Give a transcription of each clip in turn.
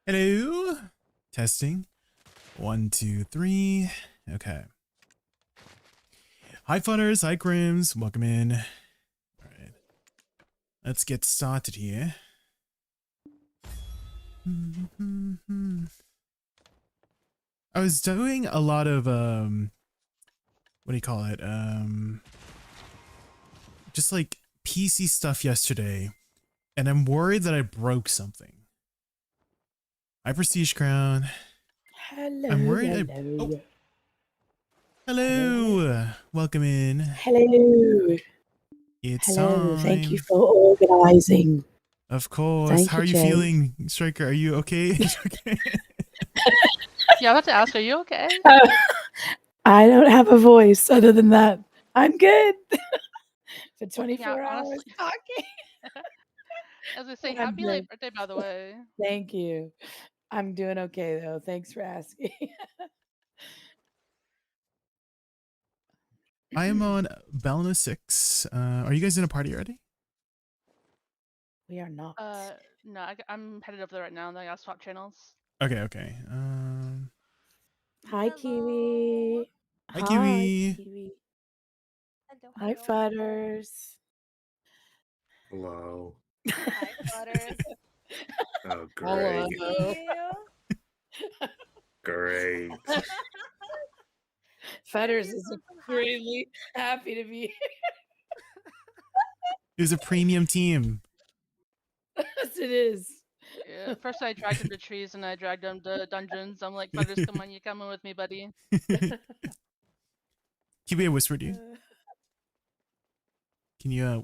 Hello. Testing. 1, 2, 3. Okay. Hi, Funners. Hi, Crims. Welcome in. All right. Let's get started here. I was doing a lot of, what do you call it? Just like PC stuff yesterday. And I'm worried that I broke something. Hi, Prestige Crown. Hello. I'm worried hello. Hello. Welcome in. Hello. It's Hello. time. Thank you for organizing. Of course. Thank How are you Jay. feeling, Striker? Are you okay? Okay. Yeah, I was about to ask, are you okay? I don't have a voice other than that. I'm good. For 24 Yeah, hours honestly. talking. I was gonna say, I'm happy good. late birthday, by the way. Thank you. I'm doing okay though. Thanks for asking. I am on Bellina 6. Are you guys in a party already? We are not. No, I'm headed over there right now, and then I gotta swap channels. Okay, okay. Hi, Kiwi. Hi, Kiwi. Kiwi. Hello, Hi, hello. Futters. Hello. Hi, Butters. Oh, great. Hello. Great. Futters is extremely happy to be here. It was a premium team. Yes, it is. Yeah, first I dragged him to trees, and I dragged him to dungeons. I'm like, Butters, come on, you coming with me, buddy? Kiwi, I whispered you. Can you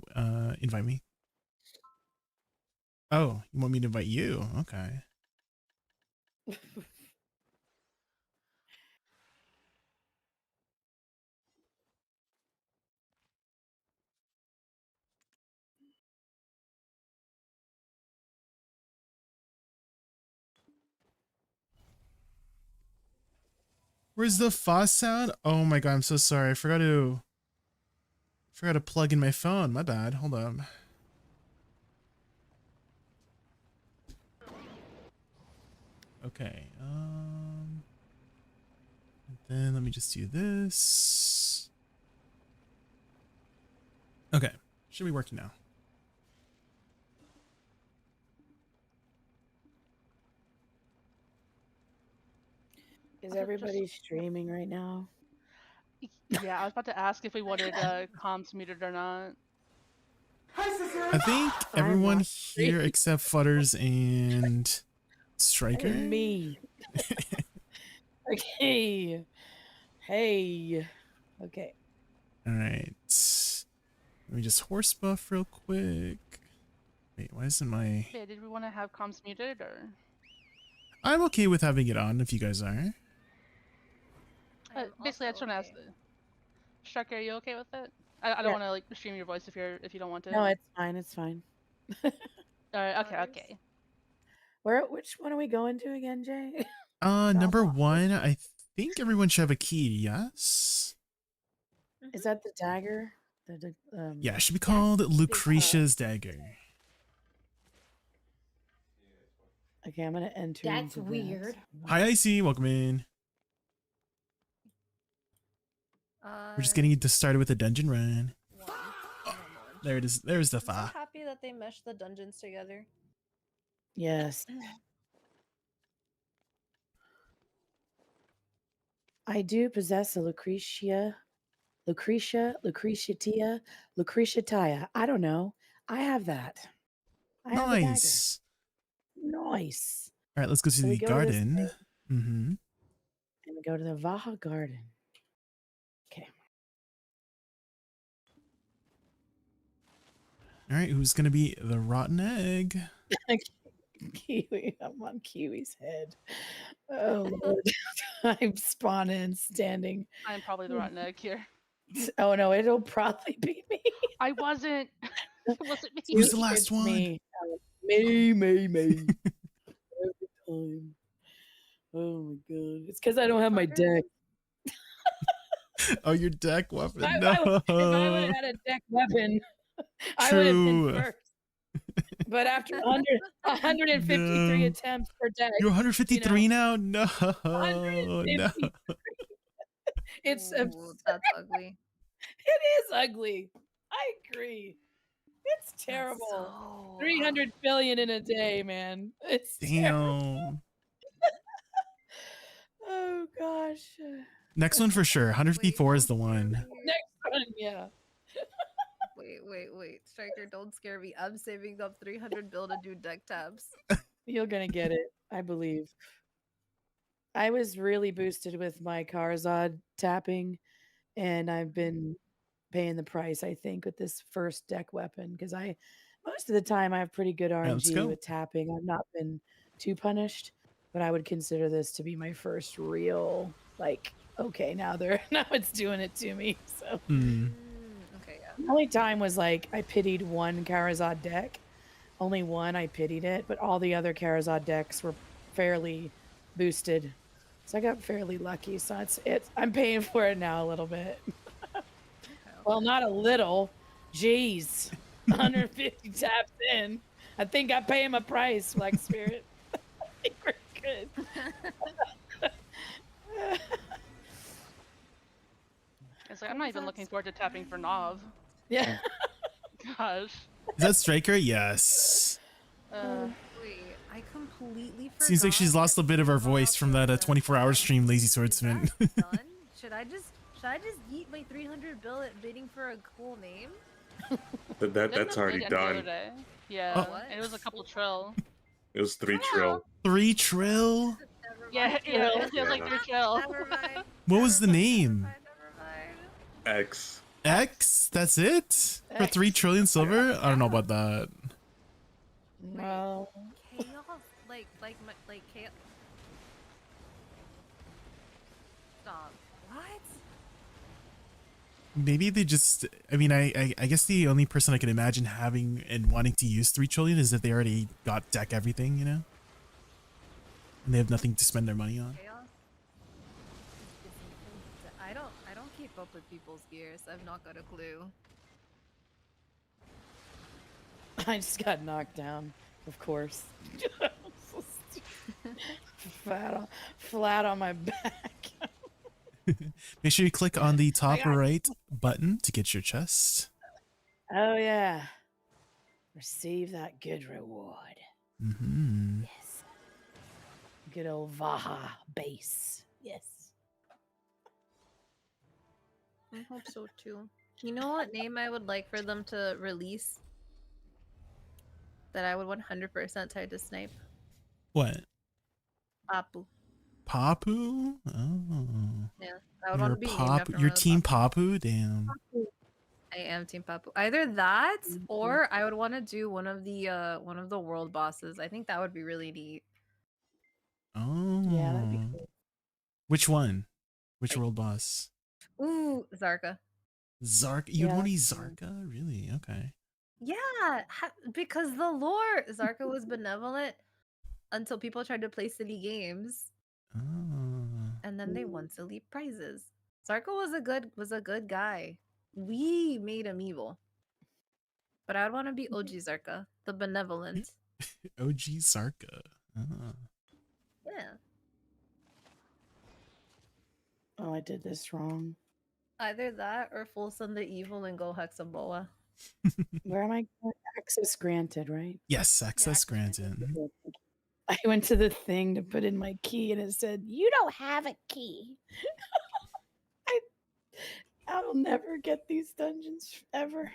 invite me? Oh, you want me to invite you? Okay. Where's the fuzz sound? Oh my god, I'm so sorry. I forgot to plug in my phone. My bad. Hold up. Okay. Then let me just do this. Okay. Should be working now. Is everybody streaming right now? Yeah, I was about to ask if we wanted comms muted or not. I think everyone here except Futters and Striker. And me. Okay. Hey. Okay. All right. Let me just horse buff real quick. Wait, why isn't my... Yeah, did we want to have comms muted, or? I'm okay with having it on if you guys are. Basically, I just want to ask. Striker, are you okay with it? I don't want to like stream your voice if you don't want to. No, it's fine. It's fine. Alright, okay. Which one are we going to again, Jay? Number 1, I think everyone should have a key, yes? Is that the dagger? Yeah, it should be called Lucretia's Dagger. Okay, I'm gonna enter. That's weird. Hi, Icy. Welcome in. We're just getting started with a dungeon run. Oh, there it is. There's the I'm so fa. happy that they meshed the dungeons together. Yes. I do possess a Lucretia. I don't know. I have that. I have a Nice. dagger. Nice. All right, let's go to the garden. And we go to the Vaha Garden. Okay. All right, who's gonna be the rotten egg? Kiwi. I'm on Kiwi's head. Oh Lord. I'm spawning and standing. I'm probably the rotten egg here. Oh no, it'll probably be me. I wasn't. It wasn't me. Who's the last It's one? Me. Me. Every time. Oh my god. It's because I don't have my deck. Oh, your deck weapon. If No. I would have had a deck weapon, I would have been first. But after 153 No. attempts per deck, You're 153 now? No. 153. No. It's Ooh, that's ugly. it is ugly. I agree. It's That's terrible. so 300 billion in a day, man. It's terrible. Damn. Oh gosh. Next one for sure. 154 is the don't scare one. me. Next one, yeah. Wait. Striker, don't scare me. I'm saving up 300 bill to do deck tabs. You're gonna get it, I believe. I was really boosted with my Karzad tapping, and I've been paying the price, I think, with this first deck weapon because most of the time I have pretty good let's RNG go. with tapping. I've not been too punished, but I would consider this to be my first real like. Okay, now it's doing it to me. So Okay, yeah. the only time was like I pitied one Karazad deck. Only one I pitied it, but all the other Karazad decks were fairly boosted. So I got fairly lucky. So I'm paying for it now a little bit. Well, not a little. Jeez. 150 taps in. I think I pay him a price, Black Spirit. I think we're good. It's like I'm not even looking forward to tapping for Nov. Yeah. Gosh. Is that Striker? Yes. Wait, I completely forgot. Seems like she's lost a bit of her voice from that 24-hour stream, Lazy Swordsman. Is that done? Should I just yeet my 300 bill at bidding for a cool name? That's already done. Yeah, Oh. and it was a couple trill. It was 3 trill. 3 trill? Never Yeah, mind. yeah, it was like 3 trill. Never mind. What was the name? Never mind. X. X? That's it? For 3 trillion silver? I don't know about that. Well, Chaos, like chaos. Stop. What? Maybe they just, I mean, I guess the only person I can imagine having and wanting to use 3 trillion is if they already got deck everything, you know? And they have nothing to spend their money on. Chaos. I don't keep up with people's gears. I've not got a clue. I just got knocked down, of course. So flat on my back. Make sure you click on the top right button to get your chest. Oh yeah. Receive that good reward. Mm-hmm. Yes. Good old Vaha base. Yes. I hope so too. You know what name I would like for them to release? That I would 100% try to snipe? What? Papu. Papu? Oh. Yeah, I would want to be named after one Your of the team Papu. Papu? Damn. I am Team Papu. Either that, or I would want to do one of the world bosses. I think that would be really neat. Oh. Yeah, that'd be cool. Which one? Which world boss? Ooh, Zarka. Zarka? You'd Yeah, want to that's use cool. Zarka? Really? Okay. Yeah, because the lore, Zarka was benevolent until people tried to play silly games, Oh. and then they won silly prizes. Zarka was a good guy. We made him evil, but I would want to be OG Zarka, the benevolent. OG Zarka. Oh. Yeah. Oh, I did this wrong. Either that or full send the evil and go Hexaboa. Where am I going? Access granted, right? Yes, access access granted. I went to the thing to put in my key and it said, "You don't have a key." I will never get these dungeons ever.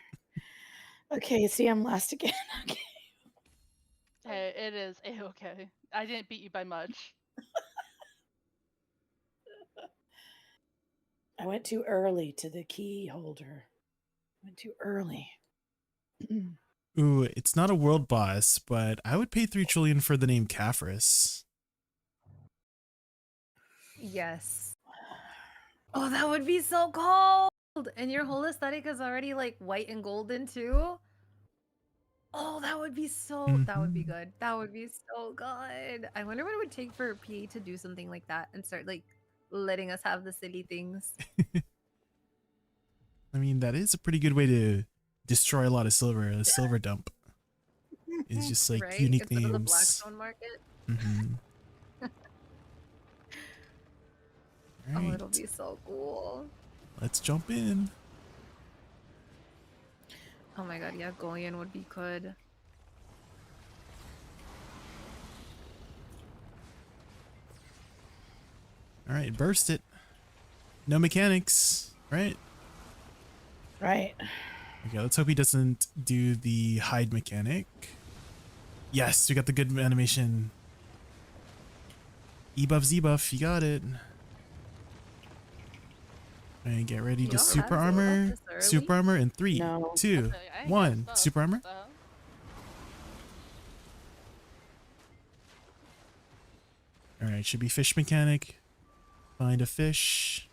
Okay, see, I'm last again. Okay. Hey, it is A-okay. I didn't beat you by much. I went too early to the key holder. Went too early. Ooh, it's not a world boss, but I would pay 3 trillion for the name Caphras. Yes. Oh, that would be so cold. And your whole aesthetic is already like white and golden too. Oh, that would be so. That would be good. That would be so good. I wonder what it would take for PA to do something like that and start like letting us have the silly things. I mean, that is a pretty good way to destroy a lot of silver, a silver dump. It's just like right? unique Instead of the names. Blackstone Market. Mm-hmm. Oh, it'll be so cool. Let's jump in. Oh my god, yeah, Golian would be good. All right, burst it. No mechanics, right? Right. Okay, let's hope he doesn't do the hide mechanic. Yes, we got the good animation. E buff, Z buff, you got it. And get ready to Y'all super have Z buff armor. this early? Super armor in 3, No. 2, I ain't got 1. stuff, Super armor. so. All right, should be fish mechanic. Find a fish.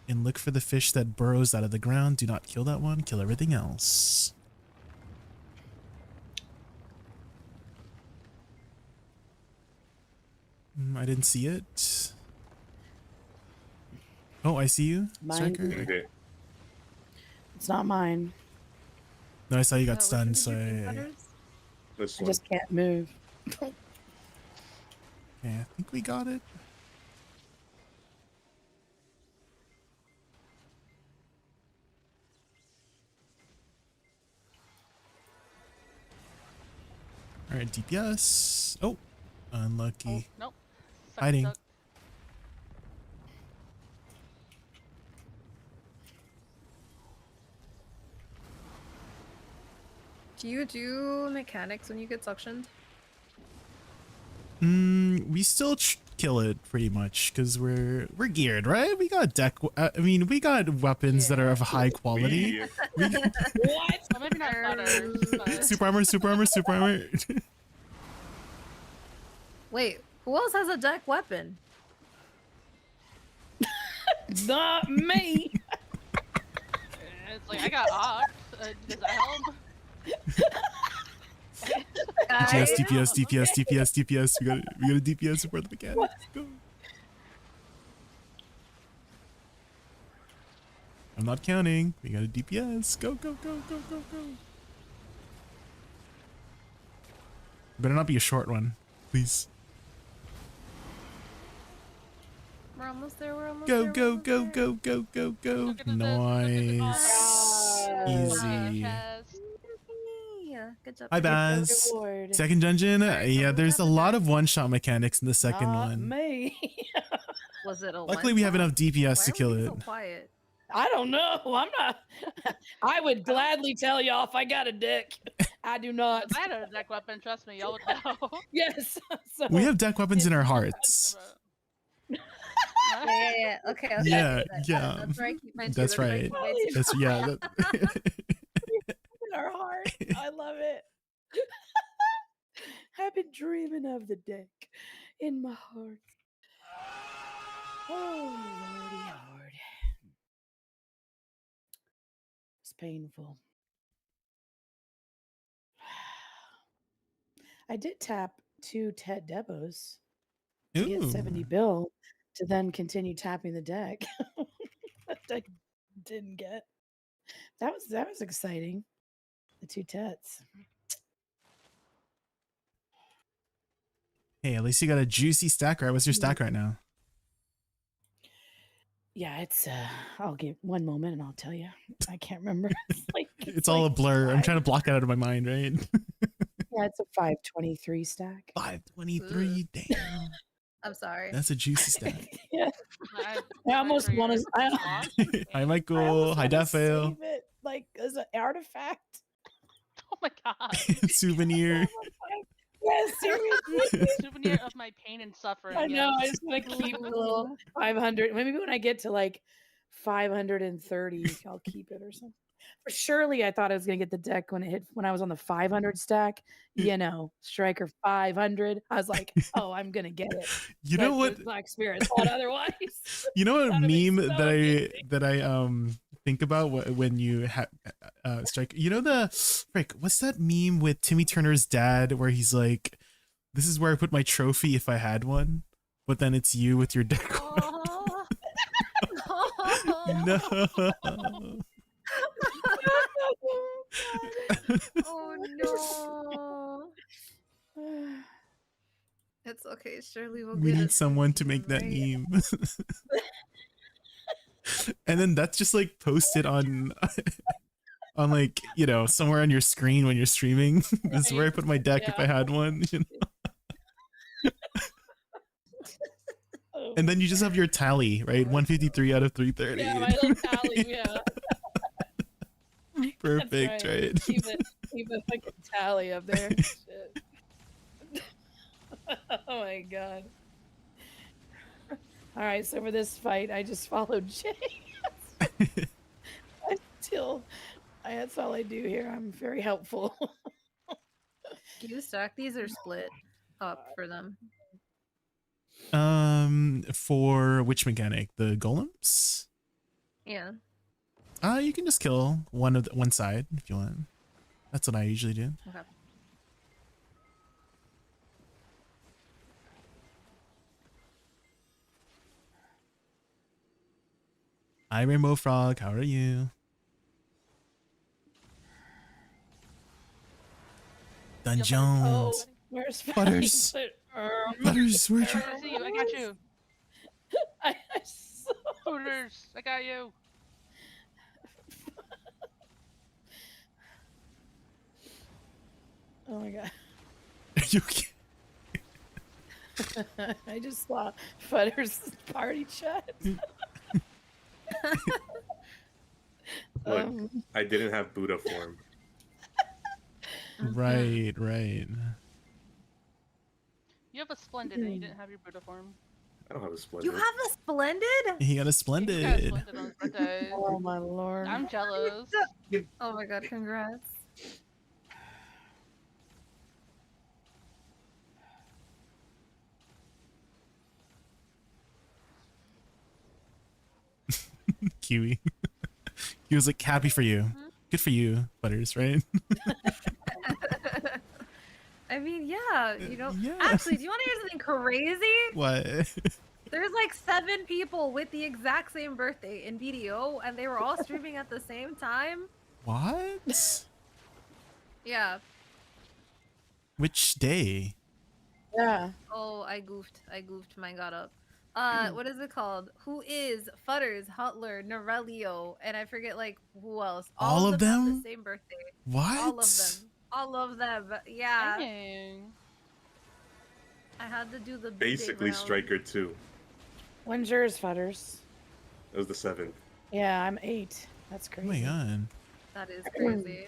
And look for the fish that burrows out of the ground. Do not kill that one. Kill everything else. I didn't see it. Oh, I see you, Mine. Striker. Okay. It's not mine. No, I saw you got Which one stunned, did you so pick, I... Butters? This I one. just can't move. Okay, I think we got it. All right, DPS. Oh, unlucky. Oh, nope. Suck, Hiding. suck. Do you do mechanics when you get suctioned? We still kill it pretty much because we're geared, right? We got deck. I mean, we got weapons that are of high quality. We- What? Well, maybe not butters, but Super armor, super armor, super armor. Wait, who else has a deck weapon? Not me. it's like I got ox. Does that help? Guys? DPS. We got a DPS support the mechanics. Let's go. I'm not counting. We got a DPS. Go. Better not be a short one, please. We're almost there. We're almost Go. there. we're almost there. Go. Look at this, Nice. look at Easy. chest. Yeah, good job. Hi, good job. Baz. Reward. Second dungeon. Alright, Yeah, so there's a who got the lot of one-shot mechanics in the second Not one. me. Was it a Luckily, we have one-shot? enough DPS Why to are kill we it. so quiet? I don't know. I'm not. I would gladly tell y'all if I got a dick. I do not. I had a deck weapon, trust me, y'all would know. Yes. So We have deck weapons in our hearts. Yeah. Okay. Yeah, yeah. That's where I keep my two. That's where I right. keep my two. That's yeah. in our heart. I love it. I've been dreaming of the dick in my heart. Oh, lordy lord. It's painful. I did tap 2 Tet Debos to get 70 Ooh. bill to then continue tapping the deck. That I didn't get. That was exciting. The 2 Tets. Hey, at least you got a juicy stack, right? What's your stack right now? Yeah, it's I'll give one moment and I'll tell you. I can't remember. It's all a blur. I'm trying to block it out of my mind, right? Yeah, it's a 523 stack. 523. Damn. I'm sorry. That's a juicy stack. Yeah. I almost want to. Hi, Michael. Hi, Dafail. Save it like as an artifact. Oh my god. Souvenir. Yes, seriously. Souvenir of my pain and suffering. I know. I yes. just want to keep a little 500. Maybe when I get to like 530, I'll keep it or something. For surely, I thought I was gonna get the deck when I was on the 500 stack. You know, Striker 500. I was like, oh, I'm gonna get it. You know But what? the Black Spirits thought otherwise. You know what That'd be meme so that I think about when you strike. You know the frick. What's that meme with Timmy Turner's dad where he's like, "This is where I put my trophy if I had one," but then it's you with your deck. No. Oh no. okay, surely we'll We get need a someone to scene, make that right? meme. And then that's just like posted on on like, you know, somewhere on your screen when you're streaming. This is where I put my deck if I had one. You know? Oh And my then you just have your tally, right? 153 out of 330. Yeah, my little tally, yeah. Perfect, That's right? Keep a fucking tally up there. Shit. Oh my god. All right, so for this fight, I just followed Jay. That's all I do here. I'm very helpful. Do you stack these or split up for them? For which mechanic? The golems? Yeah. You can just kill one side if you want. That's what I usually do. Okay. Hi, Rainbow Frog. How are you? Dungeons. Oh, where's Butters. Butters, where'd you? I see you. I got you. I saw- Hooters, I got you. Oh my god. Are you okay? I just saw Futter's party chat. Look, I didn't have Buddha form. Right, right. You have a splendid and you didn't have your Buddha form. I don't have a splendid. You have a splendid? He got a You got splendid. a splendid on his birthday. Oh my lord. I'm jealous. Oh my god, congrats. Kiwi. He was like, happy for you. Good for you, Butters, right? I mean, yeah, you know. Yeah. Actually, do you want to hear something crazy? What? There's like 7 people with the exact same birthday in BDO, and they were all streaming at the same time. What? Yeah. Which day? Yeah. Oh, I goofed. My got up. What is it called? Who is Futters, Hutler, Norelio, and I forget like who else. All of have them? the same birthday. What? All of them. All of them. Yeah. Dang. I had to do the Basically, round. Striker 2. When's yours, Futters? It was the 7th. Yeah, I'm 8. That's Oh crazy. my god. That is crazy.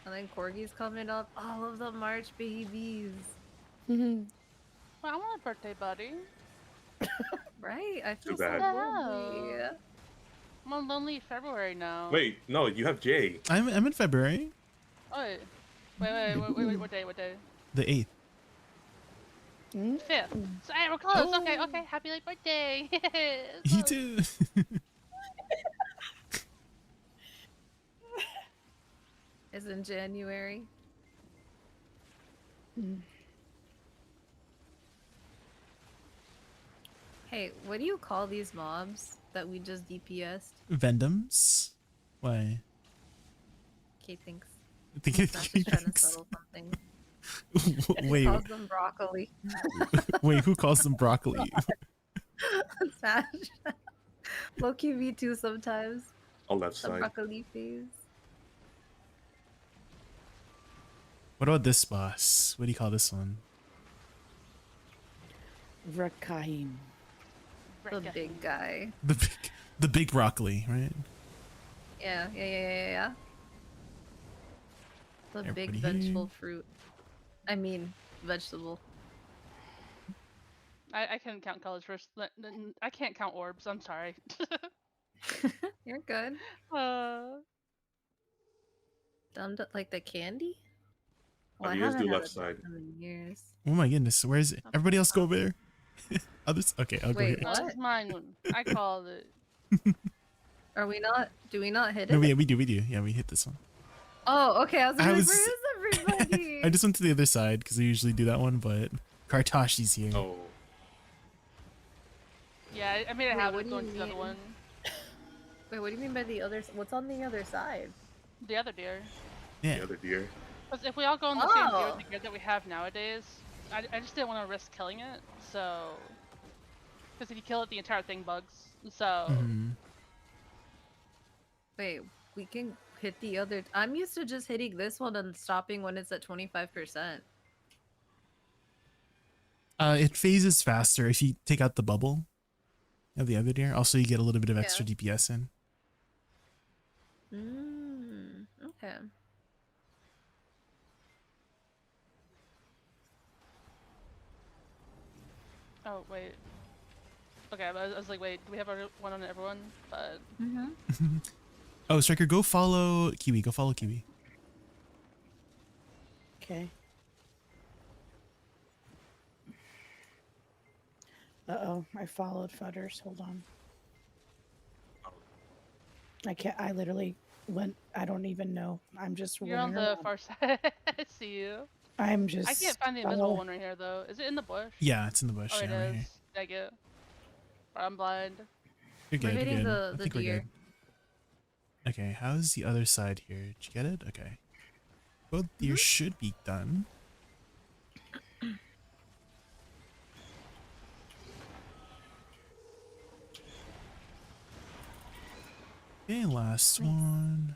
And then Corgi's coming up. All of the March babies. Mhm. Well, I want a birthday buddy. Right? I feel Too so bad. lonely. I'm on lonely February now. Wait, no, you have Jay. I'm in February. Oh, wait, what day? What day? The 8th. 5th. So, hey, we're close. Okay, okay. Happy late birthday. You too. Is in January. Hey, what do you call these mobs that we just DPS'd? Vendoms? Why? Kate thinks. I think Smash is trying to settle something. Wait, Calls them broccoli. wait, who calls them broccoli? Smash. Low-key me too sometimes. On left The side. broccoli phase. What about this boss? What do you call this one? Rakahim. The big guy. The big broccoli, right? Yeah. The big Everybody vengeful fruit. I mean, vegetable. I couldn't count colors first. I can't count orbs. I'm sorry. You're good. Like the candy? Oh, you guys haven't do had left a side. Pokemon in years. Oh my goodness, where's it? Everybody else go over there. Others? Okay, I'll Wait, go what? here. That's mine. I called it. Are we not? Do we not hit it? No, we do. Yeah, we hit this one. Oh, okay. I was like, I where was- is everybody? I just went to the other side because I usually do that one, but Kartashi's here. Oh, Yeah, I made a Wait, habit what of do going you to the other mean? one. Wait, what do you mean by the other? What's on the other side? The other deer. Yeah. the other deer. Because if we all go on the same deer Oh. with the gear that we have nowadays, I just didn't want to risk killing it, so because if you kill it, the entire thing bugs. So Mhm. Wait, we can hit the other. I'm used to just hitting this one and stopping when it's at 25%. It phases faster if you take out the bubble of the other deer. Also, you get a little bit of extra DPS in. Okay. oh wait. Okay, I was like, wait, do we have one on everyone? But Oh, Striker, go follow Kiwi. Go follow Kiwi. Okay. Uh-oh, I followed Fudders. Hold on. I can't, I literally went, I don't even know. I'm just you're on running the around. far side. I see you. I'm just. I can't find the invisible one right here though. Is it in the bush? Yeah, it's in the bush. Oh, it Yeah, right is. here. Dang it. I'm blind. You're We're good. hitting You're good. I the think we're deer. good. Okay, how's the other side here? Did you get it? Okay. Both deer should be done. Okay, last one.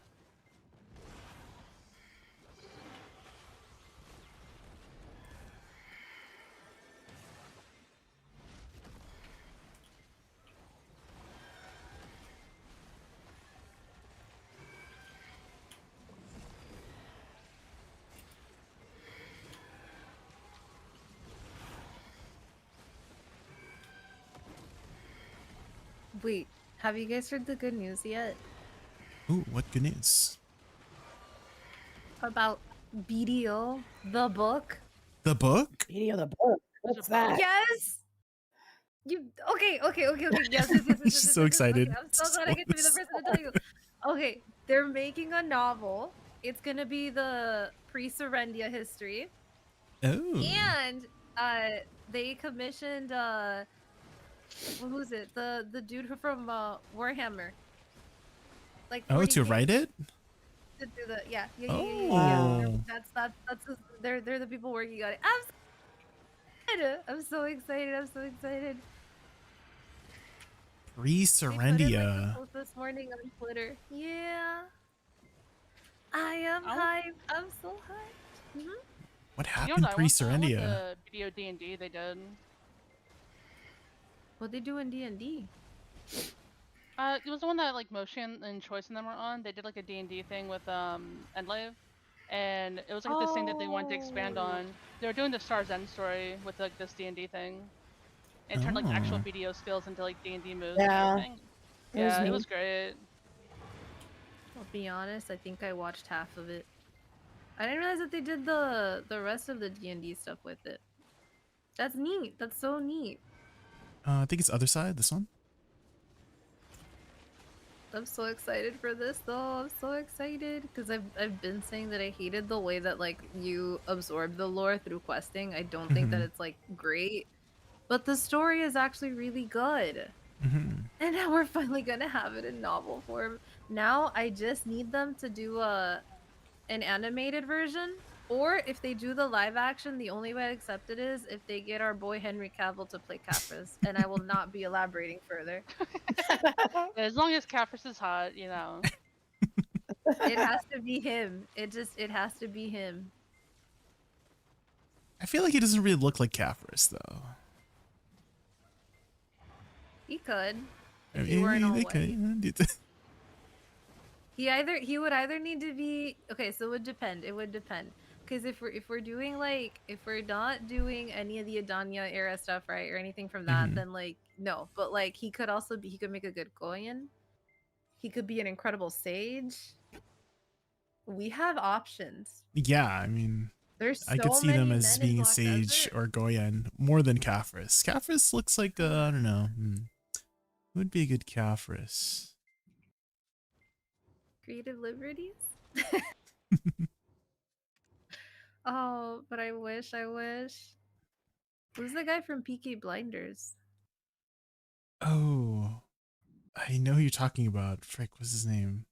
Wait, have you guys heard the good news yet Ooh, what good news? about BDO, the book? The book? Video the book. What's that? Yes. You okay? Yes. She's so excited. Okay, I'm so glad I get to be the person to tell you. Okay, they're making a novel. It's gonna be the pre-Serendia history, Oh. and they commissioned who's it? The dude from Warhammer. Like Oh, 40K to write it? to do the yeah. Oh. They're the people working on it. I'm so excited. I'm so excited. They put in, like, a Pre-Serendia. post this morning on Twitter. Yeah. I am Oh. hyped. I'm so hyped. What You know happened what I want though? I want pre-Serendia? the video D&D they did. What they do in D&D? It was the one that like Motion and Choice and them were on. They did like a D&D thing with Endlive, and it was like this thing that they wanted to expand Oh. on. They were doing the Star's End story with like this D&D thing, and turned like actual Oh. video skills into like D&D moves Yeah, and everything. it was Yeah, it neat. was great. I'll be honest, I think I watched half of it. I didn't realize that they did the rest of the D&D stuff with it. That's neat. That's so neat. I think it's other side, this one. I'm so excited for this though. I'm so excited because I've been saying that I hated the way that like you absorb the lore through questing. I don't think that it's like great, but the story is actually really good. And now we're finally gonna have it in novel form. Now I just need them to do an animated version, or if they do the live action, the only way I accept it is if they get our boy Henry Cavill to play Caphras, and I will not be elaborating further. As long as Caphras is hot, you know. It has to be him. It has to be him. I feel like he doesn't really look like Caphras, though. He could. I If he weren't all they white. could. He would either need to be okay, so it would depend. It would depend. Because if we're doing like if we're not doing any of the Adanya era stuff, right, or anything from that, then like no. But like he could also be he could make a good Goyen. He could be an incredible sage. We have options. Yeah, I mean, There's so I could see them many as men in being a Black sage Desert. or Goyen more than Caphras. Caphras looks like, I don't know. Who would be a good Caphras? Creative liberties? Oh, but I wish. Who's the guy from PK Blinders? Oh, I know who you're talking about. Frick, what's his name?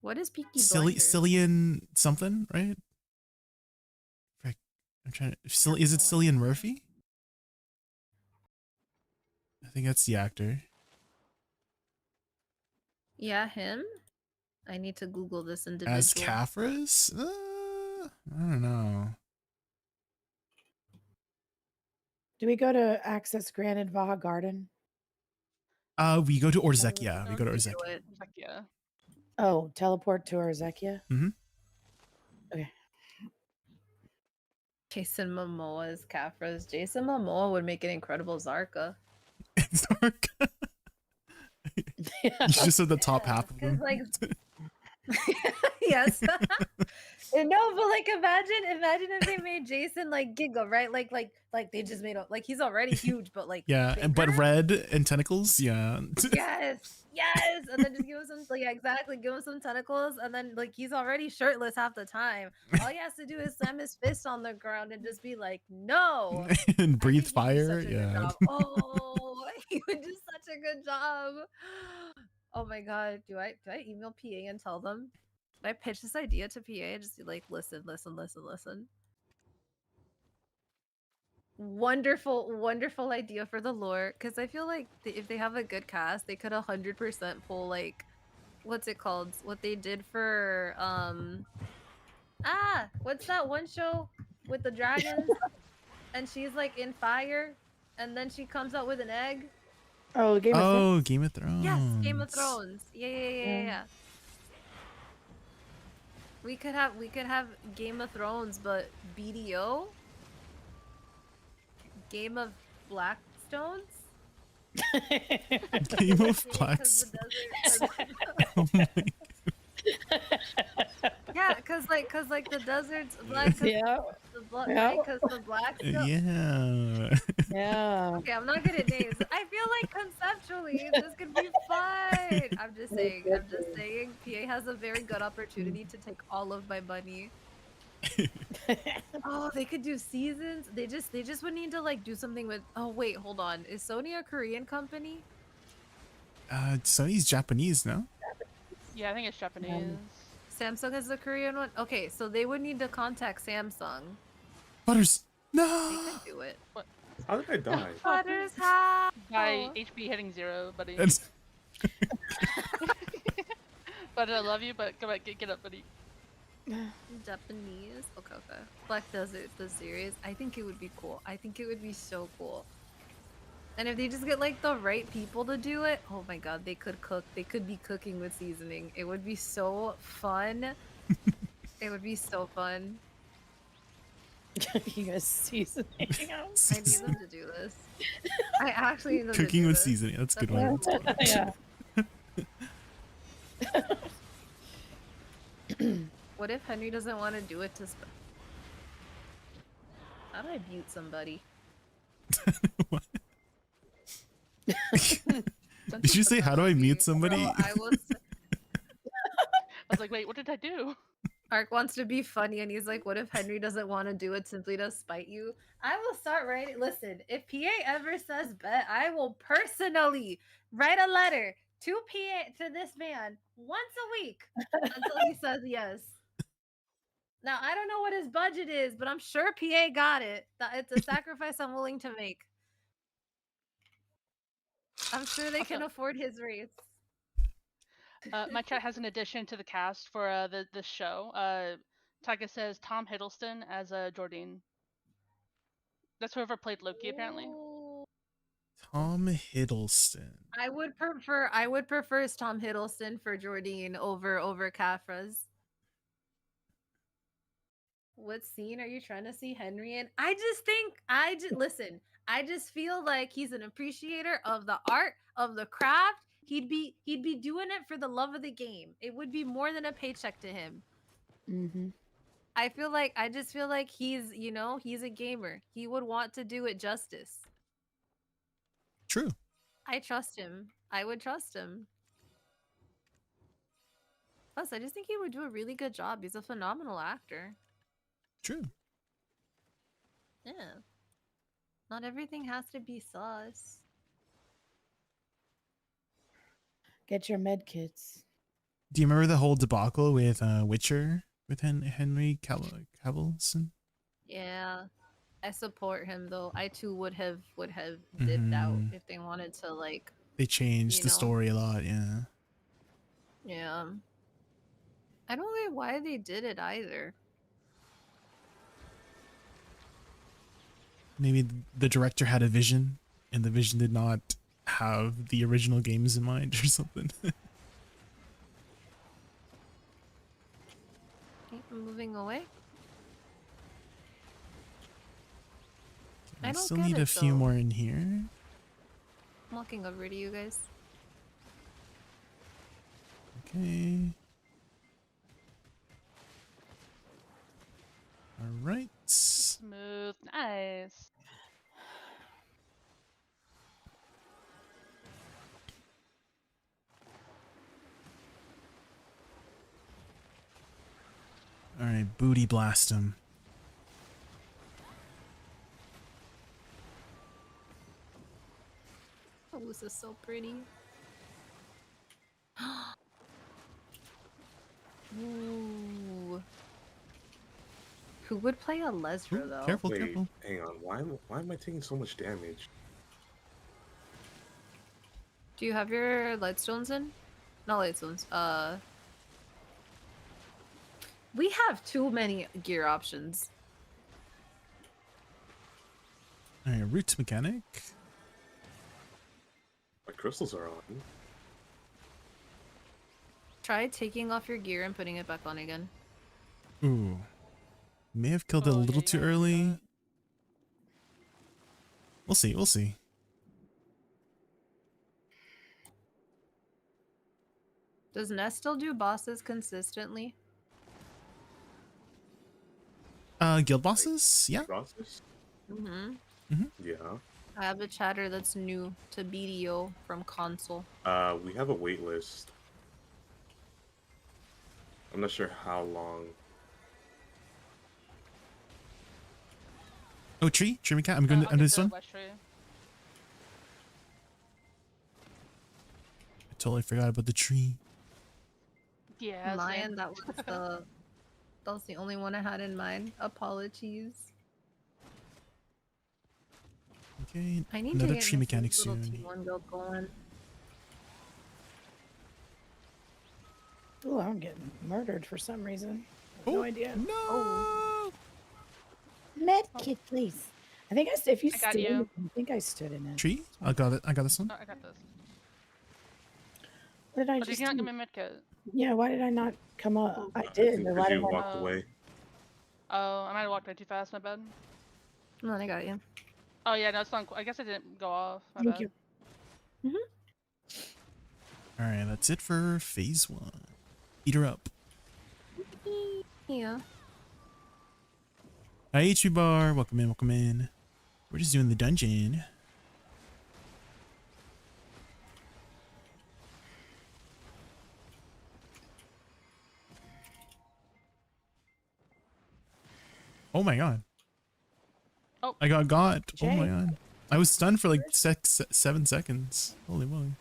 What is Peaky Blinders? Cillian something, right? Frick, I'm trying to. Is it Cillian Murphy? I think that's the actor. Yeah, him. I need to Google this individual. As Caphras? I don't know. Do we go to access granted Vaha Garden? We go to Orzekia. We go to Sounds Orzekia. it. Like, yeah. Oh, teleport to Arzekia? Mm-hmm. Okay. Jason Momoa as Caphras. Jason Momoa would make an incredible Zarka. Dark. You just said the top half of 'cause, him. like, yes. No, but like imagine if they made Jason like Giga, right? Like they just made him like he's already huge, but like Yeah, but bigger? red and tentacles. Yeah. Yes, and then just give him some like yeah, exactly, give him some tentacles, and then like he's already shirtless half the time. All he has to do is slam his fist on the ground and just be like, no. And breathe I think he'd do fire. such a good Yeah. job. Oh, he would do such a good job. Oh my god, do I email PA and tell them? Do I pitch this idea to PA and just be like, listen. Wonderful idea for the lore, because I feel like if they have a good cast, they could 100% pull like, what's it called? What they did for what's that one show with the dragons? And she's like in fire, and then she comes out with an egg. Oh, Game of Thrones. Game of Thrones. Yes, Game of Thrones. Yeah. We could have Game of Thrones, but BDO. Game of Blackstones. Game of Yeah, 'cause Blacks. the desert- Oh my. Yeah, cause the desert's black. Yeah. Yeah. Because the black. Yeah. Yeah. Okay, I'm not good at names. I feel like conceptually this could be fun. I'm just saying. PA has a very good opportunity to take all of my money. Oh, they could do seasons. They just would need to like do something with. Oh wait, hold on. Is Sony a Korean company? Sony's Japanese, no? Yeah, I think it's Japanese. Samsung has the Korean one. Okay, so they would need to contact Samsung. Butters. They No. could do it. How did I die? Butters, how? By HP hitting 0, buddy. That's- But I love you, but come on, get up, buddy. Japanese. Okay. Black Desert, the series. I think it would be cool. I think it would be so cool. And if they just get like the right people to do it, oh my god, they could cook. They could be cooking with seasoning. It would be so fun. It would be so fun. You guys seasoning. I need them to do this. I actually need them to Cooking do with this. seasoning. That's a good That's one. Yeah. What if Henry doesn't want to do it to How do I mute somebody? What? Did you say, how do I mute somebody? No, I was I was like, wait, what did I do? Ark wants to be funny and he's like, what if Henry doesn't want to do it simply to spite you? I will start writing. Listen, if PA ever says bet, I will personally write a letter to PA to this man once a week until he says yes. Now, I don't know what his budget is, but I'm sure PA got it. It's a sacrifice I'm willing to make. I'm sure they can afford his rates. My chat has an addition to the cast for the show. Taga says Tom Hiddleston as Jordine. That's whoever played Loki, apparently. Ooh. Tom Hiddleston. I would prefer Tom Hiddleston for Jordine over Caphras. What scene are you trying to see Henry in? I just feel like he's an appreciator of the art, of the craft. He'd be doing it for the love of the game. It would be more than a paycheck to him. Mm-hmm. I just feel like he's a gamer. He would want to do it justice. True. I trust him. I would trust him. Plus, I just think he would do a really good job. He's a phenomenal actor. True. Yeah. Not everything has to be sauce. Get your med kits. Do you remember the whole debacle with Witcher with Henry Cavillson? Yeah. I support him though. I too would have dipped out Mhm. if they wanted to like, They changed you the know. story a lot, yeah. Yeah. I don't get why they did it either. Maybe the director had a vision and the vision did not have the original games in mind or something. Okay, I'm moving away. I I don't still get need a it, few though. more in here. I'm walking over to you guys. Okay. All right. Smooth. Nice. All right, booty blast him. Oh, this is so pretty. Ooh. Who would play a Lesra, Ooh, though? careful, Wait, careful. hang on. Why am I taking so much damage? Do you have your lightstones in? Not lightstones. We have too many gear options. All right, root mechanic. My crystals are on. Try taking off your gear and putting it back on again. Ooh. May have killed it a Oh, yeah, little you too gotta do early. that. We'll see, we'll see. Does Nest still do bosses consistently? Guild bosses? Yeah. Process? Mm-hmm. Yeah. I have a chatter that's new to BDO from console. We have a wait list. I'm not sure how long. Oh, tree mechanic. I'm going to I'll under get this the one. West Tree. I totally forgot about the tree. Yeah, Mine, same. that was the only one I had in mind. Apologies. Okay, I need another to get tree my mechanic little soon. T1 build going. Oh, I'm getting murdered for some reason. No idea. No. Oh. Med kit, please. I think if you I got stood, you. I think I stood in it. Tree? I got it. I got this one. Oh, I got this. What did I Oh, did just you not do? give me a medkit? Yeah, why did I not come up? I I did, think but why because did you I not? walked away. Oh, I might have walked way too fast. My bad. No, I got you. Oh yeah, no, it's not. I guess I didn't go off. My Thank bad. you. All right, that's it for phase 1. Eat her up. Yeah. Hi, HP bar. Welcome in. Welcome in. We're just doing the dungeon. Oh my god. Oh. I got. Oh my Jay. god. I was stunned for like 7 seconds. Holy moly.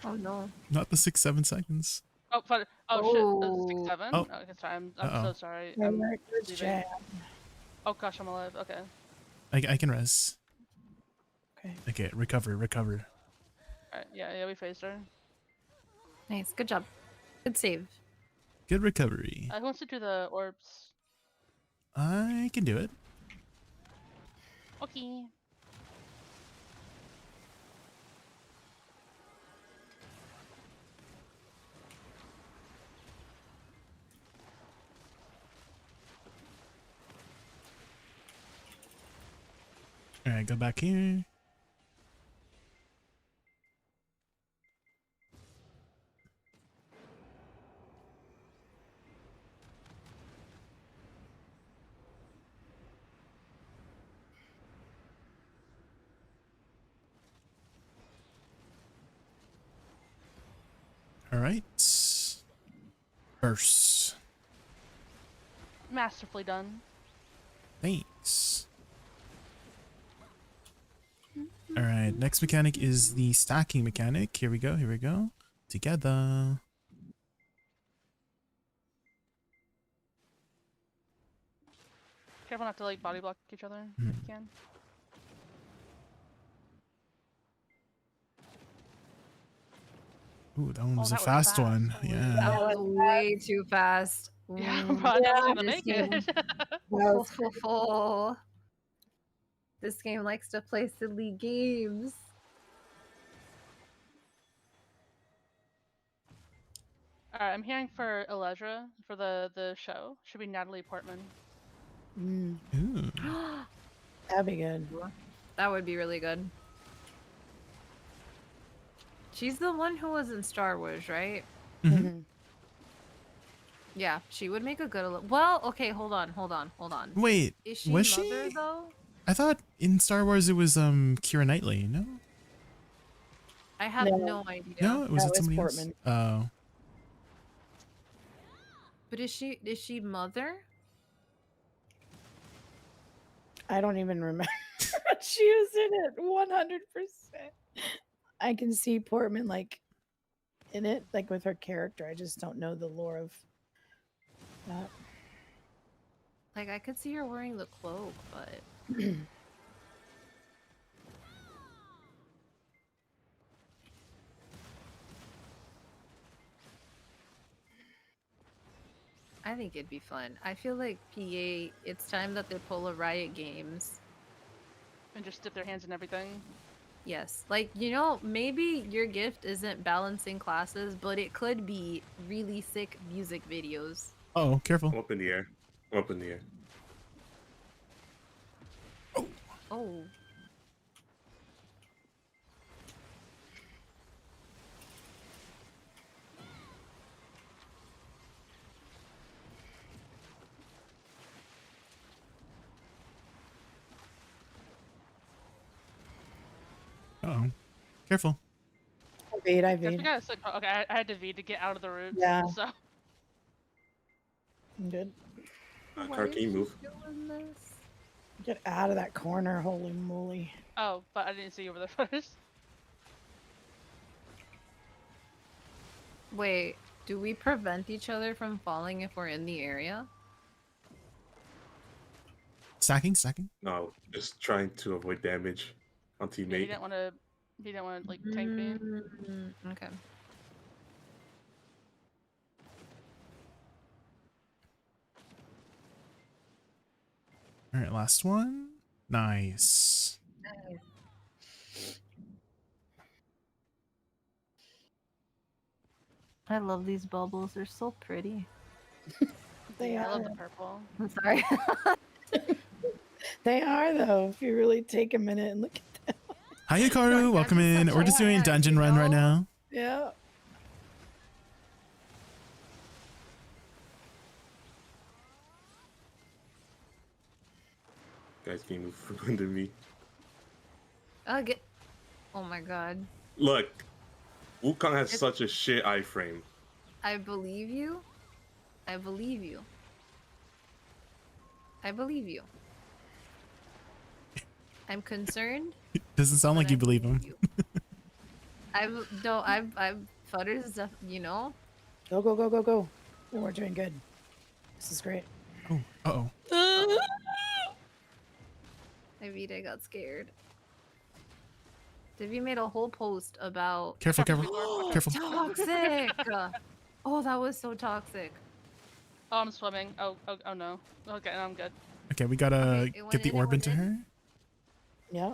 Oh no. Not the 6-7 seconds. Oh, shit. Oh. 6-7. Oh. Okay, sorry. I'm Uh-oh. so sorry. Where I'm where's leaving. Jay? Oh gosh, I'm alive. Okay. I can res. Okay. Okay, recover. Alright. Yeah, we phased her. Nice. Good job. Good save. Good recovery. Who wants to do the orbs? I can do it. Okay. All right, go back here. All right. Burst. Masterfully done. Thanks. All right, next mechanic is the stacking mechanic. Here we go. Together. Careful not to like body block each other Mhm. if you can. Ooh, that one Oh, was a that was fast fast. one. Holy Yeah. That was way too fast. Yeah, Ooh, bro, I thought I was gonna this make it. game. This game likes to play silly games. Alright, I'm hearing for Eledra for the show. Should be Natalie Portman. Mm, Ooh. that'd be good. That would be really good. She's the one who was in Star Wars, right? Mhm. Mhm. Yeah, she would make a good. Well, okay, hold on. Wait, Is she was mother she? though? I thought in Star Wars it was Keira Knightley. No, I have No. no idea. no, was That it was somebody Portman. else? Oh, But is she mother? I don't even remember. She was in it 100%. I can see Portman like in it, like with her character. I just don't know the lore of that. Like I could see her wearing the cloak, but I think it'd be fun. I feel like PA. It's time that they pull a Riot Games. And just dip their hands in everything. Yes, like maybe your gift isn't balancing classes, but it could be really sick music videos. oh, careful. I'm up in the air. I'm up in the air. Oh. Oh, careful. I I beat. forgot. So, okay, I had to V to get out of the roots. Yeah. So I'm good. Car, can you move? Doing this? Get out of that corner. Holy moly. oh, but I didn't see you over there first. Wait, do we prevent each other from falling if we're in the area? Stacking. No, just trying to avoid damage on Yeah, he teammate. didn't want to. He didn't want to like tank me. Okay. All right, last one. Nice. I love these bubbles. They're so pretty. They I love are. the purple. I'm sorry. They are though. If you really take a minute and look at them. Hi, Hikaru. I'm Welcome just in. such We're a just doing a fan, dungeon run right now. Yeah. Guys, can you move from under me? Get. Oh my god. Look, Wukong has such a shit iframe. I believe you. I believe you. I believe you. I'm concerned. Doesn't sound but like you I believe him. you. I'm Futters, Go, go, go, go, go. Oh, we're doing good. This is great. Oh, uh-oh. I got scared. Divvy made a whole post about Careful. Careful. toxic. Oh, that was so toxic. Oh, I'm swimming. Oh no. Okay, no, I'm good. Okay, we gotta Okay, it went get the in, it orb went into in. her. Yeah.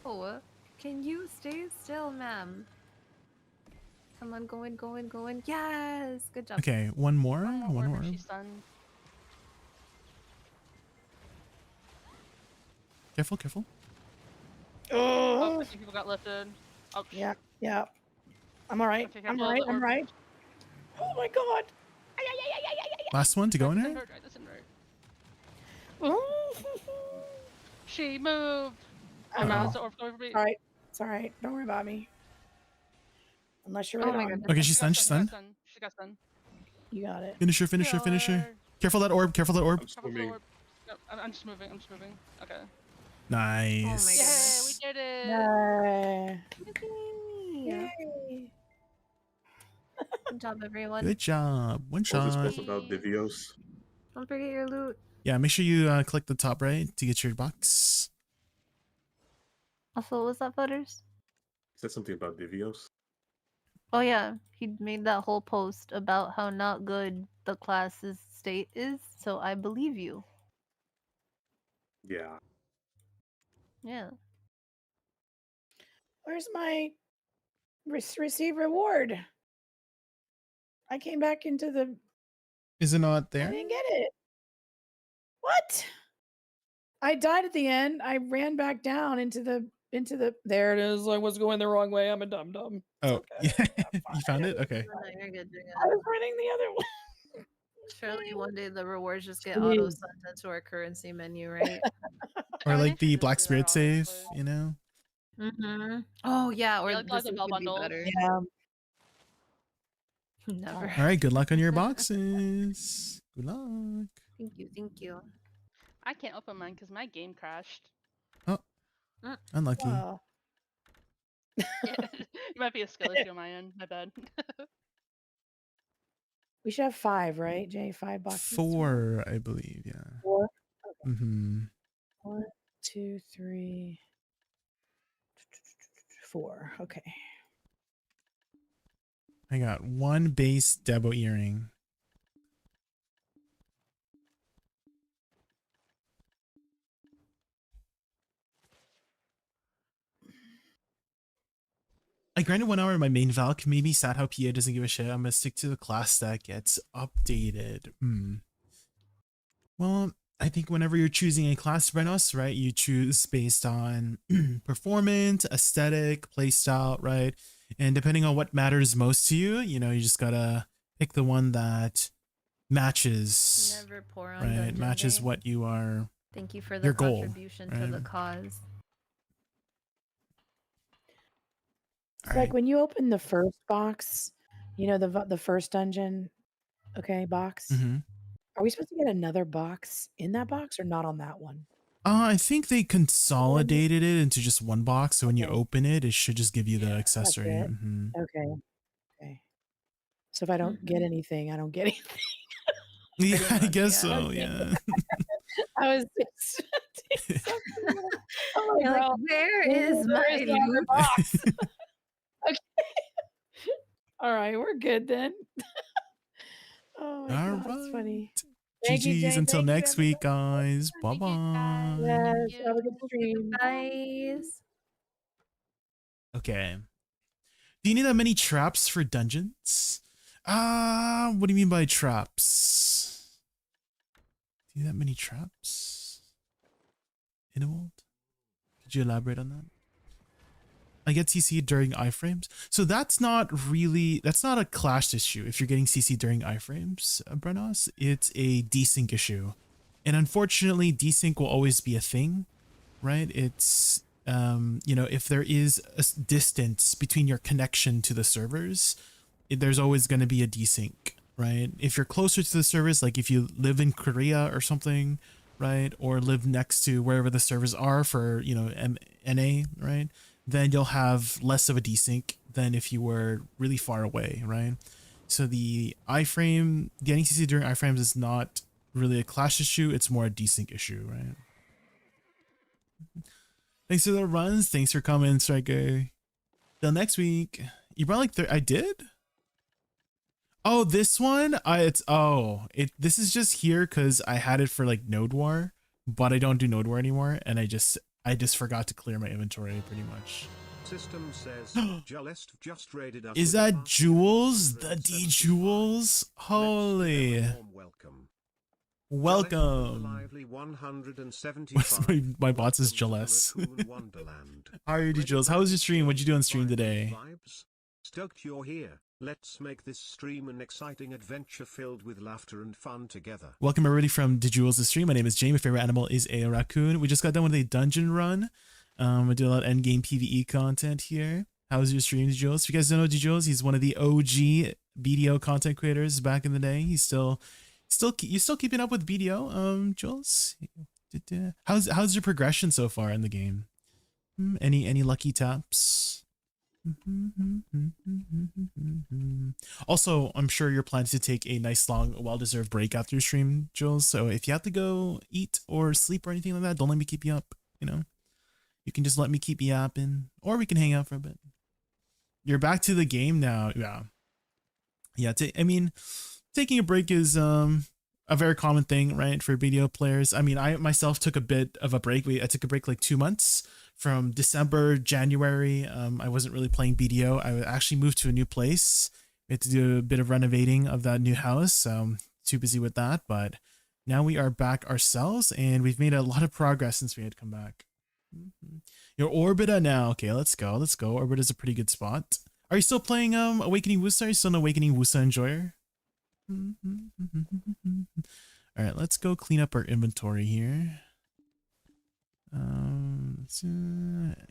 No. Can you stay still, ma'am? Come on, going. Yes, good job. Okay, one more. One One more. more. She's stunned. Careful. Oh, Oh. a few people got lifted. Oh, Yeah. Yeah. I'm all right. Okay, I'm careful, all right. the I'm orb- right. Oh my god. Last one to go in This her. isn't right, this isn't right. Oh. She moved. Oh Uh-oh. no, it's the orb going for me. All right. It's all right. Don't worry about me. Unless you're Oh right my on. goodness. Okay, she's stunned. She got stunned. You got it. Finish her. Careful that orb. I'm Careful for the swimming. orb. No, I'm just moving. Okay. Nice. Yay, we did it. Yay. Yay. Yay. Good job, everyone. Good job. One What was this shot. post about Divios? Don't forget your loot. Yeah, make sure you click the top right to get your box. Also, what was that, Butters? Said something about Divios. Oh yeah, he made that whole post about how not good the class's state is, so I believe you. Yeah. Yeah. Where's my receive reward? I came back into the. Is it not I there? didn't get it. What? I died at the end. I ran back down into the. There it is. I was going the wrong way. I'm a dum dum. Oh, yeah. You found it? Okay. Oh, no, you're good. You're I good. was running the other way. Surely one day the rewards just get Jeez. auto sent into our currency menu, right? Or I like think the you should Black just do that, Spirit save, honestly. you know? Mm-hmm. Oh yeah, or Yeah, like this the would bell be bundles. better. Yeah. Never. All right, good luck on your boxes. Good luck. Thank you. Thank you. I can't open mine because my game crashed. Unlucky. Wow. It might be a skill issue on my end. My bad. We should have 5, right, Jay? 5 boxes. 4, I believe, yeah. 4. Mm-hmm. 1, 2, 3, 4. Okay. I got 1 base Debo earring. I grinded 1 hour in my main Valk. Maybe sad how PA doesn't give a shit. I'm gonna stick to the class that gets updated. Well, I think whenever you're choosing a class, Brenos, right, you choose based on performance, aesthetic, playstyle, right? And depending on what matters most to you, you know, you just gotta pick the one that matches, Never pour on right? Dungeon Matches Game. what you are. Thank you for the your goal, contribution to the right? cause. It's like when you open the first box, you know, the first dungeon, okay, box. Mm-hmm. Are we supposed to get another box in that box or not on that one? I think they consolidated it into just one box, so when you Okay. open it, it should just give you the That's accessory. it. Mm-hmm. Okay. So if I don't get anything, I don't get anything. Yeah, I much, guess yeah. so. Okay. Yeah. I was expecting something. Oh my You're like, God. where is my Where's the other loot? box? Okay. All right, we're good then. Oh my All God, it's funny. right. Thank you, GG's Jay. until Thank you, next week, everybody. guys. Bye Thank you, guys. bye. Yes, Thank have a good you. stream. Guys. Okay. Do you need that many traps for dungeons? What do you mean by traps? Do you need that many traps? Innold? Could you elaborate on that? I get CC during iframes. So that's not a clash issue if you're getting CC during iframes, Brenos. It's a desync issue. And unfortunately, desync will always be a thing, right? It's, you know, if there is a distance between your connection to the servers, there's always going to be a desync, right? If you're closer to the servers, like if you live in Korea or something, right? Or live next to wherever the servers are for, you know, NA, right? Then you'll have less of a desync than if you were really far away, right? So the iframe, getting CC during iframes is not really a clash issue. It's more a desync issue, right? Thanks for the runs. Thanks for coming, Striker. Till next week. You brought like I did? Oh, this one? This is just here because I had it for like Node War, but I don't do Node War anymore, and I just forgot to clear my inventory pretty much. System says Jalest just raided us. Is that Jules? The D Jules? Holy. Welcome. Lively 175. my bots is jealous. How are you, D Jules? How was your stream? What'd you do on stream today? Stoked you're here. Let's make this stream an exciting adventure filled with laughter and fun together. Welcome everybody from DeJules' stream. My name is Jay. My favorite animal is a raccoon. We just got done with a dungeon run. I do a lot of endgame PvE content here. How was your stream, DeJules? If you guys don't know DeJules, he's one of the OG BDO content creators back in the day. He's still keeping up with BDO, Jules? How's your progression so far in the game? Any lucky taps? Also, I'm sure you're planning to take a nice long, well-deserved break after your stream, Jules. So if you have to go eat or sleep or anything like that, don't let me keep you up. You know, you can just let me keep you yapping, or we can hang out for a bit. You're back to the game now. Yeah. Yeah. I mean, taking a break is a very common thing, right, for video players. I mean, I myself took a bit of a break. I took a break like 2 months from December, January. I wasn't really playing BDO. I actually moved to a new place. We had to do a bit of renovating of that new house. So too busy with that. But now we are back ourselves, and we've made a lot of progress since we had come back. Your Orbita now. Okay, let's go. Let's go. Orbita's a pretty good spot. Are you still playing Awakening Woosa? Are you still in Awakening Woosa Enjoyer? All right, let's go clean up our inventory here.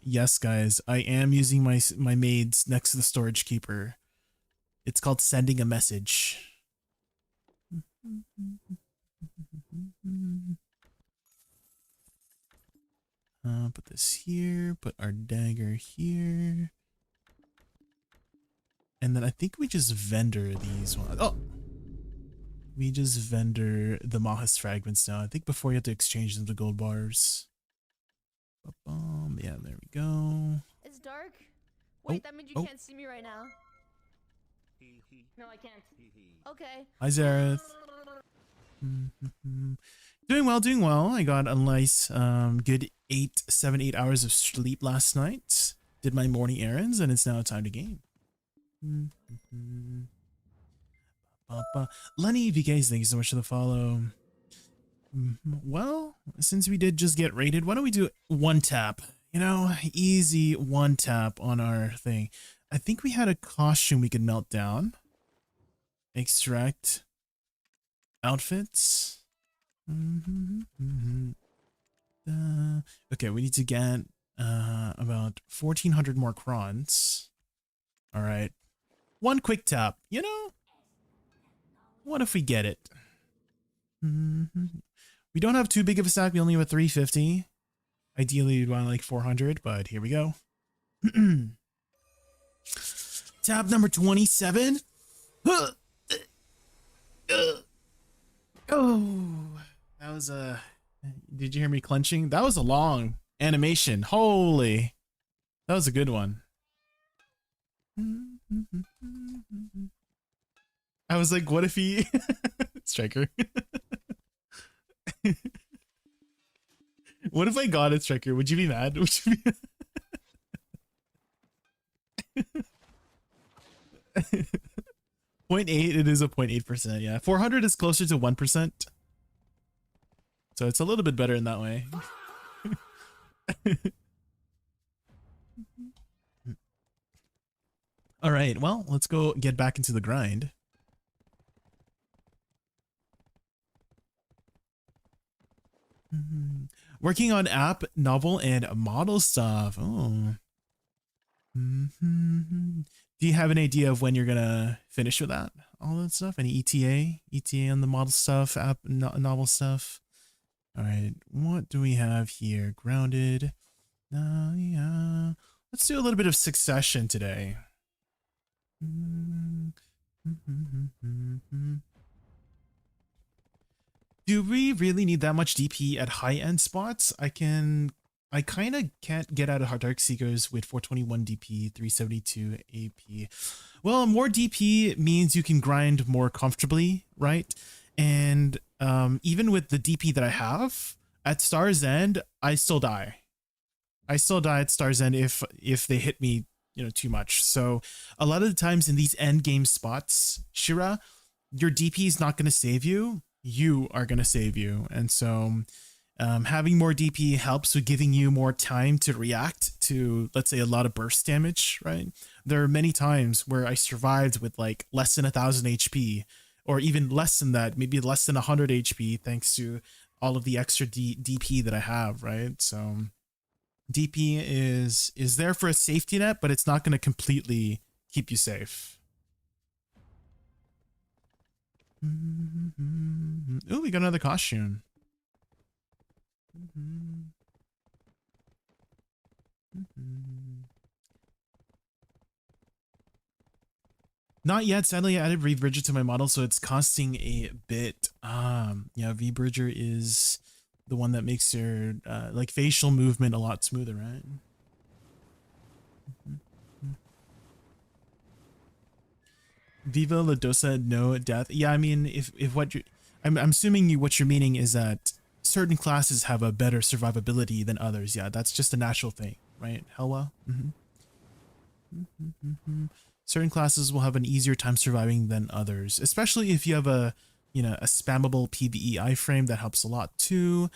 Yes, guys, I am using my maids next to the storage keeper. It's called sending a message. Put this here, put our dagger here. And then I think we just vendor these ones. Oh! We just vendor the Mahas fragments now. I think before you have to exchange them to gold bars. Yeah, there we go. It's dark. Wait, that means you can't see me right now. No, I can't. Okay. Hi, Zareth. Doing well, doing well. I got a nice, good 7, 8 hours of sleep last night. Did my morning errands, and it's now time to game. Lenny ADVgg, thank you so much for the follow. Well, since we did just get raided, why don't we do one tap? You know, easy one tap on our thing. I think we had a costume we could melt down. Extract outfits. Okay, we need to get about 1,400 more crons. All right. One quick tap, you know? What if we get it? We don't have too big of a stack. We only have a 350. Ideally, we'd want like 400, but here we go. Tab number 27. Oh, that was a... Did you hear me clenching? That was a long animation. Holy. That was a good one. I was like, what if he... Striker. What if I got it, Striker? Would you be mad? Would you be... 0.8, it is a 0.8%, yeah. 400 is closer to 1%. So it's a little bit better in that way. All right, well, let's go get back into the grind. Working on app, novel, and model stuff. Oh. Do you have an idea of when you're gonna finish with that? All that stuff? Any ETA? ETA on the model stuff, app, novel stuff? All right, what do we have here? Grounded. Yeah. Let's do a little bit of Succession today. Do we really need that much DP at high-end spots? I kind of can't get out of Dark Seekers with 421 DP, 372 AP. Well, more DP means you can grind more comfortably, right? And even with the DP that I have, at Star's End, I still die. I still die at Star's End if they hit me, you know, too much. So a lot of the times in these end game spots, Shira, your DP is not going to save you. You are going to save you. And so having more DP helps with giving you more time to react to, let's say, a lot of burst damage, right? There are many times where I survived with like less than 1,000 HP or even less than that, maybe less than 100 HP thanks to all of the extra DP that I have, right? So DP is there for a safety net, but it's not going to completely keep you safe. Oh, we got another costume. Not yet. Sadly, I added VBridger to my model, so it's costing a bit. Yeah, VBridger is the one that makes your like facial movement a lot smoother, right? Viva La Dosa, no death. Yeah, I mean, if what you, I'm assuming what you're meaning is that certain classes have a better survivability than others. Yeah, that's just a natural thing, right? Helwa. Certain classes will have an easier time surviving than others, especially if you have a, you know, a spammable PvE iframe. That helps a lot too.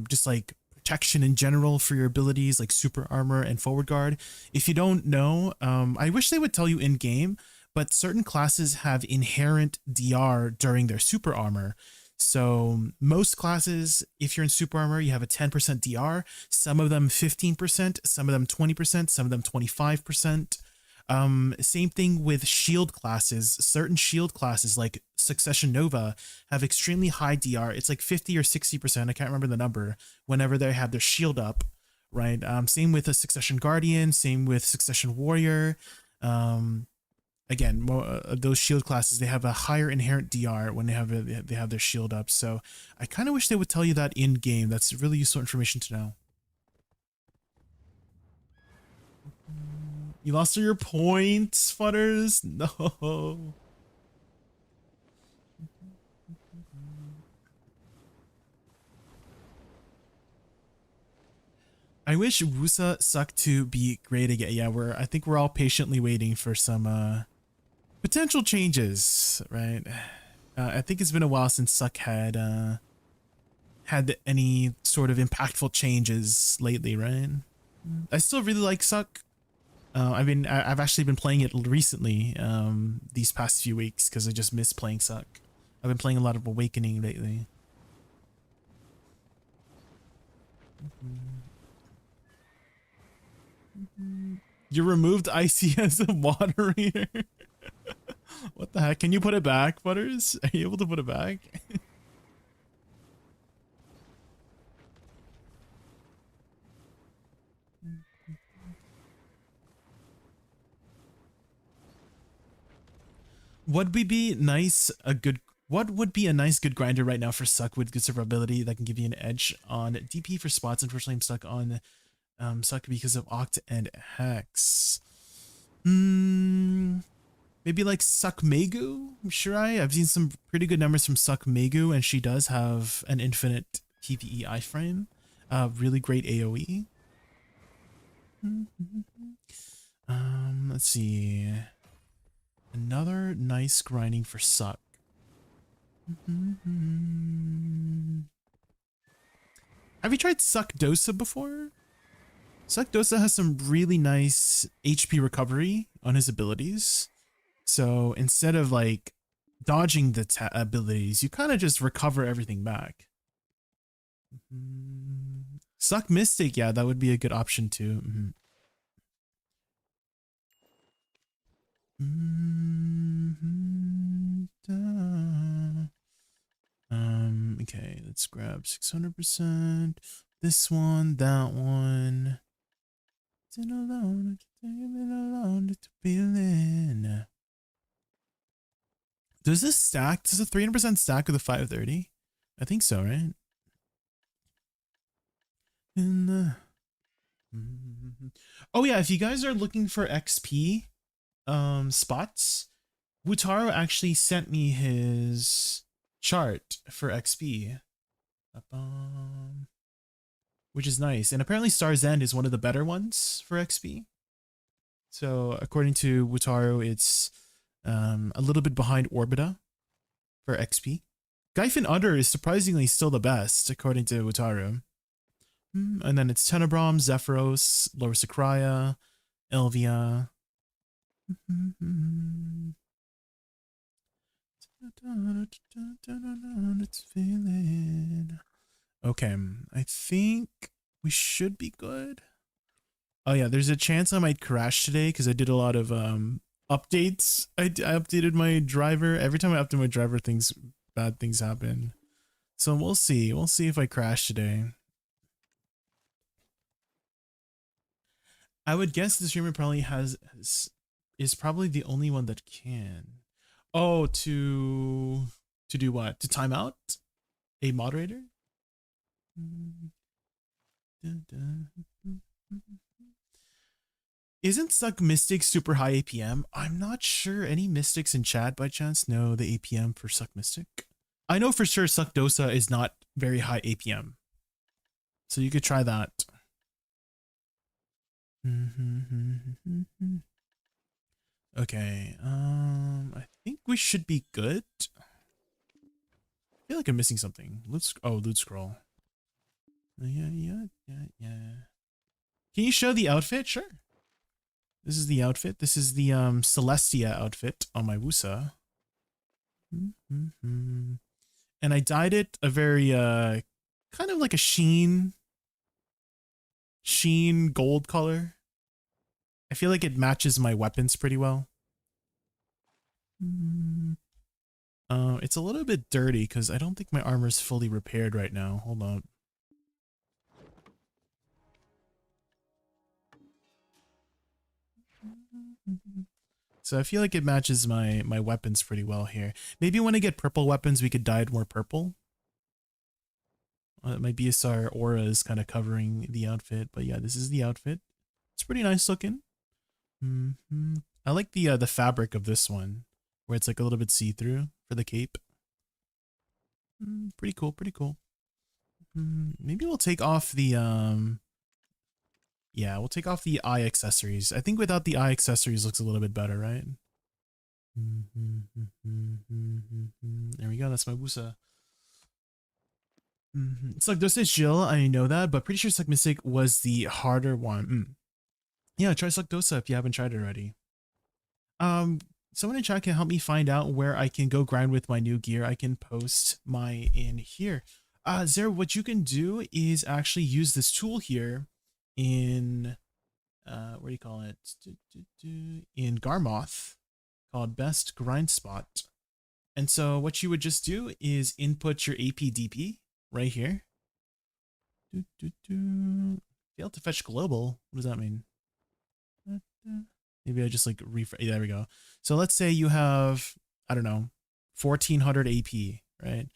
Just like protection in general for your abilities like super armor and forward guard. If you don't know, I wish they would tell you in game, but certain classes have inherent DR during their super armor. So most classes, if you're in super armor, you have a 10% DR, some of them 15%, some of them 20%, some of them 25%. Same thing with shield classes. Certain shield classes like Succession Nova have extremely high DR. It's like 50 or 60%. I can't remember the number whenever they have their shield up, right? Same with a Succession Guardian, same with Succession Warrior. Again, those shield classes, they have a higher inherent DR when they have their shield up. So I kind of wish they would tell you that in game. That's really useful information to know. You lost all your points, Futters? No. I wish Woosa sucked to be great again. Yeah, I think we're all patiently waiting for some potential changes, right? I think it's been a while since Suck had any sort of impactful changes lately, right? I still really like Suck. I've actually been playing it recently, these past few weeks, because I just miss playing Suck. I've been playing a lot of Awakening lately. You removed Icy as a moderator. What the heck? Can you put it back, Butters? Are you able to put it back? What would be a nice good grinder right now for Suck with good survivability that can give you an edge on DP for spots? Unfortunately, I'm stuck on Suck because of Oct and Hex. Maybe like Suck Megu? I've seen some pretty good numbers from Suck Megu, and she does have an infinite PvE iframe. Really great AoE. Let's see. Another nice grinding for Suck. Have you tried Suck Dosa before? Suck Dosa has some really nice HP recovery on his abilities. So instead of like dodging the abilities, you kind of just recover everything back. Suck Mystic, yeah, that would be a good option too. Okay, let's grab 600%. This one, that one. Alone to be in. Does this stack? Does a 300% stack with a 530? I think so, right? Oh yeah, if you guys are looking for XP spots, Wutaro actually sent me his chart for XP. Which is nice. And apparently Star's End is one of the better ones for XP. So according to Wutaro, it's a little bit behind Orbita for XP. Gyfin Under is surprisingly still the best, according to Wutaro. And then it's Tenebrom, Zephyros, Lower Sakraya, Elvia. It's feeling. Okay, I think we should be good. Oh yeah, there's a chance I might crash today because I did a lot of updates. I updated my driver. Every time I update my driver, bad things happen. So we'll see. We'll see if I crash today. I would guess the streamer probably has is probably the only one that can. Oh, to do what? To time out a moderator? Isn't Suck Mystic super high APM? I'm not sure. Any Mystics in chat by chance know the APM for Suck Mystic? I know for sure Suck Dosa is not very high APM. So you could try that. Okay, I think we should be good. I feel like I'm missing something. Loot scroll. Yeah. Can you show the outfit? Sure. This is the outfit. This is the Celestia outfit on my Woosa. And I dyed it a very kind of like a sheen gold color. I feel like it matches my weapons pretty well. It's a little bit dirty because I don't think my armor is fully repaired right now. Hold on. So I feel like it matches my weapons pretty well here. Maybe when I get purple weapons, we could dye it more purple. My BSR aura is kind of covering the outfit, but yeah, this is the outfit. It's pretty nice looking. I like the fabric of this one, where it's like a little bit see-through for the cape. Pretty cool, pretty cool. Maybe we'll take off the yeah, we'll take off the eye accessories. I think without the eye accessories looks a little bit better, right? There we go. That's my Woosa. It's like this is Jill. I know that, but pretty sure Suck Mystic was the harder one. Yeah, try Suck Dosa if you haven't tried it already. Someone in chat can help me find out where I can go grind with my new gear. I can post my in here. Zara, what you can do is actually use this tool here in what do you call it? In Garmoth, called Best Grind Spot. And so what you would just do is input your APDP right here. Fail to fetch global. What does that mean? Maybe I just like refresh. There we go. So let's say you have, I don't know, 1400 AP, right?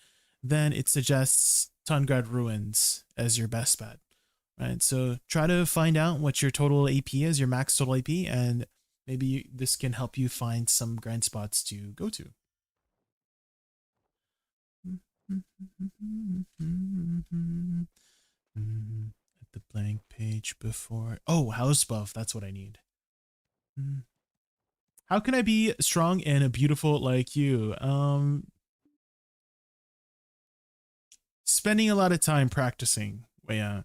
Then it suggests Tungrad Ruins as your best bet, right? So try to find out what your total AP is, your max total AP, and maybe this can help you find some grind spots to go to. At the blank page before. Oh, house buff. That's what I need. How can I be strong and beautiful like you? Spending a lot of time practicing. Yeah,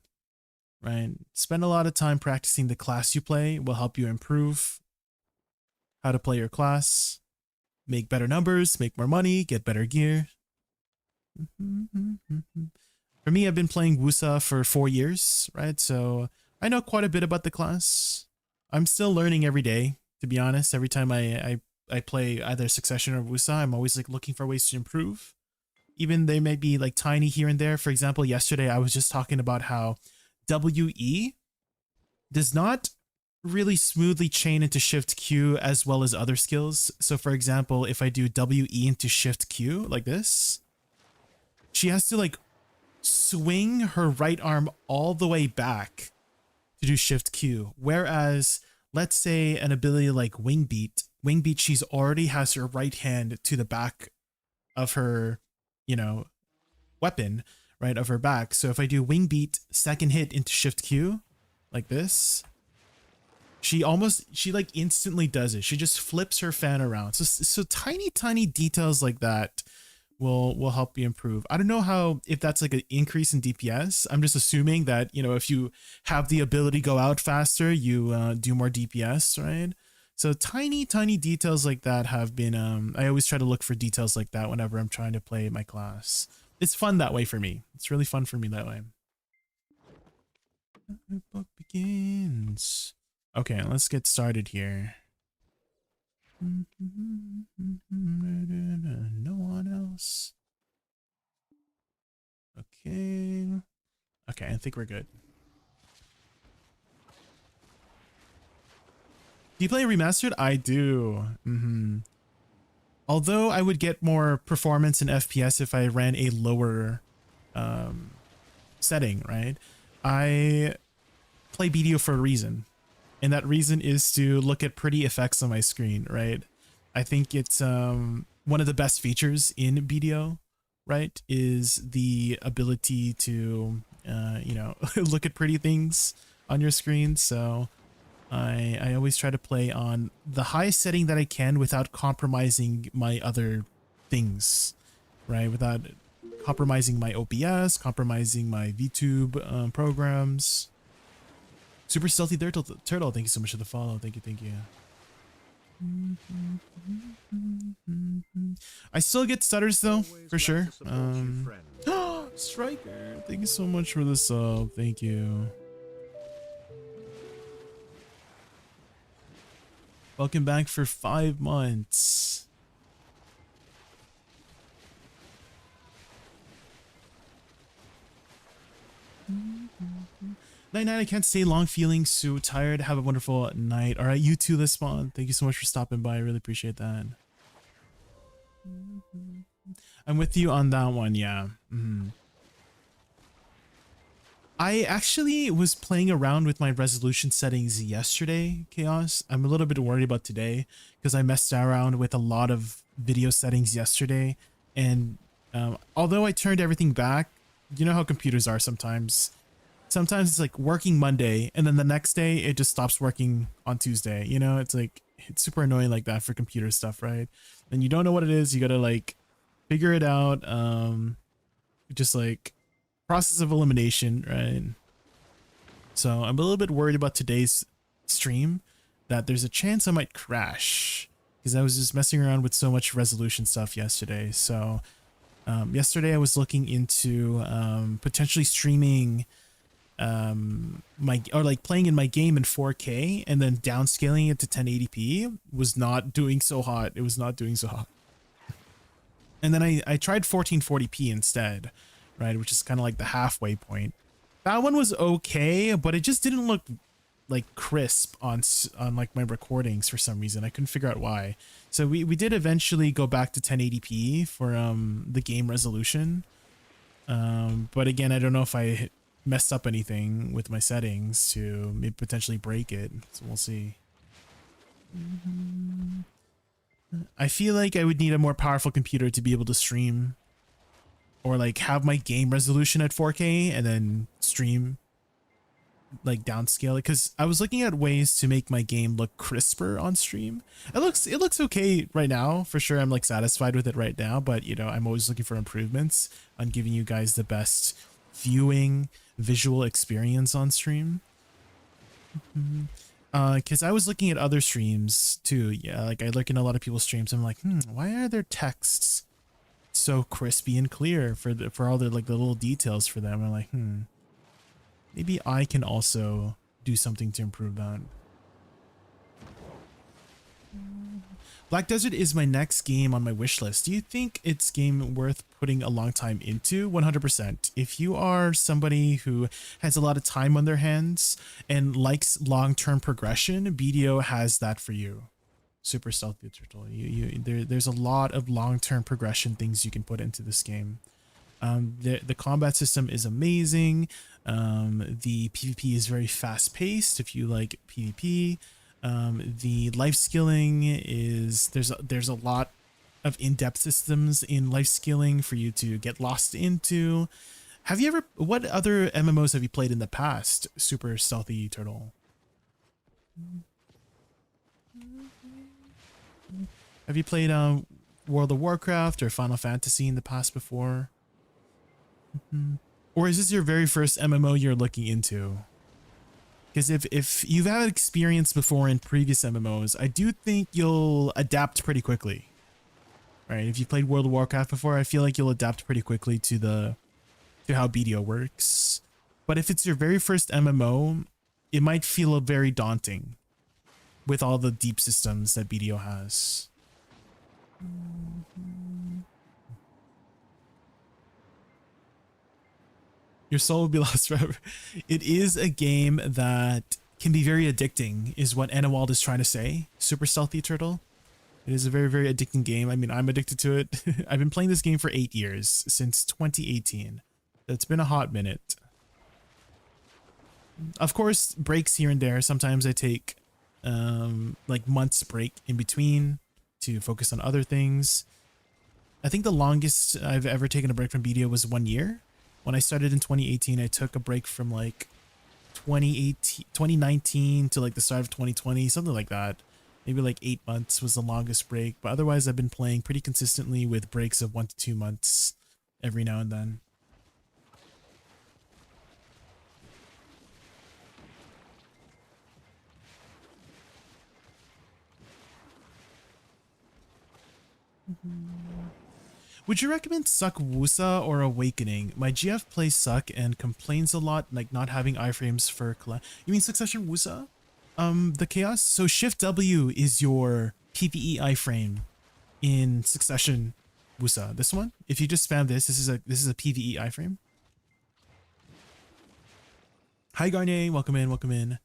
right. Spend a lot of time practicing the class you play will help you improve how to play your class, make better numbers, make more money, get better gear. For me, I've been playing Woosa for 4 years, right? So I know quite a bit about the class. I'm still learning every day, to be honest. Every time I play either Succession or Woosa, I'm always like looking for ways to improve. Even they may be like tiny here and there. For example, yesterday I was just talking about how WE does not really smoothly chain into Shift Q as well as other skills. So for example, if I do WE into Shift Q like this, she has to like swing her right arm all the way back to do Shift Q. Whereas let's say an ability like Wing Beat, she's already has her right hand to the back of her, you know, weapon, right, of her back. So if I do Wing Beat second hit into Shift Q like this, she like instantly does it. She just flips her fan around. So tiny details like that will help you improve. I don't know if that's like an increase in DPS. I'm just assuming that, you know, if you have the ability go out faster, you do more DPS, right? So tiny details like that have been, I always try to look for details like that whenever I'm trying to play my class. It's fun that way for me. It's really fun for me that way. The book begins. Okay, let's get started here. No one else. Okay, I think we're good. Do you play remastered? I do. Although I would get more performance in FPS if I ran a lower setting, right? I play BDO for a reason, and that reason is to look at pretty effects on my screen, right? I think it's one of the best features in BDO, right? Is the ability to you know, look at pretty things on your screen. So I always try to play on the highest setting that I can without compromising my other things, right? Without compromising my OBS, compromising my VTube programs. Super Stealthy Turtle, thank you so much for the follow. Thank you, thank you. I still get stutters though, for sure. Striker, thank you so much for the sub. Thank you. Welcome back for 5 months. Night night, I can't stay long, feeling so tired. Have a wonderful night. All right, you too, Lisbon. Thank you so much for stopping by. I really appreciate that. I'm with you on that one, yeah. I actually was playing around with my resolution settings yesterday, Chaos. I'm a little bit worried about today because I messed around with a lot of video settings yesterday. And although I turned everything back, you know how computers are sometimes. Sometimes it's like working Monday and then the next day it just stops working on Tuesday. You know, it's like, it's super annoying like that for computer stuff, right? And you don't know what it is. You got to like figure it out. Just like process of elimination, right? So I'm a little bit worried about today's stream that there's a chance I might crash because I was just messing around with so much resolution stuff yesterday. So yesterday I was looking into potentially streaming playing in my game in 4K and then downscaling it to 1080p was not doing so hot. It was not doing so hot. And then I tried 1440p instead, right? Which is kind of like the halfway point. That one was okay, but it just didn't look like crisp on like my recordings for some reason. I couldn't figure out why. So we did eventually go back to 1080p for the game resolution. But again, I don't know if I messed up anything with my settings to maybe potentially break it. So we'll see. I feel like I would need a more powerful computer to be able to stream or like have my game resolution at 4K and then stream like downscale it, because I was looking at ways to make my game look crisper on stream. It looks okay right now for sure. I'm like satisfied with it right now, but you know, I'm always looking for improvements on giving you guys the best viewing visual experience on stream. Because I was looking at other streams too. Yeah, like I look in a lot of people's streams. I'm like, why are their texts so crispy and clear for all the like the little details for them? I'm like, maybe I can also do something to improve that. Black Desert is my next game on my wish list. Do you think it's a game worth putting a long time into? 100%. If you are somebody who has a lot of time on their hands and likes long-term progression, BDO has that for you. Super Stealthy Turtle. There's a lot of long-term progression things you can put into this game. The combat system is amazing. The PvP is very fast-paced if you like PvP. The life skilling is there's a lot of in-depth systems in life skilling for you to get lost into. What other MMOs have you played in the past, Super Stealthy Turtle? Have you played World of Warcraft or Final Fantasy in the past before? Or is this your very first MMO you're looking into? Because if you've had experience before in previous MMOs, I do think you'll adapt pretty quickly. Right? If you've played World of Warcraft before, I feel like you'll adapt pretty quickly to how BDO works. But if it's your very first MMO, it might feel very daunting with all the deep systems that BDO has. Your soul will be lost forever. It is a game that can be very addicting is what Anawald is trying to say. Super Stealthy Turtle. It is a very, very addicting game. I mean, I'm addicted to it. I've been playing this game for 8 years, since 2018. It's been a hot minute. Of course, breaks here and there. Sometimes I take like months break in between to focus on other things. I think the longest I've ever taken a break from BDO was 1 year. When I started in 2018, I took a break from like 2019 to like the start of 2020, something like that. Maybe like 8 months was the longest break, but otherwise I've been playing pretty consistently with breaks of 1 to 2 months every now and then. Would you recommend Suck Woosa or Awakening? My GF plays Suck and complains a lot, like not having iframes for You mean Succession Woosa? The Chaos? So Shift W is your PvE iframe in Succession Woosa. This one? If you just spam this is a PvE iframe. Hi Garnier, welcome in, welcome in.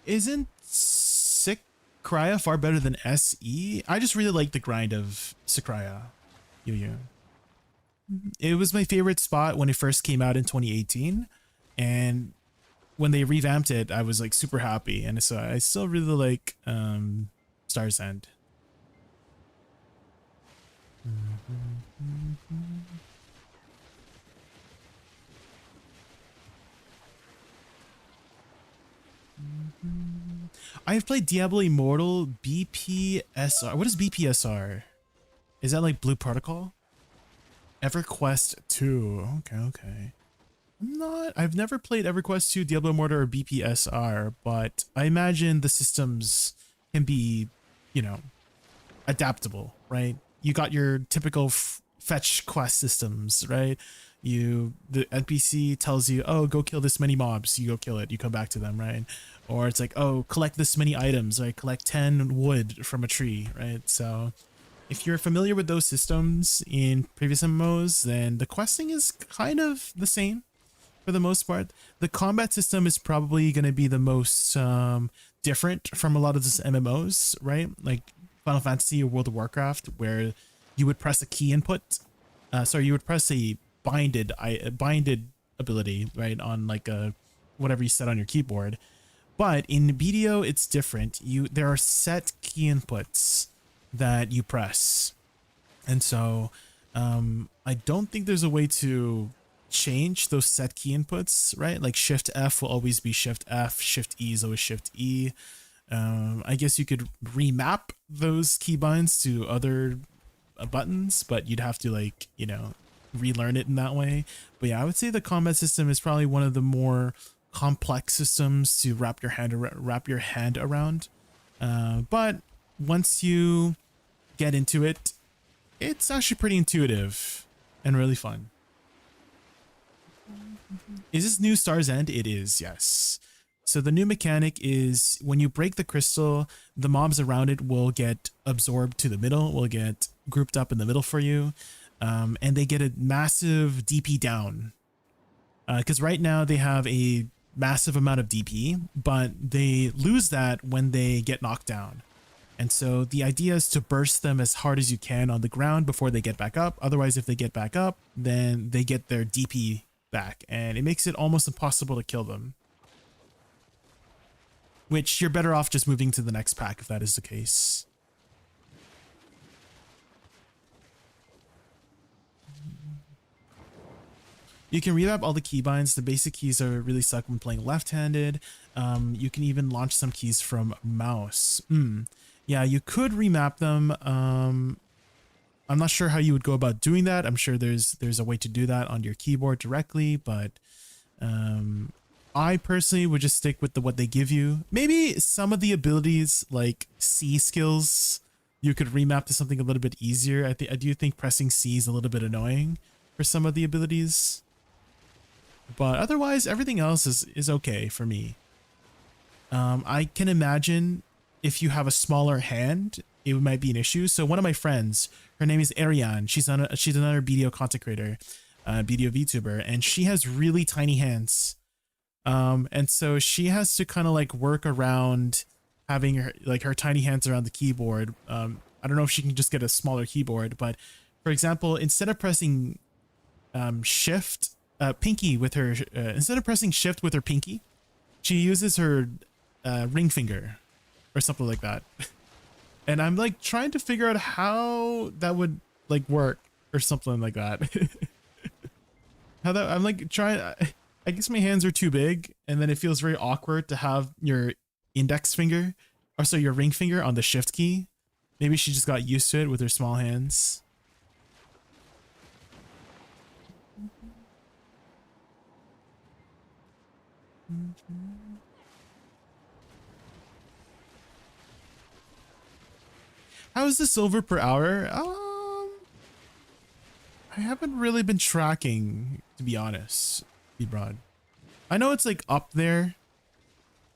Isn't Sakraya far better than SE? I just really like the grind of Sakraya. It was my favorite spot when it first came out in 2018, and when they revamped it, I was like super happy, and so I still really like Star's End. I've played Diablo Immortal BPSR. What is BPSR? Is that like Blue Protocol? EverQuest 2. Okay. I've never played EverQuest 2, Diablo Immortal, or BPSR, but I imagine the systems can be, adaptable, right? You got your typical fetch quest systems, right? The NPC tells you, oh, go kill this many mobs. You go kill it. You come back to them, right? Or it's like, oh, collect this many items, right? Collect 10 wood from a tree, right? So if you're familiar with those systems in previous MMOs, then the questing is kind of the same for the most part. The combat system is probably going to be the most different from a lot of these MMOs, right? Like Final Fantasy or World of Warcraft, where you would press a key input. You would press a binded ability, right, on like whatever you set on your keyboard. But in BDO, it's different. There are set key inputs that you press, and so I don't think there's a way to change those set key inputs, right? Like Shift F will always be Shift F, Shift E is always Shift E. I guess you could remap those keybinds to other buttons, but you'd have to relearn it in that way. But yeah, I would say the combat system is probably one of the more complex systems to wrap your hand around. But once you get into it, it's actually pretty intuitive and really fun. Is this new Star's End? It is, yes. So the new mechanic is when you break the crystal, the mobs around it will get absorbed to the middle, will get grouped up in the middle for you, and they get a massive DP down. Because right now they have a massive amount of DP, but they lose that when they get knocked down. And so the idea is to burst them as hard as you can on the ground before they get back up. Otherwise, if they get back up, then they get their DP back, and it makes it almost impossible to kill them. Which you're better off just moving to the next pack if that is the case. You can remap all the keybinds. The basic keys are really suck when playing left-handed. You can even launch some keys from mouse. Yeah, you could remap them. I'm not sure how you would go about doing that. I'm sure there's a way to do that on your keyboard directly, but I personally would just stick with what they give you. Maybe some of the abilities like C skills you could remap to something a little bit easier. I do think pressing C is a little bit annoying for some of the abilities. But otherwise, everything else is okay for me. I can imagine if you have a smaller hand, it might be an issue. So one of my friends, her name is Ariane. She's another BDO content creator, BDO VTuber, and she has really tiny hands. And so she has to kind of like work around having her tiny hands around the keyboard. I don't know if she can just get a smaller keyboard, but for example, instead of pressing pinky with her, instead of pressing shift with her pinky, she uses her ring finger or something like that. And I'm like trying to figure out how that would like work or something like that. I'm like trying, I guess my hands are too big, and then it feels very awkward to have your index finger, or so your ring finger on the shift key. Maybe she just got used to it with her small hands. How is the silver per hour? I haven't really been tracking, to be honest, to be broad. I know it's like up there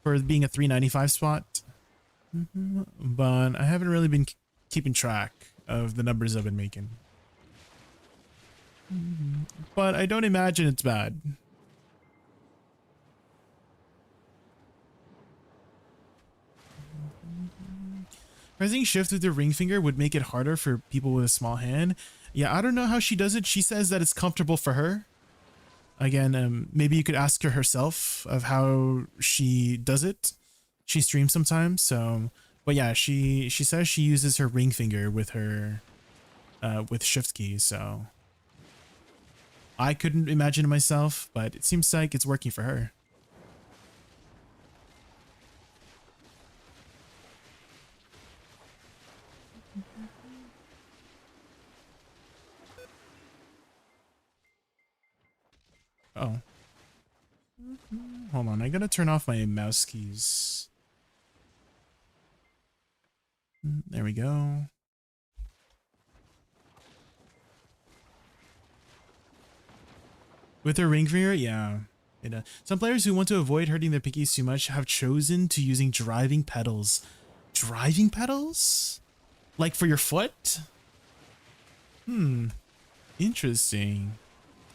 for being a 395 spot, but I haven't really been keeping track of the numbers I've been making. But I don't imagine it's bad. Pressing shift with the ring finger would make it harder for people with a small hand. Yeah, I don't know how she does it. She says that it's comfortable for her. Again, maybe you could ask her herself of how she does it. She streams sometimes, so, but yeah, she says she uses her ring finger with her, with shift keys, so. I couldn't imagine it myself, but it seems like it's working for her. Oh. Hold on, I gotta turn off my mouse keys. There we go. With her ring finger, yeah. Some players who want to avoid hurting their pinkies too much have chosen to using driving pedals. Driving pedals? Like for your foot? Interesting.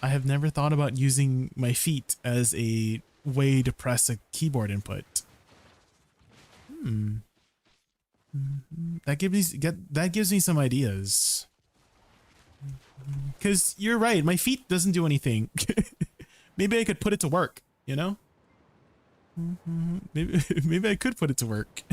I have never thought about using my feet as a way to press a keyboard input. That gives me some ideas. Because you're right, my feet doesn't do anything. Maybe I could put it to work, you know? Maybe I could put it to work.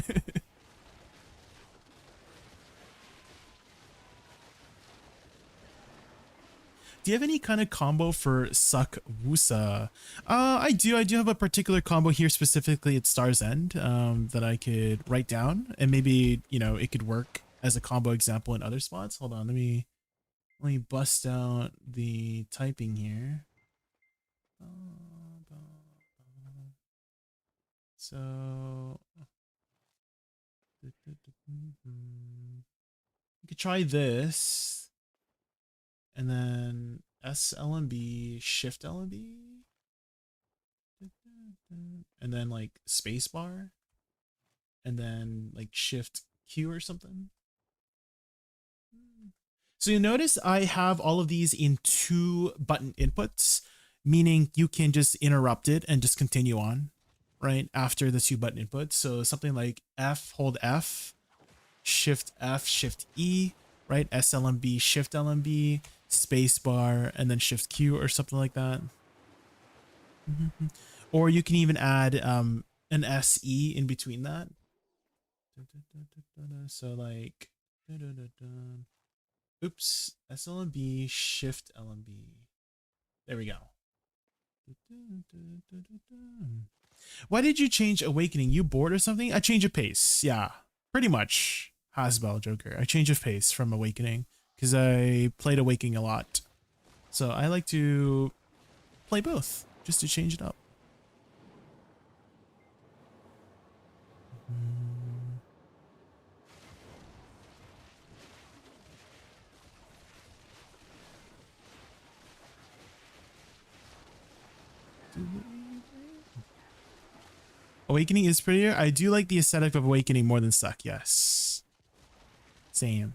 Do you have any kind of combo for suck Woosa? I do have a particular combo here specifically at Star's End that I could write down, and maybe, you know, it could work as a combo example in other spots. Hold on, let me bust out the typing here. So you could try this, and then SLMB, Shift LMB, and then like spacebar, and then like Shift Q or something. So you notice I have all of these in 2 button inputs, meaning you can just interrupt it and just continue on, right, after the 2 button inputs. So something like F, hold F, Shift E, right, SLMB, Shift LMB, spacebar, and then Shift Q or something like that. Or you can even add an SE in between that. So like, oops, SLMB, Shift LMB. There we go. Why did you change Awakening? You bored or something? A change of pace. Yeah, pretty much. Hasbel Joker. I change of pace from Awakening because I played Awakening a lot. So I like to play both just to change it up. Awakening is prettier. I do like the aesthetic of Awakening more than Suck. Yes. Same.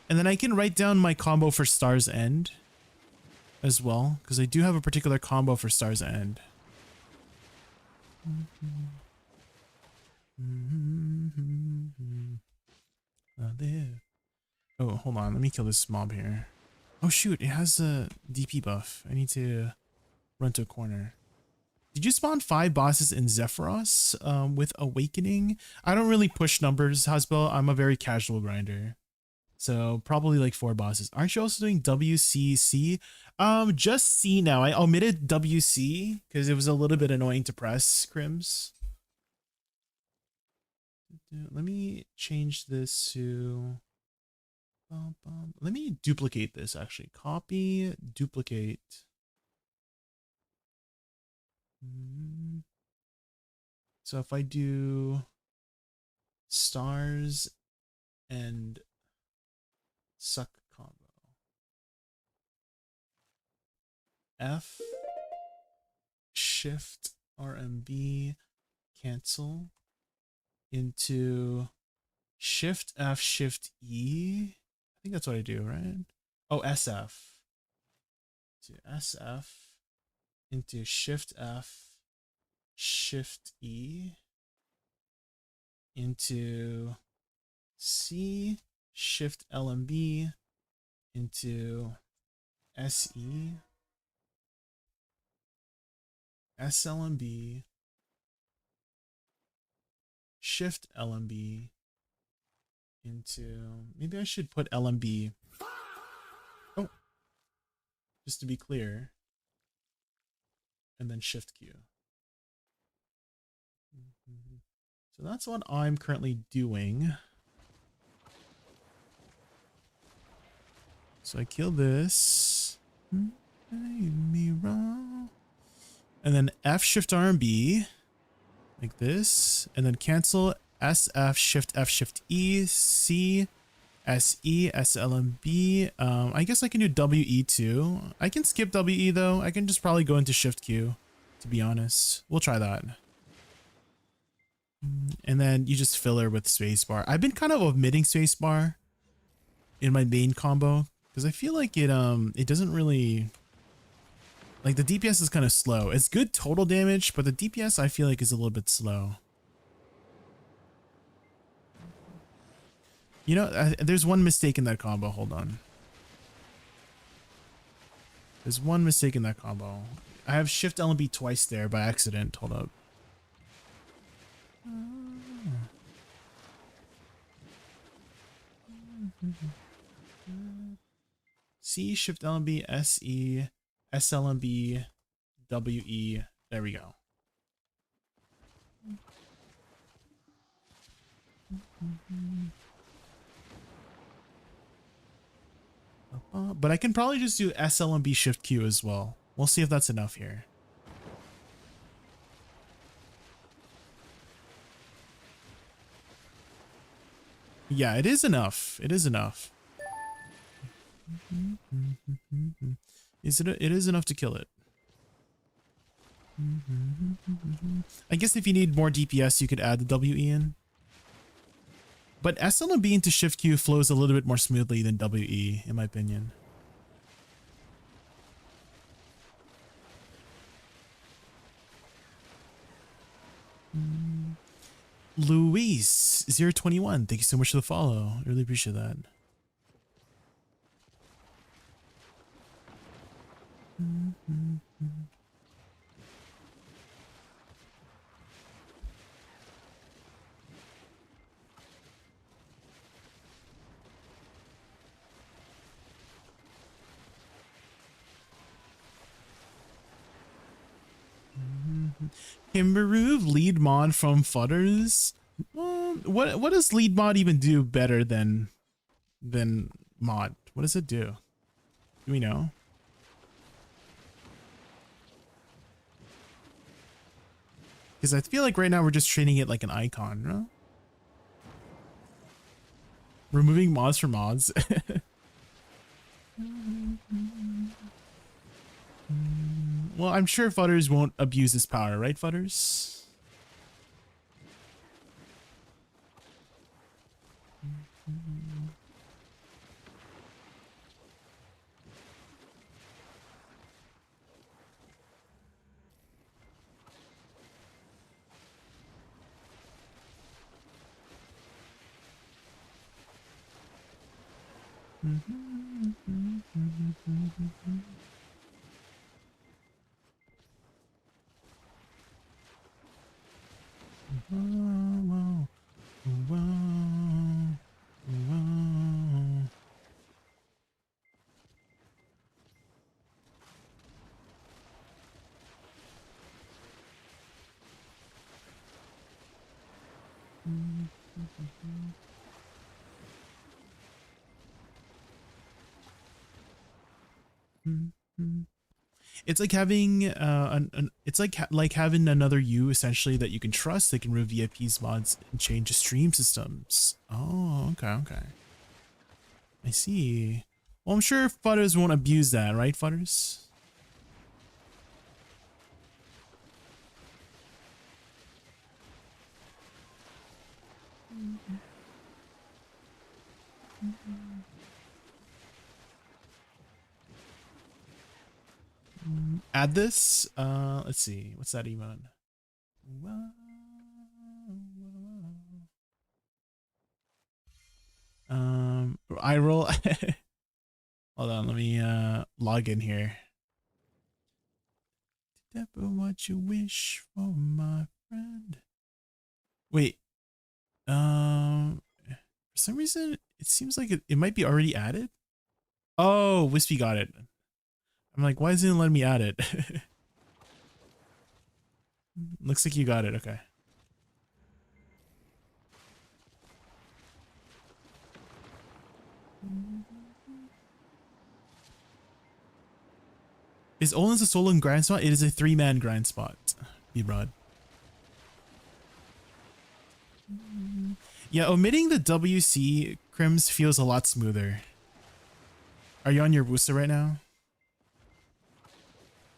And then I can write down my combo for Star's End as well, because I do have a particular combo for Star's End. Oh, hold on. Let me kill this mob here. Oh, shoot. It has a DP buff. I need to run to a corner. Did you spawn 5 bosses in Zephyros with Awakening? I don't really push numbers, Hasbel. I'm a very casual grinder. So probably like 4 bosses. Aren't you also doing WCC? Just C now. I omitted WC because it was a little bit annoying to press, Crims. Let me change this to... Let me duplicate this actually. Copy, duplicate. So if I do Stars and Suck combo. F, Shift, RMB, cancel into Shift F, Shift E. I think that's what I do, right? Oh, SF. To SF into Shift F, Shift E into C, Shift LMB into SE, SLMB, Shift LMB into, maybe I should put LMB. Oh, just to be clear. And then Shift Q. So that's what I'm currently doing. So I kill this. Me wrong. And then F Shift RMB. Like this. And then cancel SF Shift F Shift E. C. SE. SLMB. I guess I can do WE too. I can skip WE though. I can just probably go into Shift Q. To be honest. We'll try that. And then you just fill her with spacebar. I've been kind of omitting spacebar in my main combo because I feel like it doesn't really, like, the DPS is kind of slow. It's good total damage, but the DPS I feel like is a little bit slow. You know, there's one mistake in that combo. Hold on. There's one mistake in that combo. I have Shift LB twice there by accident. Hold up. C, Shift LMB, SE, SLMB, WE. There we go. But I can probably just do SLMB Shift Q as well. We'll see if that's enough here. Yeah, it is enough. It is enough. It is enough to kill it. I guess if you need more DPS, you could add the WE in. But SLMB into Shift Q flows a little bit more smoothly than WE, in my opinion. Luis 021, thank you so much for the follow. I really appreciate that. Kimberu lead mod from Fudders. What does lead mod even do better than mod? What does it do? Do we know? Because I feel like right now we're just treating it like an icon, no? Removing mods for mods. Well, I'm sure Futters won't abuse his power, right, Futters? It's like having like having another you essentially that you can trust that can remove VIP's mods and change stream systems. Oh, okay. I see. Well, I'm sure Futters won't abuse that, right, Futters? Add this. Let's see. What's that emote? I roll. Hold on. Let me log in here. What you wish for, my friend? Wait. For some reason, it seems like it might be already added. Oh, Wispy got it. I'm like, why isn't it letting me add it? Looks like you got it. Okay. Is Olin's a solo grind spot? It is a 3-man grind spot. B-Rod. Yeah, omitting the WC crims feels a lot smoother. Are you on your Woosa right now?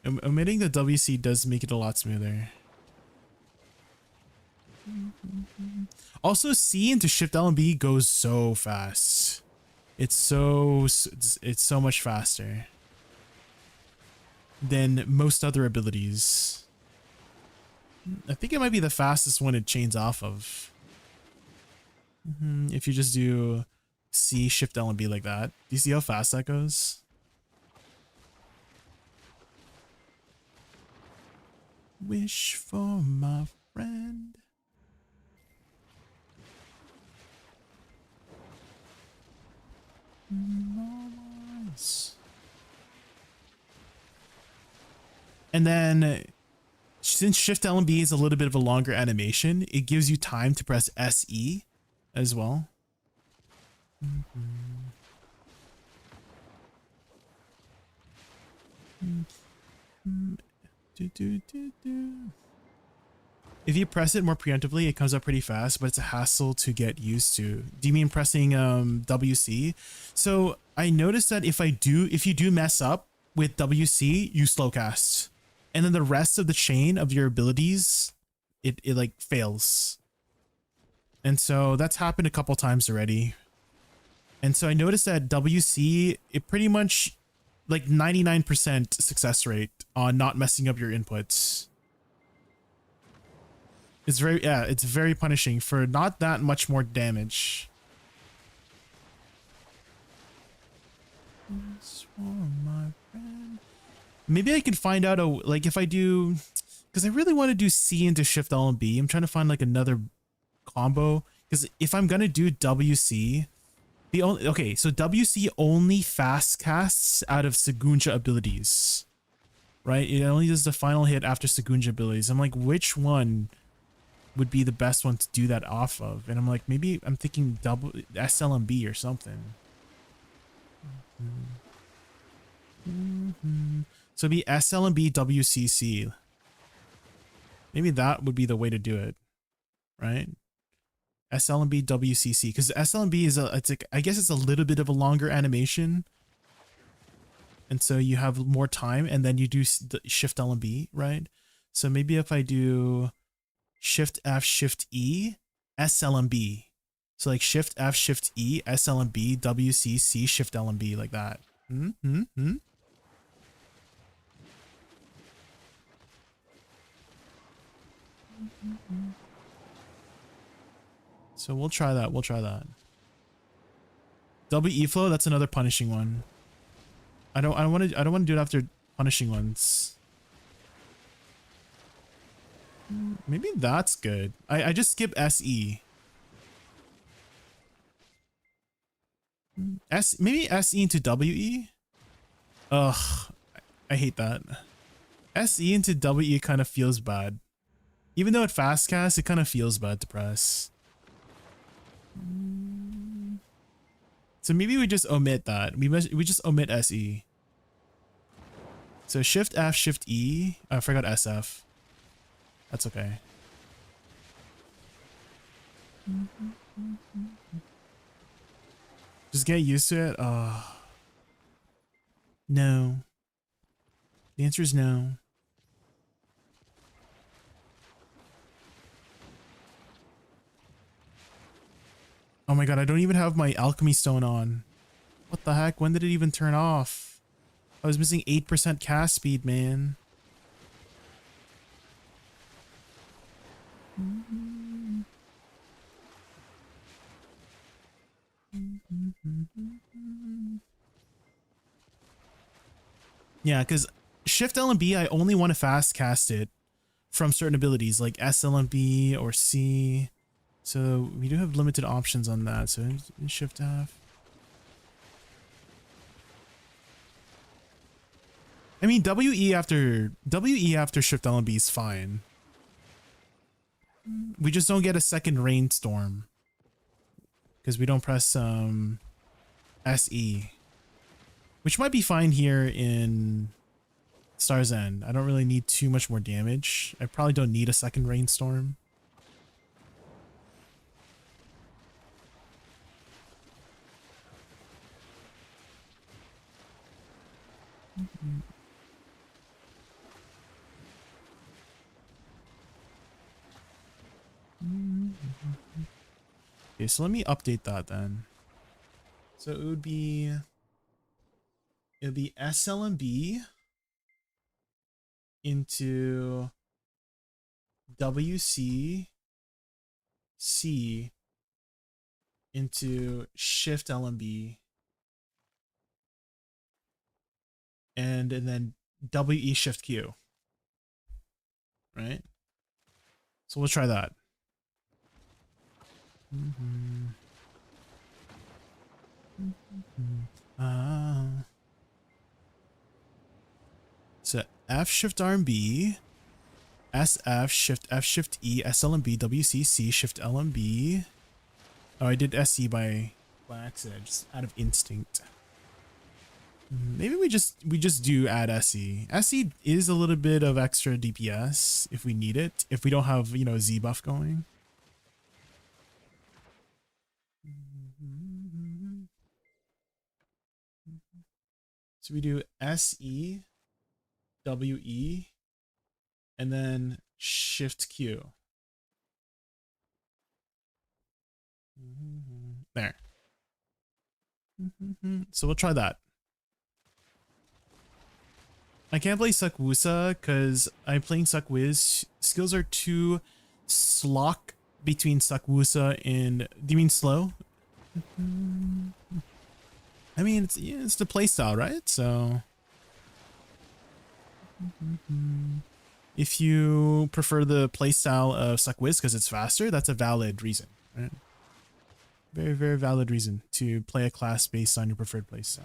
Omitting the WC does make it a lot smoother. Also, C into Shift L and B goes so fast. It's so much faster than most other abilities. I think it might be the fastest one it chains off of. If you just do C, Shift L and B like that. Do you see how fast that goes? Wish for my friend. And then since Shift L and B is a little bit of a longer animation, it gives you time to press SE as well. If you press it more preemptively, it comes up pretty fast, but it's a hassle to get used to. Do you mean pressing WC? So I noticed that if you do mess up with WC, you slow cast. And then the rest of the chain of your abilities, it like fails. And so that's happened a couple times already. And so I noticed that WC, it pretty much like 99% success rate on not messing up your inputs. It's very punishing for not that much more damage. Maybe I could find out like if I do, because I really want to do C into Shift L and B. I'm trying to find like another combo, because if I'm gonna do WC, so WC only fast casts out of Segunja abilities, right? It only does the final hit after Segunja abilities. I'm like, which one would be the best one to do that off of? And I'm like, maybe I'm thinking SLMB or something. So it'd be SLMB WCC. Maybe that would be the way to do it, right? SLMB WCC, because SLMB is it's like, I guess it's a little bit of a longer animation, and so you have more time, and then you do the Shift LMB, right? So maybe if I do Shift F Shift E SLMB, so like Shift F Shift E SLMB WCC Shift LMB, like that. So we'll try that. We'll try that. WE flow, that's another punishing one. I don't want to do it after punishing ones. Maybe that's good. I just skip SE. Maybe SE into WE? Ugh, I hate that. SE into WE kind of feels bad. Even though it fast casts, it kind of feels bad to press. So maybe we just omit that. We just omit SE. So Shift F Shift E. I forgot SF. That's okay. Just get used to it. No. The answer is no. Oh my god, I don't even have my alchemy stone on. What the heck? When did it even turn off? I was missing 8% cast speed, man. Yeah, because Shift LMB, I only want to fast cast it from certain abilities like SLMB or C. So we do have limited options on that. So Shift F. I mean, WE after Shift LMB is fine. We just don't get a second rainstorm because we don't press SE, which might be fine here in Star's End. I don't really need too much more damage. I probably don't need a second rainstorm. Okay, so let me update that then. So it would be SLMB into WCC into Shift LMB and then WE Shift Q. Right? So we'll try that. So F Shift RMB, SF Shift F Shift E SLMB WCC Shift LMB. Oh, I did SE by accident, just out of instinct. Maybe we just do add SE. SE is a little bit of extra DPS if we need it. If we don't have, you know, Z buff going. So we do SE, WE, and then Shift Q. There. So we'll try that. I can't play Suck Woosa because I'm playing Suck Wiz. Skills are too slock between Suck Woosa and... Do you mean slow? I mean, it's the playstyle, right? So... If you prefer the playstyle of Suck Wiz because it's faster, that's a valid reason, right? Very, very valid reason to play a class based on your preferred playstyle.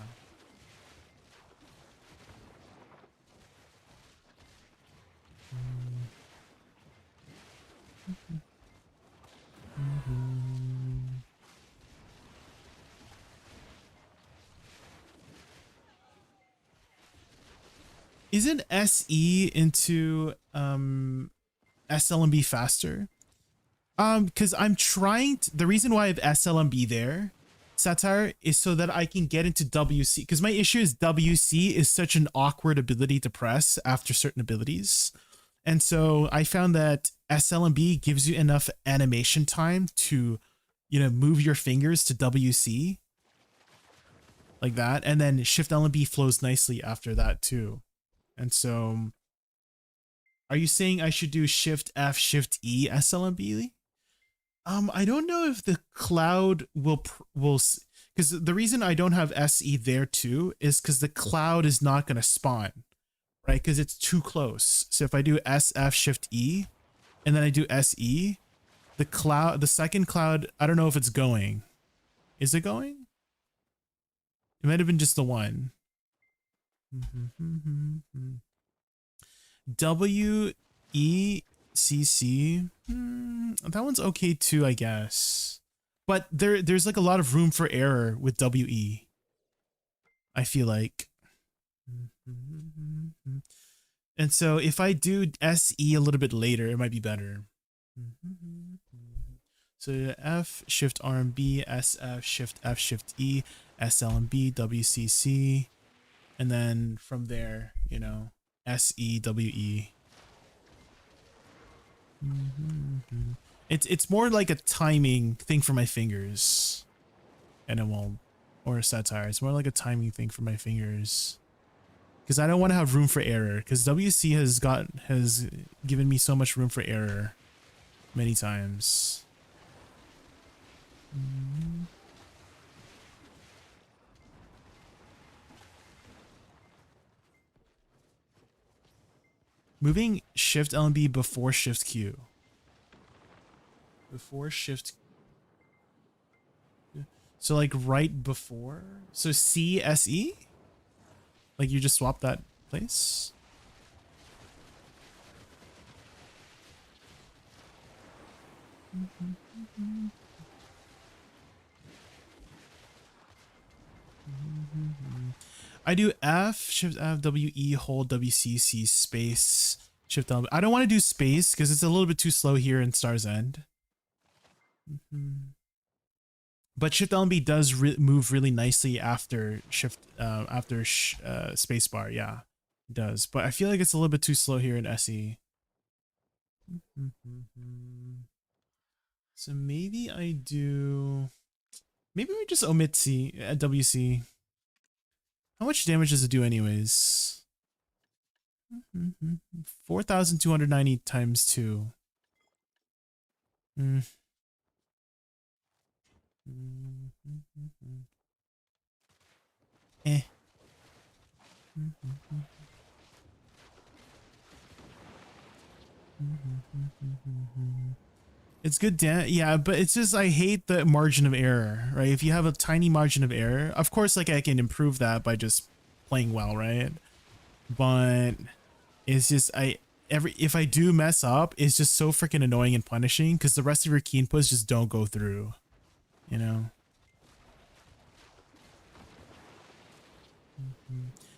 Isn't SE into SLMB faster. Because I'm trying to, the reason why I have SLMB there, Satire, is so that I can get into WC. Because my issue is WC is such an awkward ability to press after certain abilities. And so I found that SLMB gives you enough animation time to, you know, move your fingers to WC. Like that. And then Shift LMB flows nicely after that too. And so, are you saying I should do Shift F, Shift E SLMB? I don't know if the cloud will because the reason I don't have SE there too is because the cloud is not going to spawn, right? Because it's too close. So if I do SF Shift E and then I do SE, the second cloud, I don't know if it's going. Is it going? It might have been just the one. WECC. That one's okay too, I guess. But there's like a lot of room for error with WE. I feel like. And so if I do SE a little bit later, it might be better. So F, Shift RMB, SF, Shift F, Shift E, SLMB, WCC. And then from there, you know, SEWE. It's more like a timing thing for my fingers, and it won't, or a satire. It's more like a timing thing for my fingers, because I don't want to have room for error. Because WC has given me so much room for error many times. Moving Shift LMB before Shift Q. Before Shift. So like right before. So CSE? Like you just swap that place? I do F, Shift F, WE, hold WCC, space, Shift L. I don't want to do space because it's a little bit too slow here in Star's End. But Shift LMB does move really nicely after Shift, spacebar. Yeah, it does. But I feel like it's a little bit too slow here in SE. So maybe I do. Maybe we just omit C at WC. How much damage does it do anyways? 4,290 times 2. Eh. It's good, yeah, but it's just I hate the margin of error, right? If you have a tiny margin of error, of course, like I can improve that by just playing well, right? But it's just if I do mess up, it's just so freaking annoying and punishing because the rest of your key inputs just don't go through, you know.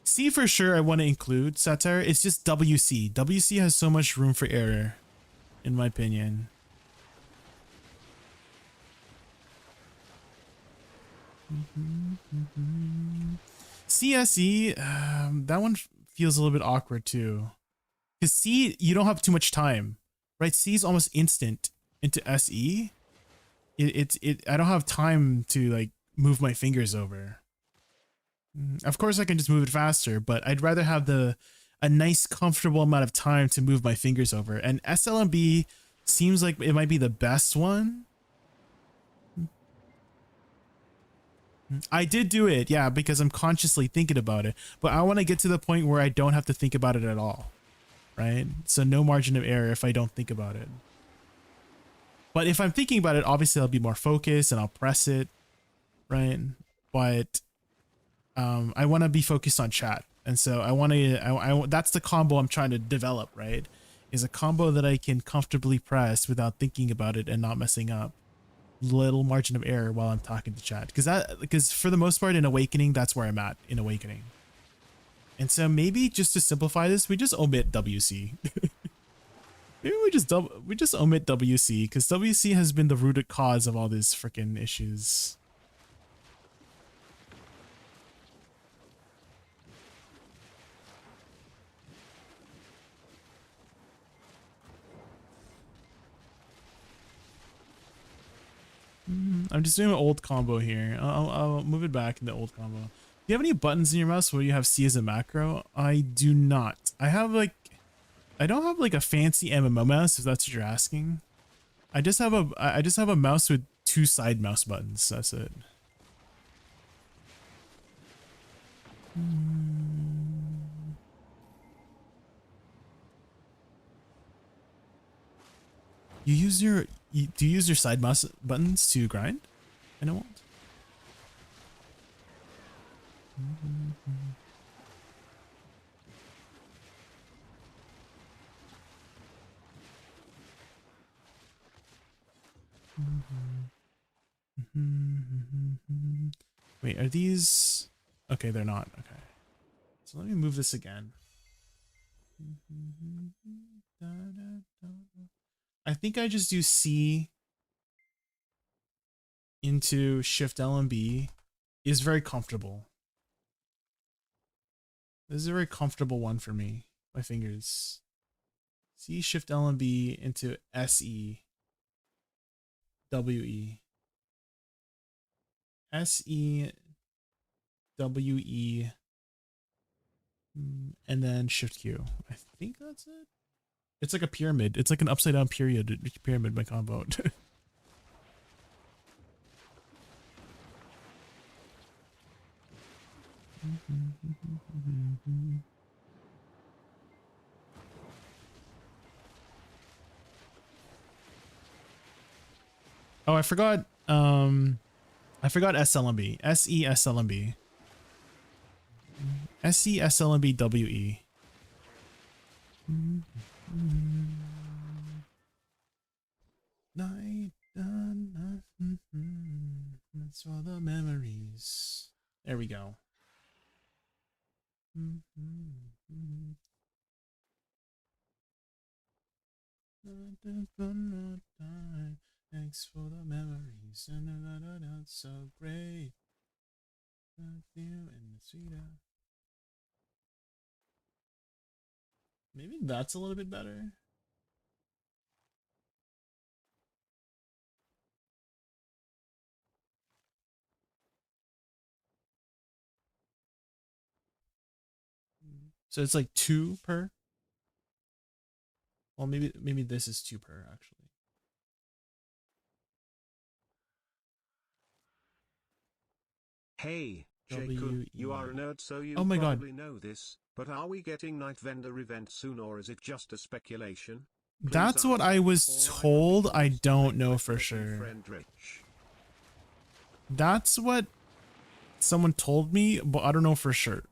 C for sure I want to include satire. It's just WC. WC has so much room for error, in my opinion. CSE, that one feels a little bit awkward too. Because C, you don't have too much time, right? C is almost instant into SE. I don't have time to like move my fingers over. Of course I can just move it faster, but I'd rather have a nice comfortable amount of time to move my fingers over. And SLMB seems like it might be the best one. I did do it, yeah, because I'm consciously thinking about it, but I want to get to the point where I don't have to think about it at all, right? So no margin of error if I don't think about it. But if I'm thinking about it, obviously I'll be more focused and I'll press it, right? But I want to be focused on chat, and so I want to. That's the combo I'm trying to develop, right? Is a combo that I can comfortably press without thinking about it and not messing up. Little margin of error while I'm talking to chat, because for the most part in Awakening, that's where I'm at in Awakening. And so maybe just to simplify this, we just omit WC. Maybe we just omit WC because WC has been the root cause of all these freaking issues. I'm just doing an old combo here. I'll move it back into old combo. Do you have any buttons in your mouse where you have C as a macro? I do not. I don't have like a fancy MMO mouse, if that's what you're asking. I just have a mouse with 2 side mouse buttons. That's it. Do you use your side mouse buttons to grind? I don't. Wait, are these? Okay, they're not. Okay. So let me move this again. I think I just do C into Shift L and B is very comfortable. This is a very comfortable one for me. My fingers. C, Shift L and B into SE. WE. SE. WE. And then Shift Q. I think that's it. It's like a pyramid. It's like an upside down pyramid by combo. Oh, I forgot SLMB. SE SLMB. SE SLMB WE. Night done. That's all the memories. There we go. Thanks for the memories. So great. Maybe that's a little bit better. So it's like 2 per. Well, maybe this is 2 per actually. Hey, Jaykun, you are a nerd, so you my God. probably know this, but are we getting Night Vendor event soon, or is it just a speculation? Please That's what I was told. I don't know for sure. That's what someone told me, but I don't know for sure.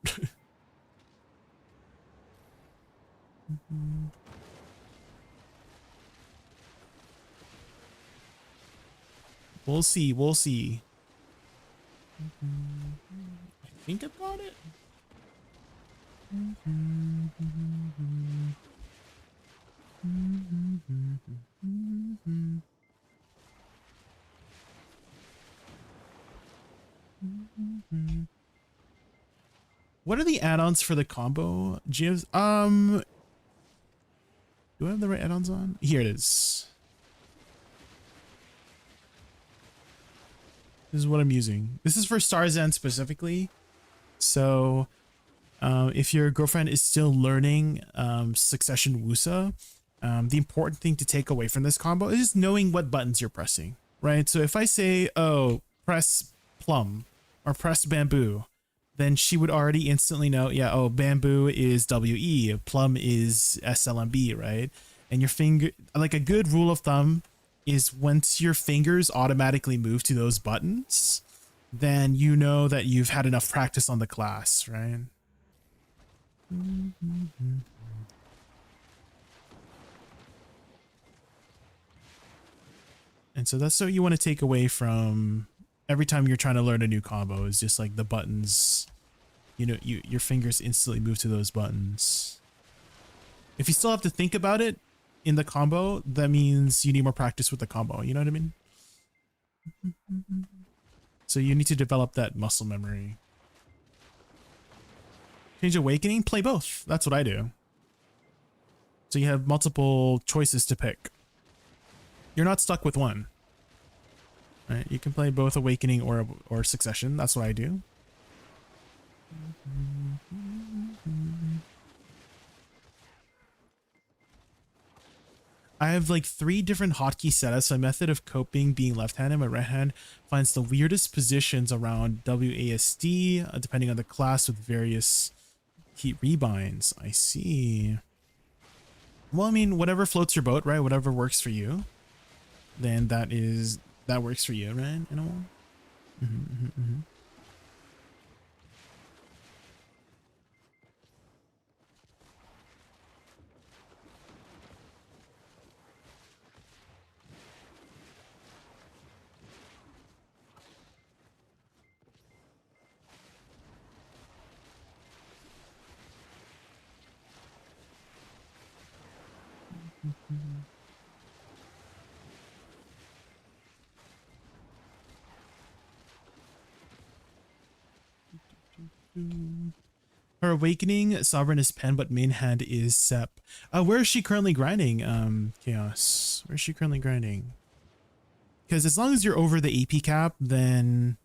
We'll see. We'll see. I think I've got it. What are the add-ons for the combo? Do I have the right add-ons on? Here it is. This is what I'm using. This is for Starzan specifically. So if your girlfriend is still learning Succession Woosa, the important thing to take away from this combo is just knowing what buttons you're pressing, right? So if I say, oh, press plum or press bamboo, then she would already instantly know, yeah, oh, bamboo is WE, plum is SLMB, right? And your finger, like a good rule of thumb is once your fingers automatically move to those buttons, then you know that you've had enough practice on the class, right? And so that's what you want to take away from every time you're trying to learn a new combo is just like the buttons, you know, your fingers instantly move to those buttons. If you still have to think about it in the combo, that means you need more practice with the combo. You know what I mean? So you need to develop that muscle memory. Change Awakening, play both. That's what I do. So you have multiple choices to pick. You're not stuck with one. Right? You can play both Awakening or Succession. That's what I do. I have like 3 different hotkey setups. My method of coping being left-handed, my right hand finds the weirdest positions around WASD, depending on the class with various heat rebinds. I see. Well, I mean, whatever floats your boat, right? Whatever works for you, then that works for you, right? You know? Her Awakening, Sovereign is Pen, but main hand is Sep. Where is she currently grinding, Chaos? Where is she currently grinding? Because as long as you're over the AP cap, then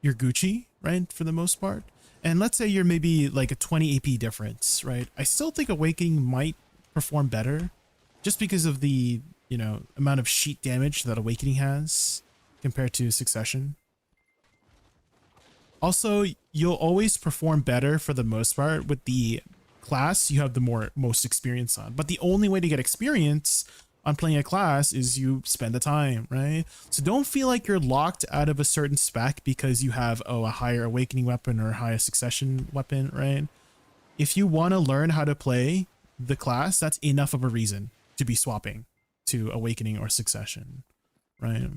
you're Gucci, right? For the most part. And let's say you're maybe like a 20 AP difference, right? I still think Awakening might perform better just because of the, you know, amount of sheet damage that Awakening has compared to Succession. Also, you'll always perform better for the most part with the class you have the most experience on. But the only way to get experience on playing a class is you spend the time, right? So don't feel like you're locked out of a certain spec because you have, a higher Awakening weapon or a higher Succession weapon, right? If you want to learn how to play the class, that's enough of a reason to be swapping to Awakening or Succession, right?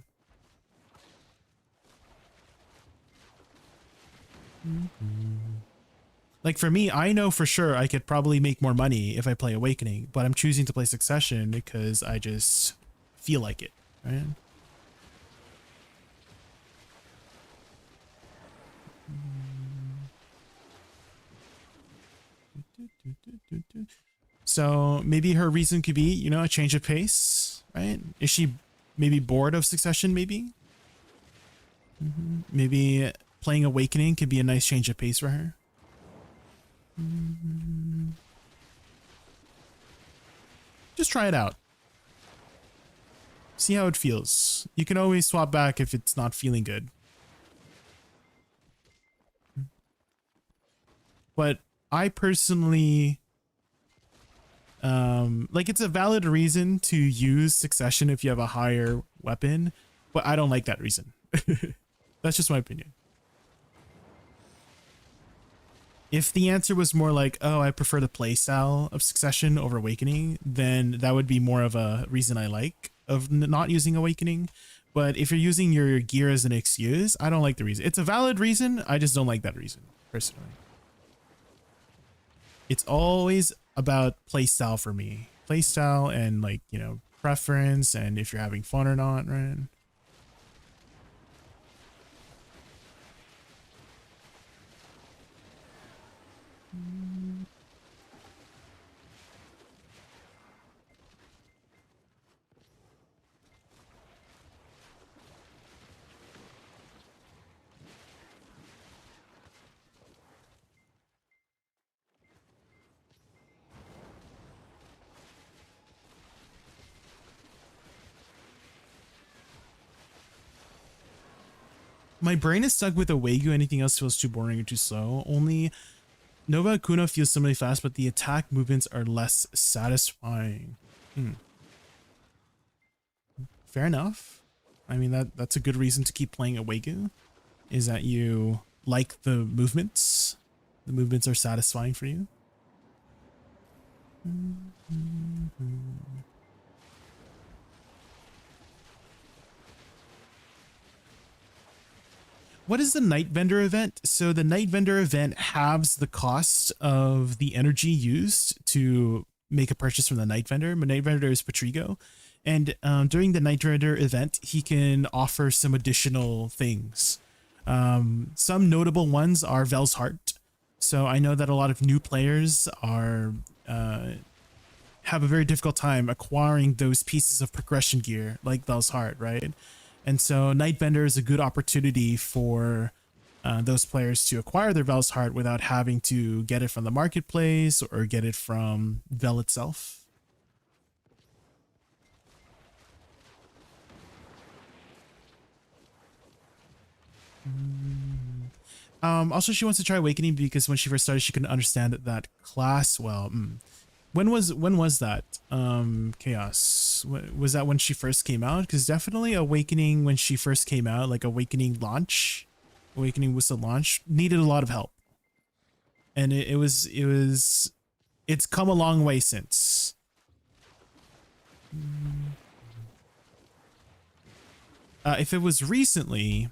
Like for me, I know for sure I could probably make more money if I play Awakening, but I'm choosing to play Succession because I just feel like it, right? So maybe her reason could be, you know, a change of pace, right? Is she maybe bored of Succession, maybe? Maybe playing Awakening could be a nice change of pace for her. Just try it out. See how it feels. You can always swap back if it's not feeling good. But I personally, like, it's a valid reason to use Succession if you have a higher weapon, but I don't like that reason. That's just my opinion. If the answer was more like, oh, I prefer the playstyle of Succession over Awakening, then that would be more of a reason I like of not using Awakening. But if you're using your gear as an excuse, I don't like the reason. It's a valid reason. I just don't like that reason, personally. It's always about playstyle for me. Playstyle and, like, you know, preference and if you're having fun or not, right? My brain is stuck with a Wagyu. Anything else feels too boring or too slow. Only Nova Akuna feels similarly fast, but the attack movements are less satisfying. Fair enough. I mean, that's a good reason to keep playing a Wagyu, is that you like the movements. The movements are satisfying for you. What is the Night Vendor event? So the Night Vendor event halves the cost of the energy used to make a purchase from the night vendor. My night vendor is Patrigo, and during the night vendor event, he can offer some additional things. Some notable ones are Vel's Heart. So I know that a lot of new players are have a very difficult time acquiring those pieces of progression gear like Vel's Heart, right? And so Night Vendor is a good opportunity for those players to acquire their Vel's Heart without having to get it from the marketplace or get it from Vel itself. Also, she wants to try Awakening because when she first started, she couldn't understand that class well. When was that? Chaos. Was that when she first came out? Because definitely Awakening when she first came out, like Awakening launch, Awakening Woosa launch, needed a lot of help. And it's come a long way since. If it was recently,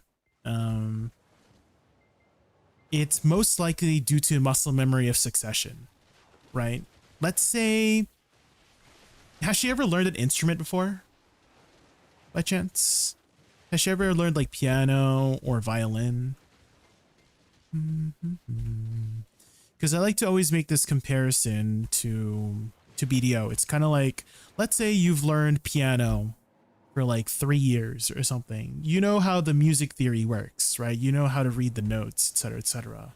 it's most likely due to muscle memory of succession, right? Let's say, has she ever learned an instrument before? By chance? Has she ever learned like piano or violin? Because I like to always make this comparison to BDO. It's kind of like, let's say you've learned piano for like 3 years or something. You know how the music theory works, right? You know how to read the notes, etc., etc.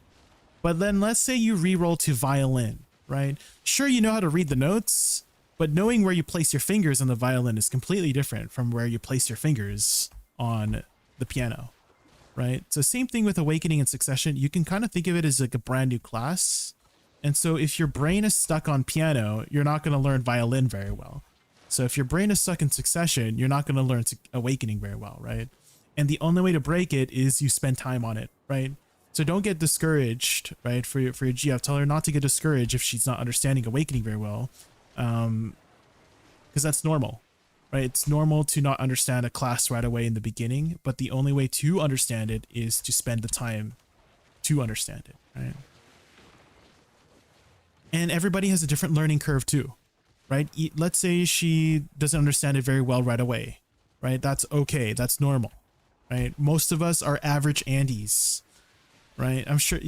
But then let's say you re-roll to violin, right? Sure, you know how to read the notes, but knowing where you place your fingers on the violin is completely different from where you place your fingers on the piano, right? So same thing with Awakening and Succession. You can kind of think of it as like a brand new class. And so if your brain is stuck on piano, you're not going to learn violin very well. So if your brain is stuck in Succession, you're not going to learn Awakening very well, right? And the only way to break it is you spend time on it, right? So don't get discouraged, right? For your GF, tell her not to get discouraged if she's not understanding Awakening very well, because that's normal, right? It's normal to not understand a class right away in the beginning, but the only way to understand it is to spend the time to understand it, right? And everybody has a different learning curve too. Right? Let's say she doesn't understand it very well right away, right? That's okay. That's normal, right? Most of us are average Andes, right? I'm sure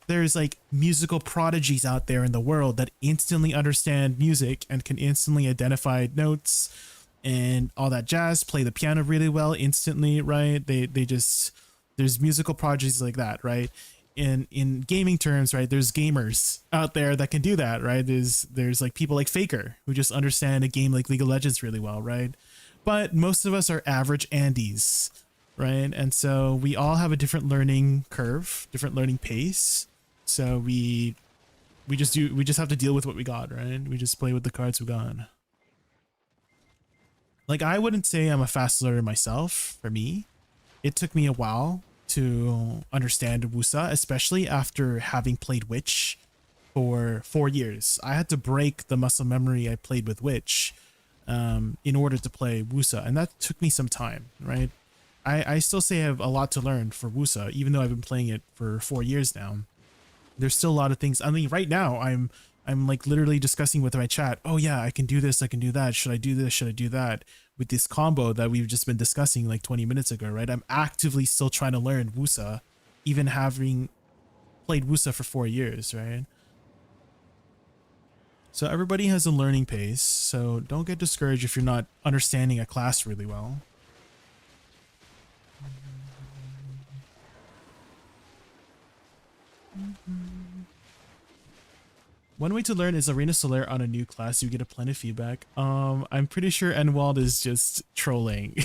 there's like musical prodigies out there in the world that instantly understand music and can instantly identify notes and all that jazz, play the piano really well instantly, right? They just, there's musical prodigies like that, right? In gaming terms, right, there's gamers out there that can do that, right? There's like people like Faker who just understand a game like League of Legends really well, right? But most of us are average Andes, right? And so we all have a different learning curve, different learning pace. So we just have to deal with what we got, right? We just play with the cards we got. Like, I wouldn't say I'm a fast learner myself. For me, it took me a while to understand Woosa, especially after having played Witch for 4 years. I had to break the muscle memory I played with Witch in order to play Woosa, and that took me some time, right? I still say I have a lot to learn for Woosa, even though I've been playing it for 4 years now. There's still a lot of things. I mean, right now I'm like literally discussing with my chat, oh yeah, I can do this, I can do that. Should I do this? Should I do that? With this combo that we've just been discussing like 20 minutes ago, right? I'm actively still trying to learn Woosa, even having played Woosa for 4 years, right? So everybody has a learning pace, so don't get discouraged if you're not understanding a class really well. One way to learn is Arena Solaire on a new class. You get a plenty of feedback. I'm pretty sure Enwald is just trolling.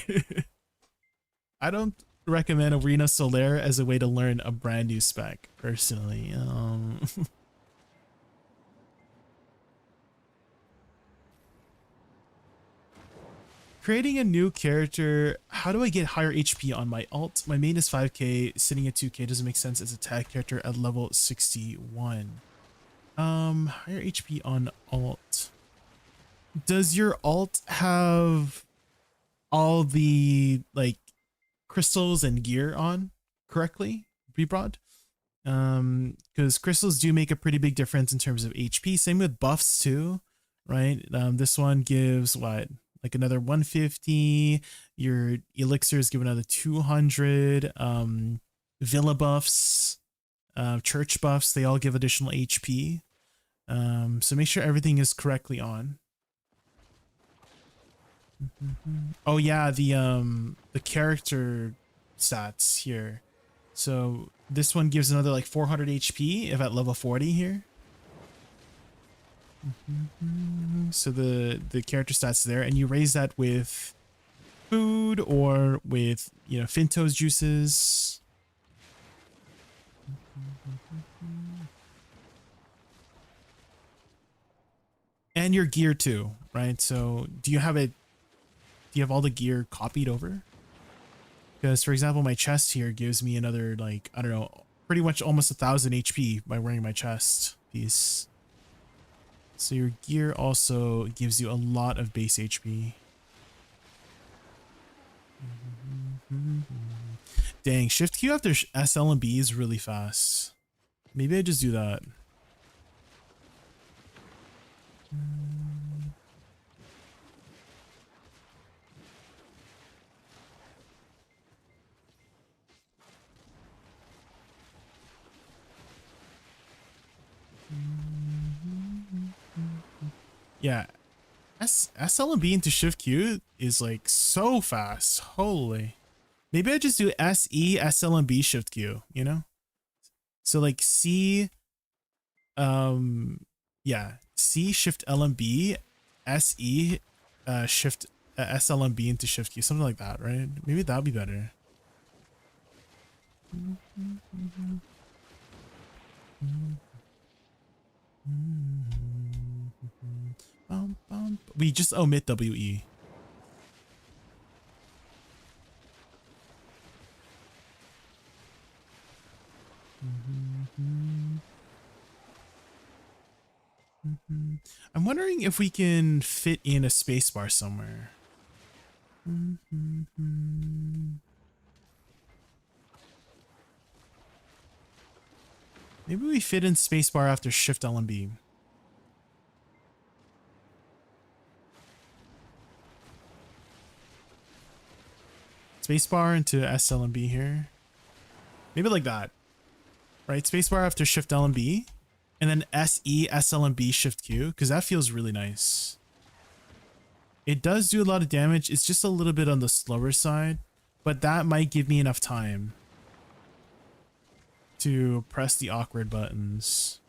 I don't recommend Arena Solaire as a way to learn a brand new spec, personally. Creating a new character. How do I get higher HP on my alt? My main is 5k, sitting at 2k doesn't make sense as a tag character at level 61. Higher HP on alt. Does your alt have all the like crystals and gear on correctly, Rebroad? Because crystals do make a pretty big difference in terms of HP. Same with buffs too. right? This one gives what, like another 150. Your elixirs give another 200. Villa buffs, church buffs, they all give additional HP. So make sure everything is correctly on. Oh yeah, the character stats here. So this one gives another like 400 HP if at level 40 here. So the character stats there, and you raise that with food or with, you know, Finto's juices. And your gear too, right? So do you have all the gear copied over? Because for example, my chest here gives me another, like, I don't know, pretty much almost 1,000 HP by wearing my chest piece. So your gear also gives you a lot of base HP. Dang, shift Q after SL and B is really fast. Maybe I just do that. Yeah, SL and B into shift Q is like so fast. Holy. Maybe I just do SE, SL and B shift Q, you know? So like C, yeah, C shift L and B, SE, shift SL and B into shift Q, something like that, right? Maybe that'd be better. We just omit WE. I'm wondering if we can fit in a spacebar somewhere. Maybe we fit in spacebar after shift L and B. Spacebar into SL and B here. Maybe like that. Right? Spacebar after shift L and B. And then SE, SL and B shift Q. Because that feels really nice. It does do a lot of damage. It's just a little bit on the slower side. But that might give me enough time to press the awkward buttons.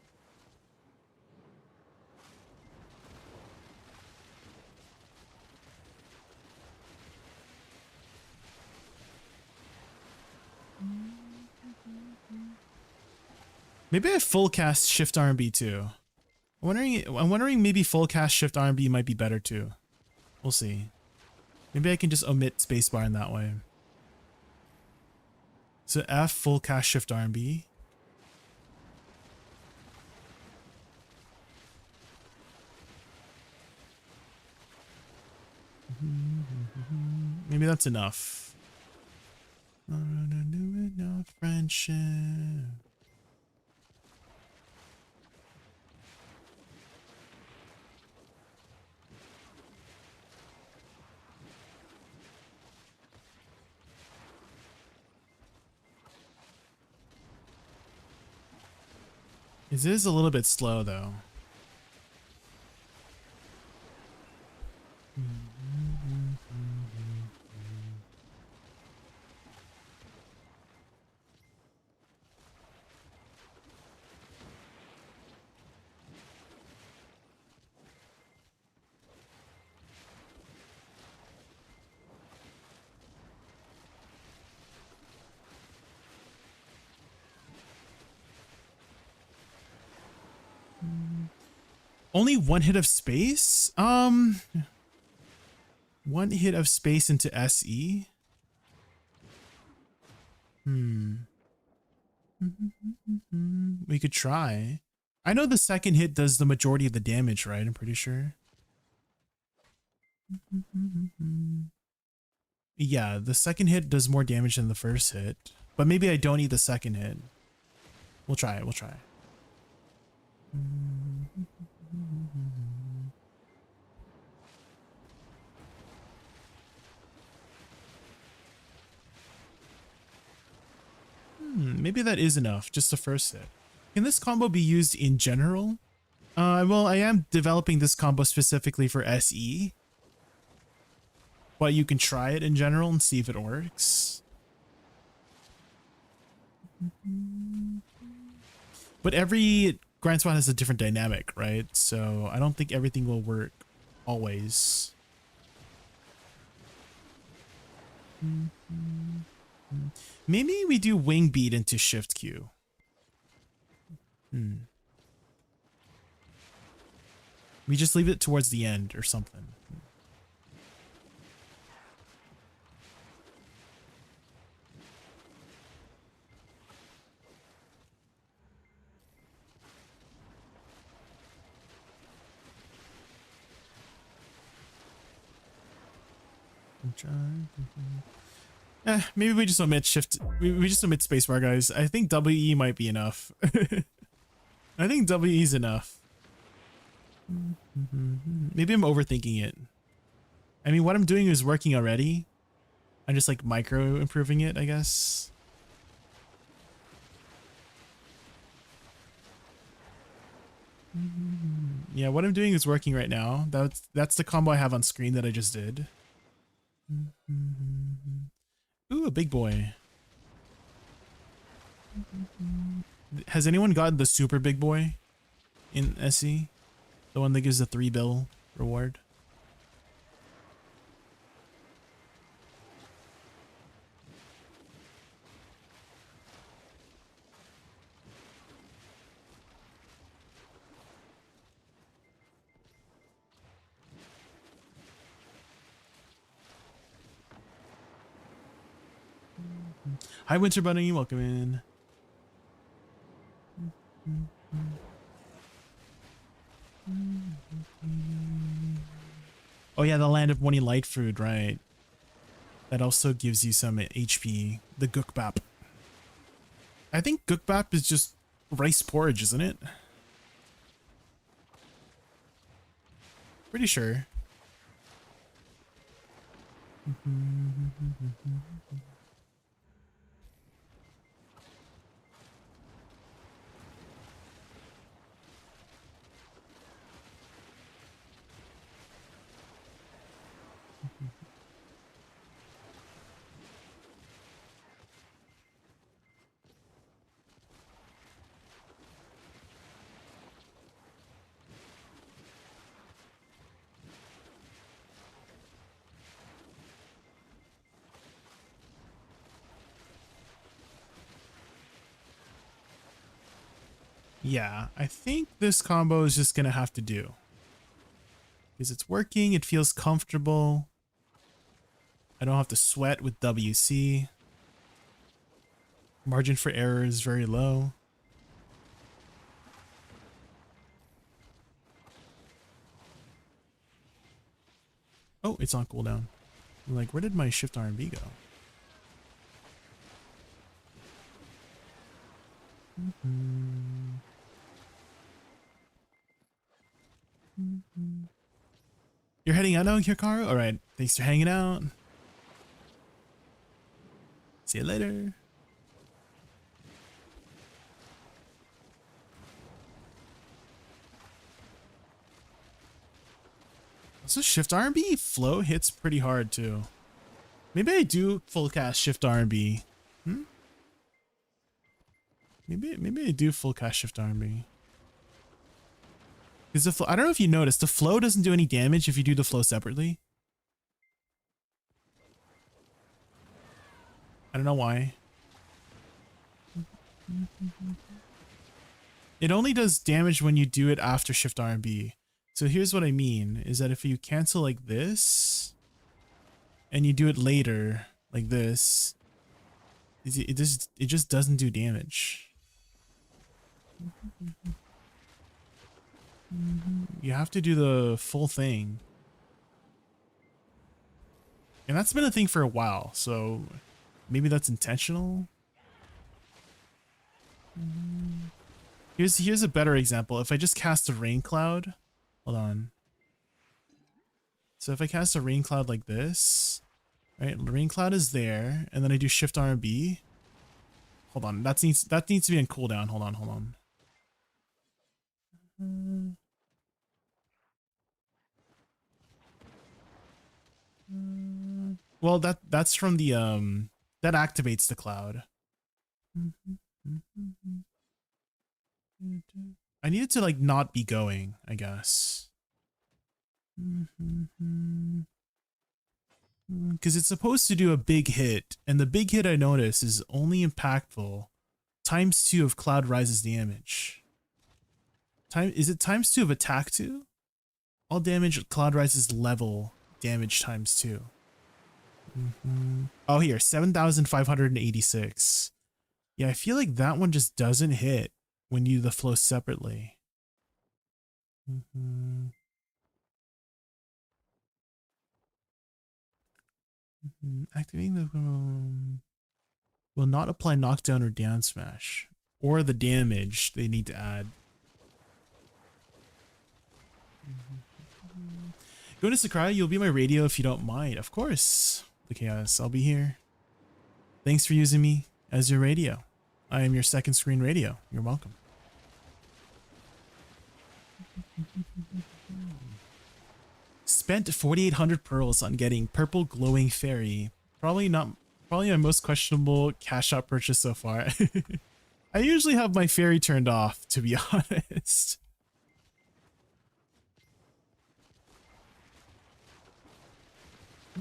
Maybe I full cast shift R&B too. I'm wondering maybe full cast shift R&B might be better too. We'll see. Maybe I can just omit spacebar in that way. So F full cast shift R&B. Maybe that's enough. Enough friendship. It is a little bit slow though. Only one hit of space? One hit of space into SE? We could try. I know the second hit does the majority of the damage, right? I'm pretty sure. Yeah, the second hit does more damage than the first hit. But maybe I don't need the second hit. We'll try it, we'll try. Maybe that is enough, just the first hit. Can this combo be used in general? Well, I am developing this combo specifically for SE. But you can try it in general and see if it works. But every grind spot has a different dynamic, right? So I don't think everything will work always. Maybe we do wing beat into shift Q. We just leave it towards the end or something. Maybe we just omit shift. We just omit spacebar, guys. I think WE might be enough. I think WE is enough. Maybe I'm overthinking it. I mean, what I'm doing is working already. I'm just like micro improving it, I guess. Yeah, what I'm doing is working right now. That's the combo I have on screen that I just did. Ooh, a big boy. Has anyone gotten the super big boy in SE? The one that gives the 3 bill reward? Hi, Winter Bunny. Welcome in. Oh yeah, the land of morning light food, right? That also gives you some HP. The gukbap. I think gukbap is just rice porridge, isn't it? Pretty sure. Yeah, I think this combo is just gonna have to do. Because it's working, it feels comfortable. I don't have to sweat with WC. Margin for error is very low. Oh, it's on cooldown. I'm like, where did my shift R&B go? You're heading out now, Hikaru? Alright, thanks for hanging out. See you later. Also, shift R&B flow hits pretty hard too. Maybe I do full cast shift R&B. Maybe I do full cast shift R&B. Because the flow, I don't know if you noticed, the flow doesn't do any damage if you do the flow separately. I don't know why. It only does damage when you do it after shift R&B. So here's what I mean, is that if you cancel like this, and you do it later, like this, it just doesn't do damage. You have to do the full thing. And that's been a thing for a while, so maybe that's intentional. Here's a better example. If I just cast a rain cloud, hold on. So if I cast a rain cloud like this, right? Rain cloud is there, and then I do shift R&B. hold on. That needs to be in cooldown. Hold on. Well, that's from the that activates the cloud. I need it to like not be going, I guess. Because it's supposed to do a big hit, and the big hit I notice is only impactful ×2 of Cloud Rise's damage. Is it ×2 of attack 2? All damage at Cloud Rise's level damage ×2. Oh, here, 7,586. Yeah, I feel like that one just doesn't hit when you do the flow separately. Activating the will not apply knockdown or down smash, or the damage they need to add. Go to Sakurai, you'll be my radio if you don't mind. Of course, the Chaos, I'll be here. Thanks for using me as your radio. I am your second screen radio. You're welcome. Spent 4,800 pearls on getting purple glowing fairy. Probably my most questionable cash out purchase so far. I usually have my fairy turned off, to be honest.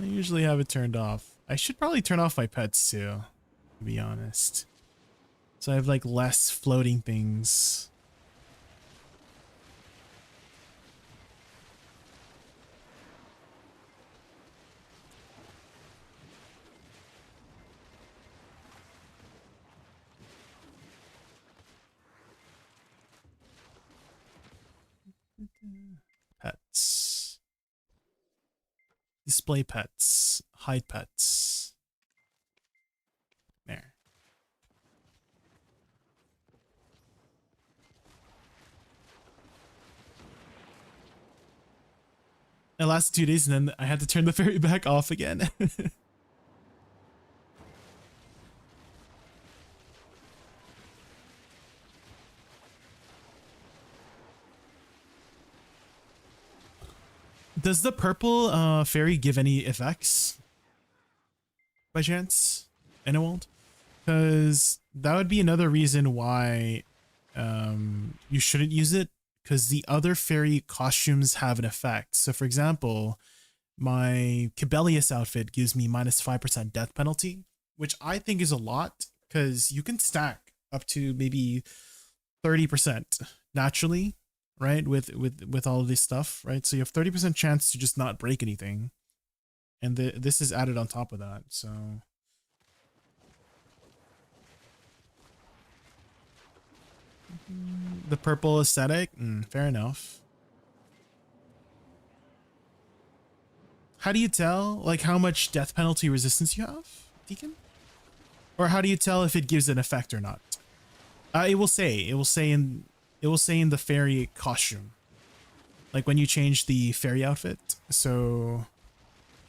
I usually have it turned off. I should probably turn off my pets too, to be honest. So I have like less floating things. Pets. Display pets. Hide pets. There. It lasted 2 days and then I had to turn the fairy back off again. Does the purple fairy give any effects by chance, Enewald? Because that would be another reason why you shouldn't use it, because the other fairy costumes have an effect. So for example, my Cabellius outfit gives me -5% death penalty, which I think is a lot, because you can stack up to maybe 30% naturally, right, with all of this stuff, right? So you have 30% chance to just not break anything, and this is added on top of that. So the purple aesthetic, fair enough. How do you tell like how much death penalty resistance you have, Deacon? Or how do you tell if it gives an effect or not? It will say in the fairy costume, like when you change the fairy outfit. So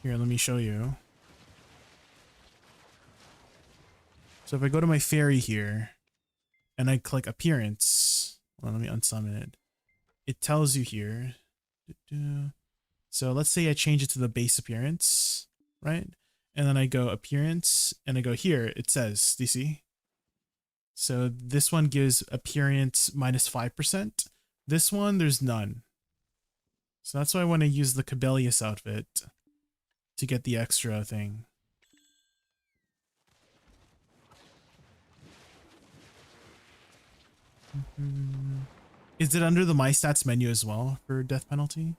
here, let me show you. So if I go to my fairy here and I click appearance, well, let me unsummon it. It tells you here. So let's say I change it to the base appearance, right? And then I go appearance and I go here, it says, do you see? So this one gives appearance -5%. This one, there's none. So that's why I want to use the Cabellius outfit to get the extra thing. Is it under the My Stats menu as well for death penalty?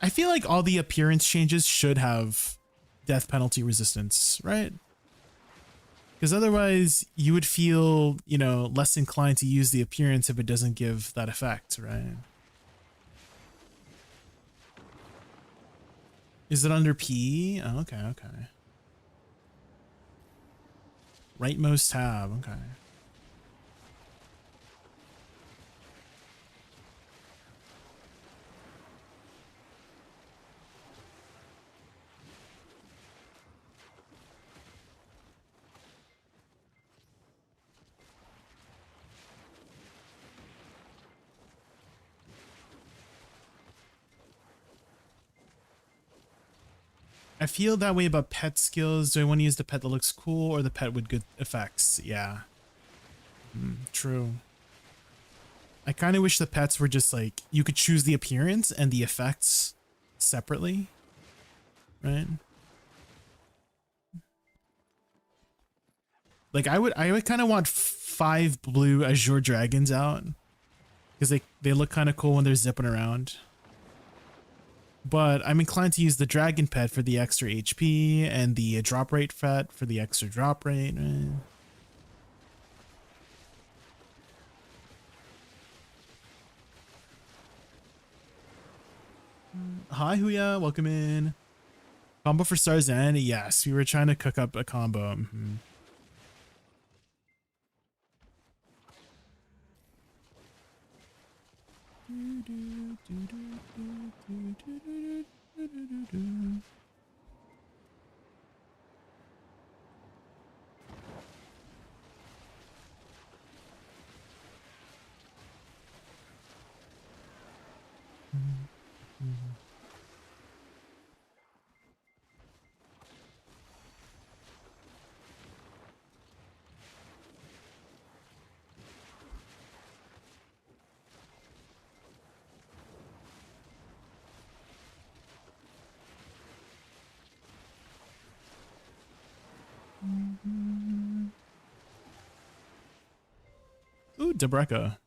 I feel like all the appearance changes should have death penalty resistance, right? Because otherwise you would feel, you know, less inclined to use the appearance if it doesn't give that effect, right? Is it under P? Oh, okay, okay. Rightmost tab, okay. I feel that way about pet skills. Do I want to use the pet that looks cool or the pet with good effects? Yeah. True. I kind of wish the pets were just like, you could choose the appearance and the effects separately. Right? Like I would kind of want 5 blue azure dragons out because they look kind of cool when they're zipping around. But I'm inclined to use the dragon pet for the extra HP and the drop rate pet for the extra drop rate. Hi Huya, welcome in. Combo for Starzan? Yes, we were trying to cook up a combo. Ooh, Debreka.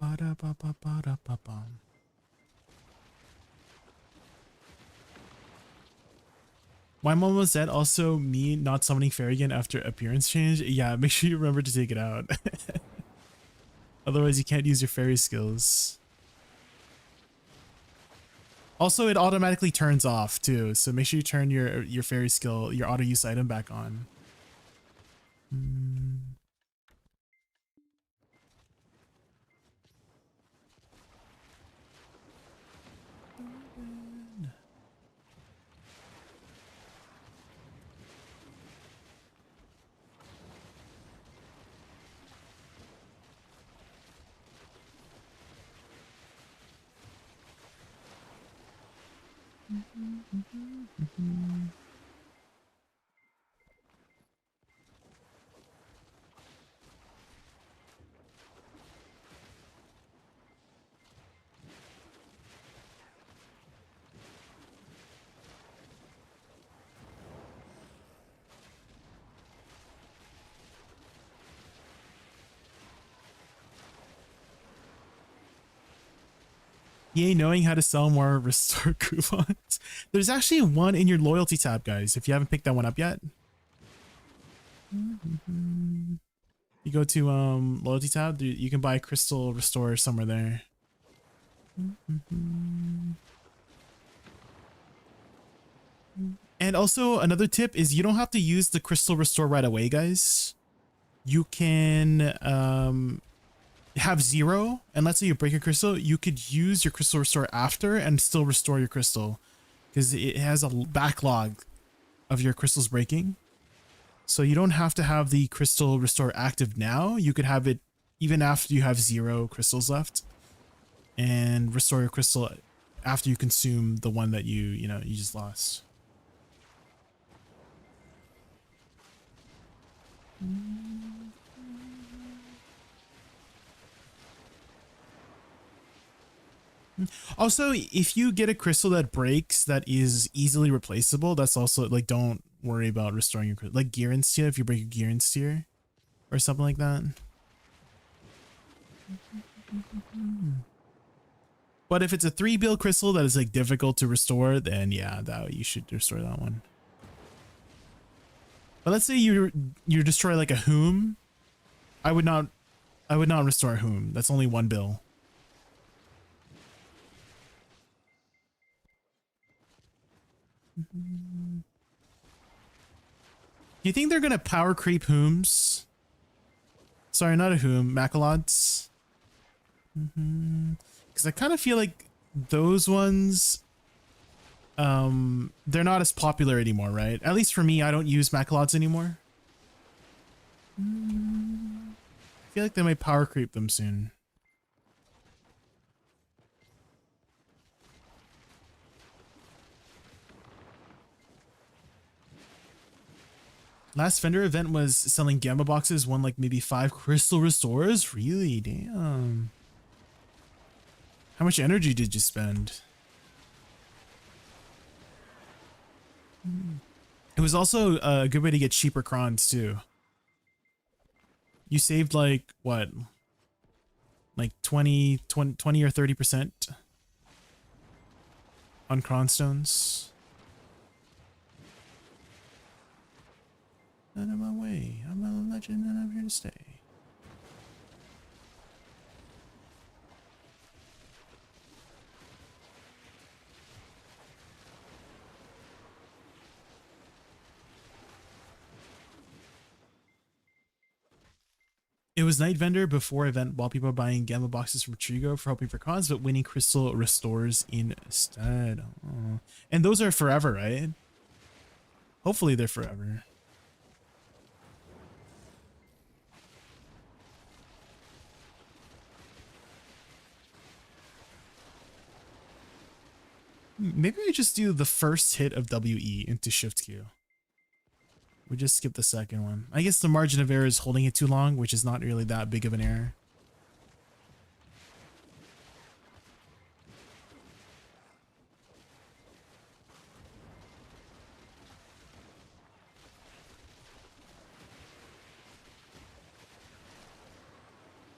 Ba-da-ba-ba-ba-da-ba-bum. My mom was dead. Also, me not summoning fairy again after appearance change. Yeah, make sure you remember to take it out. Otherwise, you can't use your fairy skills. Also, it automatically turns off too. So make sure you turn your fairy skill, your auto use item back on. Yay, knowing how to sell more restore coupons. There's actually one in your loyalty tab, guys, if you haven't picked that one up yet. You go to loyalty tab, you can buy crystal restore somewhere there. And also another tip is you don't have to use the crystal restore right away, guys. You can have 0, and let's say you break a crystal, you could use your crystal restore after and still restore your crystal because it has a backlog of your crystals breaking. So you don't have to have the crystal restore active now. You could have it even after you have 0 crystals left and restore your crystal after you consume the one that you just lost. Also, if you get a crystal that breaks that is easily replaceable, that's also like, don't worry about restoring your crystal. Like gear and steer, if you break your gear and steer or something like that. But if it's a 3 bill crystal that is like difficult to restore, then yeah, that you should restore that one. But let's say you destroy like a Whom, I would not restore a Whom. That's only 1 bill. you think they're gonna power creep Hooms? Sorry, not a Hoom, Macalods. Because I kind of feel like those ones, they're not as popular anymore, right? At least for me, I don't use Macalods anymore. I feel like they might power creep them soon. Last vendor event was selling Gamma boxes, won like maybe 5 crystal restores. Really? Damn. How much energy did you spend? It was also a good way to get cheaper crons too. You saved like what? Like 20 or 30% on cron stones. Out of my way. I'm a legend and I'm here to stay. It was night vendor before event while people are buying gamma boxes from Trigo for hoping for cons, but winning crystal restores instead. Oh. And those are forever, right? Hopefully they're forever. Maybe we just do the first hit of WE into Shift Q. We just skip the second one. I guess the margin of error is holding it too long, which is not really that big of an error.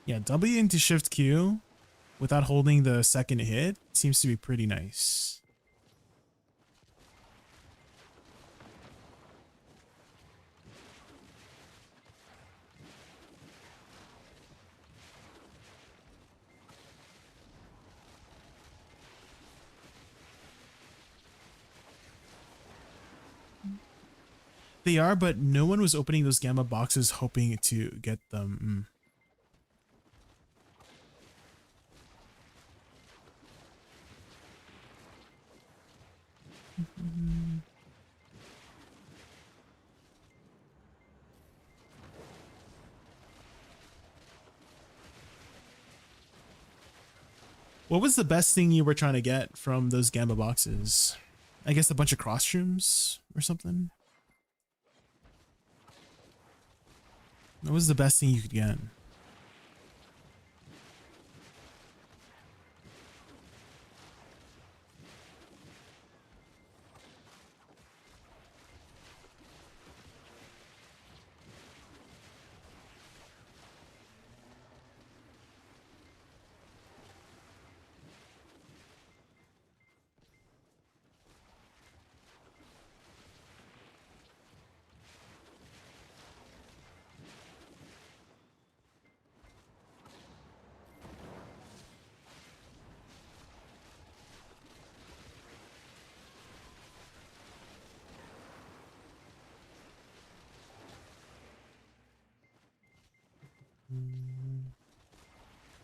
Yeah, W into Shift Q without holding the second hit seems to be pretty nice. They are, but no one was opening those gamma boxes hoping to get them. What was the best thing you were trying to get from those gamma boxes? I guess a bunch of cross shrooms or something? What was the best thing you could get?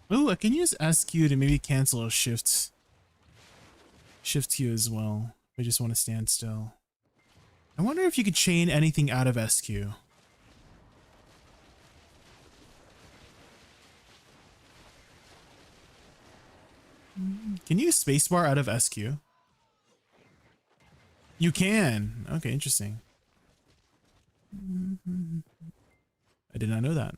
Oh, I can use SQ to maybe cancel a shift Q as well. If I just want to stand still. I wonder if you could chain anything out of SQ. Can you use spacebar out of SQ? You can. Okay, interesting. I did not know that.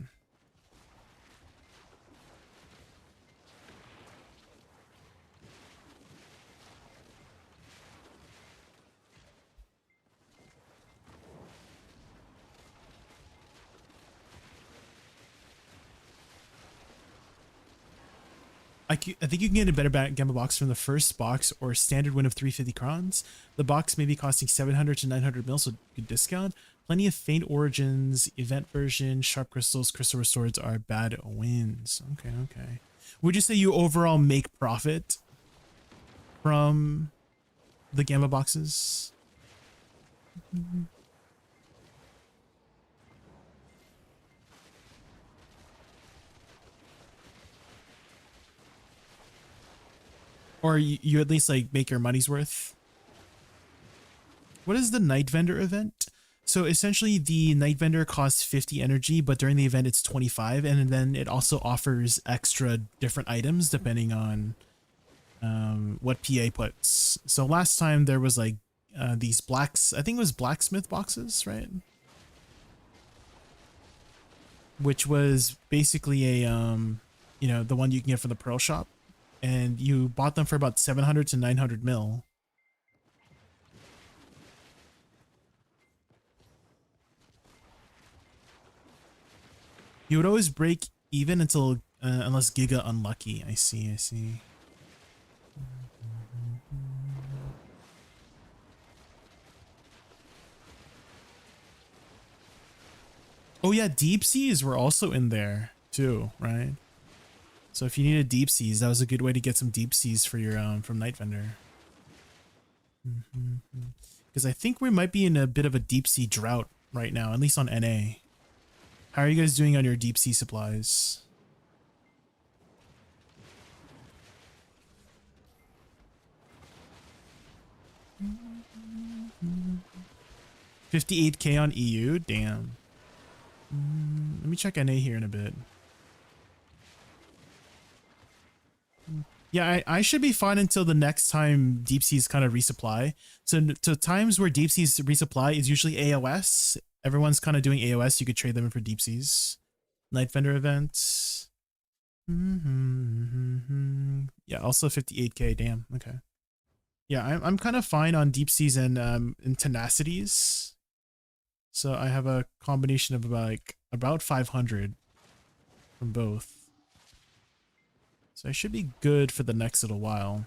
I think you can get a better gamma box from the first box or standard win of 350 crons. The box may be costing 700 to 900 mil, so good discount. Plenty of faint origins, event version, sharp crystals, crystal restores are bad wins. Okay, okay. Would you say you overall make profit from the gamma boxes? Or you at least like make your money's worth. What is the night vendor event? So essentially the night vendor costs 50 energy, but during the event it's 25, and then it also offers extra different items depending on what PA puts. So last time there was like these I think it was blacksmith boxes, right? Which was basically a you know, the one you can get from the pearl shop, and you bought them for about 700 to 900 mil. You would always break even until unless Giga unlucky. I see, I see. Oh yeah, deep seas were also in there too, right? So if you needed deep seas, that was a good way to get some deep seas for your from Night Vendor. Because I think we might be in a bit of a deep sea drought right now, at least on NA. How are you guys doing on your deep sea supplies? $58K on EU? Damn. Let me check NA here in a bit. Yeah, I should be fine until the next time deep seas kind of resupply. So times where deep seas resupply is usually AOS. Everyone's kind of doing AOS. You could trade them in for deep seas. Night vendor events. Yeah, also 58K. Damn. Okay. Yeah, I'm kind of fine on deep seas and tenacities. So I have a combination of about 500 from both. So I should be good for the next little while.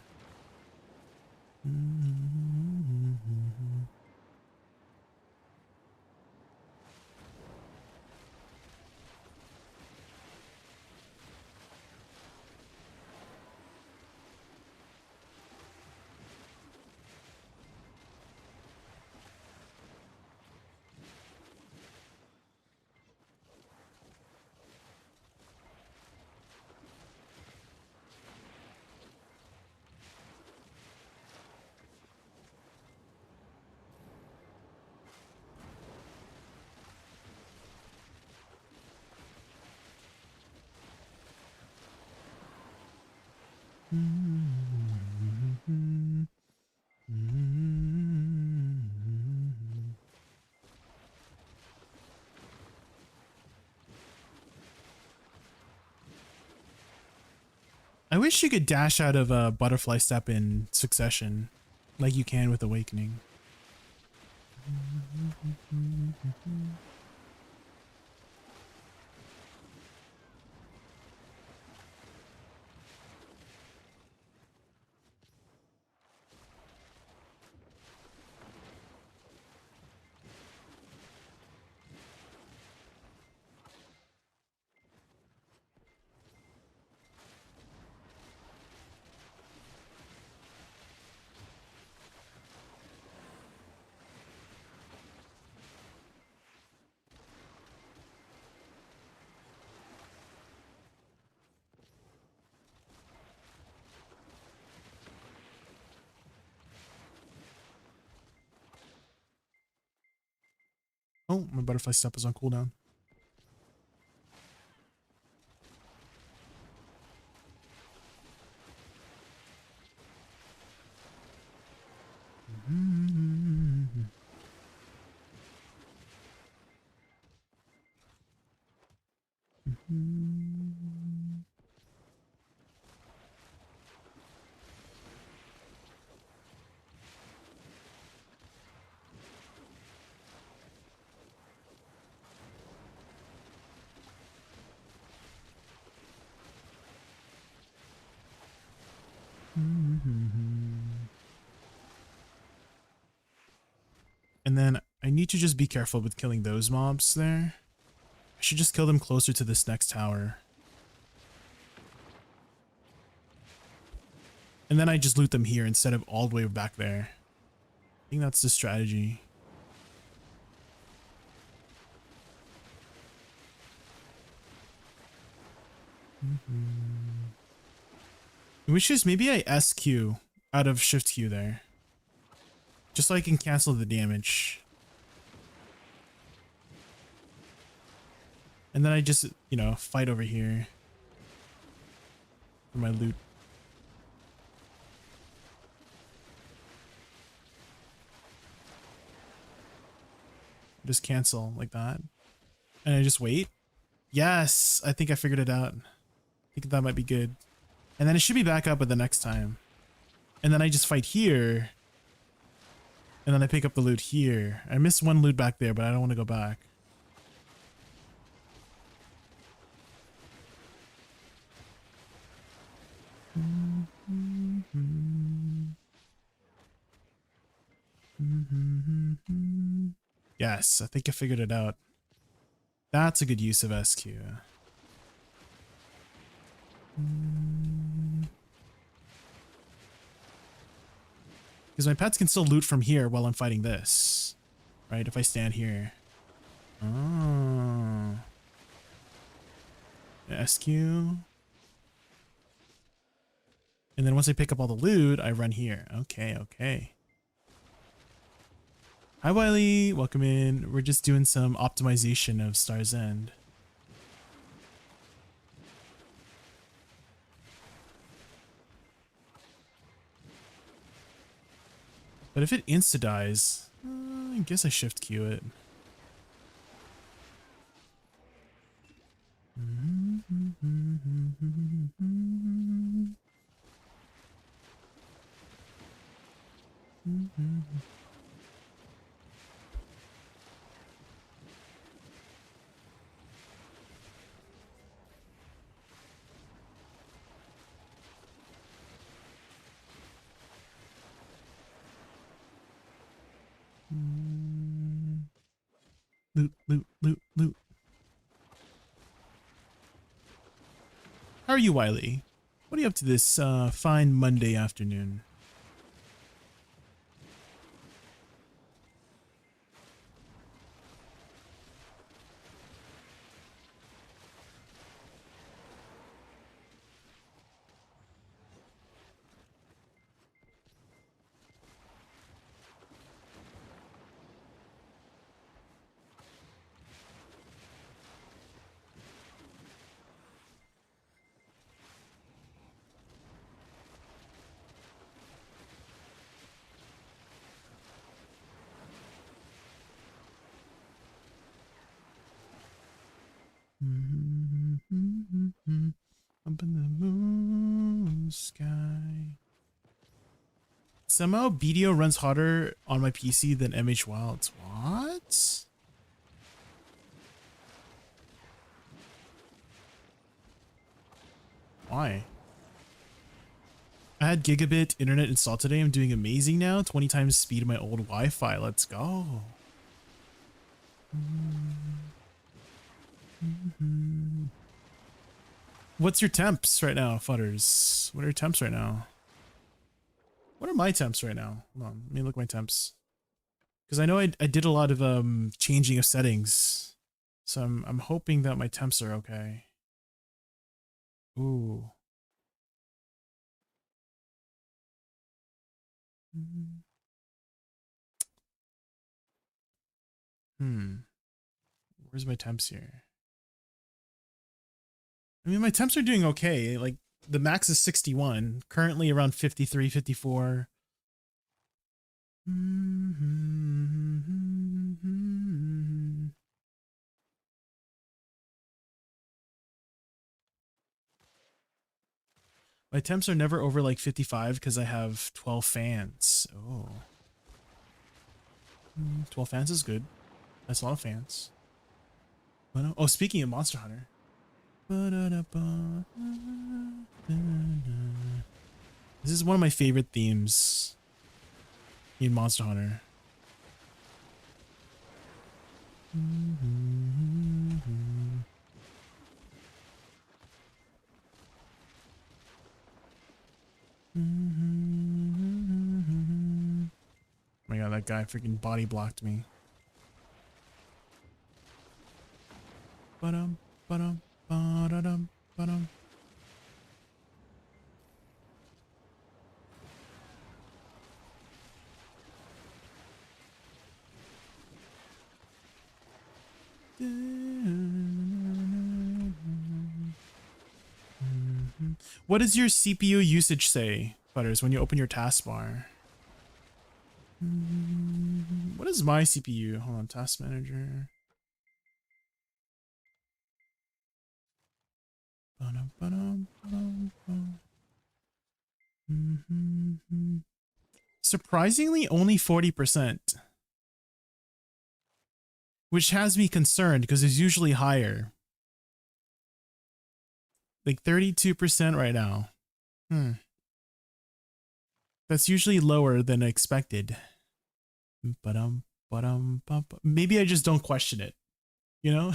I wish you could dash out of a butterfly step in succession, like you can with Awakening. Oh, my butterfly step is on cooldown. And then I need to just be careful with killing those mobs there. I should just kill them closer to this next tower. And then I just loot them here instead of all the way back there. I think that's the strategy. Which is maybe I SQ out of shift Q there. Just so I can cancel the damage. And then I just, you know, fight over here for my loot. Just cancel like that. And I just wait. Yes, I think I figured it out. I think that might be good. And then it should be back up at the next time. And then I just fight here. And then I pick up the loot here. I missed one loot back there, but I don't want to go back. Yes, I think I figured it out. That's a good use of SQ. Because my pets can still loot from here while I'm fighting this. Right, if I stand here. Oh. SQ. And then once I pick up all the loot, I run here. Okay, okay. Hi Wiley, welcome in. We're just doing some optimization of Star's End. But if it insta-dies, I guess I shift Q it. Loot, loot, loot, loot. How are you, Wiley? What are you up to this fine Monday afternoon? Up in the moon sky. Somehow BDO runs hotter on my PC than MH Wilds. What? Why? I had gigabit internet installed today. I'm doing amazing now. 20 times speed of my old Wi-Fi. Let's go. What's your temps right now, Futters? What are your temps right now? What are my temps right now? Hold on, let me look at my temps. Because I know I did a lot of changing of settings. So I'm hoping that my temps are okay. Ooh. Where's my temps here? I mean, my temps are doing okay. Like, the max is 61. Currently around 53, 54. My temps are never over like 55 because I have 12 fans. Oh. 12 fans is good. That's a lot of fans. Oh, speaking of Monster Hunter. This is one of my favorite themes in Monster Hunter. Oh my god, that guy freaking body blocked me. Ba-dum, ba-dum, ba-da-dum, ba-dum. What does your CPU usage say, Butters, when you open your taskbar? What is my CPU? Hold on, task manager. Surprisingly, only 40%. Which has me concerned because it's usually higher. Like 32% right now. That's usually lower than expected. Maybe I just don't question it, you know?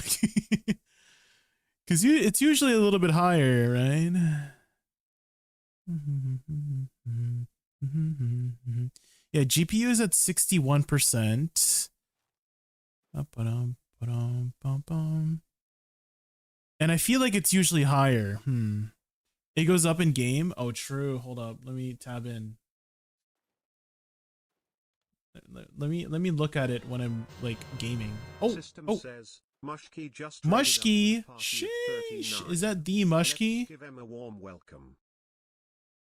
Because it's usually a little bit higher, right? Yeah, GPU is at 61%. And I feel like it's usually higher. It goes up in game. Oh, true. Hold up. Let me tab in. Let me look at it when I'm like gaming. Oh, Says, Mushkey just Mushkey. Sheesh. Is that the Mushkey? Let's give him a warm welcome.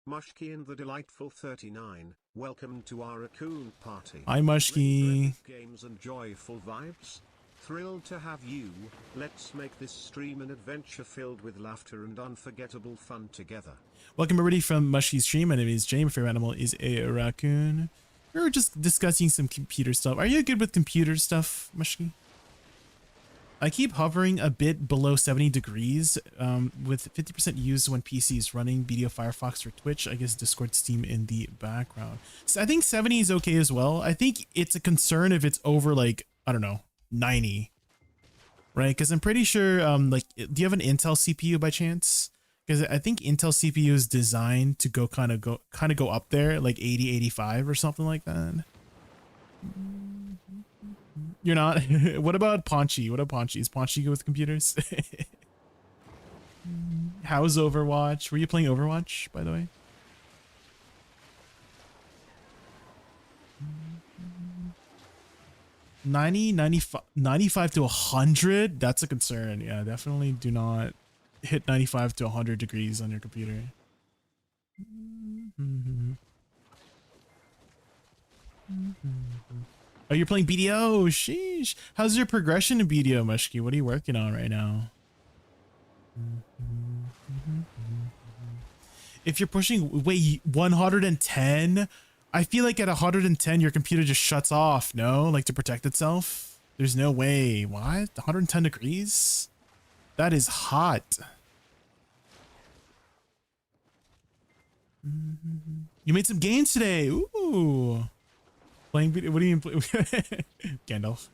Mushkey and the delightful 39. Welcome to our raccoon party. Hi, Mushkey. Games and joyful vibes. Thrilled to have you. Let's make this stream an adventure filled with laughter and unforgettable fun together. Welcome everybody from Mushkey's stream. My name is Jay. My favorite animal is a raccoon. We were just discussing some computer stuff. Are you good with computer stuff, Mushkey? I keep hovering a bit below 70 degrees with 50% used when PC is running Video, Firefox, or Twitch. I guess Discord, Steam in the background. So I think 70 is okay as well. I think it's a concern if it's over like, I don't know, 90, right? Because I'm pretty sure, like, do you have an Intel CPU by chance? Because I think Intel CPU is designed to go kind of go up there, like 80, 85 or something like that. You're not? What about Paunchy? What about Paunchy? Is Paunchy good with computers? How's Overwatch? Were you playing Overwatch, by the way? $90, $95 to 100? That's a concern. Yeah, definitely do not hit 95 to 100 degrees on your computer. Oh, you're playing BDO? Sheesh. How's your progression in BDO, Mushkey? What are you working on right now? If you're pushing, wait, 110? I feel like at 110, your computer just shuts off, no? Like to protect itself? There's no way. What? 110 degrees? That is hot. You made some gains today. Ooh. Playing video. What do you mean? Gandalf.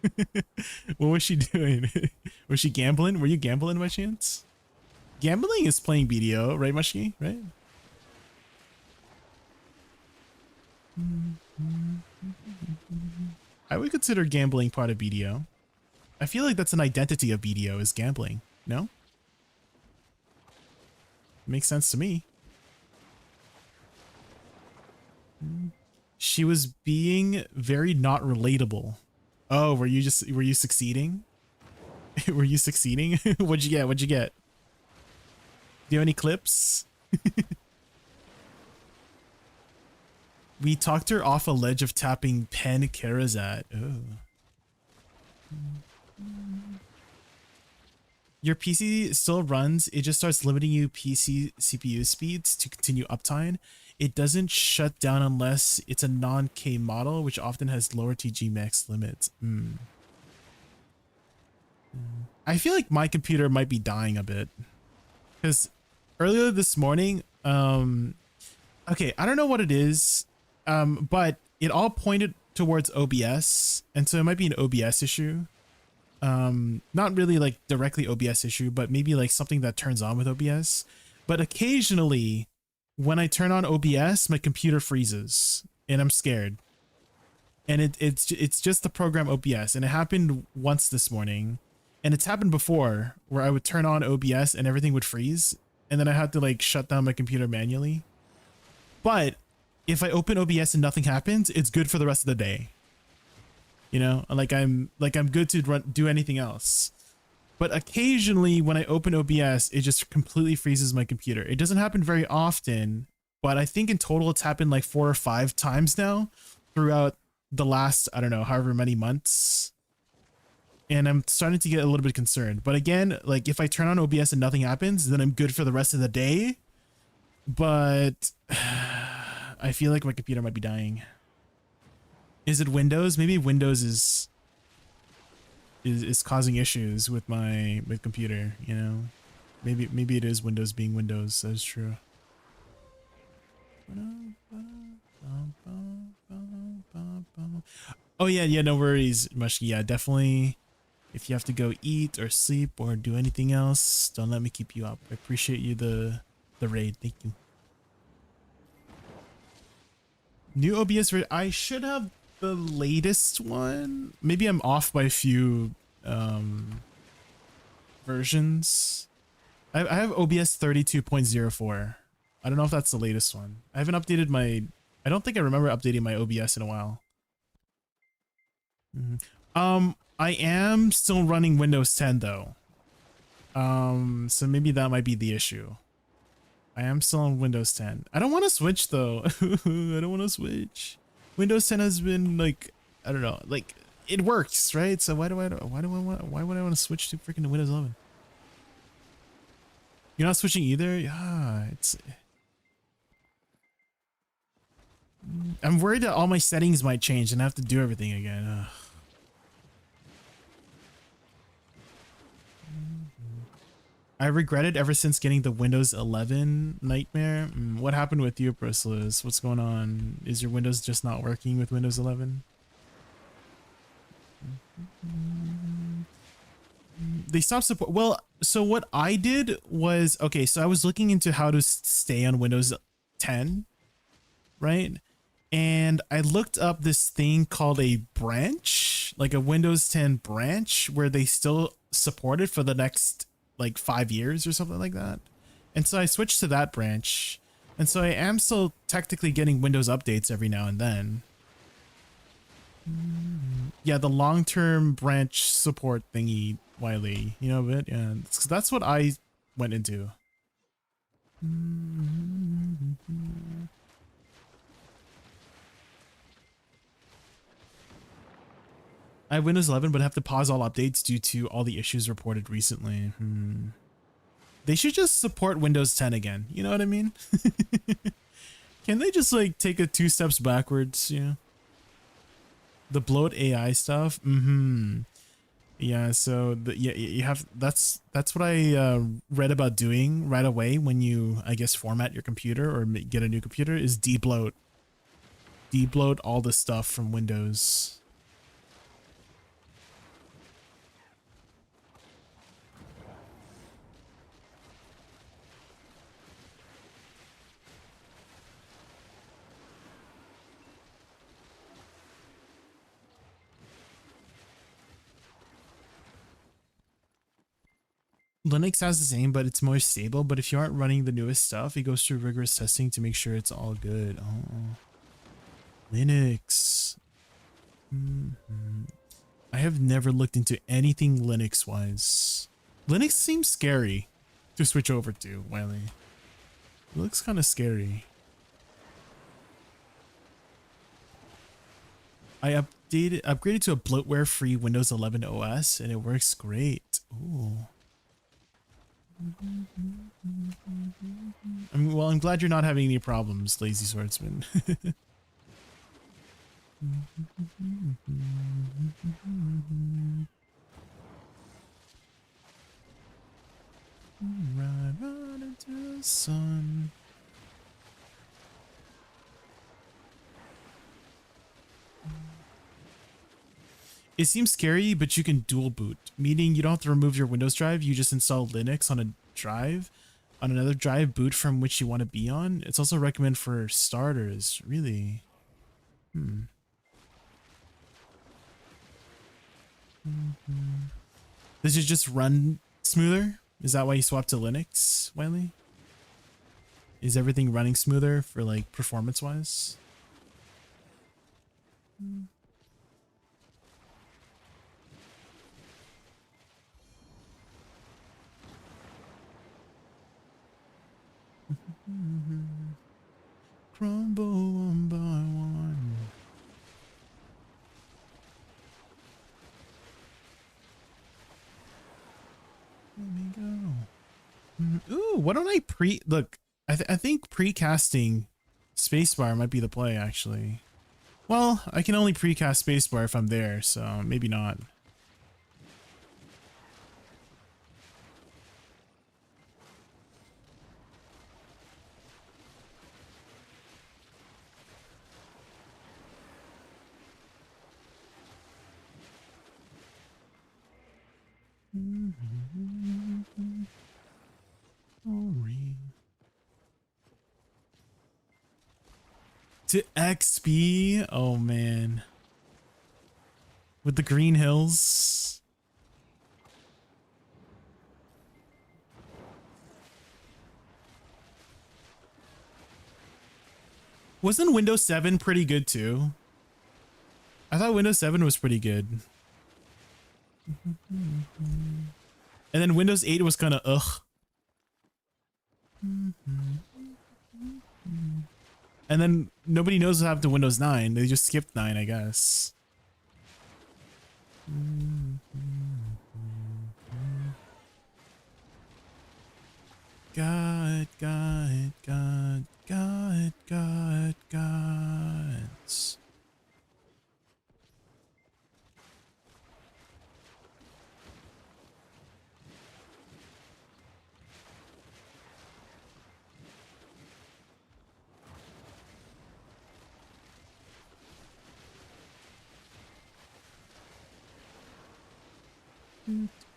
What was she doing? Was she gambling? Were you gambling by chance? Gambling is playing BDO, right, Mushkey? Right? I would consider gambling part of BDO. I feel like that's an identity of BDO is gambling. No? Makes sense to me. She was being very not relatable. Oh, were you succeeding? Were you succeeding? What'd you get? What'd you get? Do you have any clips? We talked her off a ledge of tapping Pen Karazat. Oh. Your PC still runs. It just starts limiting you PC CPU speeds to continue uptime. It doesn't shut down unless it's a non-K model, which often has lower TG max limits. I feel like my computer might be dying a bit. Because earlier this morning, okay, I don't know what it is, but it all pointed towards OBS. And so it might be an OBS issue. Not really like directly OBS issue, but maybe like something that turns on with OBS. But occasionally, when I turn on OBS, my computer freezes and I'm scared. And it's just the program OBS. And it happened once this morning. And it's happened before where I would turn on OBS and everything would freeze. And then I had to like shut down my computer manually. But if I open OBS and nothing happens, it's good for the rest of the day. You know, like I'm good to do anything else. But occasionally when I open OBS, it just completely freezes my computer. It doesn't happen very often, but I think in total it's happened like 4 or 5 times now throughout the last, I don't know, however many months. And I'm starting to get a little bit concerned. But again, like if I turn on OBS and nothing happens, then I'm good for the rest of the day. But I feel like my computer might be dying. Is it Windows? Maybe Windows is causing issues with my computer, you know? Maybe it is Windows being Windows. That's true. Oh yeah, no worries, Mushki. Yeah, definitely. If you have to go eat or sleep or do anything else, don't let me keep you up. I appreciate you the raid. Thank you. New OBS version. I should have the latest one. Maybe I'm off by a few versions. I have OBS 32.04. I don't know if that's the latest one. I haven't updated my... I don't think I remember updating my OBS in a while. I am still running Windows 10 though. So maybe that might be the issue. I am still on Windows 10. I don't want to switch though. I don't want to switch. Windows 10 has been like, I don't know, like it works, right? So why would I want to switch to freaking Windows 11? You're not switching either? Yeah, I'm worried that all my settings might change and I have to do everything again. Ugh. I regret it ever since getting the Windows 11 nightmare. What happened with you, Priscilla? What's going on? Is your Windows just not working with Windows 11? They stopped support. Well, so what I did was, okay, so I was looking into how to stay on Windows 10, right? And I looked up this thing called a branch, like a Windows 10 branch, where they still support it for the next like 5 years or something like that. And so I switched to that branch. And so I am still technically getting Windows updates every now and then. Yeah, the long-term branch support thingy, Wiley, you know, but yeah, that's what I went into. I have Windows 11, but have to pause all updates due to all the issues reported recently. They should just support Windows 10 again. You know what I mean? Can they just like take a 2 steps backwards? Yeah. The bloat AI stuff. Yeah. So you have that's what I read about doing right away when you, I guess, format your computer or get a new computer is debloat all the stuff from Windows. Linux has the same, but it's more stable. But if you aren't running the newest stuff, it goes through rigorous testing to make sure it's all good. Oh, Linux. I have never looked into anything Linux-wise. Linux seems scary to switch over to, Wiley. It looks kind of scary. I upgraded to a bloatware-free Windows 11 OS, and it works great. Ooh. Well, I'm glad you're not having any problems, Lazy Swordsman. Right into the sun. It seems scary, but you can dual boot, meaning you don't have to remove your Windows drive. You just install Linux on a drive, on another drive, boot from which you want to be on. It's also recommended for starters, really. Does it just run smoother? Is that why you swapped to Linux, Wiley? Is everything running smoother for like performance-wise? crumble one by one. Let me go. Ooh, why don't I look? I think precasting spacebar might be the play, actually. Well, I can only precast spacebar if I'm there, so maybe not. To XP? Oh man. With the green hills. Wasn't Windows 7 pretty good too? I thought Windows 7 was pretty good. And then Windows 8 was kind of ugh. And then nobody knows what happened to Windows 9. They just skipped 9, I guess. God.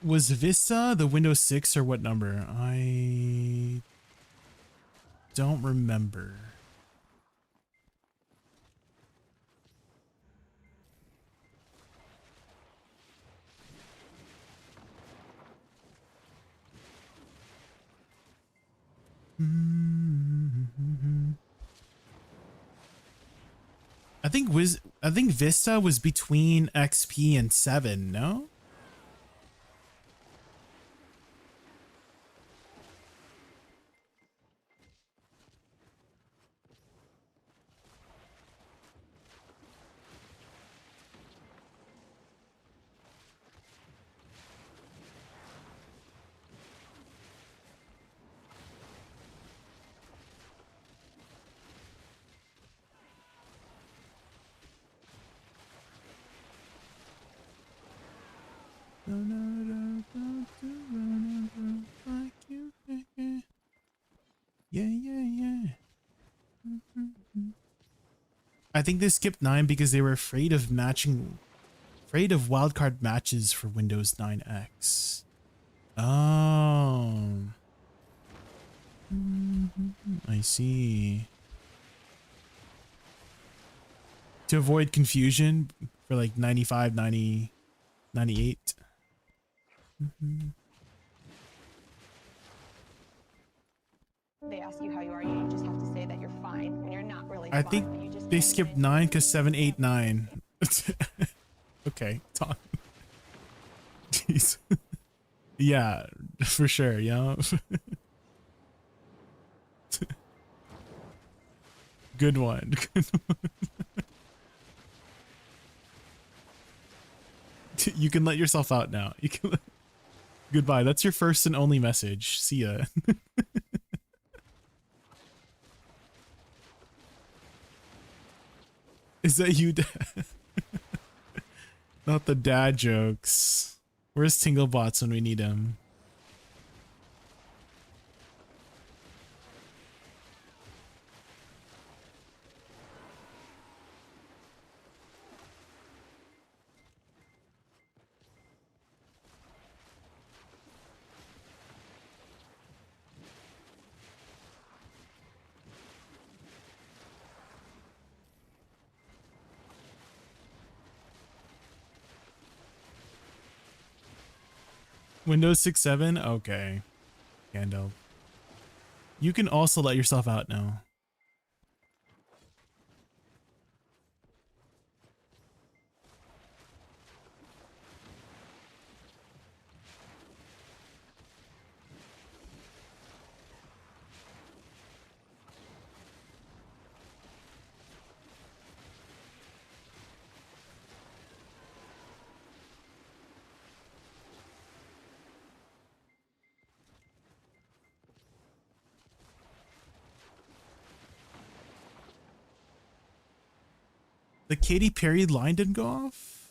Was Vista the Windows 6 or what number? I don't remember. I think Vista was between XP and 7, no? Yeah. I think they skipped 9 because they were afraid of wildcard matches for Windows 9X. Oh. I see. To avoid confusion for like 95, 90, 98. They ask you how you are, you just have to say that you're fine, and you're not really I fine, think but you just they mention skipped it. 9 because 7, 8, 9. Okay, Tom. Jeez. Yeah, for sure, yeah. Good one. You can let yourself out now. You can Goodbye. That's your first and only message. See ya. Is that you, Dad? Not the dad jokes. Where's Tinglebots when we need him? Windows 6, 7? Okay. Gandalf. You can also let yourself out now. The Katy Perry line didn't go off?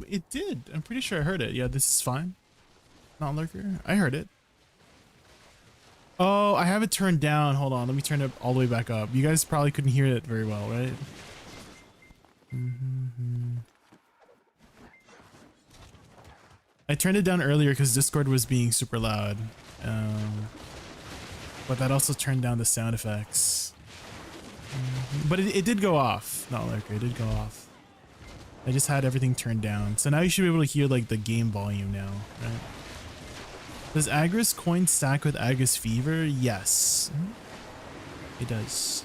It did. I'm pretty sure I heard it. Yeah, this is fine. Not lurker. I heard it. Oh, I have it turned down. Hold on. Let me turn it all the way back up. You guys probably couldn't hear it very well, right? I turned it down earlier because Discord was being super loud. But that also turned down the sound effects. But it did go off. Not lurker. It did go off. I just had everything turned down. So now you should be able to hear like the game volume now, right? Does Agris coin stack with Agris Fever? Yes. It does.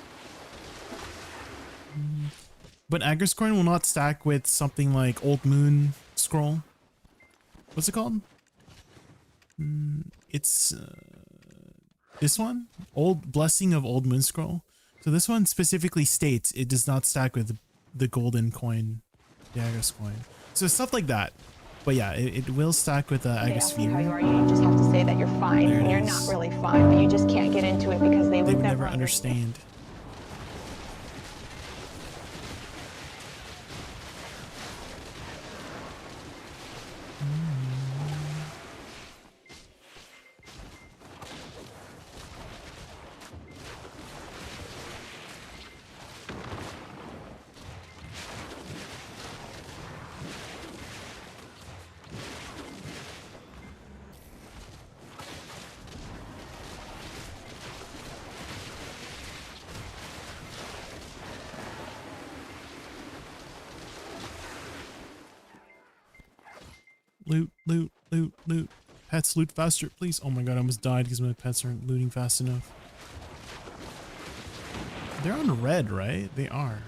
But Agris coin will not stack with something like Old Moon Scroll. What's it called? It's this one? Old Blessing of Old Moon Scroll. So this one specifically states it does not stack with the golden coin, the Agris coin. So stuff like that. But yeah, it will stack with Agris Fever. How you are, you just have to say that you're fine, and you're not really fine, but you just can't get into it because they would never understand. Loot, loot, loot, loot. Pets loot faster, please. Oh my god, I almost died because my pets aren't looting fast enough. They're on red, right? They are.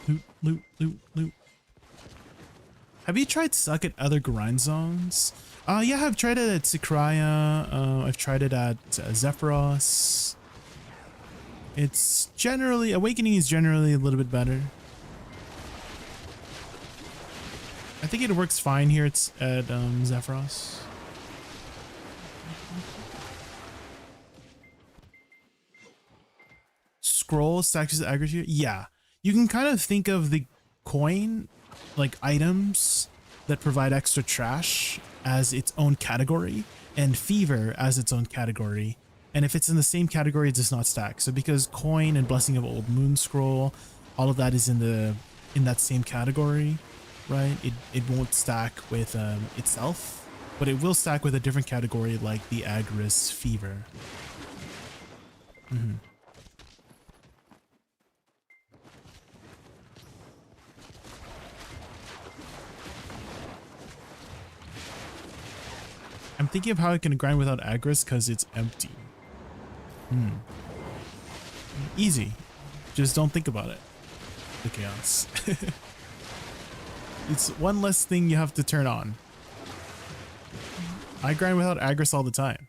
Loot, loot, loot, loot. Have you tried Suck at other grind zones? Yeah, I've tried it at Sakraya. I've tried it at Zephyros. It's generally, Awakening is generally a little bit better. I think it works fine here. It's at Zephyros. Scroll stacks with aggregate. Yeah. You can kind of think of the coin, like items that provide extra trash, as its own category, and fever as its own category. And if it's in the same category, it does not stack. So because coin and Blessing of Old Moon Scroll, all of that is in that same category, right? It won't stack with itself, but it will stack with a different category like the Agris Fever. I'm thinking of how I can grind without Agris because it's empty. Easy. Just don't think about it. The chaos. It's one less thing you have to turn on. I grind without Agris all the time.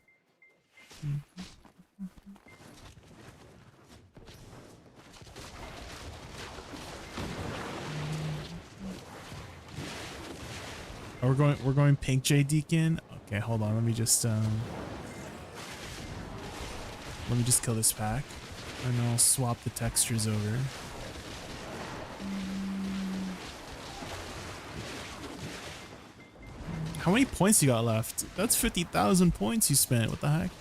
Oh, we're going pink JaykunVT. Okay, hold on. Let me just kill this pack, and I'll swap the textures over. How many points you got left? That's 50,000 points you spent. What the heck?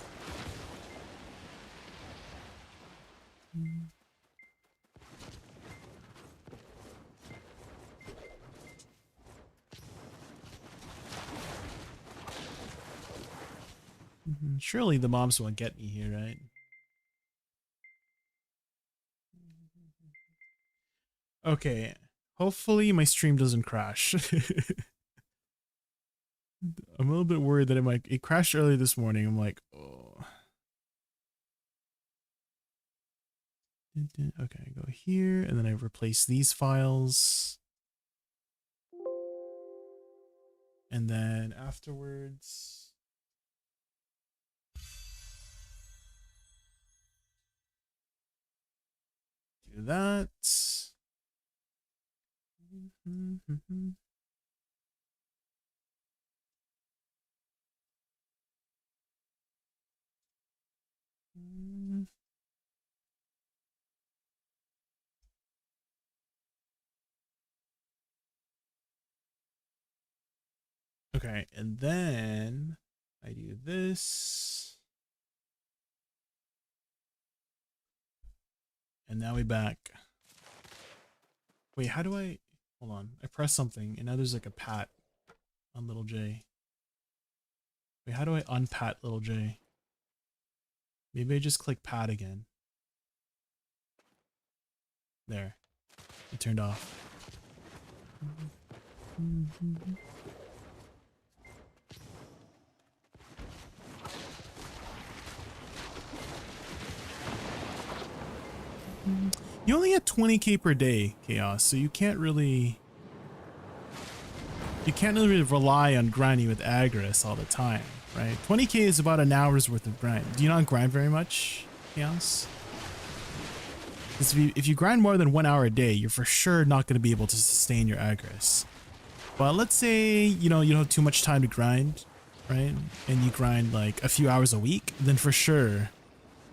Surely the mobs won't get me here, right? Okay. Hopefully my stream doesn't crash. I'm a little bit worried that it crashed early this morning. I'm like, oh. Okay, go here, and then I replace these files. And then afterwards, do that. Okay, and then I do this. And now we back. Wait, how do I... Hold on. I press something, and now there's like a pat on little J. Wait, how do I unpat little J? Maybe I just click pat again. There. It turned off. You only get 20k per day, Chaos, so you can't really rely on grinding with Agris all the time, right? 20k is about an hour's worth of grind. Do you not grind very much, Chaos? Because if you grind more than 1 hour a day, you're for sure not going to be able to sustain your Agris. But let's say, you don't have too much time to grind, right? And you grind like a few hours a week, then for sure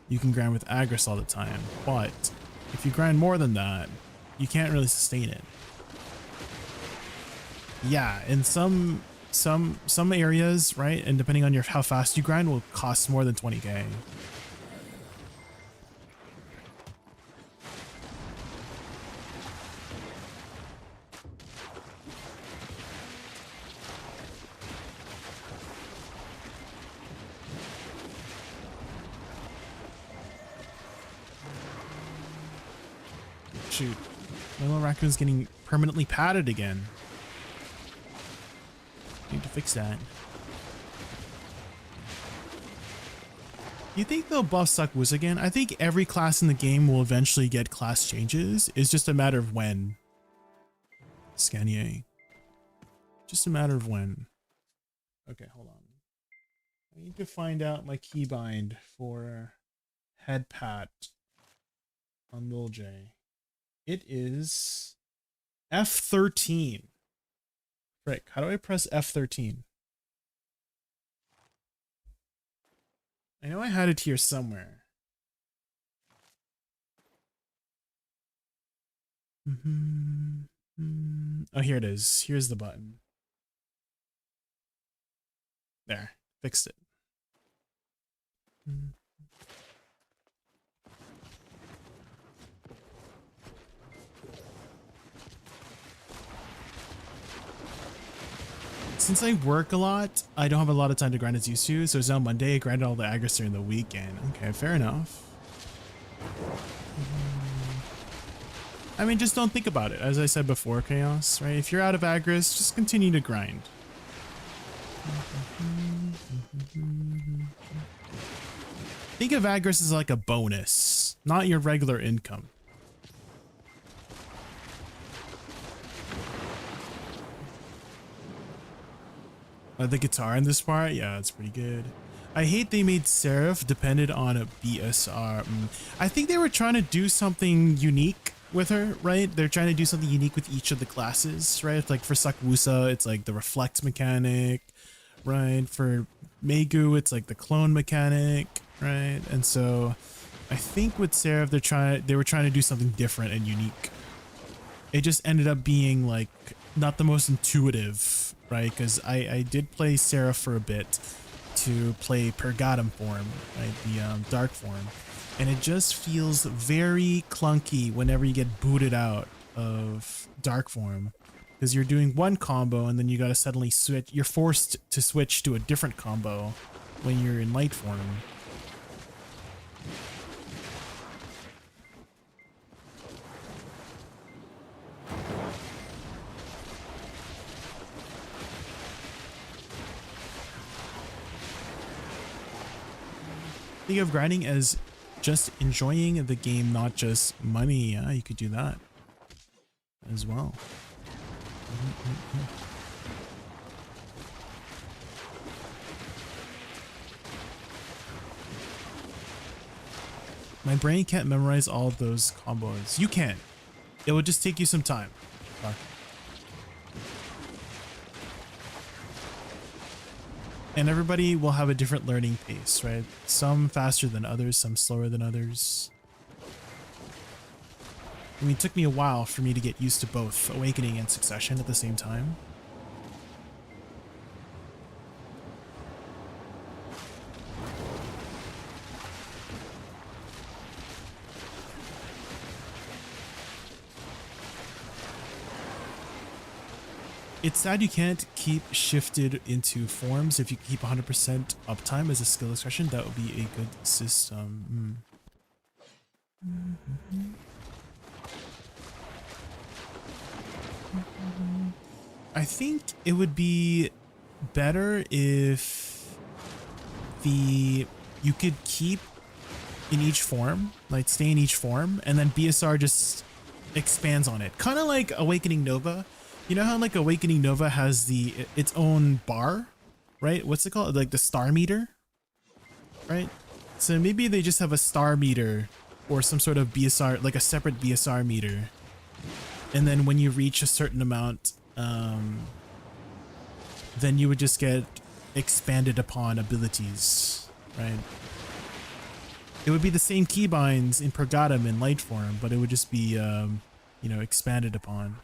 you can grind with Agris all the time. But if you grind more than that, you can't really sustain it. Yeah, in some areas, right, and depending on how fast you grind, will cost more than 20k. Shoot, my little raccoon's getting permanently padded again. Need to fix that. You think they'll buff Suck Woosa again? I think every class in the game will eventually get class changes. It's just a matter of when. Scanier. Just a matter of when. Okay, hold on. I need to find out my keybind for head pat on Lil J. It is F13. Frick, how do I press F13? I know I had it here somewhere. Oh, here it is. Here's the button. There, fixed it. Since I work a lot, I don't have a lot of time to grind as used to, so it's now Monday. I grinded all the Agris during the weekend. Okay, fair enough. I mean, just don't think about it. As I said before, Chaos, right? If you're out of Agris, just continue to grind. Think of Agris as like a bonus, not your regular income. The guitar in this part, yeah, it's pretty good. I hate they made Seraph dependent on a BSR. I think they were trying to do something unique with her, right? They're trying to do something unique with each of the classes, right? Like for Suck Woosa, it's like the reflect mechanic, right? For Megu, it's like the clone mechanic, right? And so I think with Seraph, they were trying to do something different and unique. It just ended up being like not the most intuitive, right? Because I did play Seraph for a bit to play Pergatum form, right? The dark form. And it just feels very clunky whenever you get booted out of dark form. Because you're doing one combo and then you gotta suddenly switch. You're forced to switch to a different combo when you're in light form. think of grinding as just enjoying the game, not just money. Yeah, you could do that as well. My brain can't memorize all of those combos. You can. It will just take you some time. And everybody will have a different learning pace, right? Some faster than others, some slower than others. I mean, it took me a while for me to get used to both Awakening and Succession at the same time. It's sad you can't keep shifted into forms. If you keep 100% uptime as a skill expression, that would be a good system. I think it would be better if you could keep in each form, like stay in each form, and then BSR just expands on it. Kind of like Awakening Nova. You know how like Awakening Nova has its own bar, right? What's it called? Like the star meter, right? So maybe they just have a star meter or some sort of BSR, like a separate BSR meter. And then when you reach a certain amount, then you would just get expanded upon abilities, right? It would be the same keybinds in Pergatum and Lightform, but it would just be, you know, expanded upon.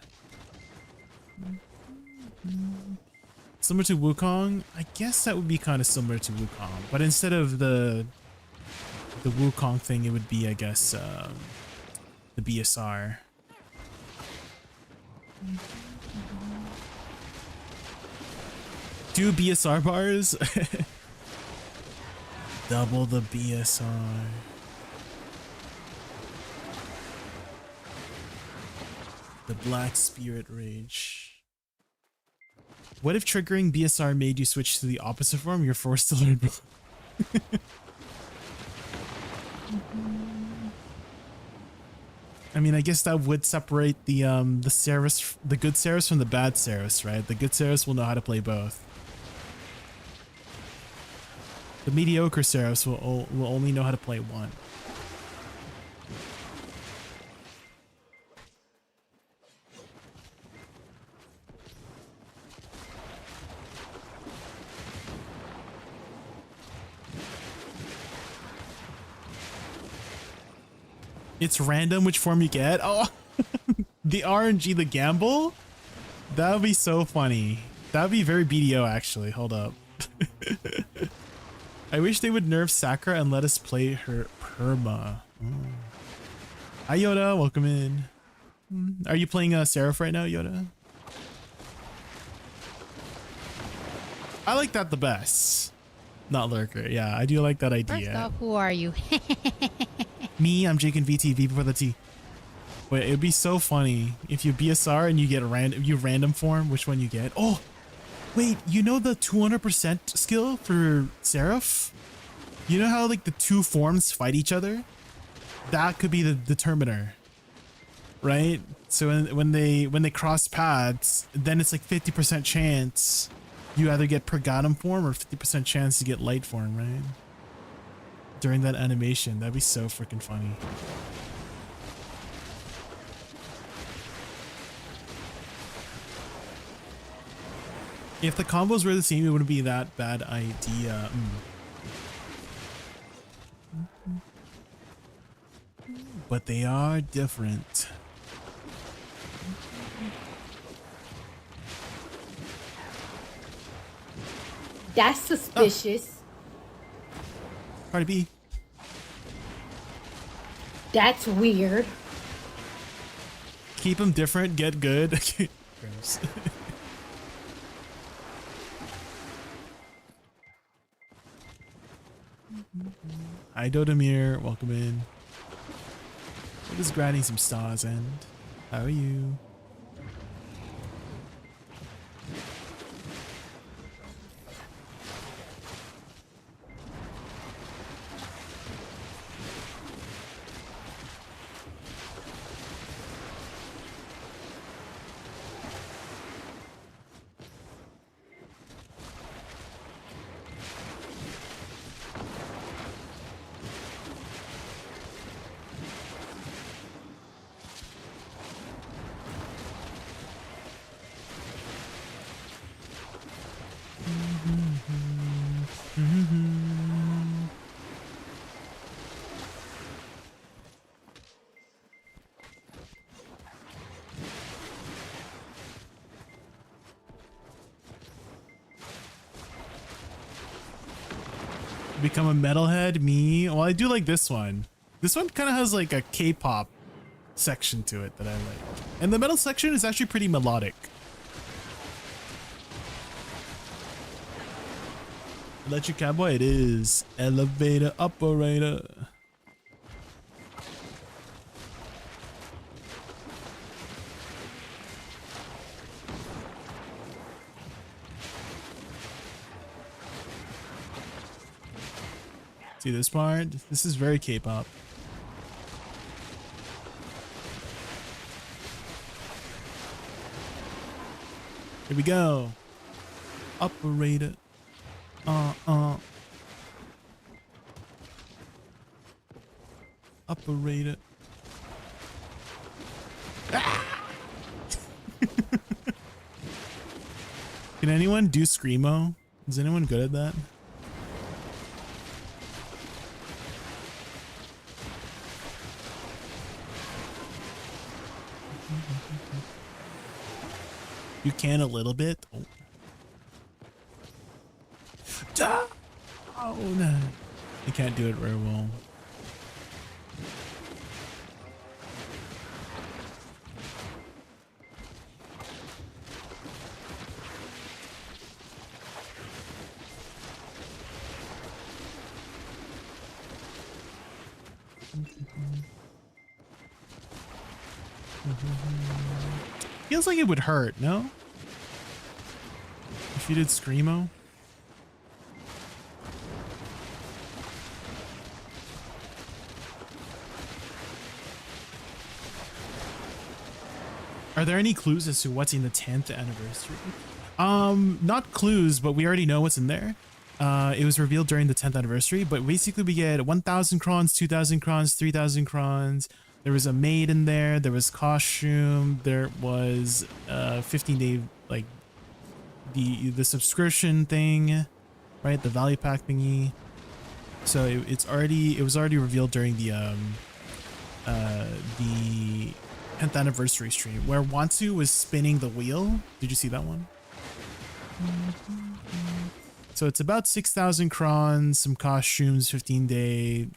Similar to Wukong? I guess that would be kind of similar to Wukong, but instead of the Wukong thing, it would be, I guess, the BSR. Do BSR bars? Double the BSR. The Black Spirit Rage. What if triggering BSR made you switch to the opposite form? You're forced to learn both. I mean, I guess that would separate the Ceres, the good Ceres from the bad Ceres, right? The good Ceres will know how to play both. The mediocre Ceres will only know how to play one. It's random which form you get. Oh, the RNG, the gamble. That would be so funny. That would be very BDO actually. Hold up. I wish they would nerf Sakura and let us play her perma. Oh. Hi Yoda, welcome in. Are you playing Seraph right now, Yoda? I like that the best. Not Lurker. Yeah, I do like that idea. First off, who are you? Me, I'm JaykunVT, V before the T. Wait, it'd be so funny if you BSR and you get random form, which one you get. Oh, wait, you know the 200% skill for Seraph? You know how like the two forms fight each other? That could be the determiner, right? So when they cross paths, then it's like 50% chance you either get Pergatum form or 50% chance to get light form, right? During that animation. That'd be so freaking funny. If the combos were the same, it wouldn't be that bad idea. But they are different. That's suspicious. Cardi B. That's weird. Keep them different, get good. Gross. Hi Dodamir, welcome in. We're just grinding some stars and how are you? Become a metalhead? Me? Well, I do like this one. This one kind of has like a K-pop section to it that I like. And the metal section is actually pretty melodic. Electric Cowboy, it is. Elevator operator. See this part? This is very K-pop. Here we go. Operator. Operator. Ah! Can anyone do Screamo? Is anyone good at that? You can a little bit. Oh. Oh no. I can't do it very well. Feels like it would hurt, no? If you did Screamo? Are there any clues as to what's in the 10th anniversary? Not clues, but we already know what's in there. It was revealed during the 10th anniversary, but basically we get 1,000 crons, 2,000 crons, 3,000 crons. There was a maid in there. There was costume. There was 15-day like the subscription thing, right? The value pack thingy. So it was already revealed during the 10th anniversary stream where Wansu was spinning the wheel. Did you see that one? So it's about 6,000 crons, some costumes, 15-day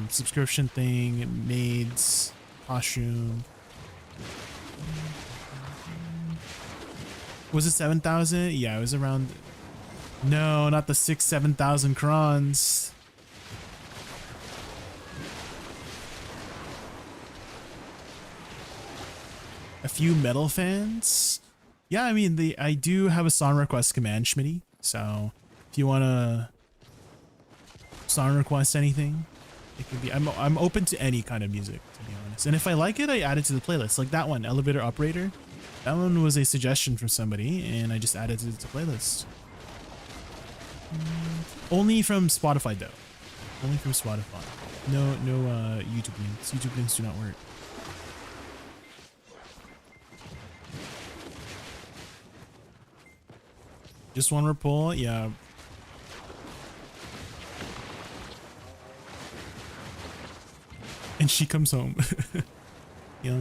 subscription thing, maids, costume. Was it 7,000? Yeah, it was around. No, not the 7,000 crons. A few metal fans. Yeah, I mean, I do have a song request command, Schmitty. So if you want to song request anything, it could be. I'm open to any kind of music, to be honest. And if I like it, I add it to the playlist. Like that one, Elevator Operator. That one was a suggestion from somebody, and I just added it to the playlist. Only from Spotify, though. Only from Spotify. No YouTube links. YouTube links do not work. Just one report, yeah. And she comes home. Yeah.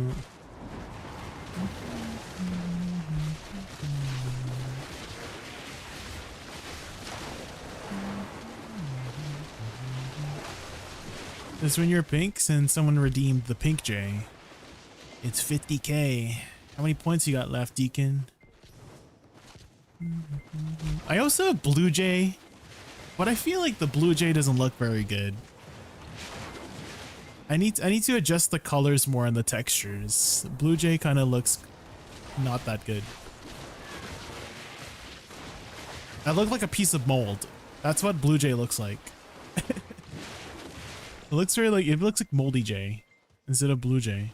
This when you're pink, since someone redeemed the pink J. It's 50k. How many points you got left, Deacon? I also have Blue Jay, but I feel like the Blue Jay doesn't look very good. I need to adjust the colors more on the textures. Blue Jay kind of looks not that good. I look like a piece of mold. That's what Blue Jay looks like. It looks very like, it looks like Moldy Jay instead of Blue Jay.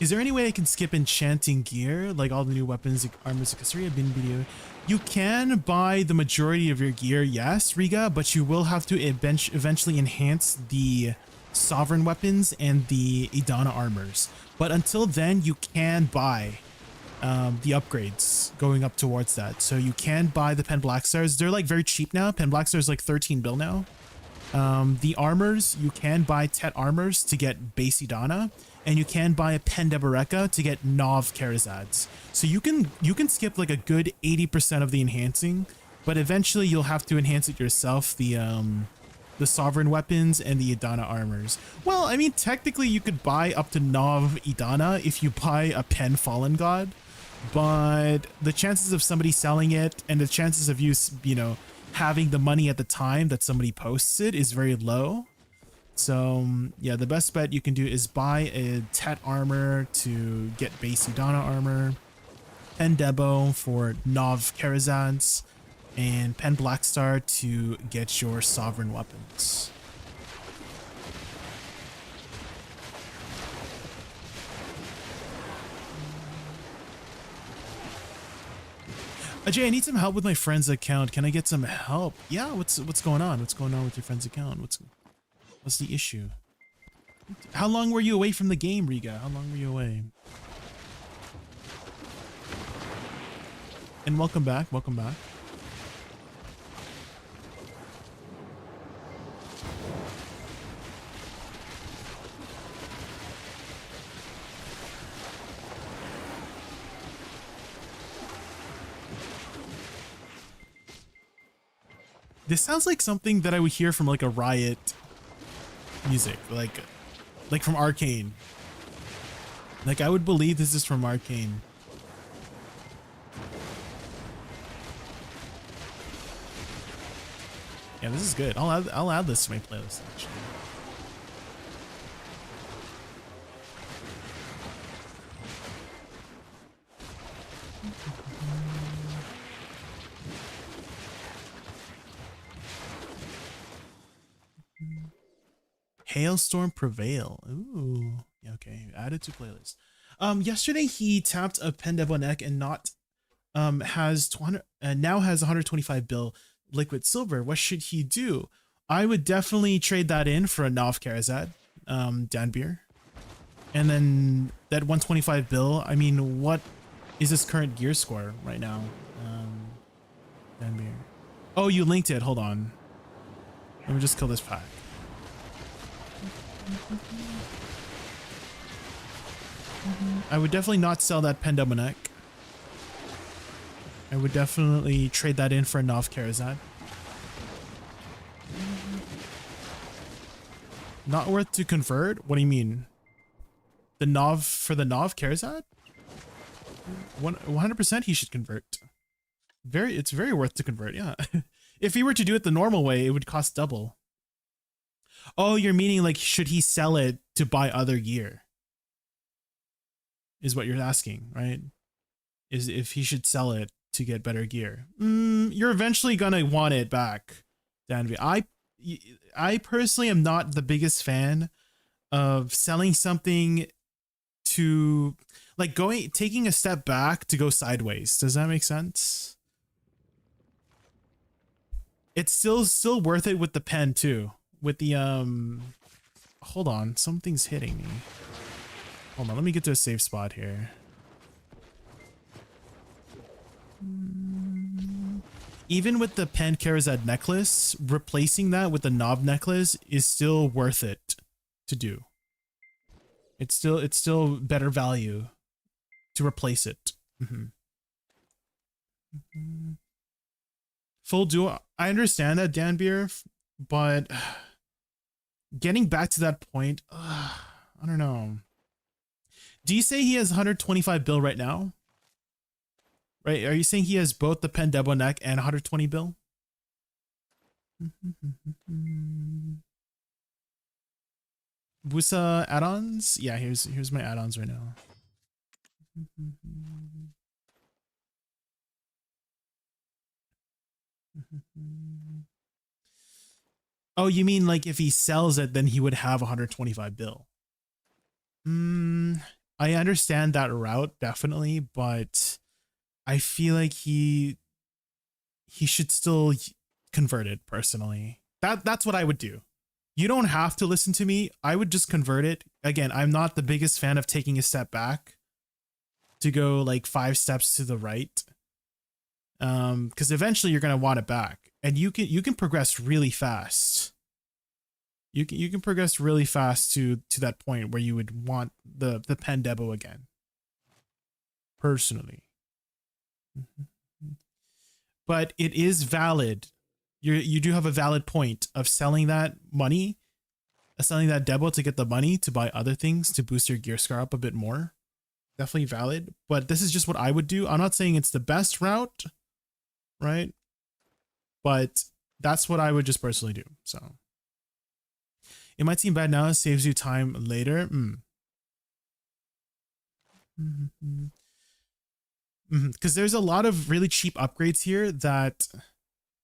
Is there any way I can skip enchanting gear, like all the new weapons, armors, accessory? I've been video. You can buy the majority of your gear, yes, Riga, but you will have to eventually enhance the sovereign weapons and the Idana armors. But until then, you can buy the upgrades going up towards that. So you can buy the Pen Black Stars. They're like very cheap now. Pen Black Stars like 13 bill now. The armors, you can buy Tet armors to get base Idana, and you can buy a Pen Deboreka to get Nov Karazads. So you can skip like a good 80% of the enhancing, but eventually you'll have to enhance it yourself, the Sovereign weapons and the Idana armors. Well, I mean, technically you could buy up to Nov Idana if you buy a Pen Fallen God, but the chances of somebody selling it and the chances of you know, having the money at the time that somebody posts it is very low. So yeah, the best bet you can do is buy a Tet armor to get base Idana armor, Pen Debo for Nov Karazads, and Pen Blackstar to get your Sovereign weapons. Jay, I need some help with my friend's account. Can I get some help? Yeah, what's going on? What's going on with your friend's account? What's the issue? How long were you away from the game, Riga? How long were you away? And welcome back. Welcome back. This sounds like something that I would hear from like a Riot music, like from Arcane. Like I would believe this is from Arcane. Yeah, this is good. I'll add this to my playlist actually. Hailstorm Prevail. Ooh. Yeah, okay. Added to playlist. Yesterday he tapped a Pen Devo neck and not has 200 now has 125 bill liquid silver. What should he do? I would definitely trade that in for a Nov Karazad, Danbeer. And then that 125 bill, I mean, what is his current gear score right now? Danbeer. Oh, you linked it. Hold on. Let me just kill this pack. I would definitely not sell that Pen Devo neck. I would definitely trade that in for a Nov Karazad. Not worth to convert? What do you mean? The Nov for the Nov Karazad? 100% he should convert. It's very worth to convert, yeah. If he were to do it the normal way, it would cost double. Oh, you're meaning like should he sell it to buy other gear? Is what you're asking, right? Is if he should sell it to get better gear. You're eventually gonna want it back, Danby. I personally am not the biggest fan of selling something to like taking a step back to go sideways. Does that make sense? It's still worth it with the pen too. With the hold on, something's hitting me. Hold on, let me get to a safe spot here. Even with the Pen Karazad necklace, replacing that with the Knob necklace is still worth it to do. It's still better value to replace it. Full duo. I understand that, Danbeer, but getting back to that point, I don't know. Do you say he has 125 bill right now? Right? Are you saying he has both the Pen Debo neck and 120 bill? Woosa add-ons? Yeah, here's my add-ons right now. Oh, you mean like if he sells it, then he would have 125 bill? I understand that route, definitely, but I feel like he should still convert it personally. That's what I would do. You don't have to listen to me. I would just convert it. Again, I'm not the biggest fan of taking a step back. to go like 5 steps to the right. Because eventually you're gonna want it back, and you can progress really fast. You can progress really fast to that point where you would want the pen debo again. Personally, but it is valid. You do have a valid point of selling that money, selling that debo to get the money to buy other things to boost your gear score up a bit more. Definitely valid, but this is just what I would do. I'm not saying it's the best route, right? But that's what I would just personally do. So it might seem bad now, it saves you time later. Because there's a lot of really cheap upgrades here that,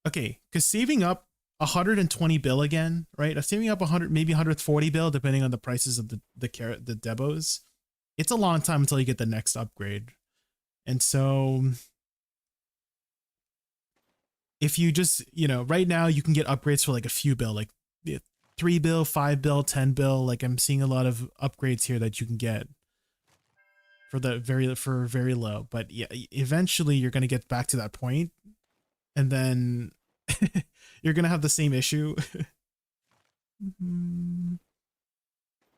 okay, because saving up 120 bill again, right? Saving up 100, maybe 140 bill, depending on the prices of the debos. It's a long time until you get the next upgrade. And so if you just, you know, right now you can get upgrades for like a few bill, like 3 bill, 5 bill, 10 bill. Like I'm seeing a lot of upgrades here that you can get for very low. But yeah, eventually you're going to get back to that point, and then you're going to have the same issue.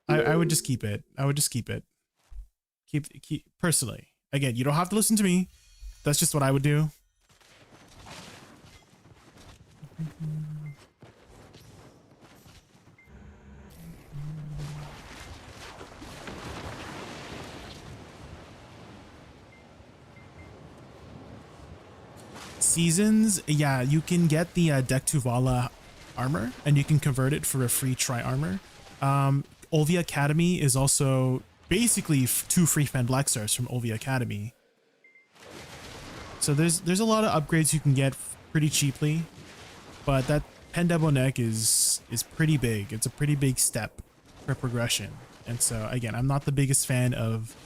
I would just keep it. I would just keep it. Keep personally. Again, you don't have to listen to me. That's just what I would do. Seasons, yeah, you can get the Deck Tuvala armor, and you can convert it for a free tri armor. Olvia Academy is also basically 2 free Fend Lexars from Olvia Academy. So there's a lot of upgrades you can get pretty cheaply, but that Pen Debo neck is pretty big. It's a pretty big step for progression. And so again, I'm not the biggest fan of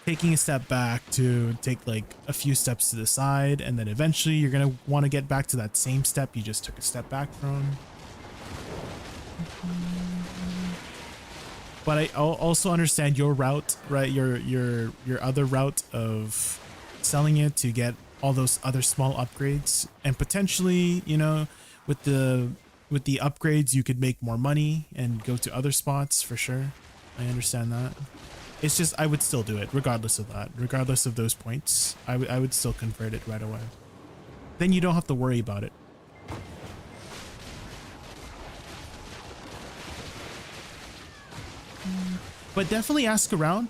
taking a step back to take like a few steps to the side, and then eventually you're going to want to get back to that same step you just took a step back from. But I also understand your route, right? Your other route of selling it to get all those other small upgrades, and potentially, you know, with the upgrades you could make more money and go to other spots for sure. I understand that. It's just I would still do it regardless of that, regardless of those points. I would still convert it right away. Then you don't have to worry about it. But definitely ask around,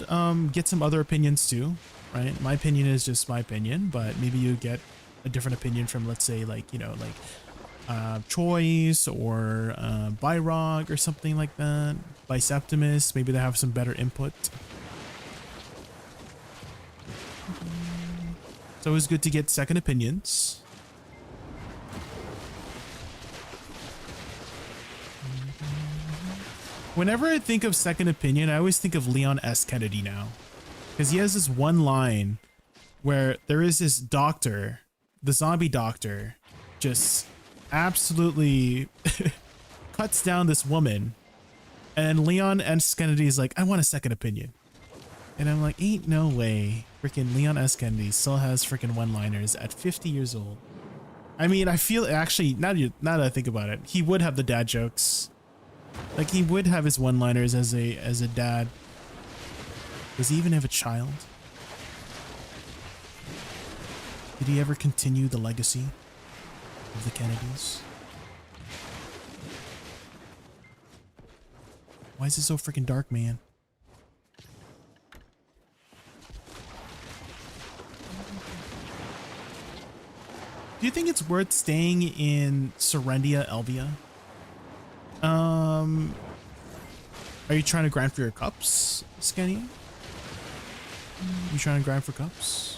get some other opinions too, right? My opinion is just my opinion, but maybe you get a different opinion from, let's say, like, you know, like Choice or Byrog or something like that. Biceptimus, maybe they have some better input. It's always good to get second opinions. Whenever I think of second opinion, I always think of Leon S. Kennedy now. Because he has this one line where there is this doctor, the zombie doctor, just absolutely cuts down this woman. And Leon S. Kennedy is like, I want a second opinion. And I'm like, ain't no way. Freaking Leon S. Kennedy still has freaking one-liners at 50 years old. I mean, I feel actually, now that I think about it, he would have the dad jokes. Like, he would have his one-liners as a dad. Does he even have a child? Did he ever continue the legacy of the Kennedys? Why is it so freaking dark, man? Do you think it's worth staying in Serendia, Elvia? Are you trying to grind for your cups, Skenny? You trying to grind for cups?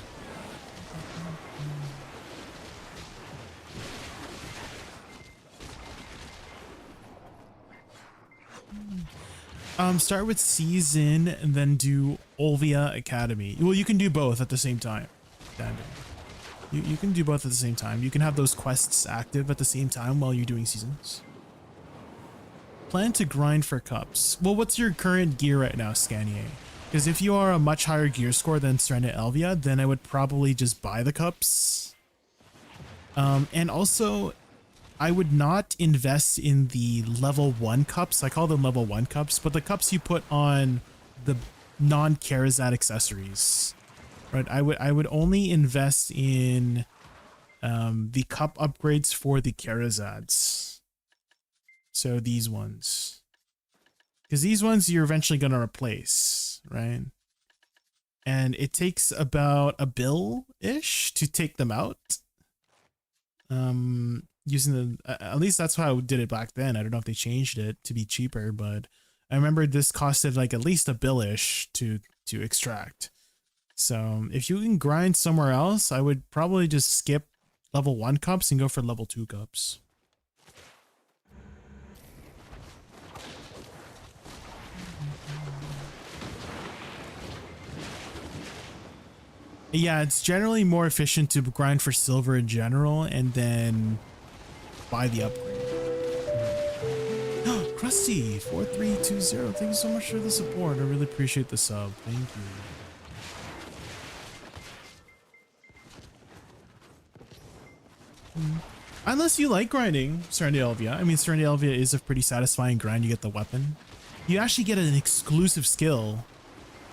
Start with Season and then do Olvia Academy. Well, you can do both at the same time. You can do both at the same time. You can have those quests active at the same time while you're doing seasons. Plan to grind for cups. Well, what's your current gear right now, Scanier? Because if you are a much higher gear score than Stranded Elvia, then I would probably just buy the cups. And also, I would not invest in the level 1 cups. I call them level 1 cups, but the cups you put on the non-Charizard accessories. Right? I would only invest in the cup upgrades for the Charazads. So these ones. Because these ones you're eventually going to replace, right? And it takes about a bill-ish to take them out. Using the, at least that's how I did it back then. I don't know if they changed it to be cheaper, but I remember this costed like at least a bill-ish to extract. So if you can grind somewhere else, I would probably just skip level 1 cups and go for level 2 cups. Yeah, it's generally more efficient to grind for silver in general and then buy the upgrade. Krusty 4320, thank you so much for the support. I really appreciate the sub. Thank you. Unless you like grinding Stranded Elvia. I mean, Stranded Elvia is a pretty satisfying grind. You get the weapon. You actually get an exclusive skill.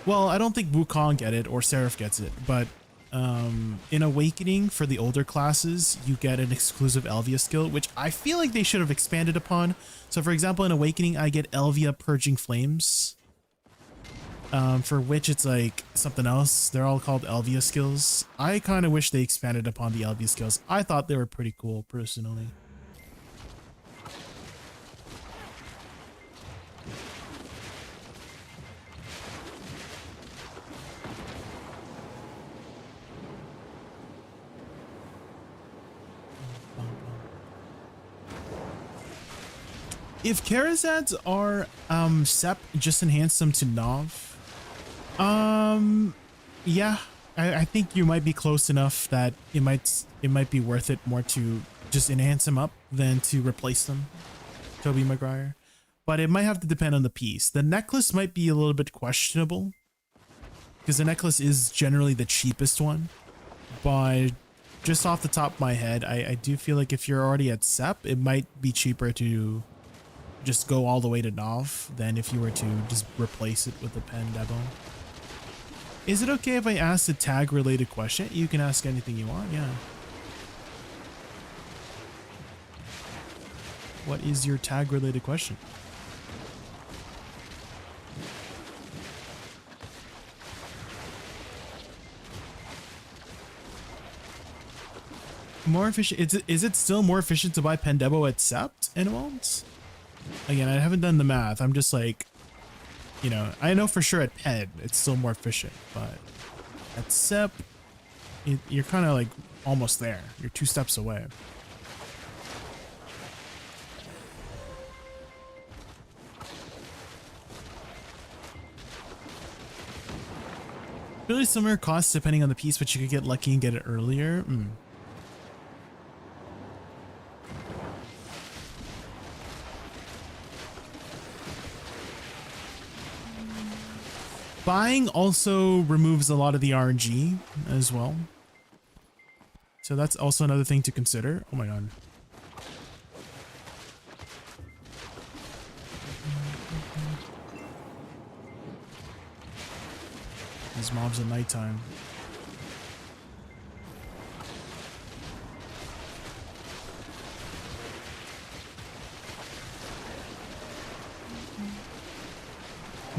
Well, I don't think Wukong get it or Seraph gets it, but in Awakening for the older classes, you get an exclusive Elvia skill, which I feel like they should have expanded upon. So for example, in Awakening, I get Elvia Purging Flames, for which it's like something else. They're all called Elvia skills. I kind of wish they expanded upon the Elvia skills. I thought they were pretty cool, personally. If Charazads are Sep, just enhance them to Nov. Yeah, I think you might be close enough that it might be worth it more to just enhance them up than to replace them, Toby Maguire. But it might have to depend on the piece. The necklace might be a little bit questionable because the necklace is generally the cheapest one. But just off the top of my head, I do feel like if you're already at Sep, it might be cheaper to just go all the way to Nov than if you were to just replace it with a Pandebo. Is it okay if I ask a tag related question? You can ask anything you want, yeah. What is your tag related question? More efficient? Is it still more efficient to buy Pandebo at Sept Animals? Again, I haven't done the math. I'm just like, you know, I know for sure at Ped it's still more efficient, but at Sep, you're kind of like almost there. You're 2 steps away. Really similar costs depending on the piece, but you could get lucky and get it earlier. Buying also removes a lot of the RNG as well. So that's also another thing to consider. Oh my god. These mobs at nighttime.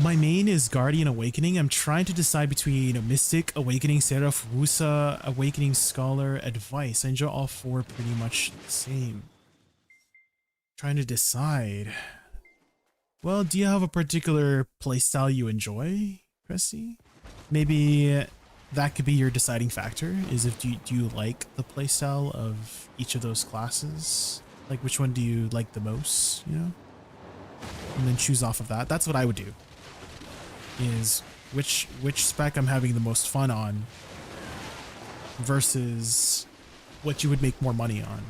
My main is Guardian Awakening. I'm trying to decide between a Mystic, Awakening, Seraph, Woosa, Awakening, Scholar, Advice. I enjoy all 4 pretty much the same. Trying to decide. Well, do you have a particular playstyle you enjoy, Chrissy? Maybe that could be your deciding factor, is if do you like the playstyle of each of those classes? Like which one do you like the most, you know? And then choose off of that. That's what I would do. Is which spec I'm having the most fun on versus what you would make more money on.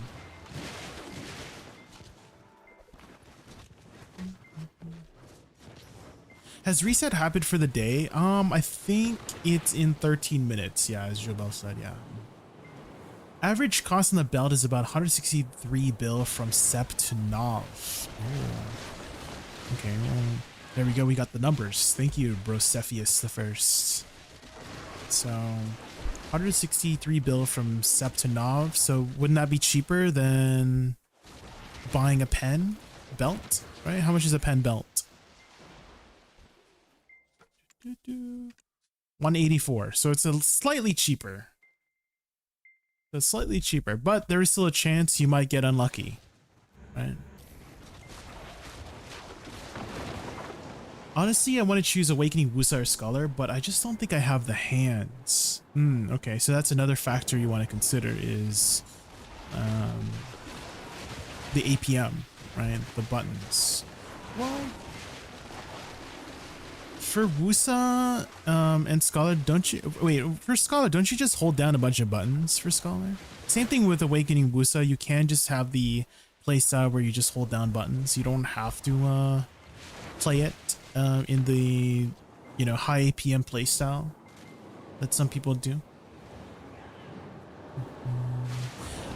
Has reset happened for the day? I think it's in 13 minutes. Yeah, as Jobel said, yeah. Average cost on the belt is about 163 bill from Sep to Nov. Oh. Okay, well, there we go. We got the numbers. Thank you, Brosephius the First. So, 163 bill from Sep to Nov. So, wouldn't that be cheaper than buying a pen belt? Right? How much is a pen belt? 184. So it's a slightly cheaper. It's slightly cheaper, but there is still a chance you might get unlucky, right? Honestly, I want to choose Awakening Woosa or Scholar, but I just don't think I have the hands. Okay, so that's another factor you want to consider is the APM, right? The buttons. Well, for Woosa and Scholar, don't you wait for Scholar? Don't you just hold down a bunch of buttons for Scholar? Same thing with Awakening Woosa. You can just have the playstyle where you just hold down buttons. You don't have to play it in the high APM playstyle that some people do.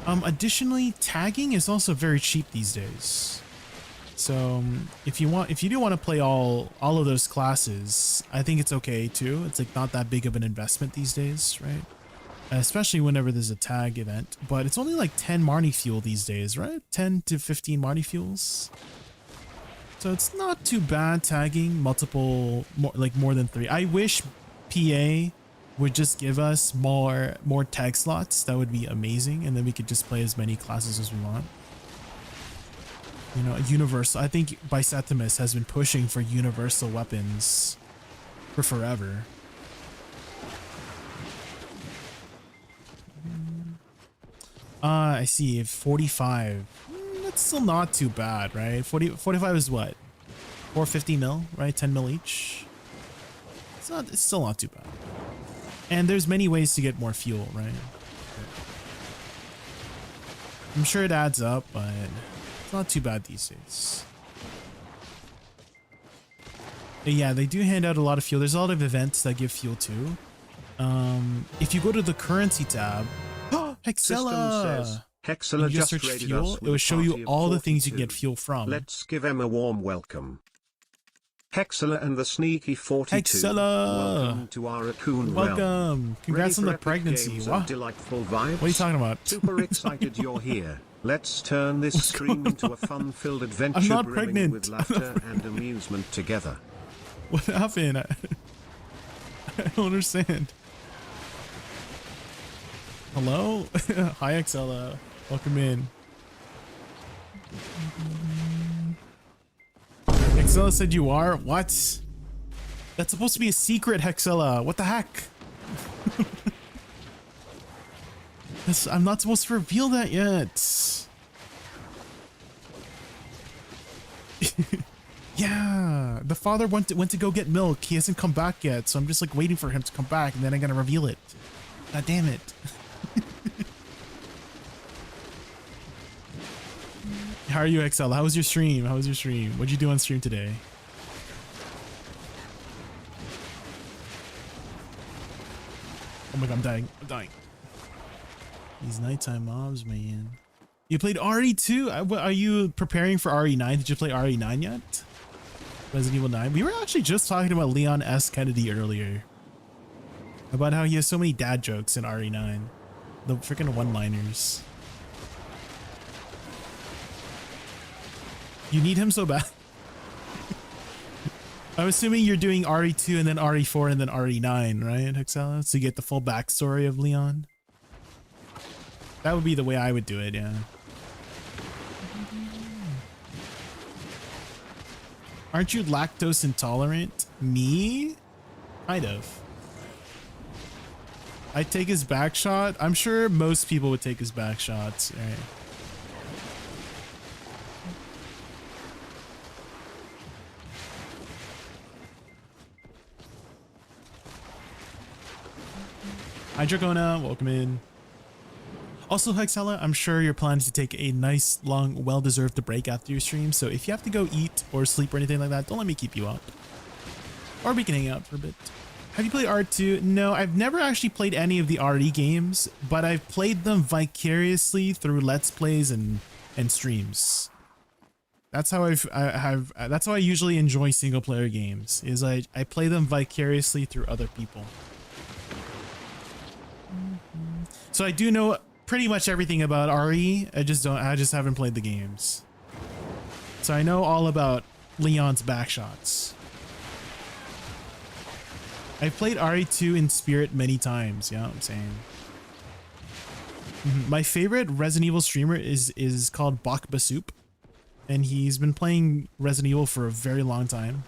Additionally, tagging is also very cheap these days. So if you do want to play all of those classes, I think it's okay too. It's like not that big of an investment these days, right? Especially whenever there's a tag event. But it's only like 10 Marnie fuel these days, right? 10 to 15 Marnie fuels. So it's not too bad tagging multiple, more than 3. I wish PA would just give us more tag slots. That would be amazing, and then we could just play as many classes as we want. Universal. I think Bisetimus has been pushing for universal weapons for forever. I see. 45. That's still not too bad, right? 45 is what? 450 mil, right? 10 mil each. It's still not too bad. And there's many ways to get more fuel, right? I'm sure it adds up, but it's not too bad these days. But yeah, they do hand out a lot of fuel. There's a lot of events that give fuel too. If you go to the currency tab, Hexella! Hexella just search fuel, it will show you all the things you can get fuel from. Let's give him a warm welcome. Hexella and the Sneaky 42. Hexella! Welcome to our Raccoon Welcome! realm. Congrats on the Ready for epic pregnancy. games Wow. and delightful vibes? What are you talking about? Super excited you're here. Let's turn this stream into a fun-filled adventure I'm not brimming pregnant. with laughter and amusement together. What happened? I don't understand. Hello? Hi, Hexella. Welcome in. Hexella said you are? What? That's supposed to be a secret, Hexella. What the heck? I'm not supposed to reveal that yet. Yeah, the father went to go get milk. He hasn't come back yet, so I'm just like waiting for him to come back, and then I'm gonna reveal it. God damn it. How are you, XL? How was your stream? How was your stream? What'd you do on stream today? Oh my god, I'm dying. I'm dying. These nighttime mobs, man. You played RE2? Are you preparing for RE9? Did you play RE9 yet? Resident Evil 9? We were actually just talking about Leon S. Kennedy earlier. About how he has so many dad jokes in RE9. The freaking one-liners. You need him so bad. I'm assuming you're doing RE2 and then RE4 and then RE9, right, Hexella? So you get the full backstory of Leon. That would be the way I would do it, yeah. Aren't you lactose intolerant? Me? Kind of. I'd take his back shot. I'm sure most people would take his back shots, right? Hi Dracona, welcome in. Also Hexella, I'm sure you're planning to take a nice, long, well-deserved break after your stream, so if you have to go eat or sleep or anything like that, don't let me keep you up. Or we can hang out for a bit. Have you played R2? No, I've never actually played any of the RE games, but I've played them vicariously through Let's Plays and streams. That's how that's how I usually enjoy single player games, is I play them vicariously through other people. So I do know pretty much everything about RE. I just haven't played the games. So I know all about Leon's backshots. I've played RE2 in spirit many times, you know what I'm saying? My favorite Resident Evil streamer is called Bak Basoup, and he's been playing Resident Evil for a very long time.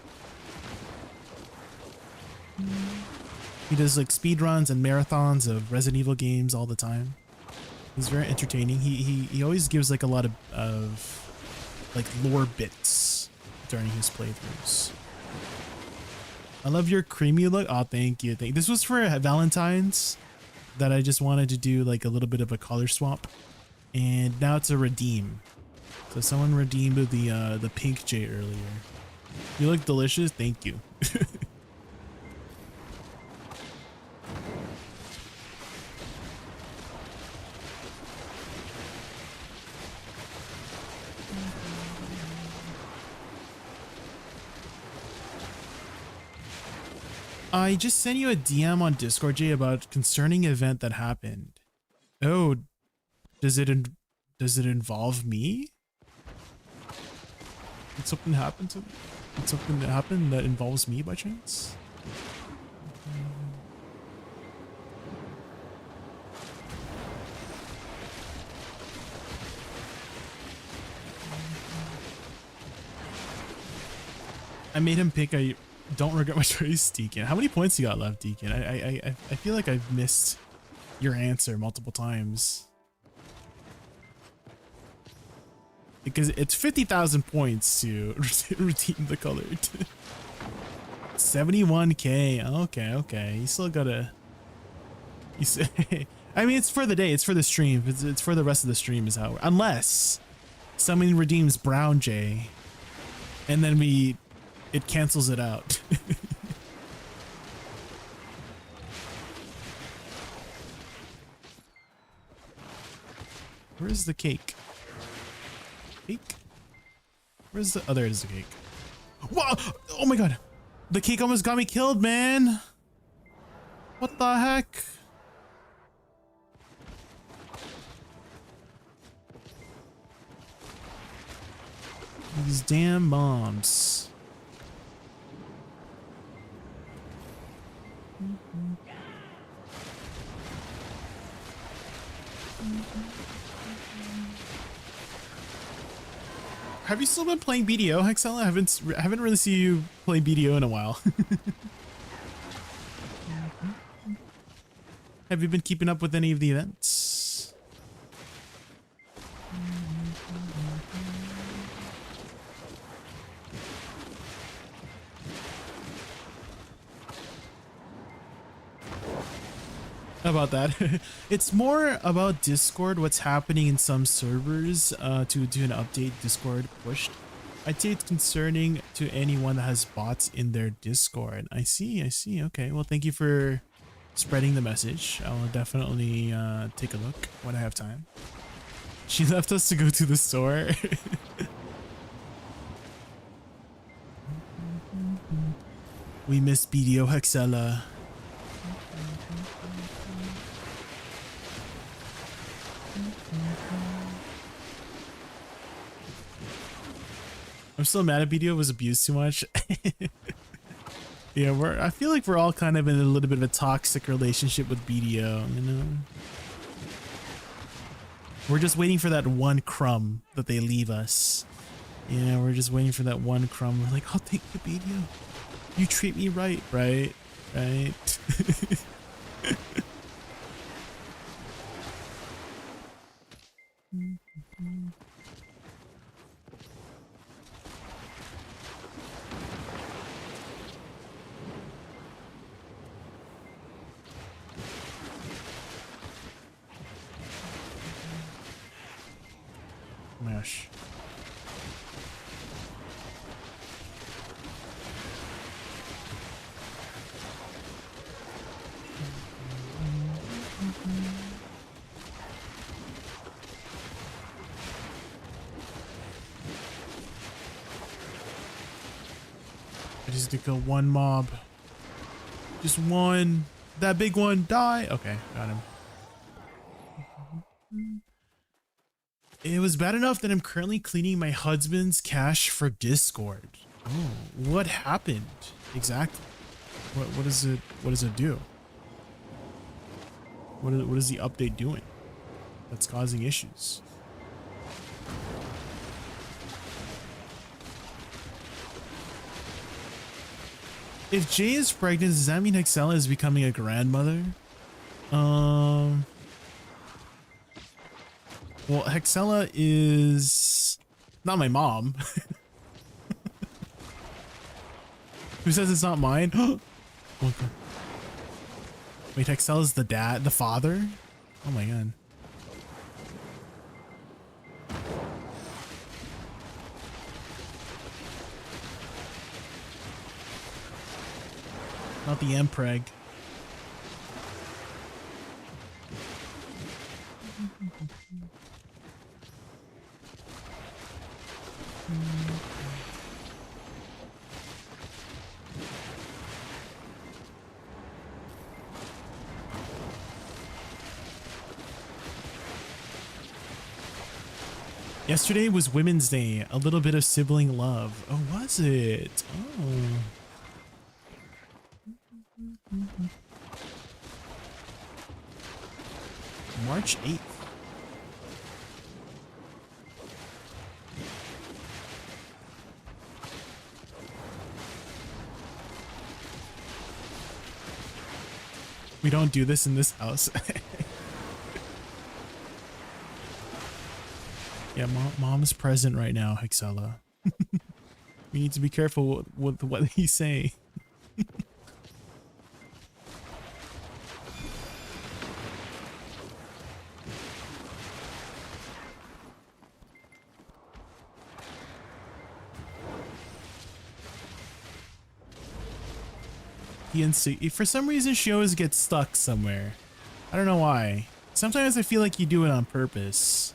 He does like speedruns and marathons of Resident Evil games all the time. He's very entertaining. He always gives like a lot of like lore bits during his playthroughs. I love your creamy look. Oh, thank you. This was for Valentine's that I just wanted to do like a little bit of a color swap, and now it's a redeem. So someone redeemed the pink Jay earlier. You look delicious. Thank you. I just sent you a DM on Discord, Jay, about concerning event that happened. Oh, does it involve me? Did something happen to me? Did something happen that involves me by chance? I made him pick a don't regret my choice, Deacon. How many points you got left, Deacon? I feel like I've missed your answer multiple times. Because it's 50,000 points to redeem the colored. 71k. Okay. You still gotta. You say. I mean, it's for the day. It's for the stream. It's for the rest of the stream. Is how. Unless someone redeems Brown J, and then it cancels it out. Where's the cake? Cake? Where's the other? Is the cake? Whoa! Oh my god! The cake almost got me killed, man! What the heck? These damn bombs. Have you still been playing BDO, Hexella? I haven't really seen you play BDO in a while. Have you been keeping up with any of the events? About that. It's more about Discord, what's happening in some servers to do an update. Discord pushed. I'd say it's concerning to anyone that has bots in their Discord. I see. Okay, well, thank you for spreading the message. I'll definitely take a look when I have time. She left us to go to the store. We miss BDO, Hexella. I'm still mad at BDO was abused too much. Yeah, I feel like we're all kind of in a little bit of a toxic relationship with BDO, you know? We're just waiting for that one crumb that they leave us. Yeah, we're just waiting for that one crumb. We're like, oh, thank you, BDO. You treat me right, right? Mash. I just need to kill one mob. Just one. That big one. Die. Okay, got him. It was bad enough that I'm currently cleaning my husband's cache for Discord. Oh, what happened exactly? What does it do? What is the update doing that's causing issues? If Jay is pregnant, does that mean Hexella is becoming a grandmother? Well, Hexella is not my mom. Who says it's not mine? Okay. Wait, Hexella's the dad, the father? Oh my god. Not the Mpreg. Yesterday was Women's Day. A little bit of sibling love. Oh, was it? Oh. March 8th. We don't do this in this house. Yeah, mom is present right now, Hexella. We need to be careful with what he's saying. For some reason, she always gets stuck somewhere. I don't know why. Sometimes I feel like you do it on purpose.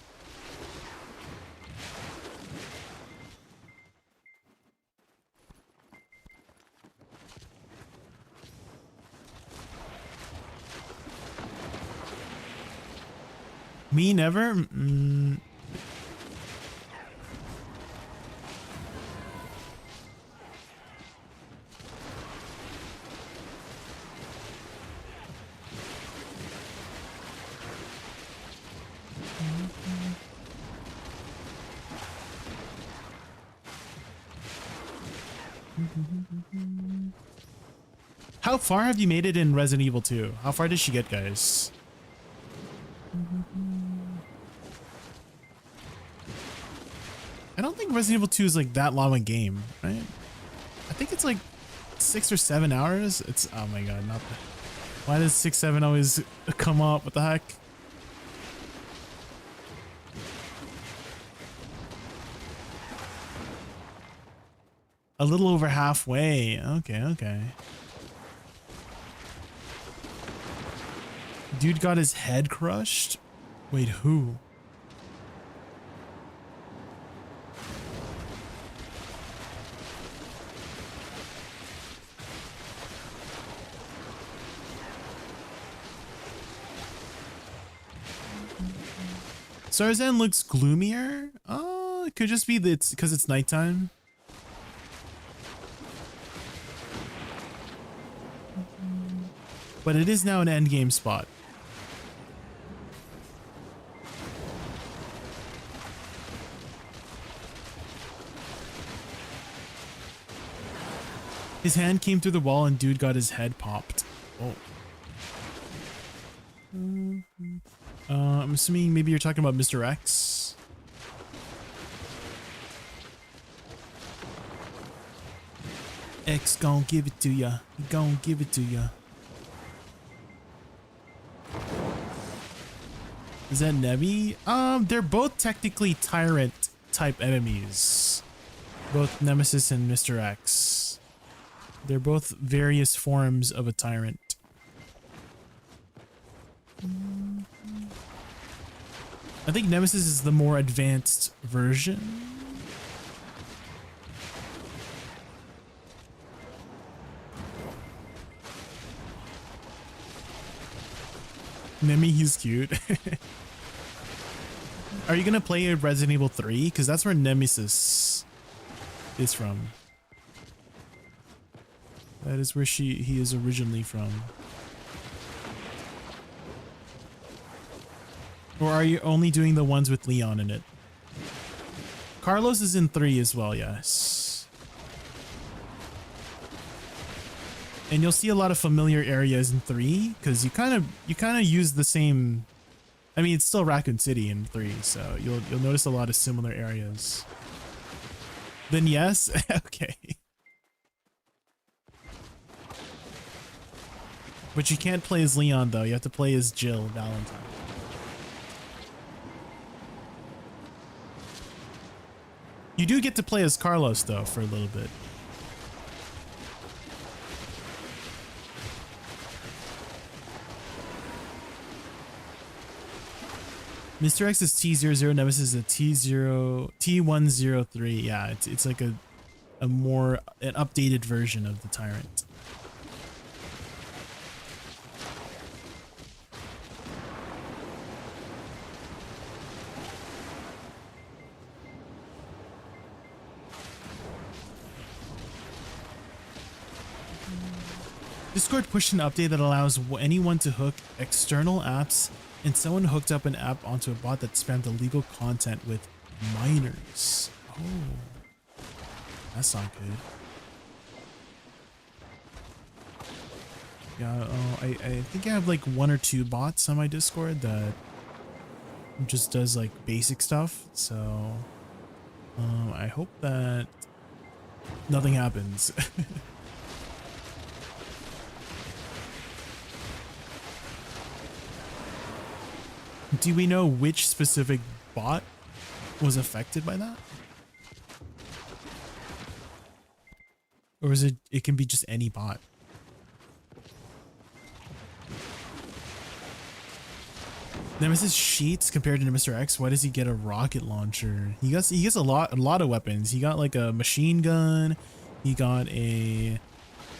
Me never? How far have you made it in Resident Evil 2? How far did she get, guys? I don't think Resident Evil 2 is like that long a game, right? I think it's like 6 or 7 hours. It's, oh my god, not that. Why does 6, 7 always come up? What the heck? A little over halfway. Okay, okay. Dude got his head crushed? Wait, who? Sarzan looks gloomier? Oh, it could just be that it's because it's nighttime. But it is now an endgame spot. His hand came through the wall and dude got his head popped. Oh. I'm assuming maybe you're talking about Mr. X. X gon' give it to ya. He gon' give it to ya. Is that Nevi? They're both technically tyrant type enemies. Both Nemesis and Mr. X. They're both various forms of a tyrant. I think Nemesis is the more advanced version. Nemi, he's cute. Are you gonna play Resident Evil 3? Because that's where Nemesis is from. That is where he is originally from. Or are you only doing the ones with Leon in it? Carlos is in 3 as well, yes. And you'll see a lot of familiar areas in 3 because you kind of use the same. I mean, it's still Raccoon City in 3, so you'll notice a lot of similar areas. Then yes, okay. But you can't play as Leon though. You have to play as Jill Valentine. You do get to play as Carlos though for a little bit. Mr. X is T00, Nemesis is a T103. Yeah, it's like an updated version of the Tyrant. Discord pushed an update that allows anyone to hook external apps, and someone hooked up an app onto a bot that spammed illegal content with minors. Oh, that's not good. Yeah, I think I have like 1 or 2 bots on my Discord that just does like basic stuff. So I hope that nothing happens. Do we know which specific bot was affected by that? Or is it can be just any bot? Nemesis Sheets compared to Mr. X, why does he get a rocket launcher? He gets a lot of weapons. He got like a machine gun, he got a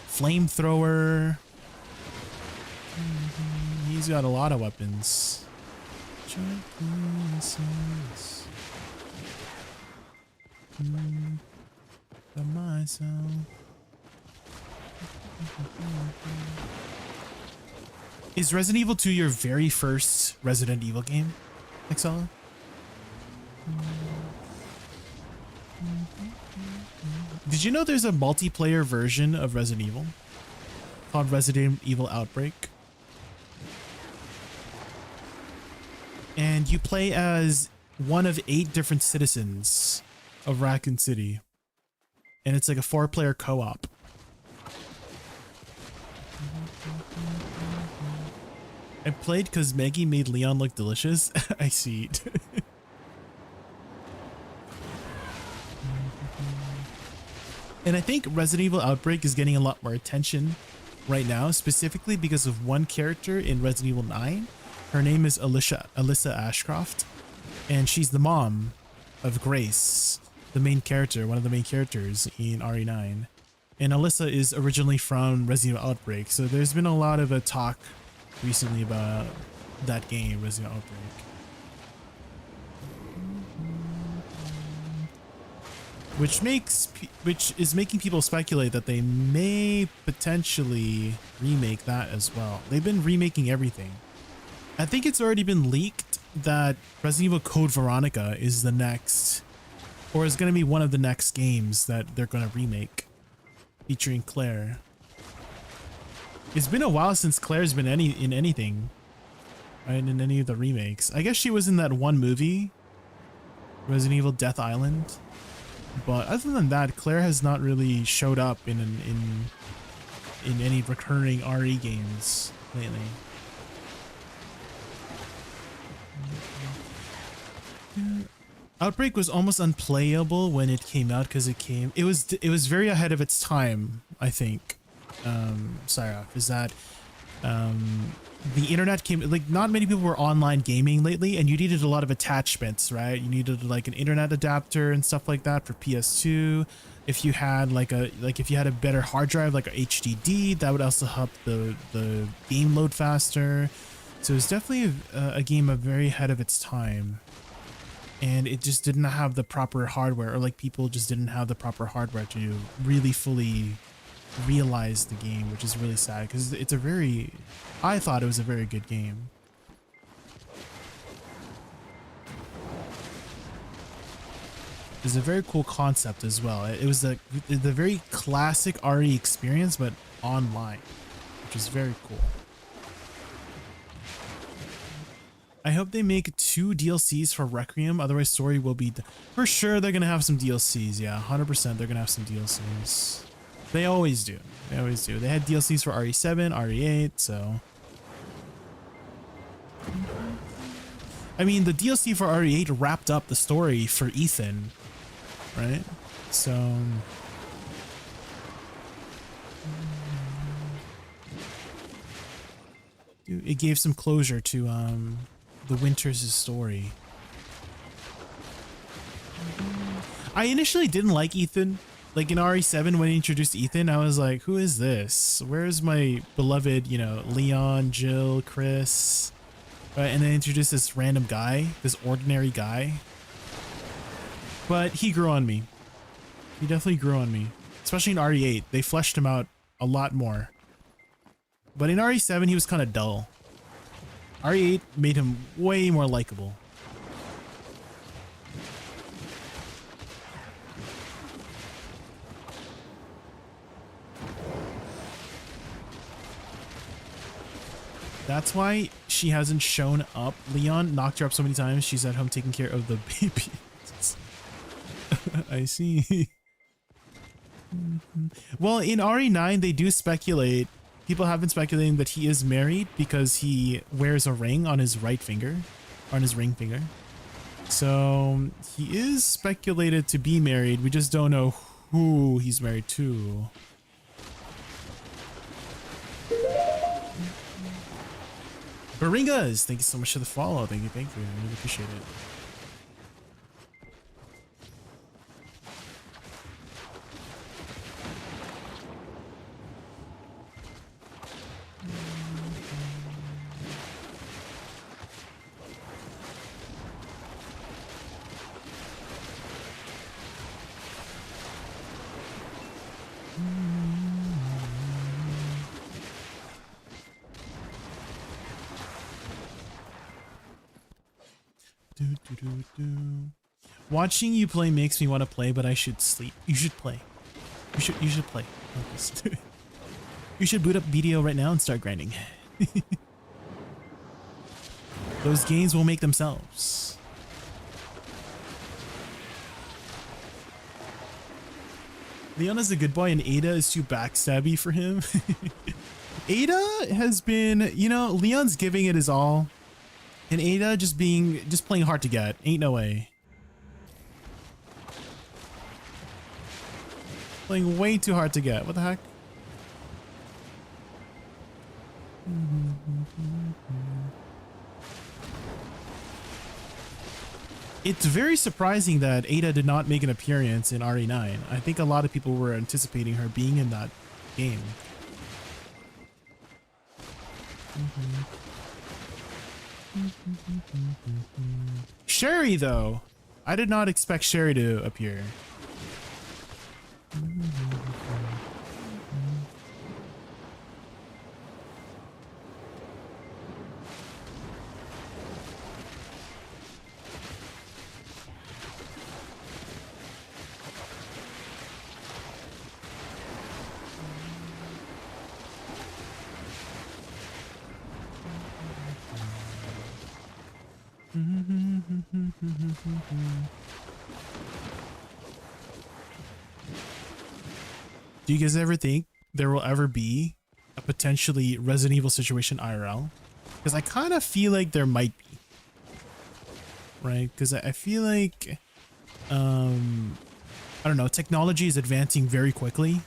flamethrower. He's got a lot of weapons. By myself. Is Resident Evil 2 your very first Resident Evil game, Exala? Did you know there's a multiplayer version of Resident Evil called Resident Evil Outbreak? And you play as one of 8 different citizens of Raccoon City. And it's like a 4-player co-op. I played because Maggie made Leon look delicious. I see it. And I think Resident Evil Outbreak is getting a lot more attention right now, specifically because of one character in Resident Evil 9. Her name is Alyssa Ashcroft, and she's the mom of Grace, the main character, one of the main characters in RE9. And Alyssa is originally from Resident Evil Outbreak, so there's been a lot of a talk recently about that game, Resident Evil Outbreak. Which is making people speculate that they may potentially remake that as well. They've been remaking everything. I think it's already been leaked that Resident Evil Code Veronica is the next, or is going to be one of the next games that they're going to remake, featuring Claire. It's been a while since Claire's been in anything, right? In any of the remakes. I guess she was in that one movie, Resident Evil Death Island. But other than that, Claire has not really showed up in any recurring RE games lately. Outbreak was almost unplayable when it came out because it was very ahead of its time, I think. Syrah, is that the internet came, like, not many people were online gaming lately, and you needed a lot of attachments, right? You needed like an internet adapter and stuff like that for PS2. If you had if you had a better hard drive, like a HDD, that would also help the game load faster. So it's definitely a game very ahead of its time. And it just didn't have the proper hardware, or like people just didn't have the proper hardware to really fully realize the game, which is really sad because it's a very, I thought it was a very good game. It's a very cool concept as well. It was the very classic RE experience, but online, which is very cool. I hope they make 2 DLCs for Requiem, otherwise story will be... For sure they're gonna have some DLCs, yeah, 100% they're gonna have some DLCs. They always do, they always do. They had DLCs for RE7, RE8, so... I mean, the DLC for RE8 wrapped up the story for Ethan, right? So... It gave some closure to, the Winters' story. I initially didn't like Ethan. Like in RE7 when he introduced Ethan, I was like, who is this? Where's my beloved, you know, Leon, Jill, Chris? Right, and then introduced this random guy, this ordinary guy. But he grew on me. He definitely grew on me. Especially in RE8, they fleshed him out a lot more. But in RE7, he was kind of dull. RE8 made him way more likable. That's why she hasn't shown up. Leon knocked her up so many times. She's at home taking care of the baby. I see. Well, in RE9, they do speculate. People have been speculating that he is married because he wears a ring on his right finger, on his ring finger. So he is speculated to be married. We just don't know who he's married to. Baringas, thank you so much for the follow. Thank you, I really appreciate it. Watching you play makes me want to play, but I should sleep. You should play. You should play. You should boot up BDO right now and start grinding. Those games will make themselves. Leon is a good boy and Ada is too backstabby for him. Ada has been, you know, Leon's giving it his all. And Ada just playing hard to get. Ain't no way. Playing way too hard to get. What the heck? It's very surprising that Ada did not make an appearance in RE9. I think a lot of people were anticipating her being in that game. Sherry, though. I did not expect Sherry to appear. Do you guys ever think there will ever be a potentially Resident Evil situation IRL? Because I kind of feel like there might be. Right? Because I feel like, I don't know, technology is advancing very quickly.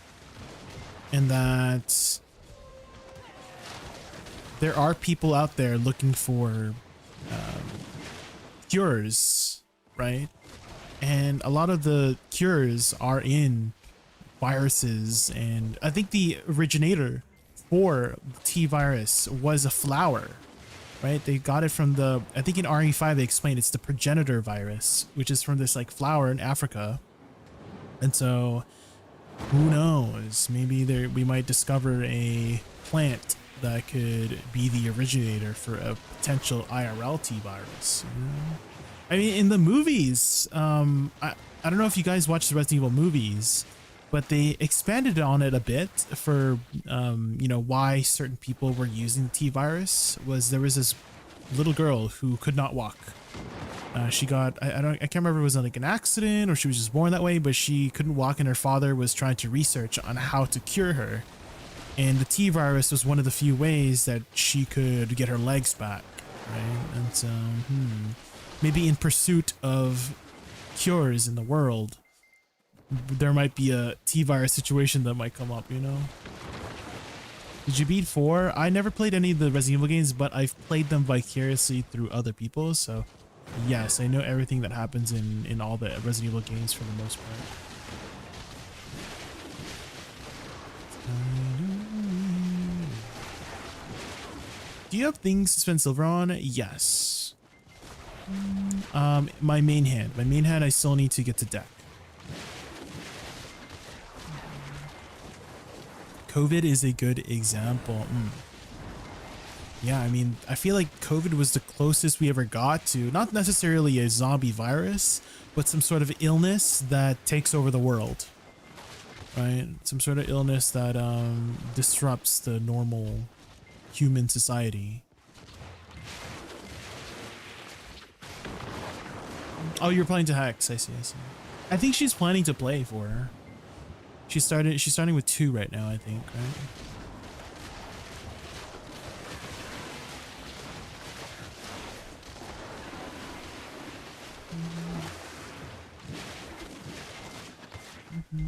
And that there are people out there looking for cures, right? And a lot of the cures are in viruses, and I think the originator for T virus was a flower right? They got it from the, I think in RE5 they explained it's the progenitor virus, which is from this like flower in Africa. And so who knows, maybe there we might discover a plant that could be the originator for a potential IRL T virus. You know? I mean, in the movies, I don't know if you guys watch the Resident Evil movies, but they expanded on it a bit for, you know, why certain people were using the T virus. Was there was this little girl who could not walk. She got, I can't remember if it was like an accident or she was just born that way, but she couldn't walk and her father was trying to research on how to cure her. And the T virus was one of the few ways that she could get her legs back, right? And so, maybe in pursuit of cures in the world, there might be a T virus situation that might come up, you know? Did you beat 4? I never played any of the Resident Evil games, but I've played them vicariously through other people, so yes, I know everything that happens in all the Resident Evil games for the most part. Do you have things to spend silver on? Yes. My main hand. My main hand I still need to get to deck. COVID is a good example. Yeah, I mean, I feel like COVID was the closest we ever got to, not necessarily a zombie virus, but some sort of illness that takes over the world, right? Some sort of illness that disrupts the normal human society. Oh, you're planning to Hex. I see, I see. I think she's planning to play for her. She's starting with 2 right now, I think, right?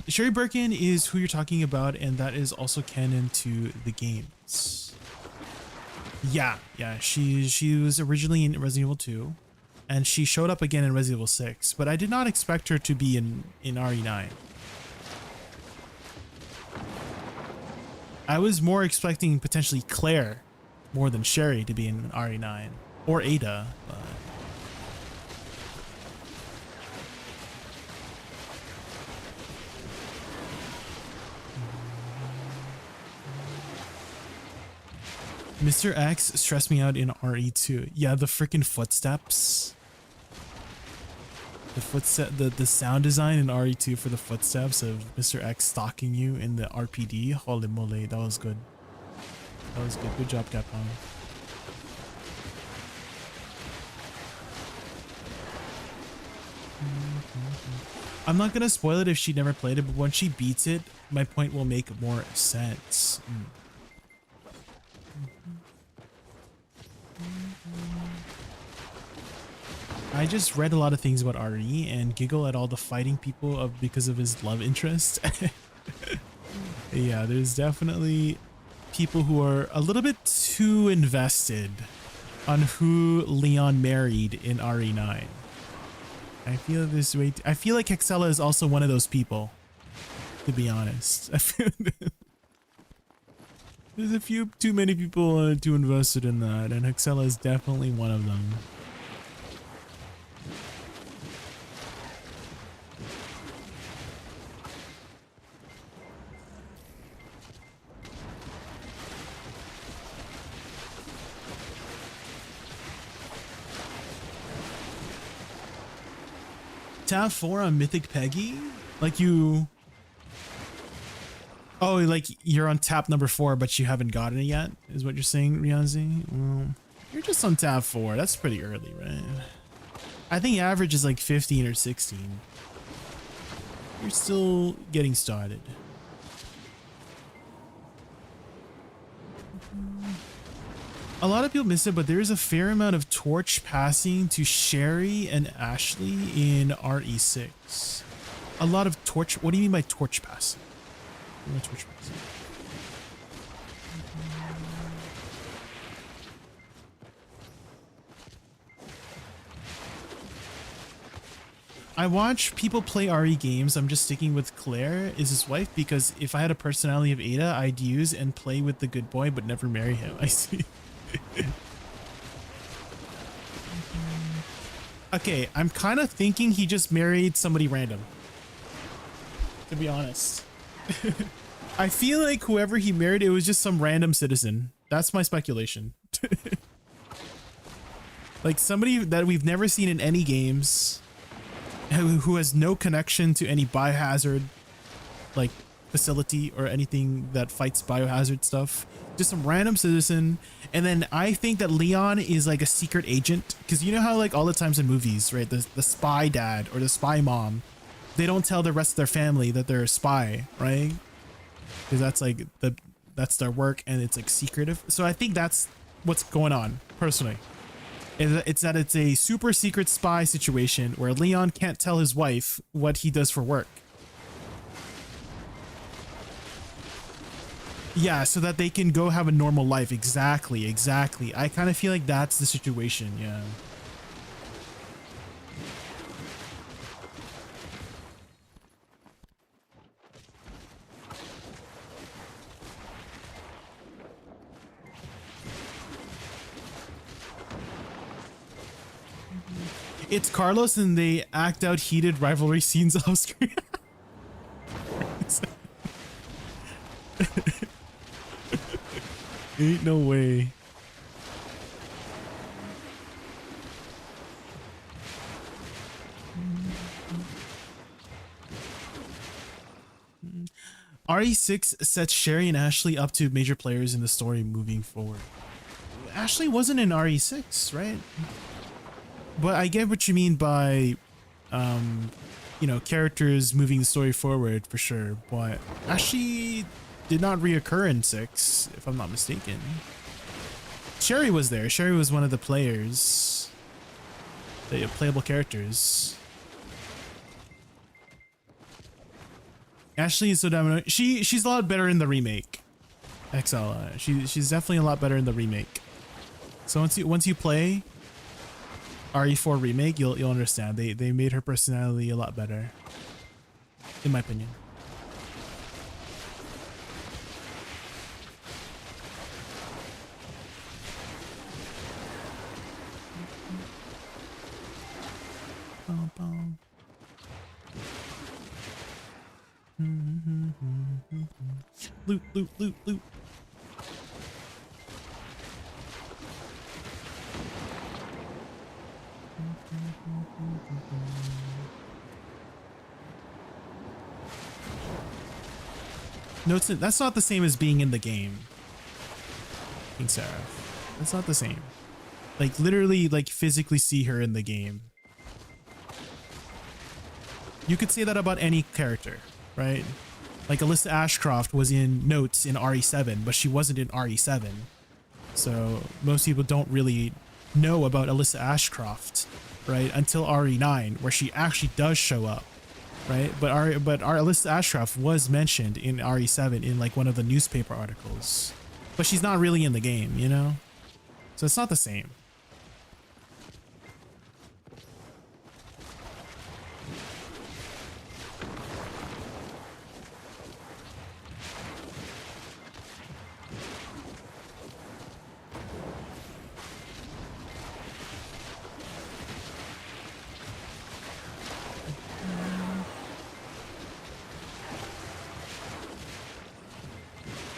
Sherry Birkin is who you're talking about, and that is also canon to the games. Yeah, she was originally in Resident Evil 2, and she showed up again in Resident Evil 6, but I did not expect her to be in RE9. I was more expecting potentially Claire more than Sherry to be in RE9, or Ada, but Mr. X stressed me out in RE2. Yeah, the freaking footsteps. The sound design in RE2 for the footsteps of Mr. X stalking you in the RPD. Holy moly, that was good. That was good. Good job, Capcom. I'm not gonna spoil it if she never played it, but when she beats it, my point will make more sense. I just read a lot of things about RE and giggle at all the fighting people because of his love interest. Yeah, there's definitely people who are a little bit too invested on who Leon married in RE9. I feel this way. I feel like Hexella is also one of those people, to be honest. I feel there's a few too many people too invested in that, and Hexella is definitely one of them. Tab 4 on Mythic Peggy? Like you... Oh, like you're on tap number 4, but you haven't gotten it yet, is what you're saying, Rianzi? Well, you're just on tab 4. That's pretty early, right? I think average is like 15 or 16. You're still getting started. A lot of people miss it, but there is a fair amount of torch passing to Sherry and Ashley in RE6. A lot of torch. What do you mean by torch passing? Torch passing. I watch people play RE games. I'm just sticking with Claire is his wife because if I had a personality of Ada, I'd use and play with the good boy but never marry him. I see. Okay, I'm kind of thinking he just married somebody random. To be honest. I feel like whoever he married, it was just some random citizen. That's my speculation. Like somebody that we've never seen in any games, who has no connection to any biohazard like facility or anything that fights biohazard stuff. Just some random citizen. And then I think that Leon is like a secret agent, because you know how like all the times in movies, right, the spy dad or the spy mom, they don't tell the rest of their family that they're a spy, right? Because that's like that's their work and it's like secretive. So I think that's what's going on personally. It's that it's a super secret spy situation where Leon can't tell his wife what he does for work. Yeah, so that they can go have a normal life. Exactly. I kind of feel like that's the situation, yeah. It's Carlos and they act out heated rivalry scenes off screen. Ain't no way. RE6 sets Sherry and Ashley up to major players in the story moving forward. Ashley wasn't in RE6, right? But I get what you mean by, you know, characters moving the story forward for sure. But Ashley did not reoccur in 6, if I'm not mistaken. Sherry was there. Sherry was one of the players, the playable characters. Ashley is so damn. She's a lot better in the remake. XL. She's definitely a lot better in the remake. So once you play RE4 remake, you'll understand. They made her personality a lot better, in my opinion. Loot. No, that's not the same as being in the game, King Seraph. That's not the same. Like literally, like physically see her in the game. You could say that about any character, right? Like Alyssa Ashcroft was in Notes in RE7, but she wasn't in RE7. So most people don't really know about Alyssa Ashcroft, right, until RE9, where she actually does show up, right? But our Alyssa Ashcroft was mentioned in RE7 in like one of the newspaper articles, but she's not really in the game, you know? So it's not the same.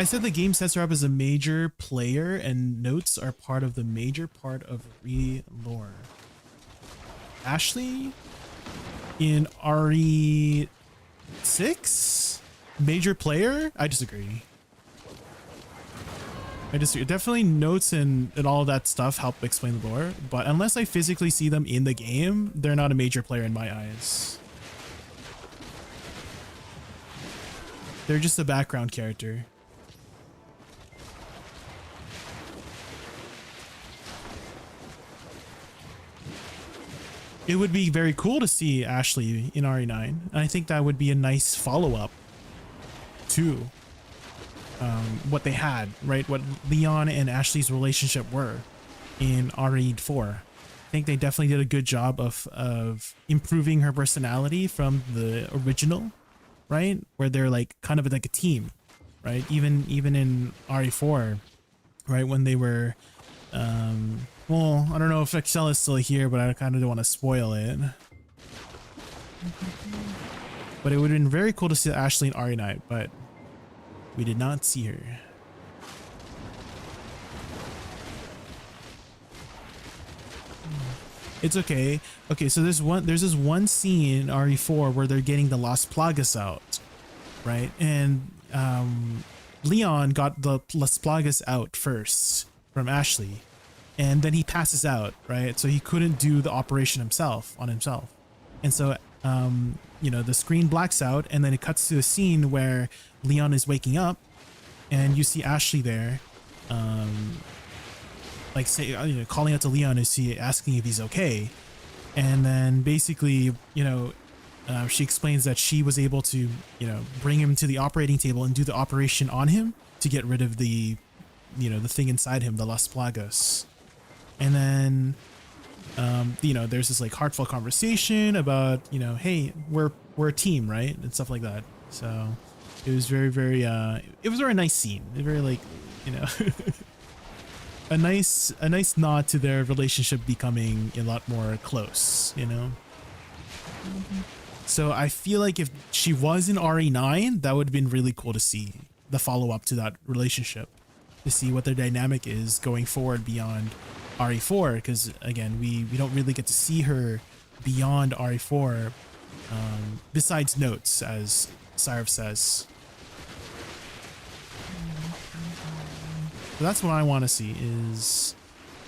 I said the game sets her up as a major player and Notes are part of the major part of re-lore. Ashley in RE6? Major player? I disagree. Definitely Notes and all that stuff help explain the lore, but unless I physically see them in the game, they're not a major player in my eyes. They're just a background character. It would be very cool to see Ashley in RE9, and I think that would be a nice follow-up to what they had, right? What Leon and Ashley's relationship were in RE4. I think they definitely did a good job of improving her personality from the original, right? Where they're like kind of like a team, right? Even in RE4, right? When they were Well, I don't know if Excel is still here, but I kind of don't want to spoil it. But it would have been very cool to see Ashley and Ari Knight, but we did not see her. It's okay. Okay, so there's this one scene in RE4 where they're getting the Las Plagas out, right? And Leon got the Las Plagas out first from Ashley, and then he passes out, right? So he couldn't do the operation on himself. And so you know, the screen blacks out, and then it cuts to a scene where Leon is waking up, and you see Ashley there, like say, you know, calling out to Leon to see, asking if he's okay. And then basically, you know, she explains that she was able to, you know, bring him to the operating table and do the operation on him to get rid of the, you know, the thing inside him, the Las Plagas. And then, you know, there's this like heartfelt conversation about, you know, hey, we're a team, right? And stuff like that. So it was very, very, it was a very nice scene. Very like, you know, a nice nod to their relationship becoming a lot more close, you know? So I feel like if she was in RE9, that would have been really cool to see the follow up to that relationship, to see what their dynamic is going forward beyond RE4, because again, we don't really get to see her beyond RE4, besides notes, as Syrif says. So that's what I want to see. Is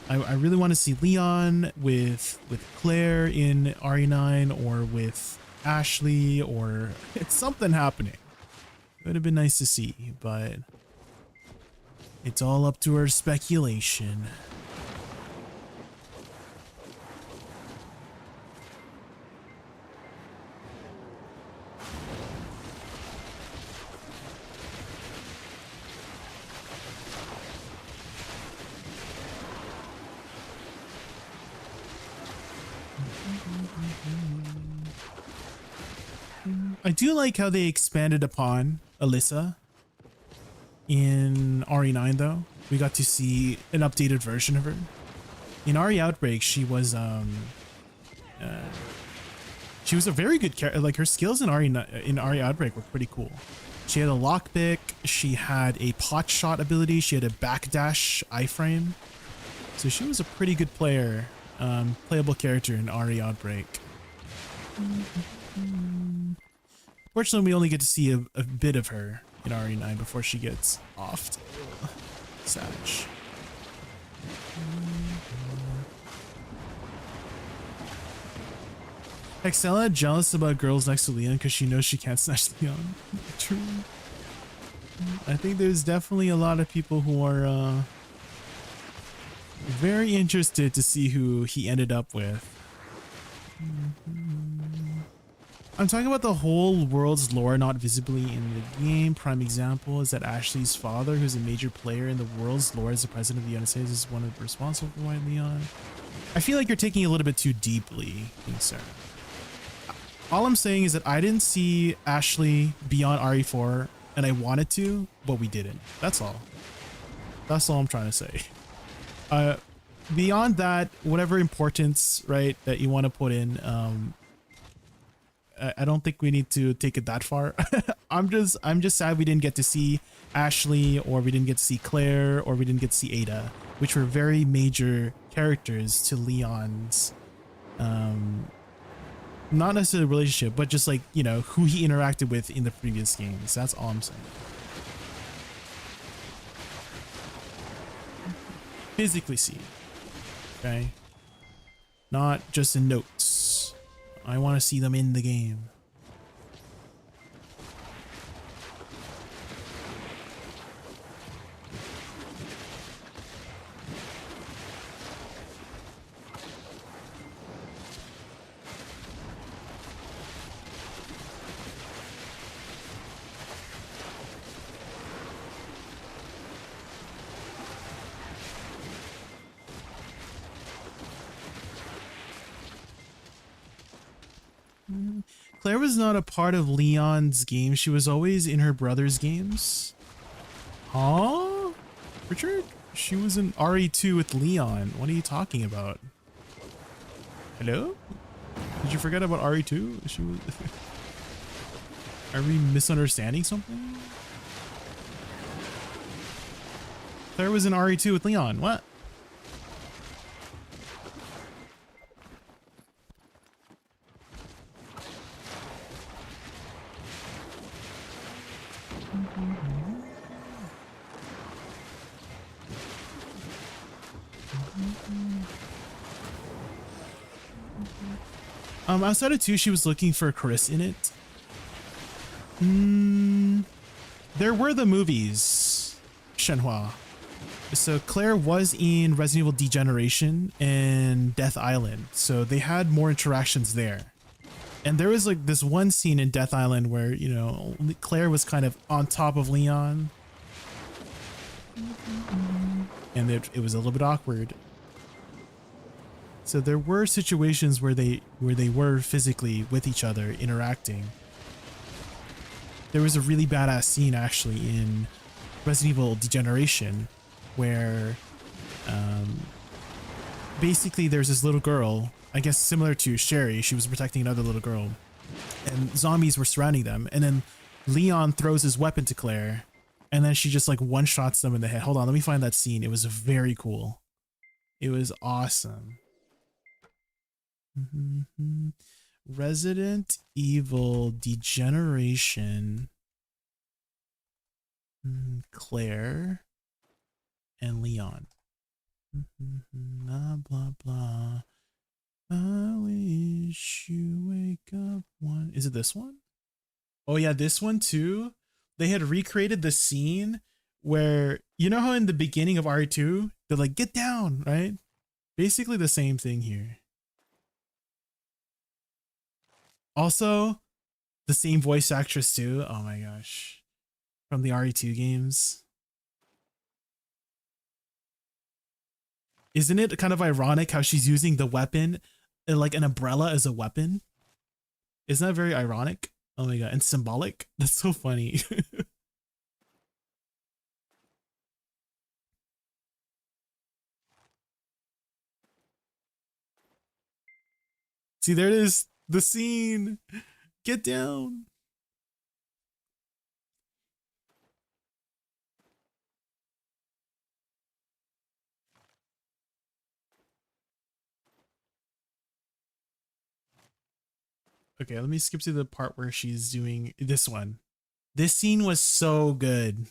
I really want to see Leon with Claire in RE9, or with Ashley, or it's something happening. It would have been nice to see, but it's all up to our speculation. I do like how they expanded upon Alyssa in RE9 though. We got to see an updated version of her. In RE Outbreak, she was a very good character. Like her skills in RE Outbreak were pretty cool. She had a lockpick, she had a pot shot ability, she had a backdash iframe. So she was a pretty good player, playable character in RE Outbreak. Fortunately, we only get to see a bit of her in RE9 before she gets offed. Savage. Excella jealous about girls next to Leon because she knows she can't snatch Leon. True. I think there's definitely a lot of people who are very interested to see who he ended up with. I'm talking about the whole world's lore not visibly in the game. Prime example is that Ashley's father, who's a major player in the world's lore as the president of the United States, is one of the responsible for White Leon. I feel like you're taking it a little bit too deeply, sir. All I'm saying is that I didn't see Ashley beyond RE4, and I wanted to, but we didn't. That's all. That's all I'm trying to say. Beyond that, whatever importance, right, that you want to put in, I don't think we need to take it that far. I'm just sad we didn't get to see Ashley, or we didn't get to see Claire, or we didn't get to see Ada, which were very major characters to Leon's, not necessarily relationship, but just like, you know, who he interacted with in the previous games. That's all I'm saying. Physically see, okay? Not just in notes. I want to see them in the game. Claire was not a part of Leon's game. She was always in her brother's games. Huh? Richard? She was in RE2 with Leon. What are you talking about? Hello? Did you forget about RE2? She was. Are we misunderstanding something? Claire was in RE2 with Leon. What? Outside of 2, she was looking for Chris in it. There were the movies, Shenhua. So Claire was in Resident Evil Degeneration and Death Island, so they had more interactions there. And there was like this one scene in Death Island where, you know, Claire was kind of on top of Leon. And it was a little bit awkward. So there were situations where they were physically with each other interacting. There was a really badass scene actually in Resident Evil Degeneration where basically there's this little girl, I guess similar to Sherry, she was protecting another little girl, and zombies were surrounding them, and then Leon throws his weapon to Claire, and then she just like one-shots them in the head. Hold on, let me find that scene. It was very cool. It was awesome. Resident Evil Degeneration, Claire and Leon. Blah blah blah. I wish you wake up one. Is it this one? Oh yeah, this one too. They had recreated the scene where, you know how in the beginning of RE2 they're like, get down, right? Basically the same thing here. Also, the same voice actress too. Oh my gosh. From the RE2 games. Isn't it kind of ironic how she's using the weapon, like an umbrella as a weapon? Isn't that very ironic? Oh my god, and symbolic? That's so funny. See, there it is. The scene. Get down. Okay, let me skip to the part where she's doing this one. This scene was so good.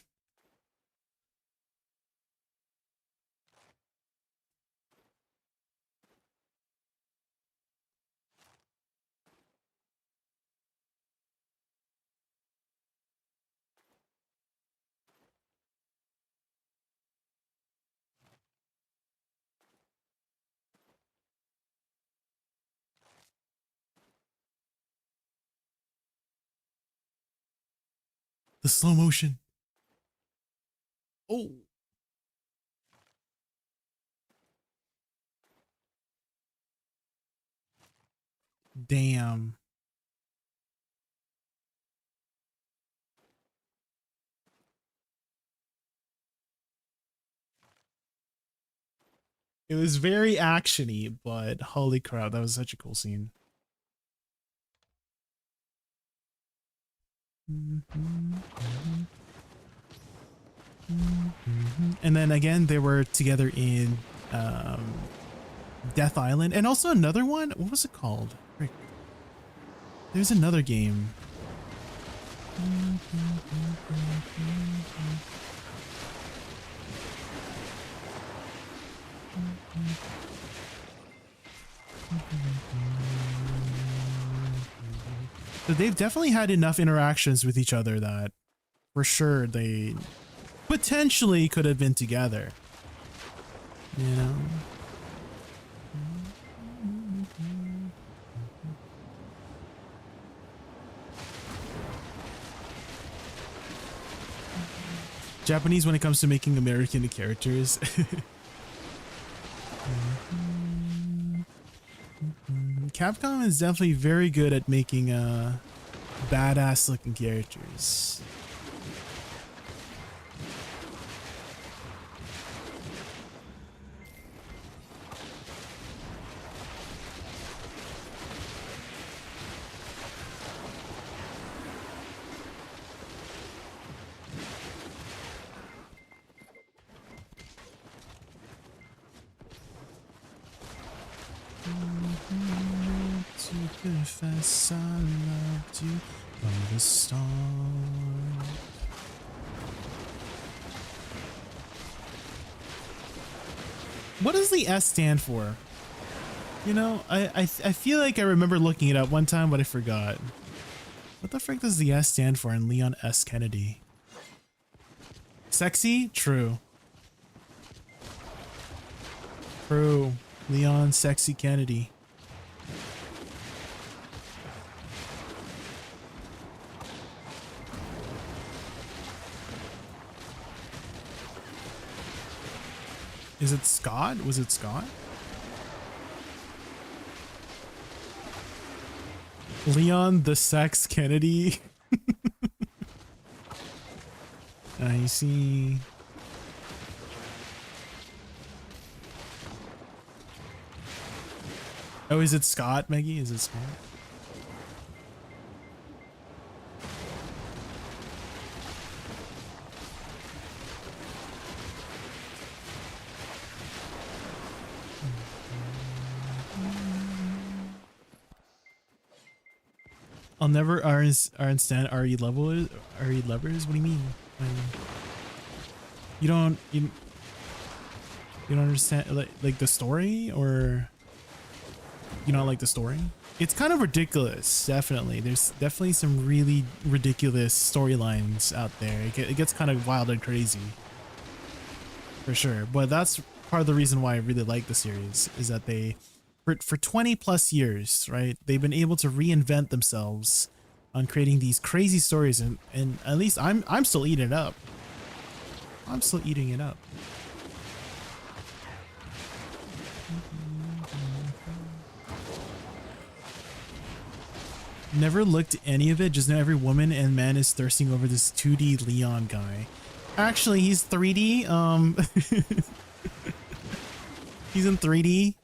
The slow motion. Oh. Damn. It was very actiony, but holy crap, that was such a cool scene. And then again, they were together in Death Island, and also another one. What was it called? There's another game. So they've definitely had enough interactions with each other that for sure they potentially could have been together. You know? Japanese when it comes to making American characters. Capcom is definitely very good at making badass looking characters. Confess I loved you from the start. What does the S stand for? You know, I feel like I remember looking it up one time, but I forgot. What the frick does the S stand for in Leon S. Kennedy? Sexy? True. True. Leon Sexy Kennedy. Is it Scott? Was it Scott? Leon the Sex Kennedy. I see. Oh, is it Scott, Maggie? Is it Scott? I'll never understand RE lovers. What do you mean? You don't understand like the story, or you don't like the story? It's kind of ridiculous. Definitely, there's definitely some really ridiculous storylines out there. It gets kind of wild and crazy, for sure. But that's part of the reason why I really like the series, is that they, for 20 plus years, right, they've been able to reinvent themselves on creating these crazy stories, and at least I'm still eating it up. I'm still eating it up. Never looked at any of it, just know every woman and man is thirsting over this 2D Leon guy. Actually, he's 3D. He's in 3D.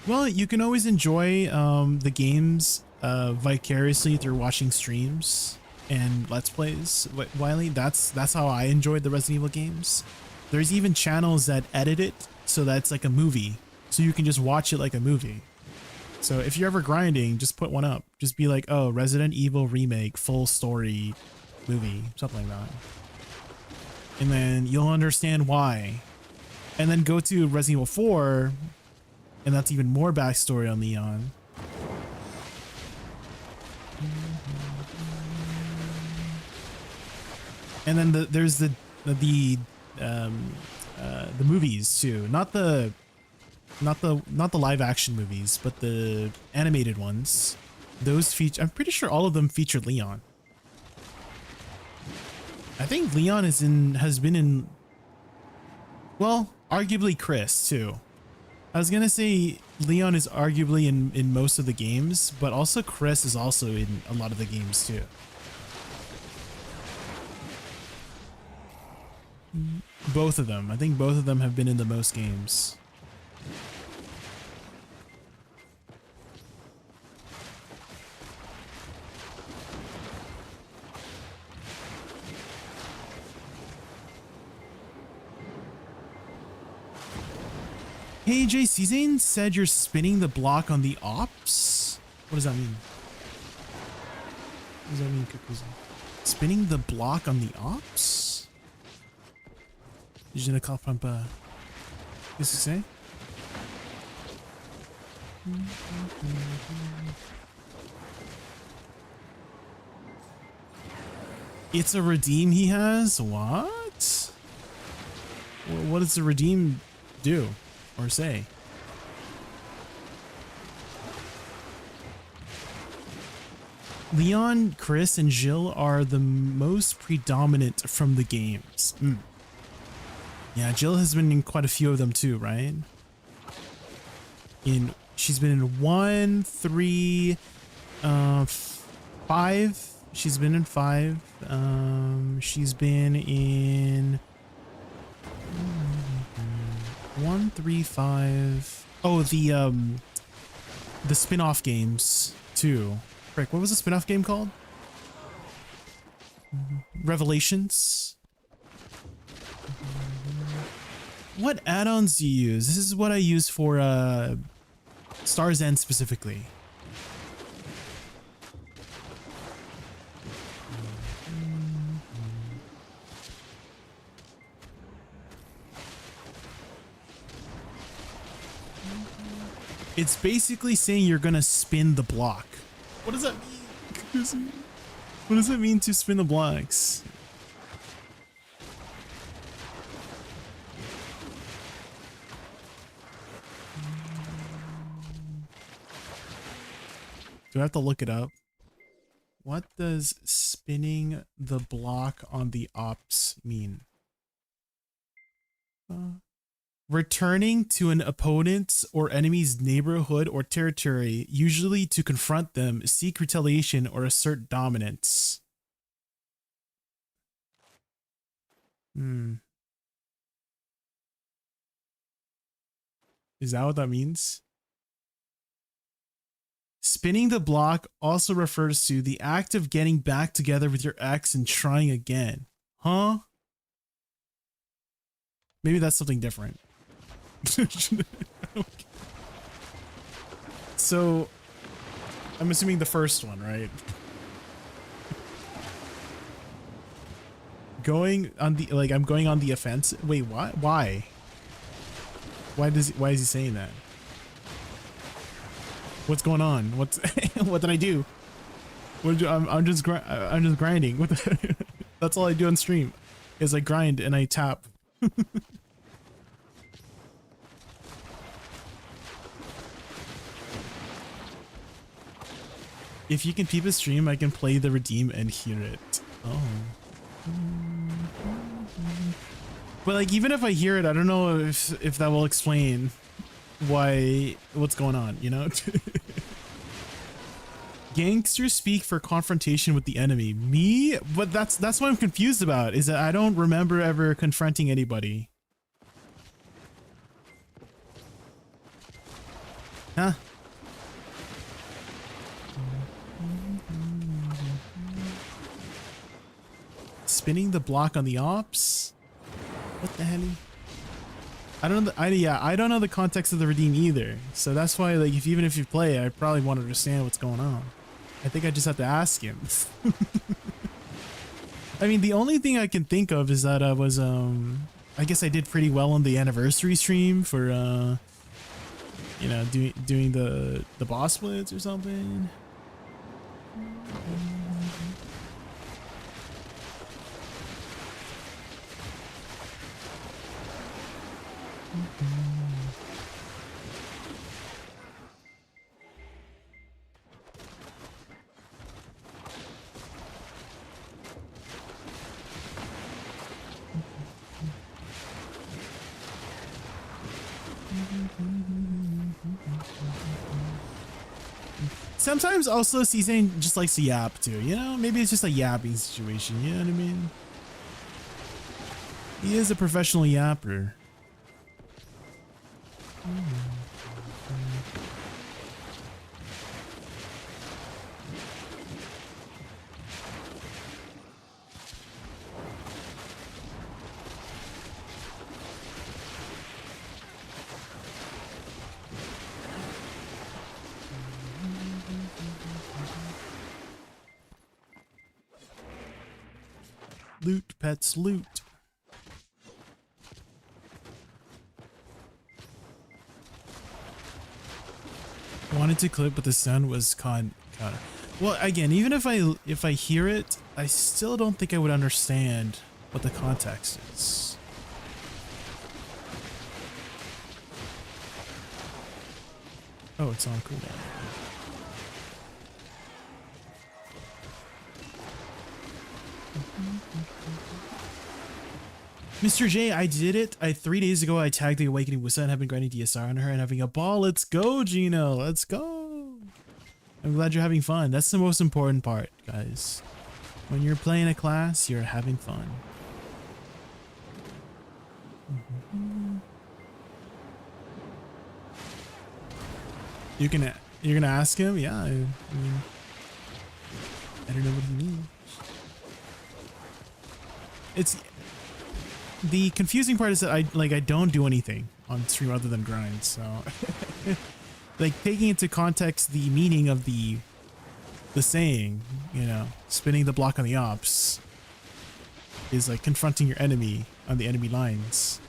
Well, you can always enjoy the games vicariously through watching streams and Let's Plays. Wiley, that's how I enjoyed the Resident Evil games. There's even channels that edit it so that's like a movie, so you can just watch it like a movie. So if you're ever grinding, just put one up. Just be like, oh, Resident Evil remake, full story movie, something like that. And then you'll understand why. And then go to Resident Evil 4, and that's even more backstory on Leon. And then there's the movies too, not the live action movies, but the animated ones. Those feature, I'm pretty sure all of them feature Leon. I think Leon has been in, well, arguably Chris too. I was gonna say Leon is arguably in most of the games, but also Chris is also in a lot of the games too. Both of them. I think both of them have been in the most games. Hey, Jay, Cezanne said you're spinning the block on the ops? What does that mean? What does that mean, Kakuzu? Spinning the block on the ops? Je ne comprends pas. Qu'est-ce que c'est? It's a redeem he has? What? What does the redeem do or say? Leon, Chris, and Jill are the most predominant from the games. Yeah, Jill has been in quite a few of them too, right? She's been in 1, 3, 5. She's been in 5. She's been in 1, 3, 5. Oh, the spin-off games too. Frick, what was the spin-off game called? Revelations. What add-ons do you use? This is what I use for Star's End specifically. It's basically saying you're gonna spin the block. What does that mean? What does it mean to spin the blocks? Do I have to look it up? What does spinning the block on the ops mean? Returning to an opponent's or enemy's neighborhood or territory, usually to confront them, seek retaliation, or assert dominance. Is that what that means? Spinning the block also refers to the act of getting back together with your ex and trying again. Huh? Maybe that's something different. So, I'm assuming the first one, right? Going on the, like, I'm going on the offensive. Wait, what? Why? Why is he saying that? What's going on? What's what did I do? I'm just grinding. What the that's all I do on stream is I grind and I tap. If you can peep a stream, I can play the redeem and hear it. Oh. But like, even if I hear it, I don't know if that will explain what's going on, you know? Gangsters speak for confrontation with the enemy. Me? But that's what I'm confused about, is that I don't remember ever confronting anybody. Huh? Spinning the block on the ops? What the hell? I don't know. I don't know the context of the redeem either. So that's why, like, even if you play, I probably want to understand what's going on. I think I just have to ask him. I mean, the only thing I can think of is that I was I guess I did pretty well on the anniversary stream for you know, doing the boss splits or something. Sometimes also Season just likes to yap too, you know? Maybe it's just a yapping situation, you know what I mean? He is a professional yapper. Loot, pets, loot. Wanted to clip, but the sound was counter. Well, again, even if I hear it, I still don't think I would understand what the context is. Oh, it's on cooldown. Mr. J, I did it. 3 days ago, I tagged the Awakening Woosa and have been grinding DSR on her and having a ball. Let's go, Gino. Let's go. I'm glad you're having fun. That's the most important part, guys. When you're playing a class, you're having fun. You're gonna ask him? Yeah, I mean, I don't know what he means. It's the confusing part is that I don't do anything on stream other than grind, so like taking into context the meaning of the saying, you know, spinning the block on the ops is like confronting your enemy on the enemy lines.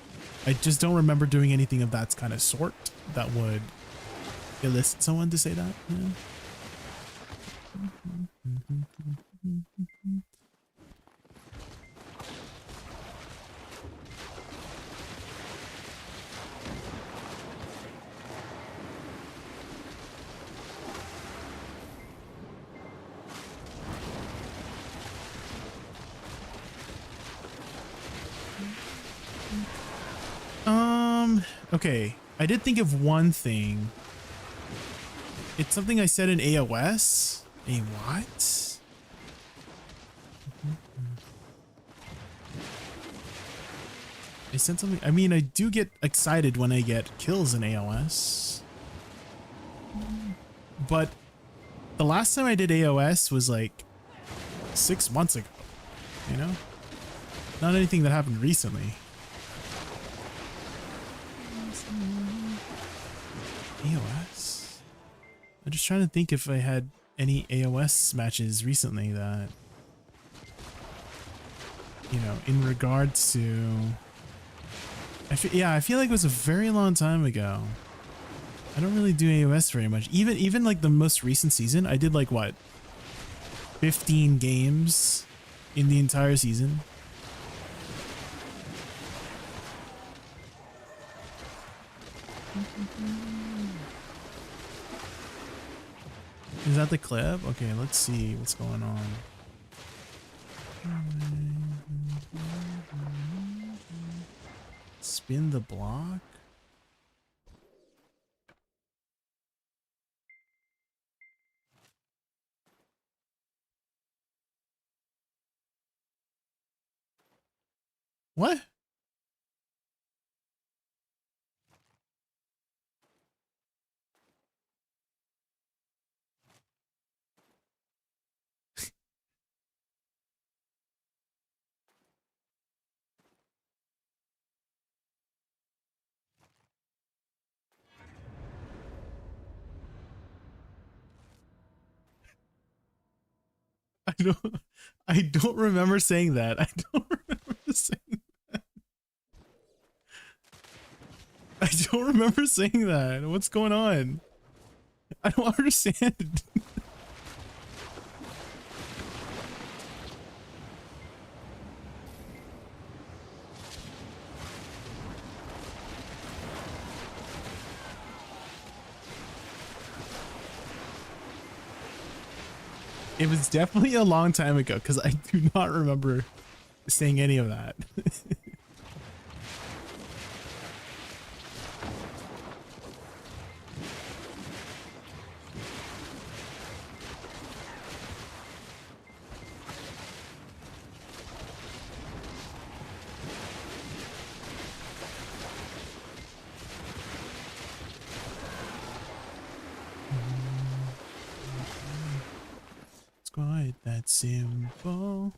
I just don't remember doing anything of that kind of sort that would elicit someone to say that. Yeah. Okay, I did think of one thing. It's something I said in AOS. A what? I said something. I mean, I do get excited when I get kills in AOS. But the last time I did AOS was like 6 months ago, you know? Not anything that happened recently. AOS? I'm just trying to think if I had any AOS matches recently that, you know, in regards to... I feel like it was a very long time ago. I don't really do AOS very much. Even like the most recent season, I did like what? 15 games in the entire season. Is that the clip? Okay, let's see what's going on. Spin the block? What? I don't remember saying that. I don't remember saying that. I don't remember saying that. What's going on? I don't understand. It was definitely a long time ago because I do not remember saying any of that. Quite that simple.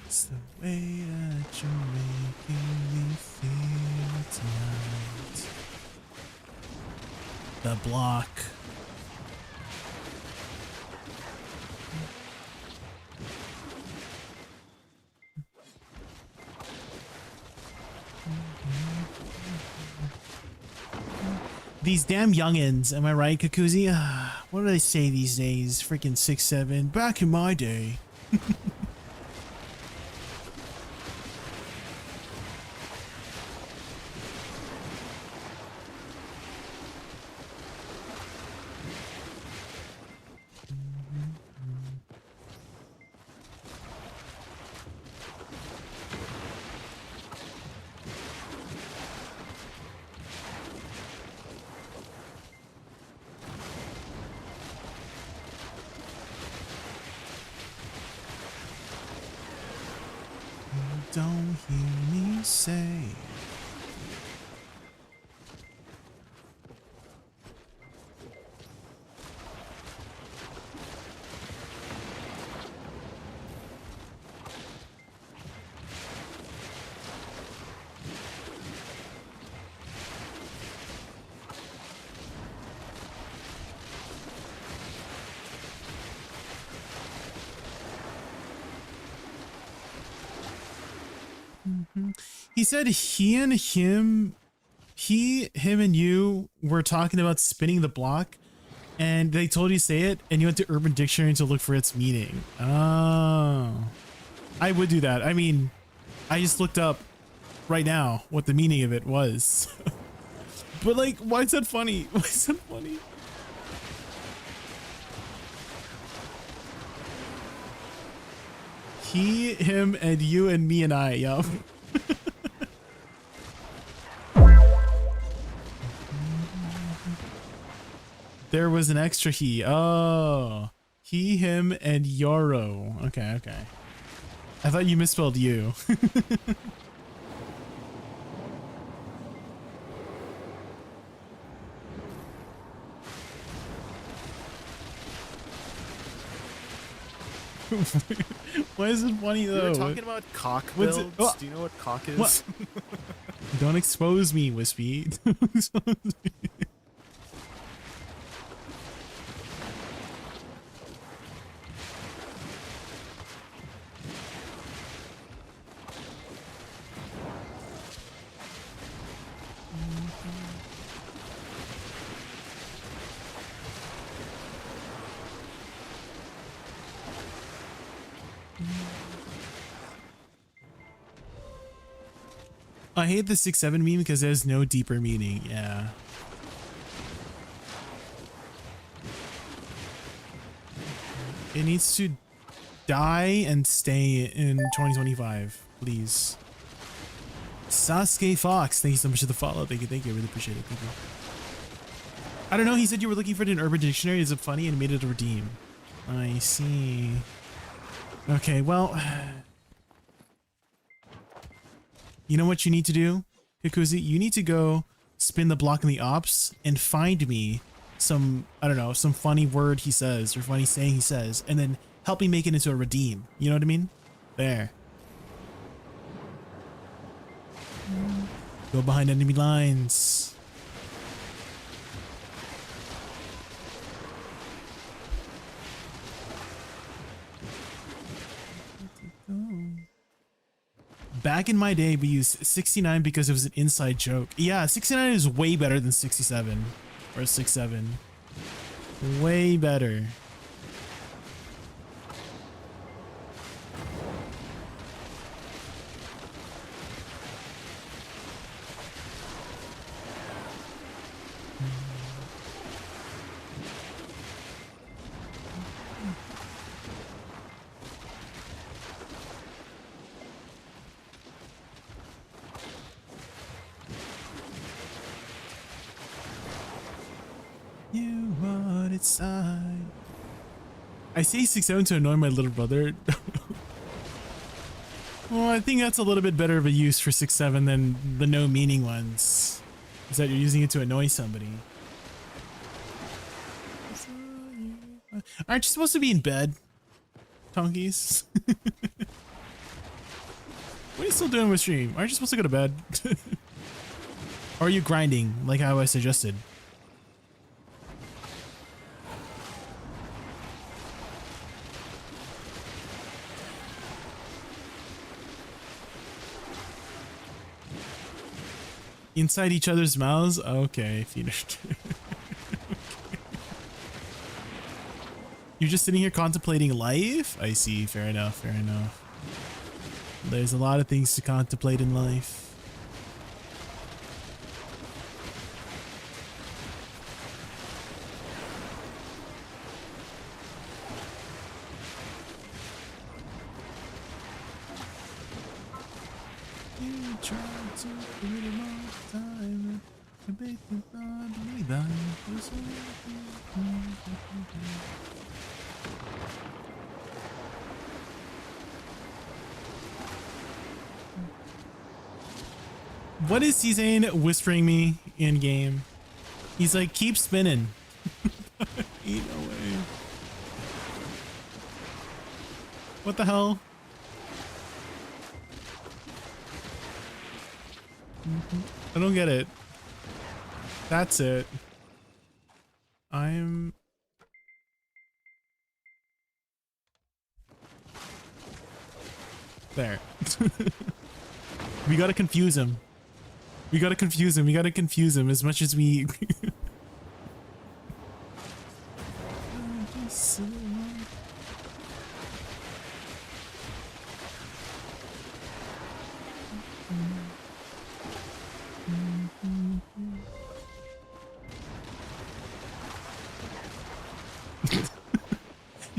It's the way that you're making me feel tonight. The block. These damn youngins, am I right, Kakuzi? What do they say these days? Freaking 6'7". Back in my day. Don't hear me say. He said him, and you were talking about spinning the block, and they told you to say it, and you went to Urban Dictionary to look for its meaning. Oh, I would do that. I mean, I just looked up right now what the meaning of it was. But like, why is that funny? Why is that funny? He, him, and you, and me, and I. Yup. There was an extra he. Oh. He, him, and Yoro. Okay, okay. I thought you misspelled you. Why is it funny though? We were talking about cock What's builds. it- oh. Do you know what cock is? What? Don't expose me, Wispy. Don't expose me. I hate the 6-7 meme because there's no deeper meaning. Yeah. It needs to die and stay in 2025, please. Sasuke Fox, thank you so much for the follow. Thank you, I really appreciate it. Thank you. I don't know, he said you were looking for it in Urban Dictionary. Is it funny and made it a redeem? I see. Okay, well, you know what you need to do, Hikuzi? You need to go spin the block in the ops and find me some, I don't know, some funny word he says or funny saying he says, and then help me make it into a redeem. You know what I mean? There. Go behind enemy lines. Back in my day, we used 69 because it was an inside joke. Yeah, 69 is way better than 67 or 67. Way better. You want its side. I say 67 to annoy my little brother. Well, I think that's a little bit better of a use for 6-7 than the no meaning ones. Is that you're using it to annoy somebody. Aren't you supposed to be in bed, Tonkies? What are you still doing with stream? Aren't you supposed to go to bed? Or are you grinding, like how I suggested? Inside each other's mouths? Okay, finished. You're just sitting here contemplating life? I see, fair enough, fair enough. There's a lot of things to contemplate in life. You tried to put it all the time and make me believe that it was What is he saying, whispering me in game? He's like, keep spinning. Ain't no way. What the hell? I don't get it. That's it. I'm... There. We gotta confuse him. We gotta confuse him. We gotta confuse him as much as we.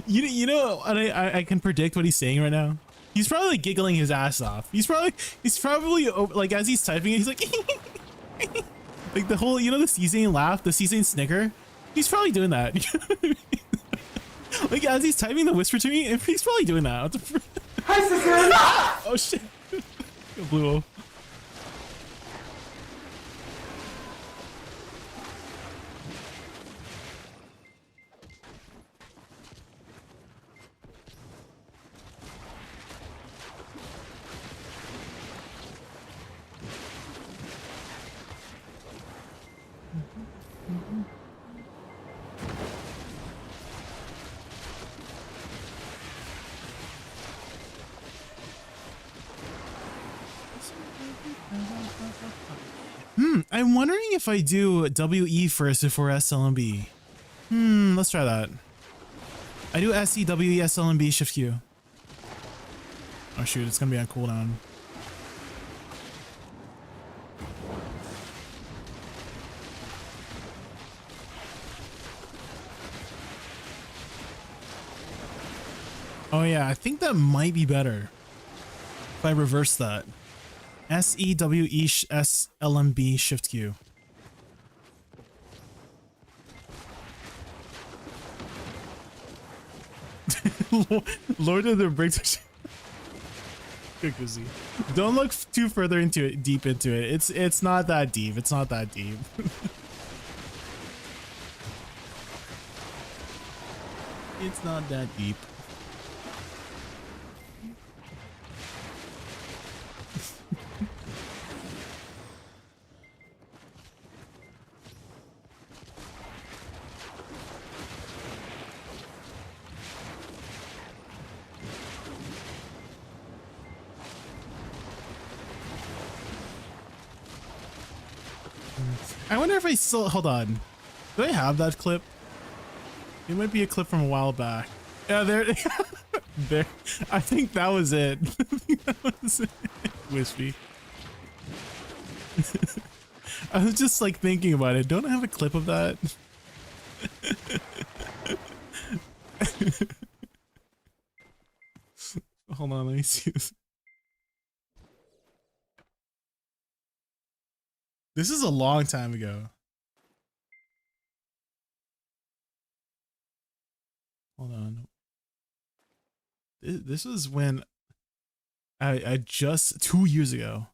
You know, I can predict what he's saying right now. He's probably giggling his ass off. He's probably like, as he's typing it, he's like, like the whole, you know, the Season laugh, the Season snicker. He's probably doing that. Like as he's typing the whisper to me, he's probably doing that. What the oh shit! Blue. I'm wondering if I do WE first before SLMB. Let's try that. I do SE, WE, SLMB, Shift Q. Oh shoot, it's gonna be on cooldown. Oh yeah, I think that might be better if I reverse that. SEWE SLMB Shift Q. Lord of the Bricks. Don't look too further into it, deep into it. It's not that deep. It's not that deep. It's not that deep. I wonder if I still, hold on. Do I have that clip? It might be a clip from a while back. Yeah, there, there. I think that was it. That was it. Wispy. I was just like thinking about it. Don't I have a clip of that? Hold on, let me see this. This is a long time ago. Hold on. This was when I just 2 years ago.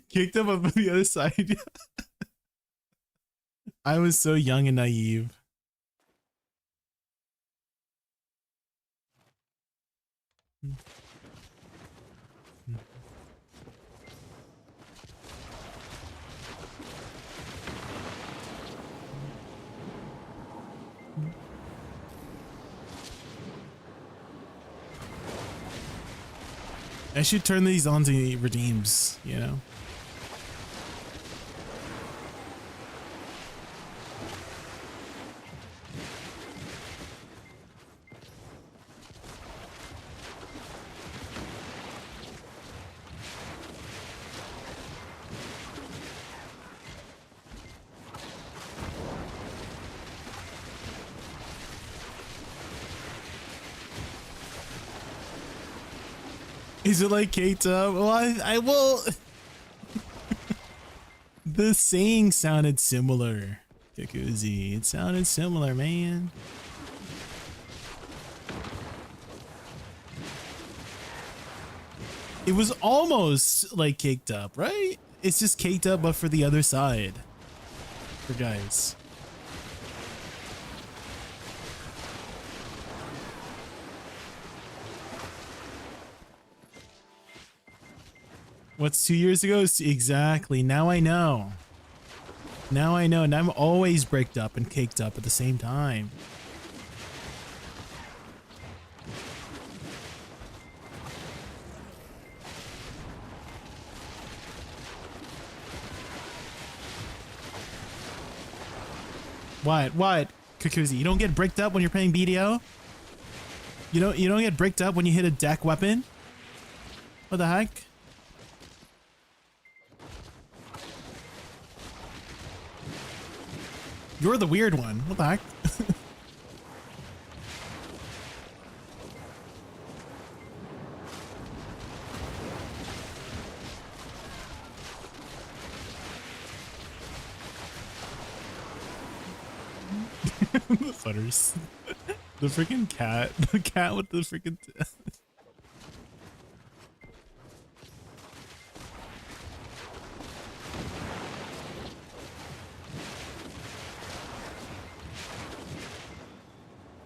Kicked up on the other side. I was so young and naive. I should turn these on to redeems, you know? Is it like Keita? Well, I will. The saying sounded similar, Kikuzi. It sounded similar, man. It was almost like caked up, right? It's just caked up, but for the other side. For guys. What's 2 years ago? Exactly. Now I know. Now I know. And I'm always bricked up and caked up at the same time. What? Kukuzi, you don't get bricked up when you're playing BDO? You don't get bricked up when you hit a deck weapon? What the heck? You're the weird one. What the heck? The futters. The freaking cat. The cat with the freaking...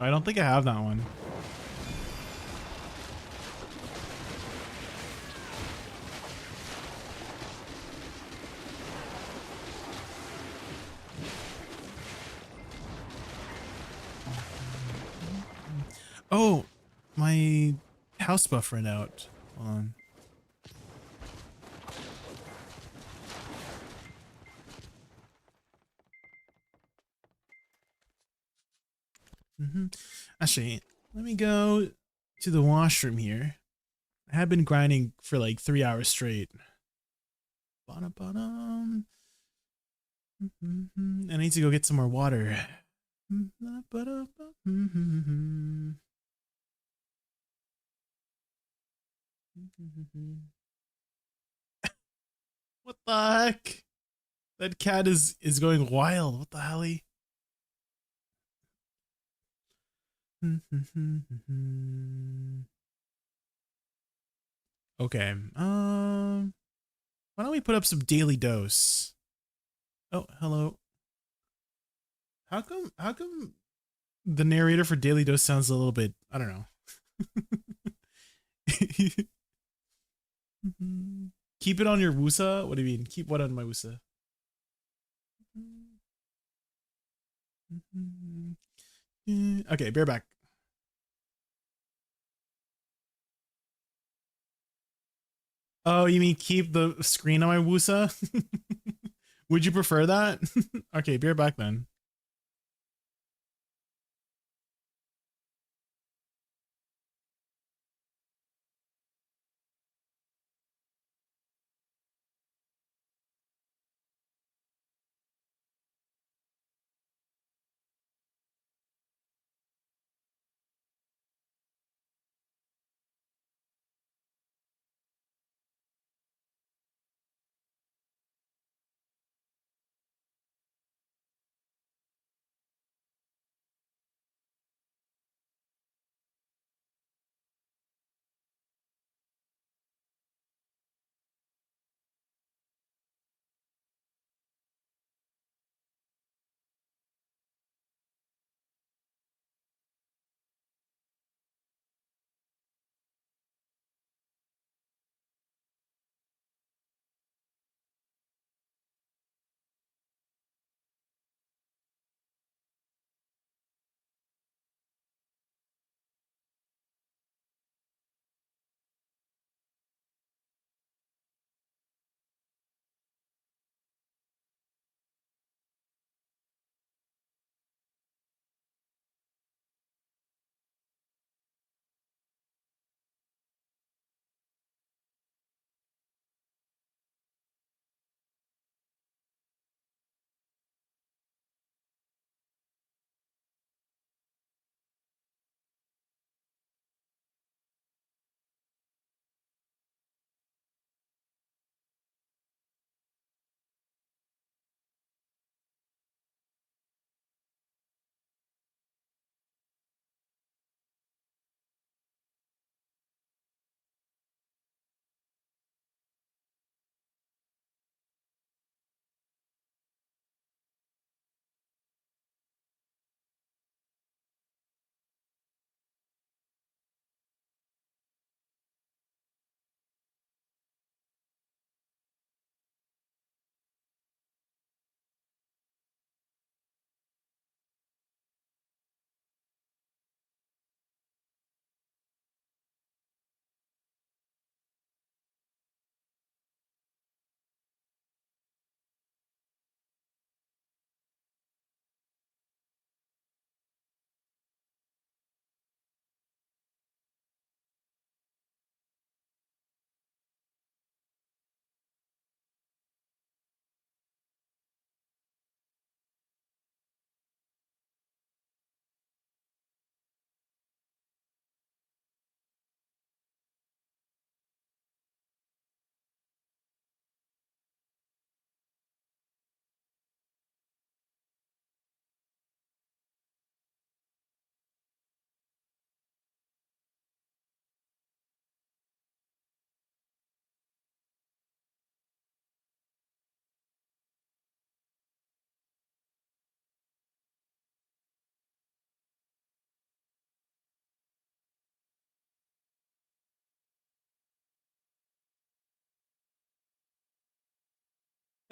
I don't think I have that one. Oh, my house buff ran out. Hold on. Actually, let me go to the washroom here. I have been grinding for like 3 hours straight. Ba-da-ba-dum. I need to go get some more water. What the heck? That cat is going wild. What the hell? Okay. Why don't we put up some daily dose? Oh, hello. How come the narrator for Daily Dose sounds a little bit, I don't know. Keep it on your Woosa? What do you mean? Keep what on my Woosa? Okay, bear back. Oh, you mean keep the screen on my Woosa? Would you prefer that? Okay, bear back then.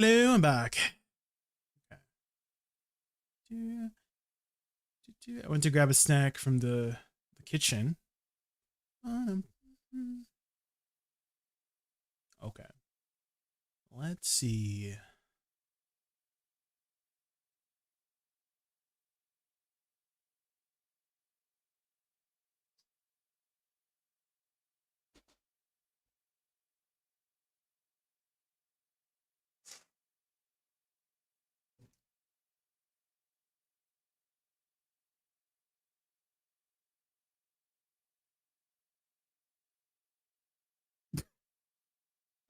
Hello, I'm back. I went to grab a snack from the kitchen. Okay. Let's see.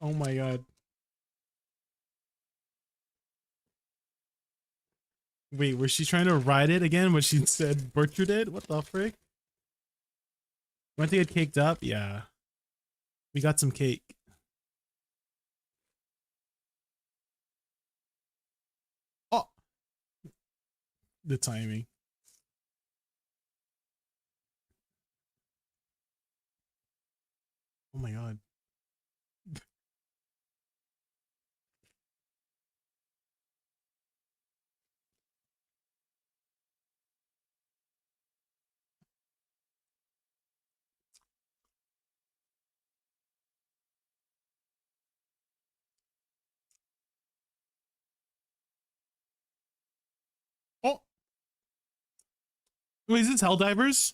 Oh my god. Wait, was she trying to ride it again when she said Butcher did? What the frick? Went to get caked up? Yeah. We got some cake. Oh! The timing. Oh my god. Oh! Wait, is this Helldivers?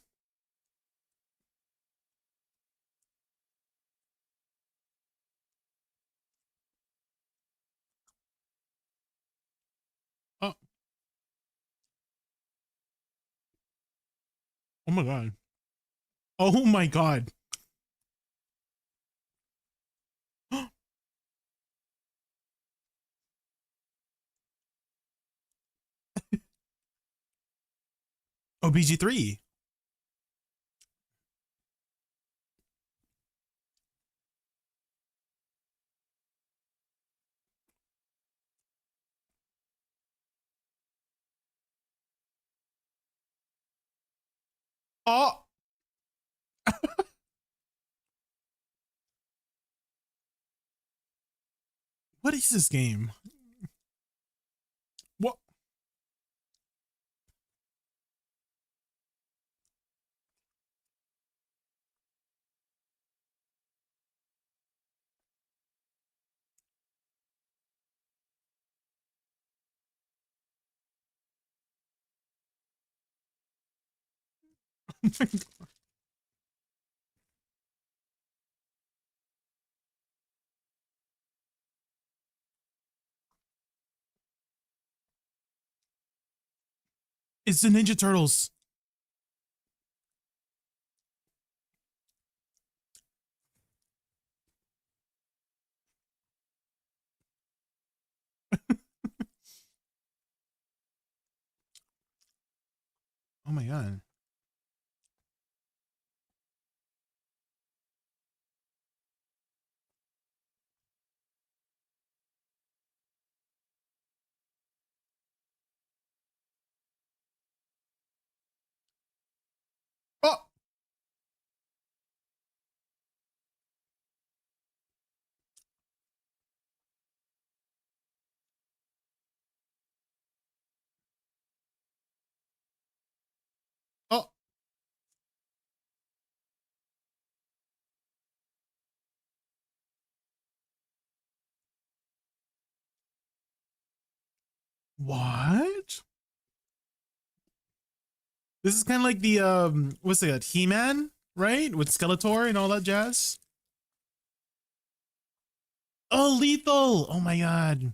Oh. Oh my god. Oh my god. Oh, BG3. Oh! What is this game? What? It's the Ninja Turtles. Oh my god. Oh! Oh! What? This is kind of like the what's it? He-Man, right? With Skeletor and all that jazz. Oh, Lethal! Oh my god.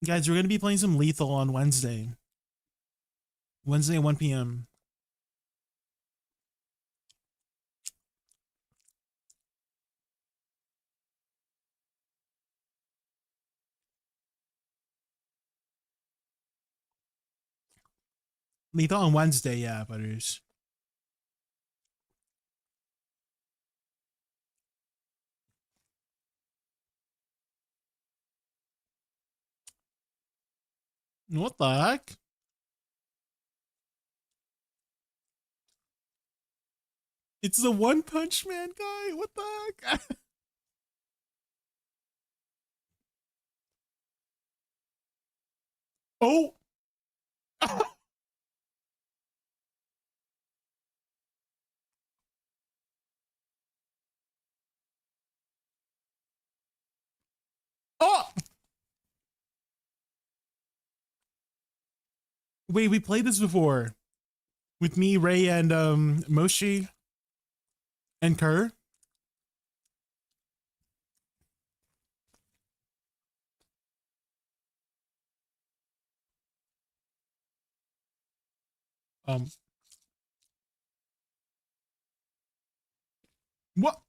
Guys, we're gonna be playing some Lethal on Wednesday. Wednesday at 1 p.m. Lethal on Wednesday, yeah, Butters. What the heck? It's the One Punch Man guy. What the heck? Oh. Oh. Wait, we played this before with me, Ray, and Moshi and Kerr. What?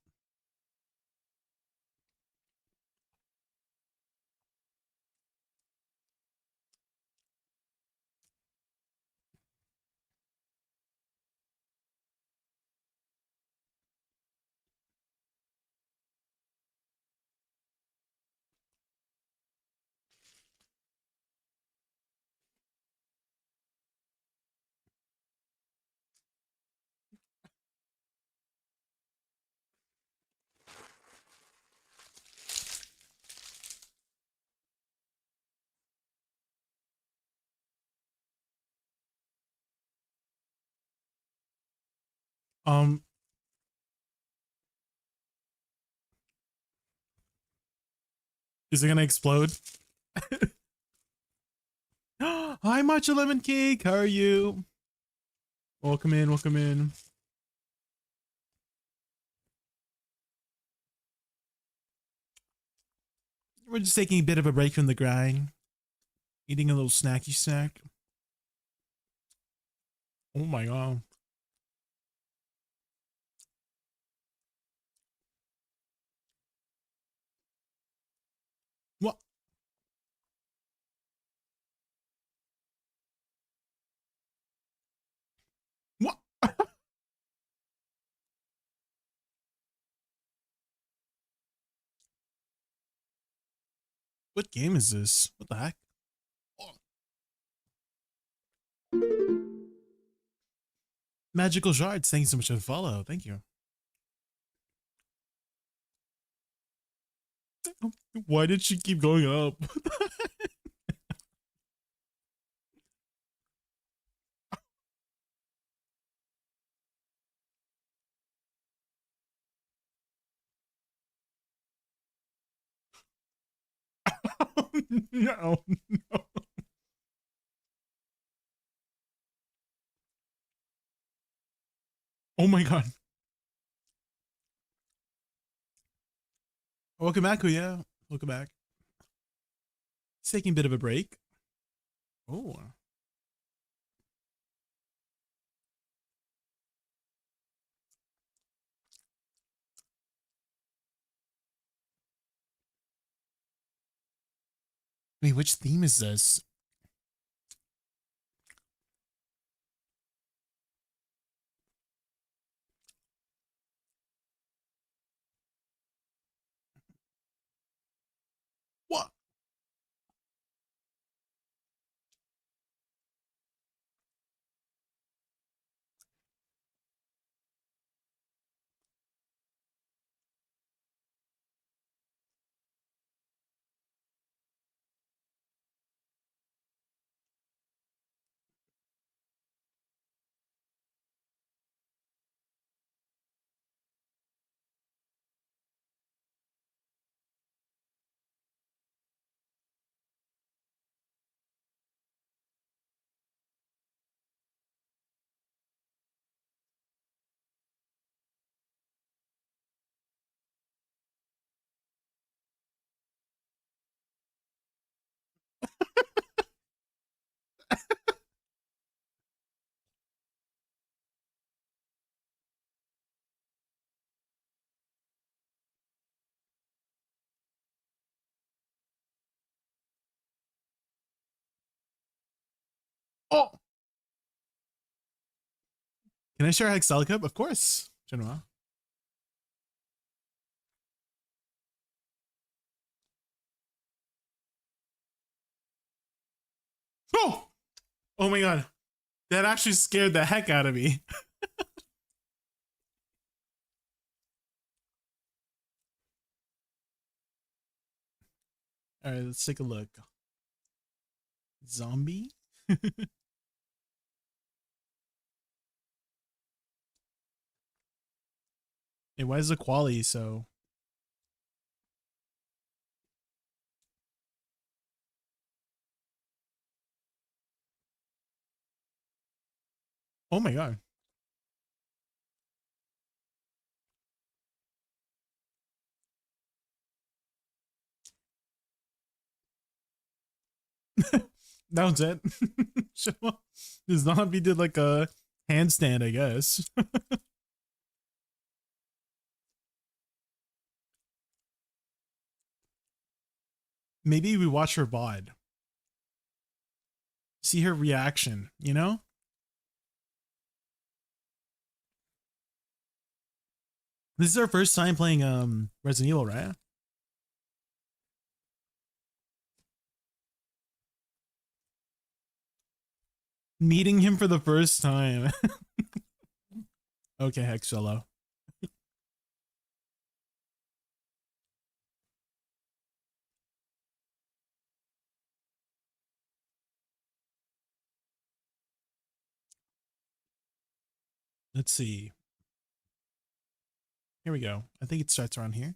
Is it gonna explode? Hi, Matcha Lemon Cake. How are you? Welcome in. Welcome in. We're just taking a bit of a break from the grind, eating a little snacky snack. Oh my god. What? What? What game is this? What the heck? Oh. Magical Shards, thank you so much for the follow. Thank you. Why did she keep going up? No, no. Oh my god. Welcome back, Kuya. Welcome back. He's taking a bit of a break. Oh. Wait, which theme is this? What? Oh. Can I share Hexel Cup? Of course, Genoa. Oh! Oh my god. That actually scared the heck out of me. Alright, let's take a look. Zombie? Hey, why is the quality so? Oh my god. That was it. The zombie did like a handstand, I guess. Maybe we watch her VOD. See her reaction, you know? This is our first time playing Resident Evil, right? Meeting him for the first time. Okay, Hex Solo. Let's see. Here we go. I think it starts around here.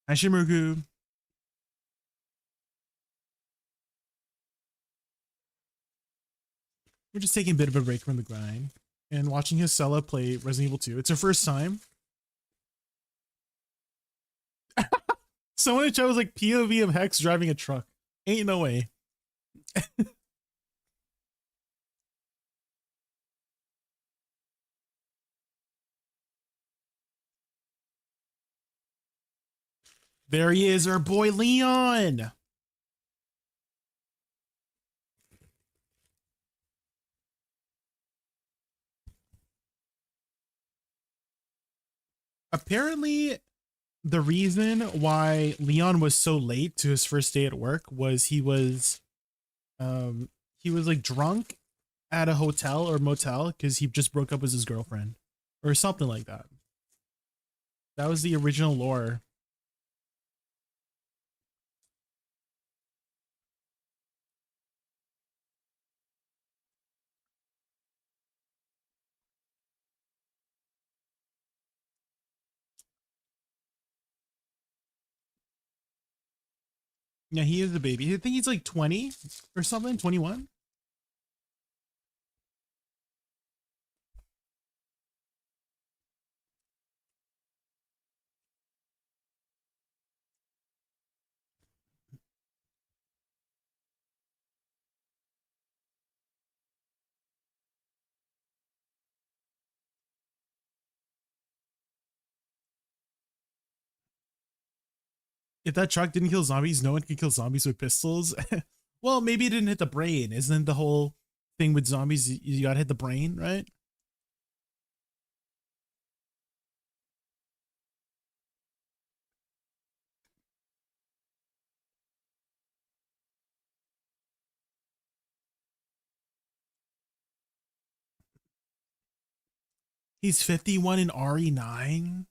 Hashimugu. We're just taking a bit of a break from the grind and watching Hisella play Resident Evil 2. It's her first time. Someone in chat was like POV of Hex driving a truck. Ain't no way. There he is, our boy Leon. Apparently, the reason why Leon was so late to his first day at work was he was like drunk at a hotel or motel because he just broke up with his girlfriend or something like that. That was the original lore. Yeah, he is a baby. I think he's like 20 or something, 21. If that truck didn't kill zombies, no one could kill zombies with pistols. Well, maybe it didn't hit the brain. Isn't the whole thing with zombies, you gotta hit the brain, right? He's 51 in RE9.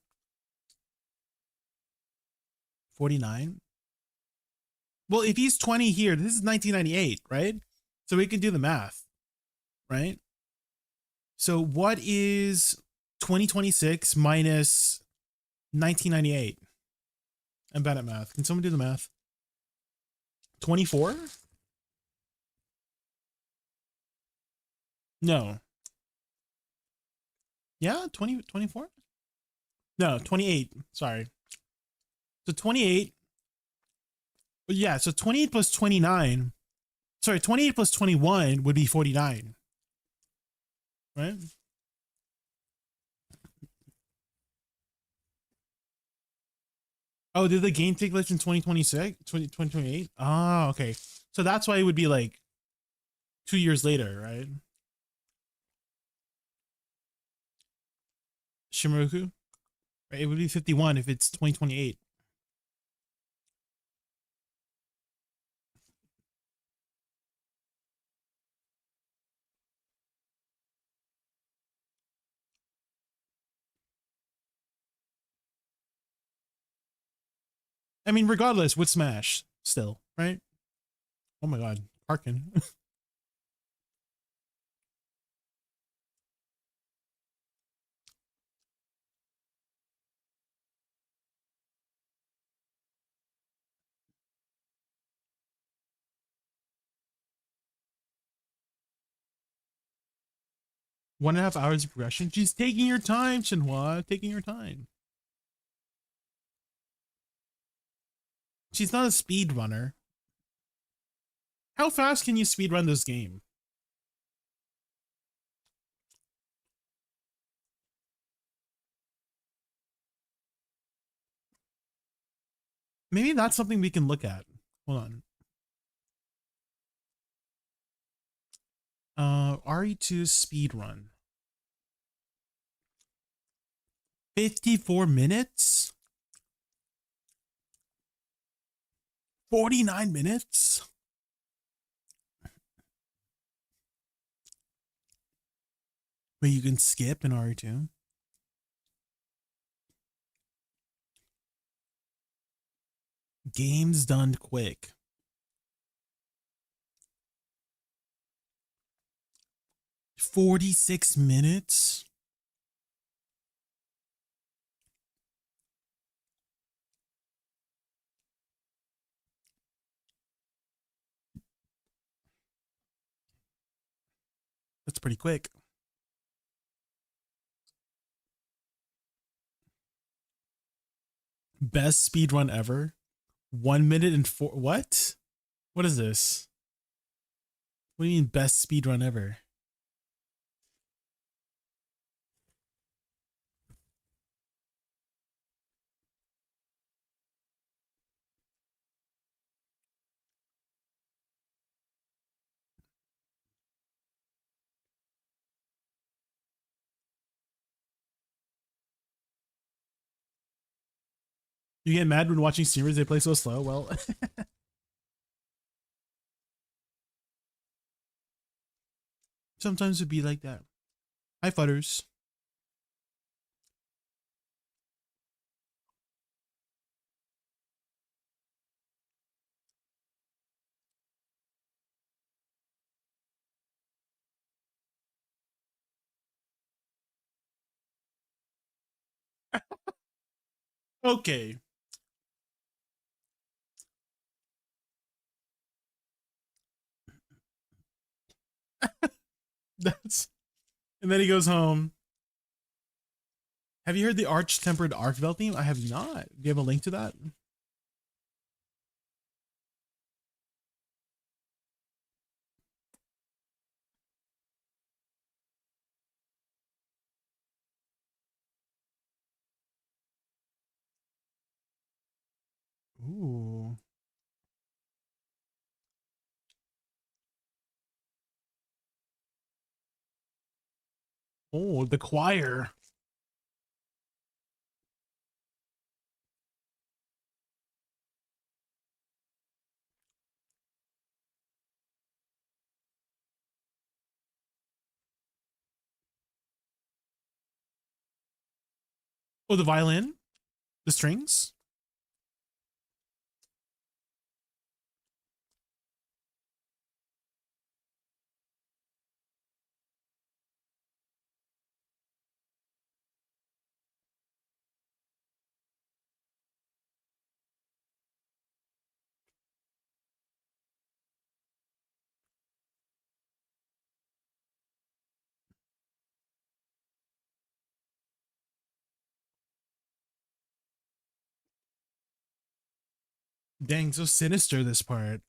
49. Well, if he's 20 here, this is 1998, right? So we can do the math, right? So what is 2026 minus 1998? I'm bad at math. Can someone do the math? 24? No. Yeah, 20, 24? No, 28. Sorry. So 28. Yeah, so 28 plus 29. Sorry, 28 plus 21 would be 49. Right? Oh, did the game take place in 2026? 2028? Ah, okay. So that's why it would be like 2 years later, right? Shimaruku? Right? It would be 51 if it's 2028. I mean, regardless, with Smash still, right? Oh my god, Parkin. One and a half hours of progression. She's taking your time, Shinhua. Taking your time. She's not a speed runner. How fast can you speed run this game? Maybe that's something we can look at. Hold on. RE2 speed run. 54 minutes? 49 minutes? Wait, you can skip in RE2? Games done quick. $46 minutes? That's pretty quick. Best speed run ever. 1 minute and 4. What? What is this? What do you mean best speed run ever? You get mad when watching streamers, they play so slow. Well, sometimes it'd be like that. Hi, Futters. Okay. That's, and then he goes home. Have you heard the Arch Tempered Archvel theme? I have not. Do you have a link to that? Ooh. Oh, the choir. Oh, the violin? The strings? Dang, so sinister this part.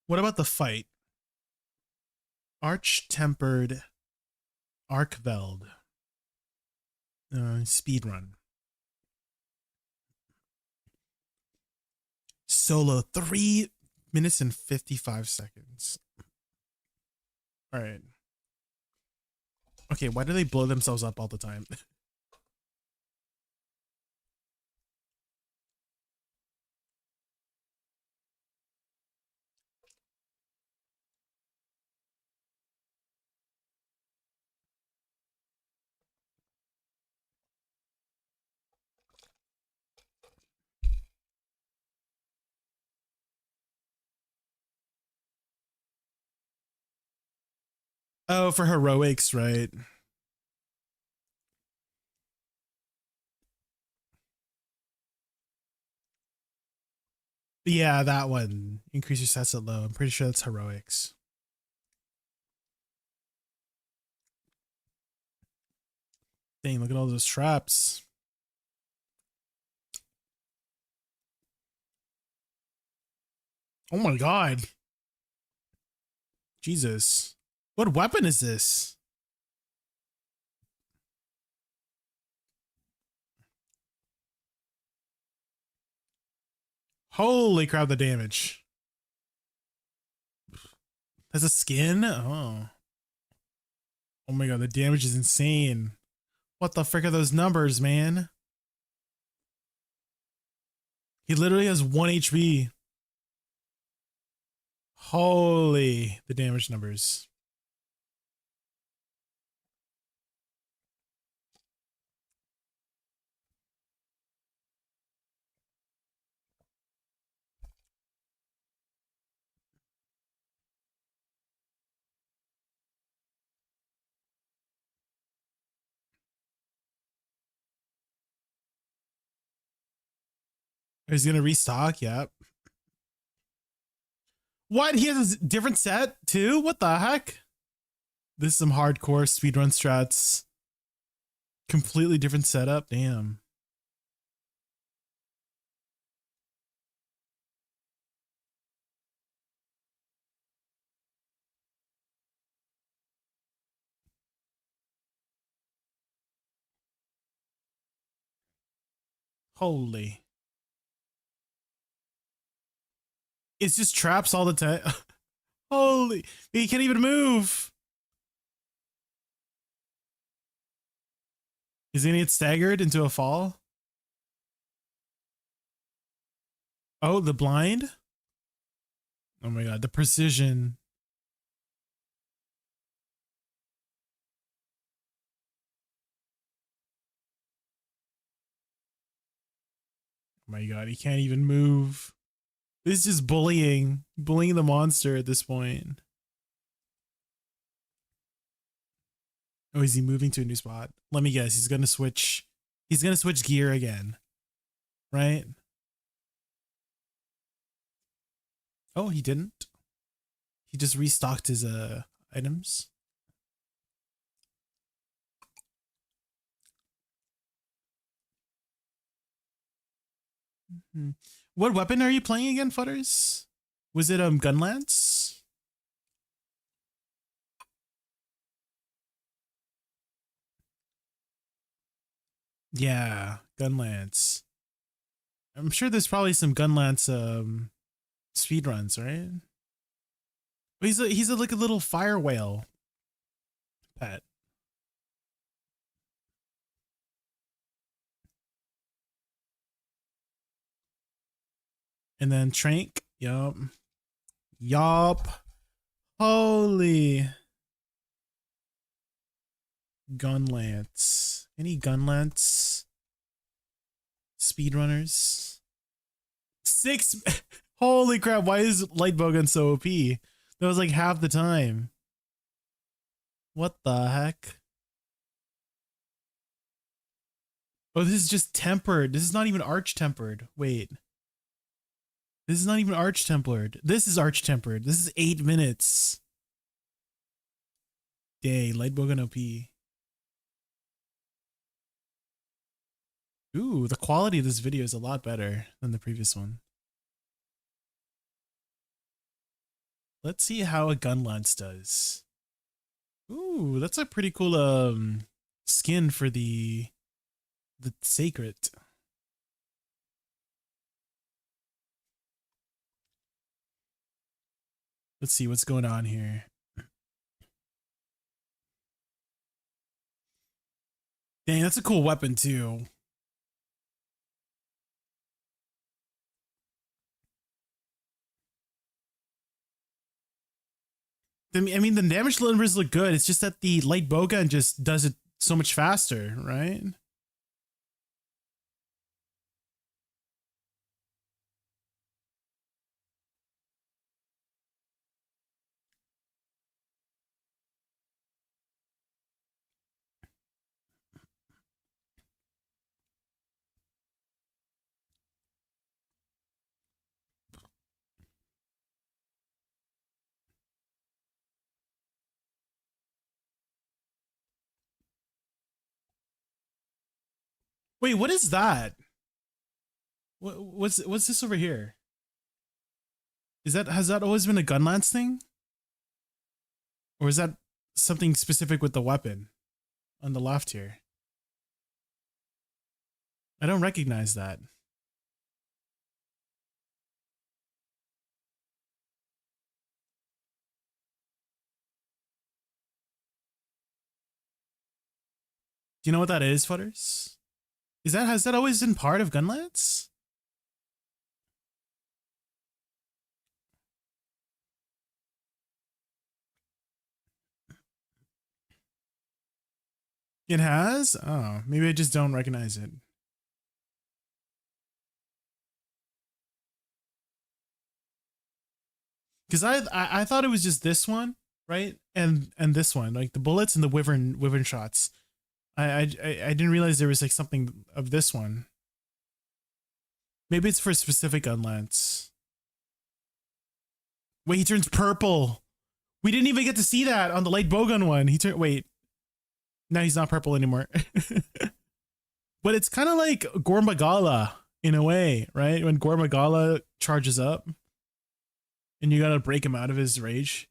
What about the fight? Arch-tempered Arkveld. Speedrun. Solo 3 minutes and 55 seconds. All right. Okay, why do they blow themselves up all the time? Oh, for heroics, right? Yeah, that one. Increase your stats at low. I'm pretty sure that's heroics. Dang, look at all those traps. Oh my god. Jesus. What weapon is this? Holy crap, the damage. That's a skin? Oh. Oh my god, the damage is insane. What the frick are those numbers, man? He literally has 1 HP. Holy, the damage numbers. He's gonna restock, yep. What? He has a different set too? What the heck? This is some hardcore speedrun strats. Completely different setup. Damn. Holy. It's just traps all the time. Holy. He can't even move. Is he gonna get staggered into a fall? Oh, the blind? Oh my god, the precision. Oh my god, he can't even move. This is just bullying. Bullying the monster at this point. Oh, is he moving to a new spot? Let me guess, he's gonna switch. He's gonna switch gear again. Right? Oh, he didn't. He just restocked his items. What weapon are you playing again, Futters? Was it Gunlance? Yeah, Gunlance. I'm sure there's probably some Gunlance speedruns, right? He's like a little fire whale pet. And then Trank. Yup. Yup. Holy. Gunlance. Any Gunlance speedrunners? 6. Holy crap, why is Lightbowgun so OP? That was like half the time. What the heck? Oh, this is just tempered. This is not even arch tempered. Wait. This is not even arch tempered. This is arch tempered. This is 8 minutes. Dang, Lightbowgun OP. Ooh, the quality of this video is a lot better than the previous one. Let's see how a gun lance does. Ooh, that's a pretty cool skin for the sacred. Let's see what's going on here. Dang, that's a cool weapon too. I mean, the damage numbers look good. It's just that the light bowgun just does it so much faster, right? Wait, what is that? What's this over here? Has that always been a gun lance thing? Or is that something specific with the weapon on the left here? I don't recognize that. Do you know what that is, Futters? Has that always been part of Gunlance? It has? Oh, maybe I just don't recognize it. Because I thought it was just this one, right? And this one, like the bullets and the wyvern shots. I didn't realize there was like something of this one. Maybe it's for a specific gun lance. Wait, he turns purple. We didn't even get to see that on the light bowgun one. Wait. Now he's not purple anymore. But it's kind of like Gormagala in a way, right? When Gormagala charges up and you gotta break him out of his rage.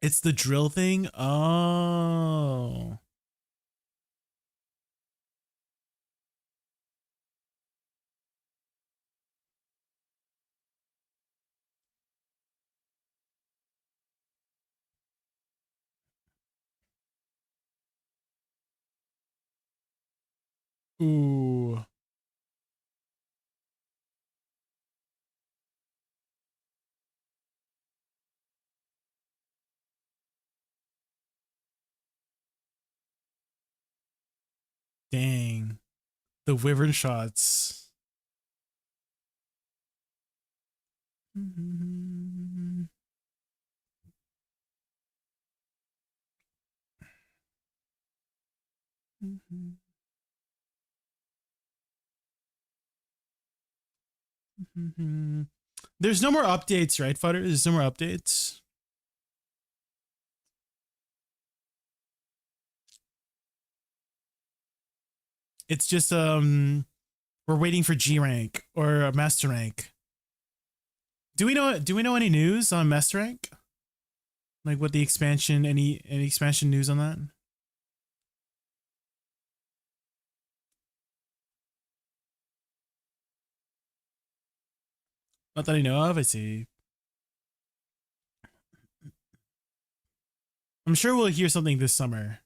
It's the drill thing? Oh. Ooh. Dang. The wyvern shots. There's no more updates, right, Futter? There's no more updates. It's just we're waiting for G rank or a master rank. Do we know any news on master rank? Like what the expansion, any expansion news on that? Not that I know of, I see. I'm sure we'll hear something this summer.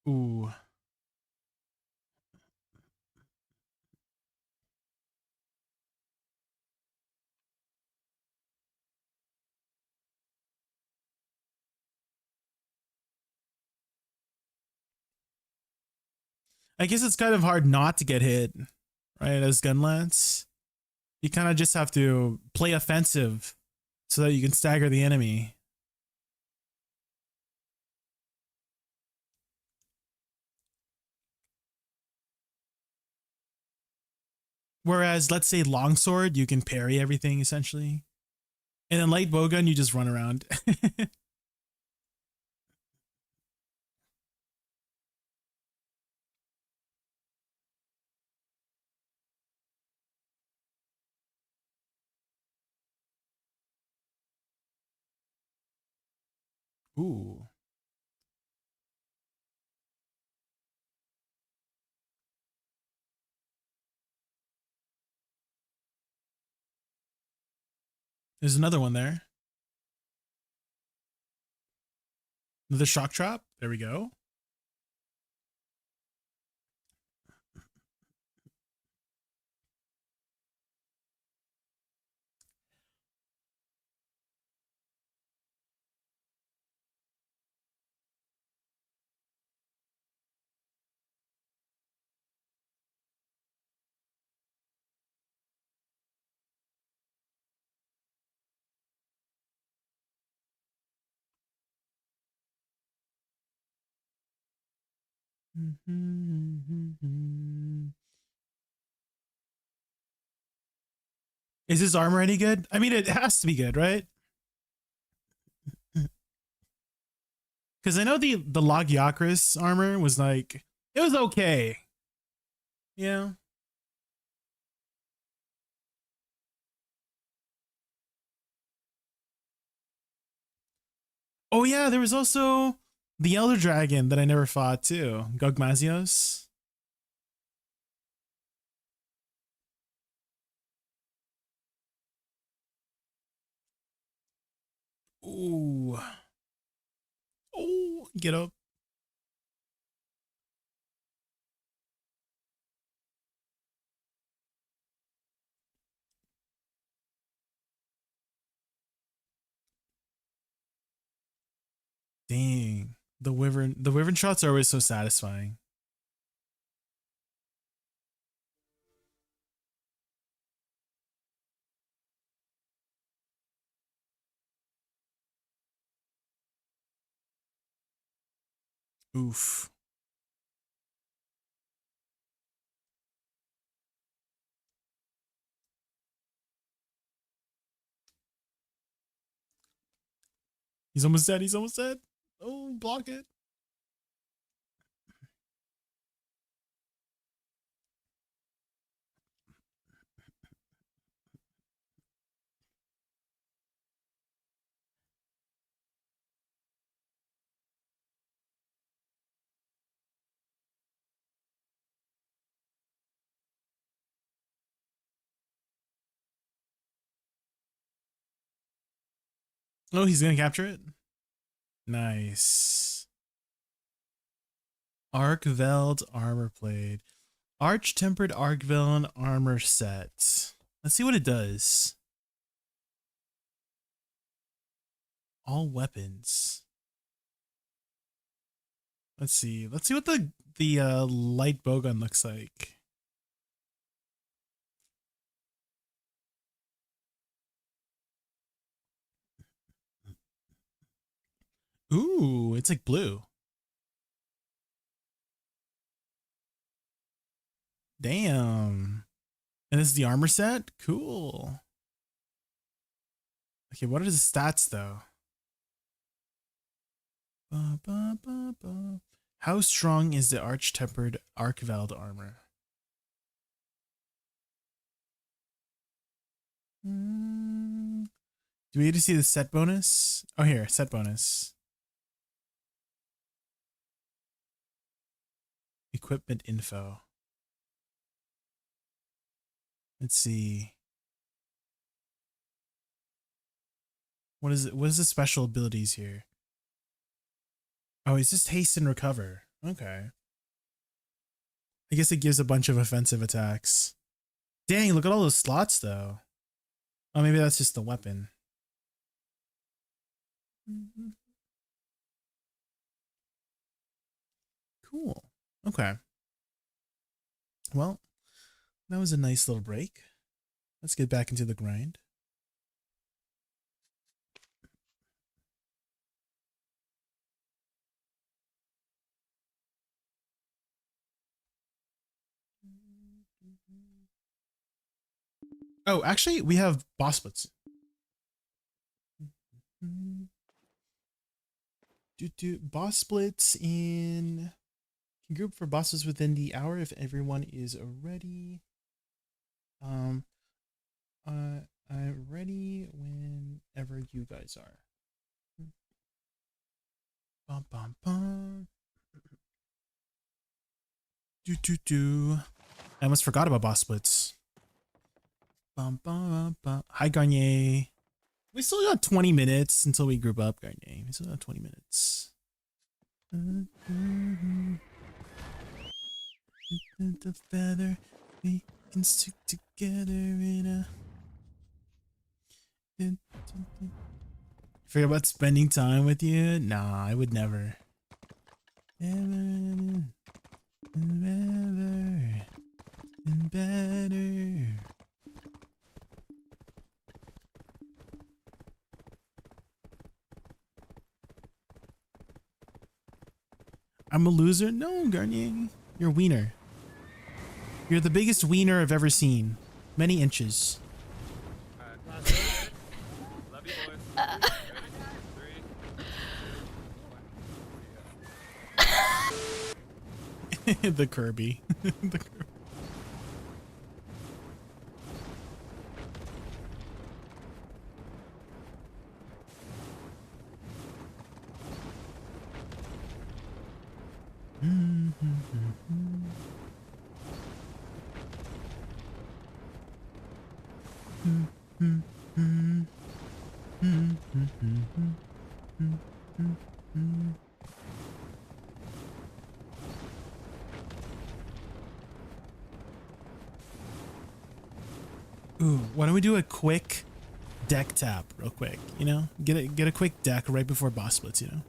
Ooh. I guess it's kind of hard not to get hit, right? As Gunlance, you kind of just have to play offensive so that you can stagger the enemy. Whereas, let's say longsword, you can parry everything essentially, and then light bowgun, you just run around. Ooh. There's another one there. Another shock trap. There we go. Is his armor any good? I mean, it has to be good, right? Because I know the Lagiacris armor was like, it was okay. Yeah. Oh yeah, there was also the Elder Dragon that I never fought too. Gogmazios. Ooh. Oh, get up. Dang. The wyvern shots are always so satisfying. Oof. He's almost dead. He's almost dead. Oh, block it. Oh, he's gonna capture it. Nice. Arkveld armor plate. Arch tempered Arkveld armor set. Let's see what it does. All weapons. Let's see. Let's see what the light bowgun looks like. Ooh, it's like blue. Damn. And this is the armor set? Cool. Okay, what are the stats though? How strong is the arch-tempered Arkveld armor? Do we get to see the set bonus? Oh, here, set bonus. Equipment info. Let's see. What is it? What is the special abilities here? Oh, it's just haste and recover. Okay. I guess it gives a bunch of offensive attacks. Dang, look at all those slots though. Oh, maybe that's just the weapon. Cool. Okay. Well, that was a nice little break. Let's get back into the grind. Oh, actually, we have boss splits. Boss splits in group for bosses within the hour if everyone is ready. I'm ready whenever you guys are. Bum, bum, bum. I almost forgot about boss splits. Bum, bum, bum. Hi, Garnier. We still got 20 minutes until we group up, Garnier. We still got 20 minutes. The feather, we can stick together in a... Forget about spending time with you? Nah, I would never. Never, never, and better. I'm a loser? No, Garnier. You're a wiener. You're the biggest wiener I've ever seen. Many inches. Love you, boys. The Kirby. The Kirby. Ooh, why don't we do a quick deck tap real quick, you know? Get a quick deck right before boss splits, you know?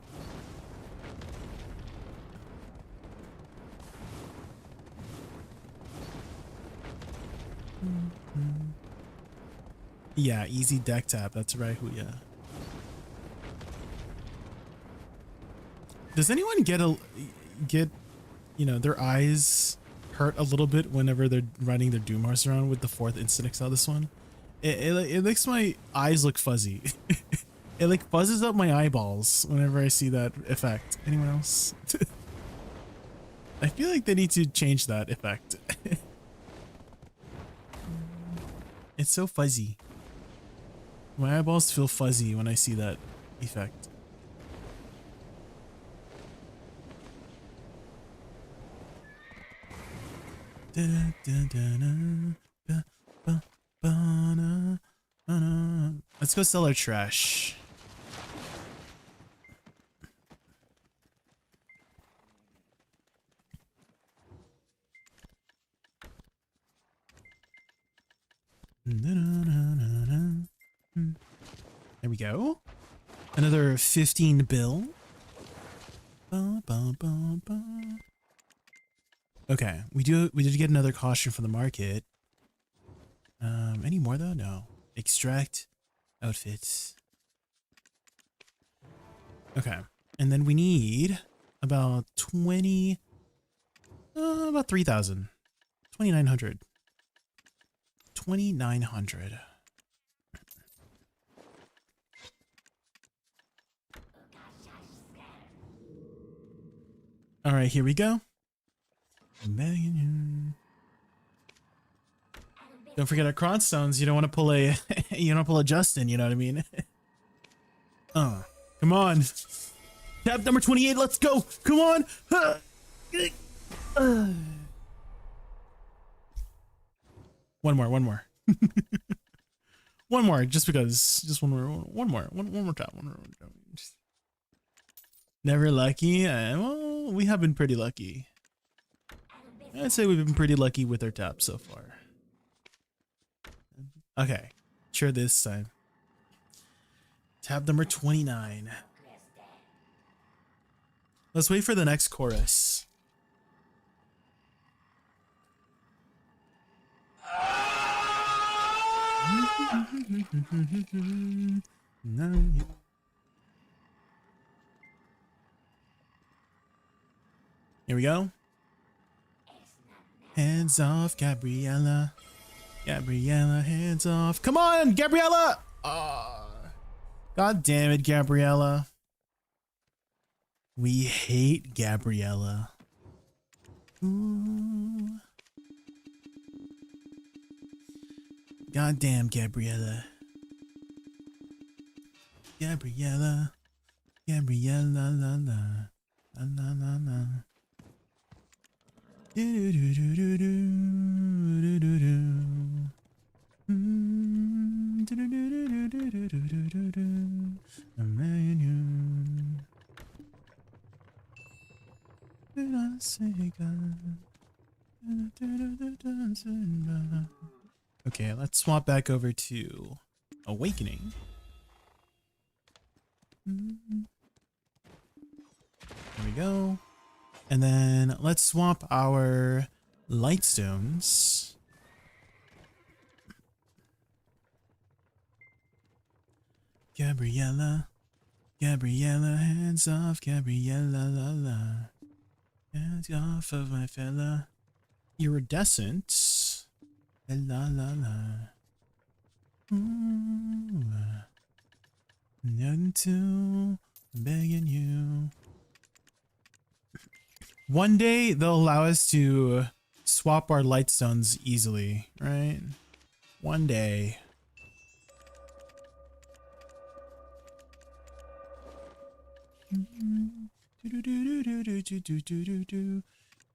Yeah, easy deck tap, that's right, Huya. Does anyone get you know, their eyes hurt a little bit whenever they're running their Doomars around with the 4th instant excel this one? It makes my eyes look fuzzy. It like fuzzes up my eyeballs whenever I see that effect. Anyone else? I feel like they need to change that effect. It's so fuzzy. My eyeballs feel fuzzy when I see that effect. Let's go sell our trash. There we go. Another 15 bill. Okay, we did get another caution from the market. Any more though? No. Extract outfits. Okay, and then we need about 20, about 3,000, 2,900, 2,900. All right, here we go. Don't forget our cron stones. You don't want to pull a you don't pull a Justin, you know what I mean? Come on. Tab number 28, let's go. Come on. One more. One more, just because. Just one more tap. Never lucky. Well, we have been pretty lucky. I'd say we've been pretty lucky with our taps so far. Okay, sure this time. Tab number 29. Let's wait for the next chorus. Here we go. Hands off, Gabriella. Gabriella, hands off. Come on, Gabriella! Oh, God damn it, Gabriella. We hate Gabriella. Ooh. Goddamn Gabriella. Gabriella. Gabriella la la. La la la la. Do do do do do do do do. Do do do do do do do do do. A million. Did I say God? Okay, let's swap back over to Awakening. There we go. And then let's swap our Lightstones. Gabriella. Gabriella, hands off, Gabriella, la la. Hands off of my fella. Iridescent. La la la. Ooh. Nothing to begging you. One day they'll allow us to swap our Lightstones easily, right? One day.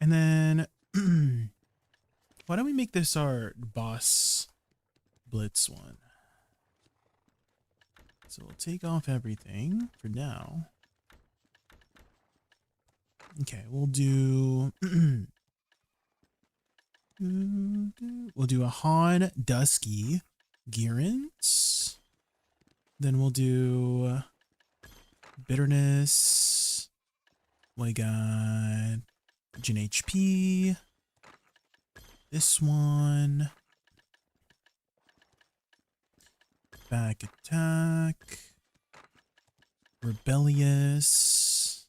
And then why don't we make this our boss blitz one? So we'll take off everything for now. Okay, we'll do we'll do a Han Dusky Gearants. Then we'll do Bitterness. We got Gen HP. This one. Back attack. Rebellious.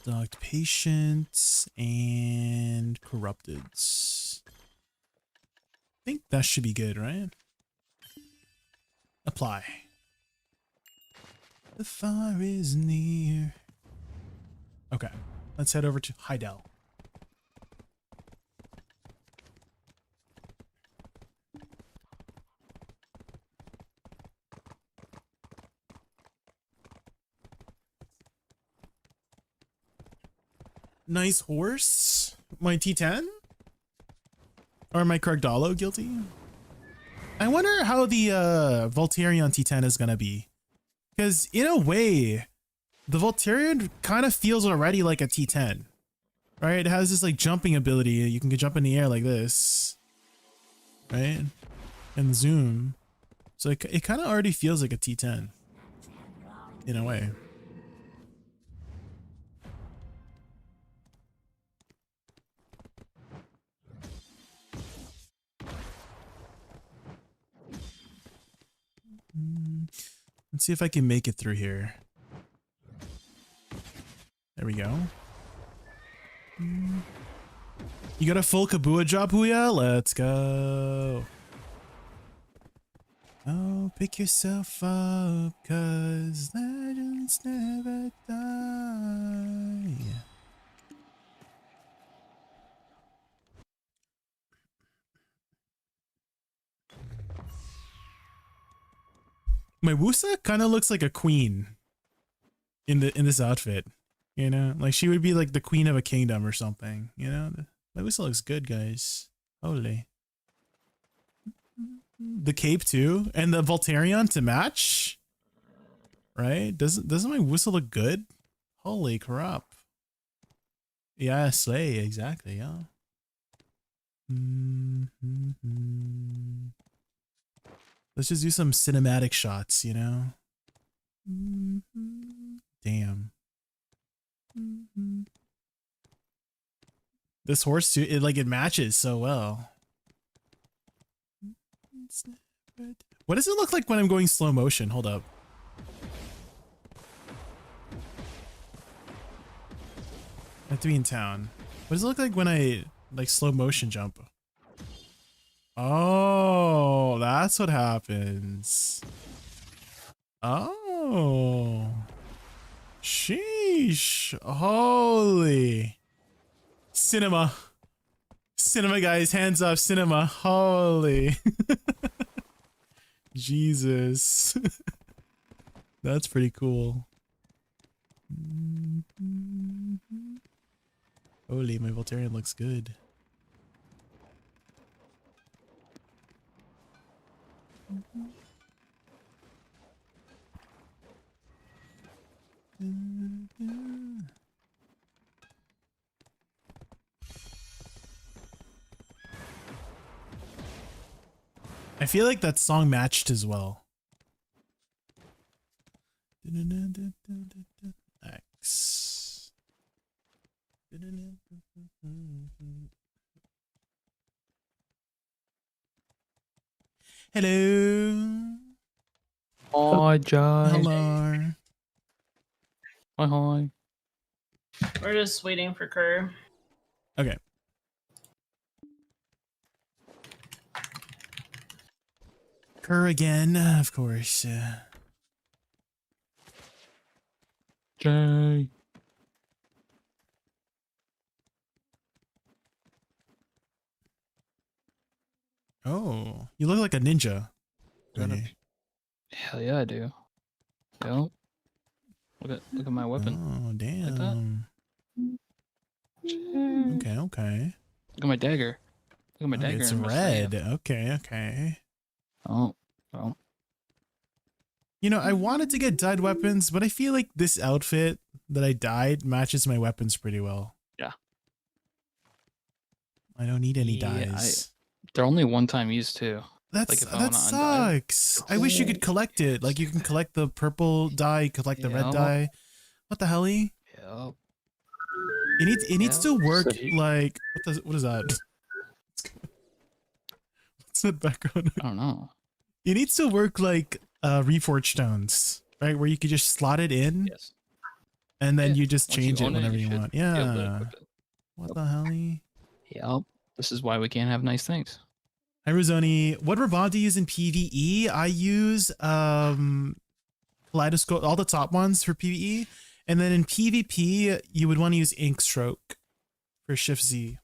Dogged Patience. And Corrupteds. I think that should be good, right? Apply. The fire is near. Okay, let's head over to Heidel. Nice horse. My T10? Or my Kragdalo guilty? I wonder how the Voltarion T10 is gonna be. Because in a way, the Voltarion kind of feels already like a T10. Right? It has this like jumping ability. You can jump in the air like this. Right? And zoom. So it kind of already feels like a T10. In a way. Let's see if I can make it through here. There we go. You got a full Kabua job, Huya? Let's go. Oh, pick yourself up, cause legends never die. My Woosa kind of looks like a queen in this outfit, you know, like she would be like the queen of a kingdom or something, you know. My Woosa looks good, guys. Holy, the cape too, and the Voltarion to match, right? Doesn't my Woosa look good? Holy crap. Yeah, slay, exactly, yeah. Let's just do some cinematic shots, you know? Damn. This horse too, it matches so well. What does it look like when I'm going slow motion? Hold up. I have to be in town. What does it look like when I slow motion jump? Oh, that's what happens. Oh. Sheesh. Holy. Cinema. Cinema, guys. Hands up. Cinema. Holy. Jesus. That's pretty cool. Holy, my Voltarian looks good. I feel like that song matched as well. X. Hello. Hi, Jay. Hello. Hi, hi. We're just waiting for Kerr. Okay. Kerr again, of course. Jay. Oh, you look like a ninja. Hell yeah, I do. Yep. Look at my weapon. Oh, damn. Like that. Okay, okay. Look at my dagger. Look at my dagger. It's and my red. staff. Okay, okay. Oh, well. You know, I wanted to get dyed weapons, but I feel like this outfit that I dyed matches my weapons pretty well. Yeah. I don't need any Yeah, dyes. They're only one-time use too. That's Like, if I that wanna undyed. sucks. I wish you could collect it. Like you can collect the purple dye, collect the red Yep. dye. What the hell? Yep. It needs to work So you- like what is that? What's that background? I don't know. It needs to work like Reforged stones, right? Where you could just slot it in. Yes. And then Yeah, you just once you change it own it, whenever you you should want. be able to Yeah. equip it. What the hell? Yep. This is why we can't have nice things. Hi Rosoni. What robot do you use in PvE? I use Kaleidoscope, all the top ones for PvE. And then in PvP, you would want to use Inkstroke for Shift Z.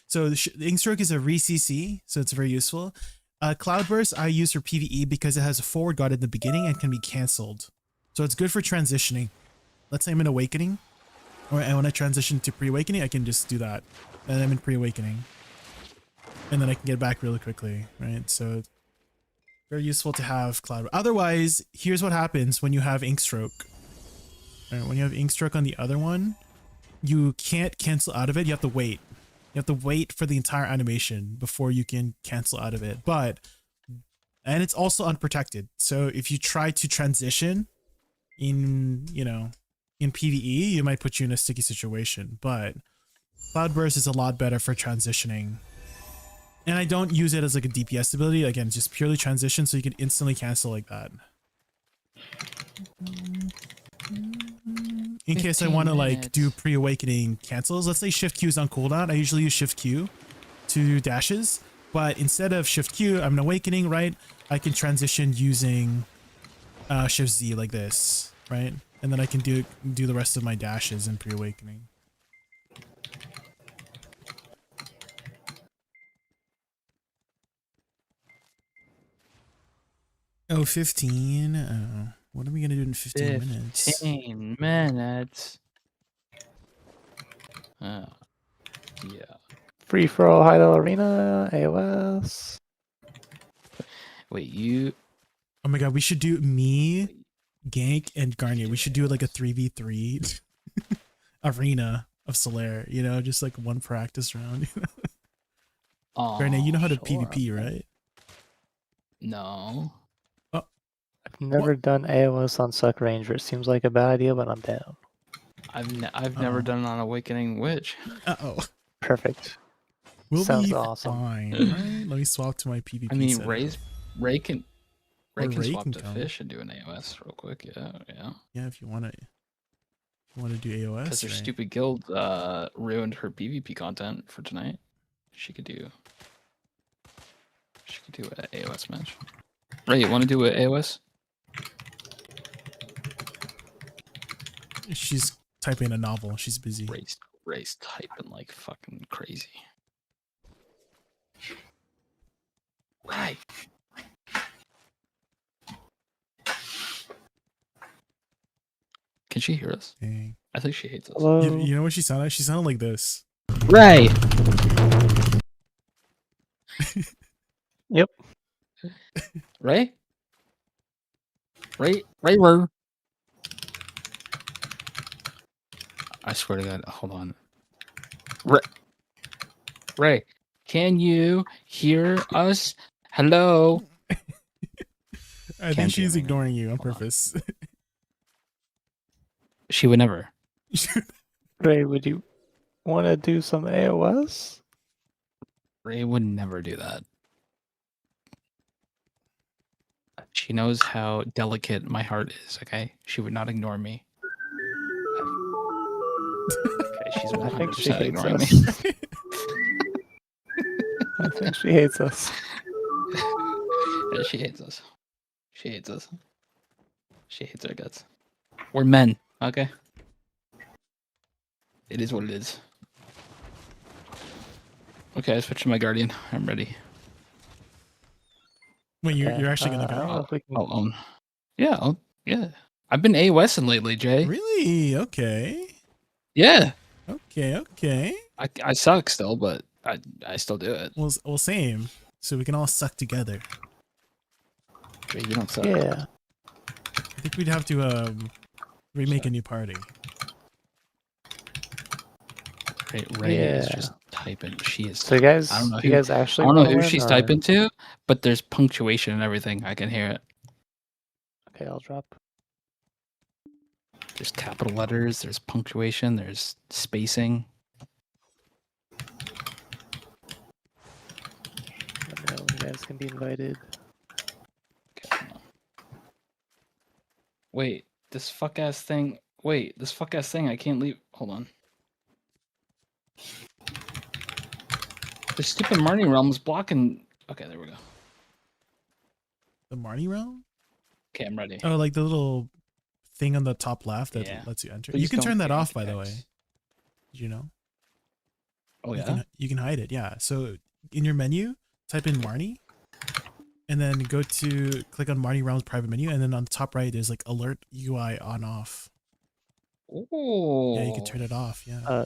So the Inkstroke is a re-CC, so it's very useful. Cloudburst I use for PvE because it has a forward guard in the beginning and can be cancelled. So it's good for transitioning. Let's say I'm in Awakening, or I want to transition to pre-Awakening, I can just do that. And I'm in pre-Awakening. And then I can get back really quickly, right? So very useful to have Cloud. Otherwise, here's what happens when you have Inkstroke. Right, when you have Inkstroke on the other one, you can't cancel out of it. You have to wait. You have to wait for the entire animation before you can cancel out of it. And it's also unprotected. So if you try to transition in PvE, you might put you in a sticky situation. But Cloudburst is a lot better for transitioning. And I don't use it as like a DPS ability. Again, just purely transition so you can instantly cancel like that. In case I want to like do pre-awakening cancels, let's say Shift Q is on cooldown. I usually use Shift Q to do dashes, but instead of Shift Q, I'm an awakening, right? I can transition using Shift Z like this, right? And then I can do the rest of my dashes in pre-awakening. Oh, 15. Oh, what are we gonna do in 15 minutes? 15 minutes. Yeah. Free for all Hideout Arena, AOS. Wait, you. Oh my god, we should do me, Gank and Garnier. We should do like a 3v3 arena of Solaire. You know, just like one practice round. Garnier, you know how to PvP, right? No. Oh, I've never done AOS on Suck Ranger. It seems like a bad idea, but I'm down. I've never done it on Awakening Witch. Uh-oh. Perfect. We'll Sounds be awesome. fine, right? Let me swap to my PvP. I mean, setup. Ray can Ray swap can to come. fish and do an AOS real quick. Yeah. Yeah, if you want to do AOS. Because her right? stupid guild ruined her PvP content for tonight. She could do an AOS match. Ray, you want to do an AOS? She's typing a novel. She's busy. Ray's typing like fucking crazy. Right. Can she hear us? Dang. I think she hates us. You know what she sounded like? She sounded like this. Ray. Yep. Ray. I swear to God. Hold on. Ray, can you hear us? Hello. I think she's ignoring you on purpose. She would never. Ray, would you want to do some AOS? Ray would never do that. She knows how delicate my heart is, okay? She would not ignore me. Okay, she's 100% I think she hates ignoring me. us. I think she hates us. Yeah, she hates us. She hates us. She hates our guts. We're men, okay? It is what it is. Okay, I switched to my Guardian. I'm ready. Wait, you're actually gonna go? Yeah. I've been AOSing lately, Jay. Really? Okay. Yeah. Okay. I suck still, but I still do it. Well, same. So we can all suck together. Wait, you don't suck. Yeah. I think we'd have to remake a new party. Ray is just typing. She is. So you guys, I don't know you guys actually. I don't know wanna who win, she's or- typing to, but there's punctuation and everything. I can hear it. Okay, I'll drop. There's capital letters. There's punctuation. There's spacing. Let me know when you guys can be invited. Okay, hold on. Wait, this fuck ass thing. Wait, this fuck ass thing. I can't leave. Hold on. The stupid Marnie realm is blocking. Okay, there we go. The Marnie realm? Okay, I'm ready. Oh, like the little thing on the top left that Yeah. lets you enter. Please You can don't turn that change off, by the way. text. Did you know? Oh, You yeah? can, you can hide it. Yeah. So in your menu, type in Marnie, and then go to click on Marnie Realm's private menu, and then on the top right there's like alert UI on off. Oh. Yeah, you can turn it off. Yeah.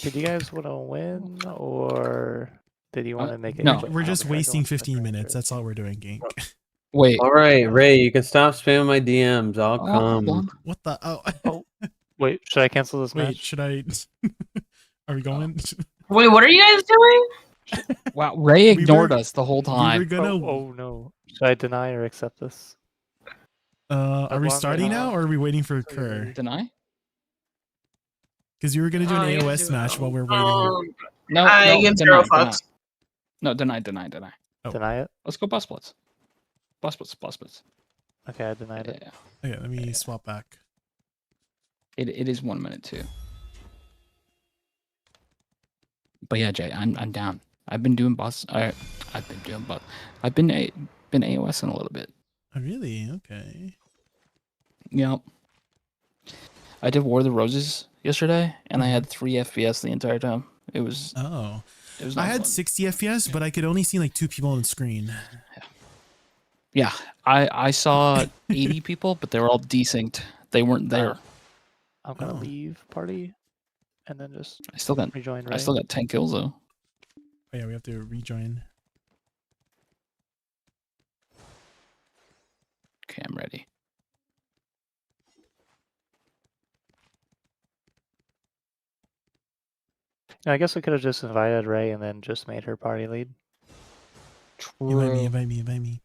Did you guys want to win, or did you want to make it? no. We're just wasting 15 minutes. That's all we're doing, Gank. Wait. All right, Ray, you can stop spamming my DMs. I'll come. What the? Oh. Wait, should I cancel this Wait, match? should I? Are we going? Wait, what are you guys doing? Wow, Ray ignored were- us the whole We time. were gonna. Oh no! Should I deny or accept this? Are we Well, starting now, or are we waiting for Kerr? Deny? Because you were gonna do an you AOS do it. match while we're waiting. No, I no, give deny, zero deny. fucks. No, deny. Oh. Deny it? Let's go bus splits. Bus splits. Okay, I denied it. Yeah. Okay, let me swap back. It is 1 minute too. But yeah, Jay, I'm down. I've been doing boss. I've been AOSing a little bit. Oh, really? Okay. Yep. I did War of the Roses yesterday, and I had 3 FPS the entire time. It was. Oh. It was. I not had fun. 60 FPS, but I could only see like 2 people on the screen. Yeah, I saw 80 people, but they were all desynced. They weren't there. I'm gonna leave party, and then just I still got rejoin. I still got 10 kills though. Oh, yeah, we have to rejoin. Okay, I'm ready. Yeah, I guess we could have just invited Ray and then just made her party lead. Invite me, invite me, invite me.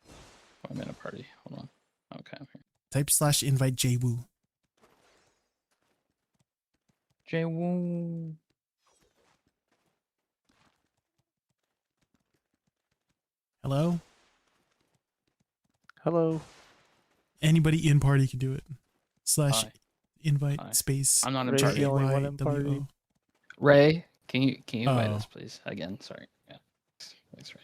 Oh, I'm in a party. Hold on. Okay, I'm here. Type /invite JWoo. JWoo. Hello? Hello. Anybody in party can do it. Hi. /invite Hi. space. I'm not in Ray's party. the only one in JAYWO. party. Ray, can you invite Oh. us, please? Again, sorry. Yeah. Thanks, Ray.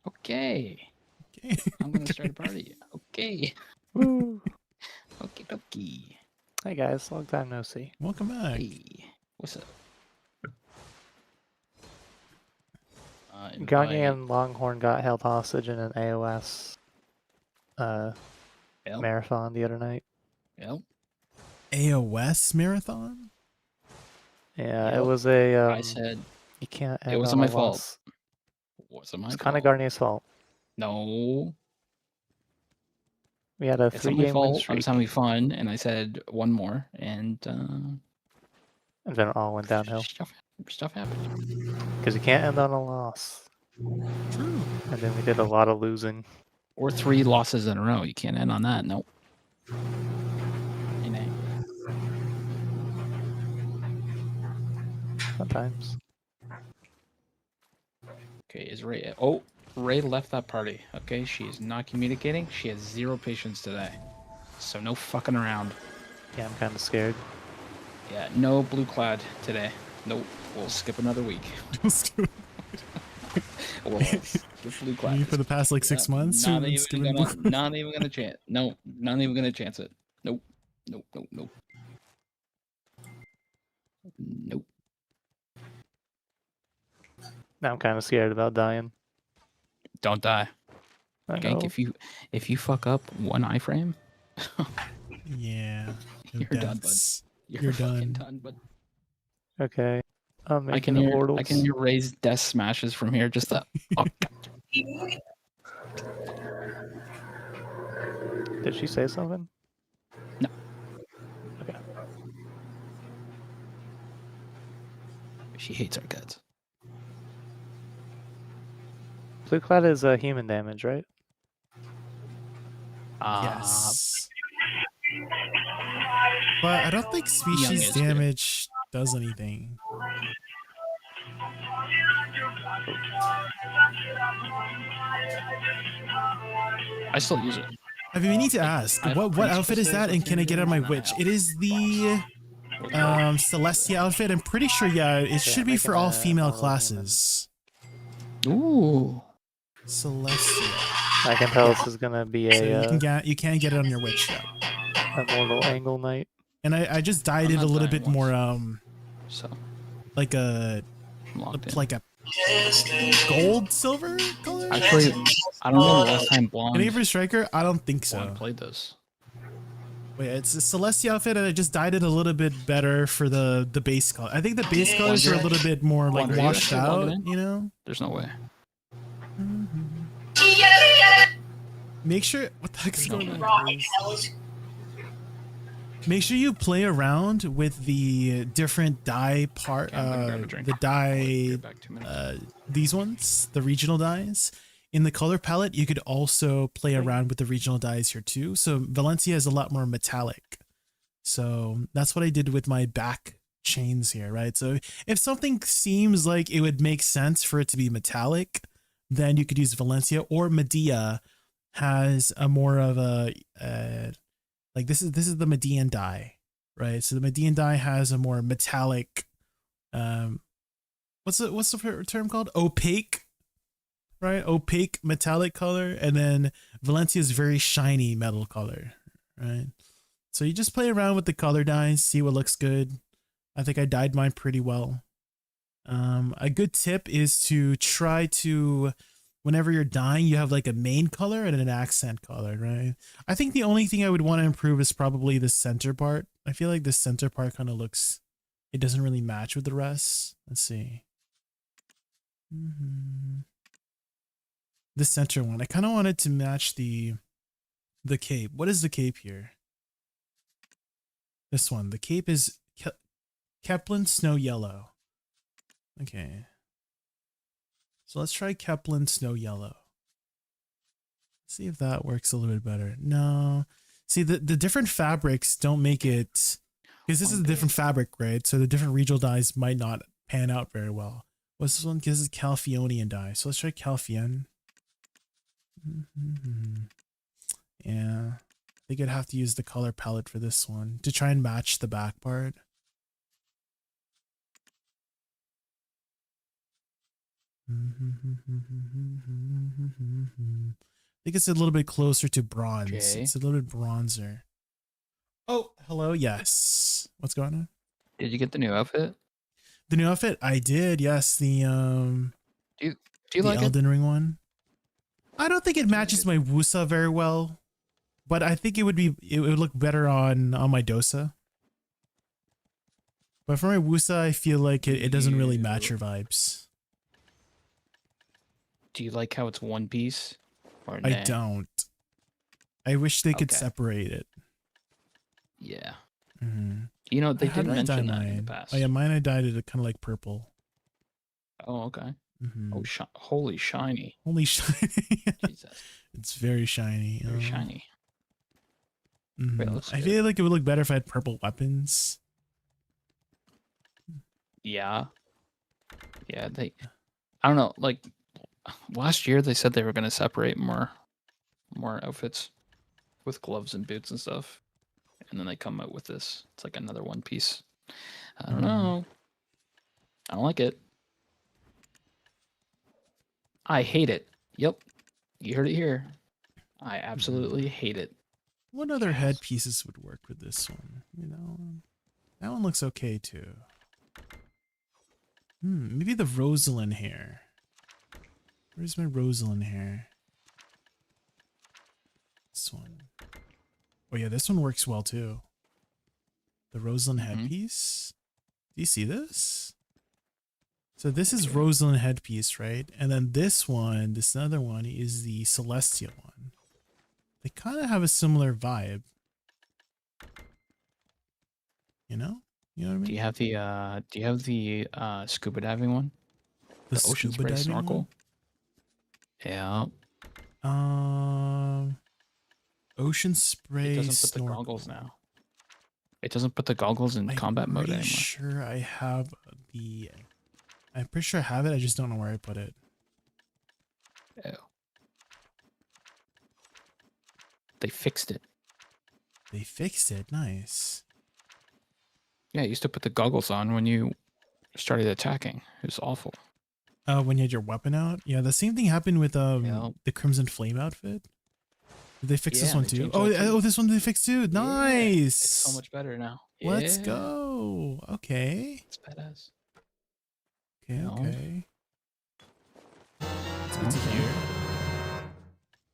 Okay. Okay. I'm gonna start a party. Okay. Woo. Okie dokie. Hey guys, long time no see. Welcome back. Hey, what's up? Gagne and Longhorn got held hostage in an AOS marathon the other night. Yep. AOS marathon? Yeah, Yep. it was a. I said you can't. it end wasn't on my a fault. loss. Wasn't my It's fault. kind of Garnier's fault. No. We had a It's not my 3-game win fault. I was streak, having fun, and I said one more, and and then it all went downhill. Stuff happened. Because you can't end on a loss. True. And then we did a lot of losing. Or 3 losses in a row. You can't end on that. Nope. Sometimes. Okay, is Ray? Oh, Ray left that party. Okay, she is not communicating. She has 0 patience today. So no fucking around. Yeah, I'm kind of scared. Yeah, no blue clad today. Nope. We'll skip another week. We'll skip blue clad. For the past like 6 months? Not we've been even skipping gonna, blue- not even gonna chance. No, not even gonna chance it. Nope. Nope. Nope. Nope. Nope. Now I'm kind of scared about dying. Don't die. I Gank, know. if you fuck up one iframe, Yeah. you're done, bud. deaths. You're fucking done. done, bud. Okay. I'm I can making hear immortals. I can hear Ray's death smashes from here. Just the oh, Did she say something? No. Okay. She hates our guts. Blue Cloud is human damage, right? Yes. But I don't think species is damage does anything. I still use it. I mean, we need to ask, I have what priest outfit is that, crystals and can I get it on my witch? It is the Celestia outfit. I'm pretty sure, yeah, it should be for all female classes. Ooh. Celestia. I can tell this is gonna be So a you can get it on your witch. Yeah. immortal angle knight. And I just dyed I'm it a not little dying bit more So like a locked in. like a gold silver color. Actually, I don't know the last time blonde. Any for striker? I don't think so. Blonde played this. Wait, it's a Celestia outfit, and I just dyed it a little bit better for the base color. I think the base colors are a little bit more like Wonder, are you washed actually out. logging in? You know. There's no way. Make sure what the heck is going on? Guys? Make sure you play around with the different dye part, the dye, these ones, the regional dyes. In the color palette, you could also play around with the regional dyes here too. So Valencia is a lot more metallic. So that's what I did with my back chains here, right? So if something seems like it would make sense for it to be metallic, then you could use Valencia, or Medea has a more of a like this is the Median dye, right? So the Median dye has a more metallic what's the term called? Opaque, right? Opaque metallic color, and then Valencia is very shiny metal color, right? So you just play around with the color dyes, see what looks good. I think I dyed mine pretty well. A good tip is to try to, whenever you're dyeing, you have like a main color and an accent color, right? I think the only thing I would want to improve is probably the center part. I feel like the center part kind of looks, it doesn't really match with the rest. Let's see. the center one. I kind of wanted to match the cape. What is the cape here? This one. The cape is Kepler Snow Yellow. Okay. So let's try Kepler Snow Yellow. See if that works a little bit better. No. See, the different fabrics don't make it, because this is a different fabric, right? So the different regional dyes might not pan out very well. What's this one? This is Calphionian dye. So let's try Calphion. Yeah. I think I'd have to use the color palette for this one to try and match the back part. I think it's a little bit closer to bronze. Jay? It's a little bit bronzer. Oh, hello. Yes. What's going on? Did you get the new outfit? The new outfit? I did. Yes. The Do you like Elden Ring one. I don't think it matches my Woosa very well, but I think it would look better on my Dosa. But for my Woosa, I feel like it doesn't really match your vibes. Do you like how it's one piece? Or I nah? don't. I wish they could Okay. separate it. Yeah. Mm-hmm. You know, they How did did I dye mention that in the mine? past. Oh yeah, mine I dyed it kind of like purple. Oh, okay. Mm-hmm. Oh, holy shiny. Only shiny. Jesus. It's very shiny. Very shiny. Mhm. Wait, it looks I good. feel like it would look better if I had purple weapons. Yeah. Yeah, I don't know, like last year they said they were going to separate more outfits with gloves and boots and stuff. And then they come out with this. It's like another one piece. I don't know. I don't like it. I hate it. Yep. You heard it here. I absolutely hate it. What other headpieces would work with this one? You know, that one looks okay too. Maybe the Rosalind hair. Where's my Rosalind hair? This one. Oh yeah, this one works well too. The Rosalind headpiece. Do you see this? So this is Rosalind headpiece, right? And then this one, this other one is the Celestial one. They kind of have a similar vibe. You know? You know what I mean? Do you have the scuba diving one? The ocean scuba spray diving snorkel? one? Yeah. Ocean spray. It doesn't put the snorkel. goggles now. It doesn't put the goggles in combat mode Pretty anymore. sure I have the. I'm pretty sure I have it. I just don't know where I put it. Oh. They fixed it. They fixed it. Nice. Yeah, you used to put the goggles on when you started attacking. It was awful. When you had your weapon out. Yeah, the same thing happened with the Crimson Flame outfit. Did they fix this Yeah, one they too? changed Oh, that too. this one they fixed too. Nice. It's so much better now. Let's Yeah. go. Okay. It's badass. Okay. No. Okay. It's good to hear.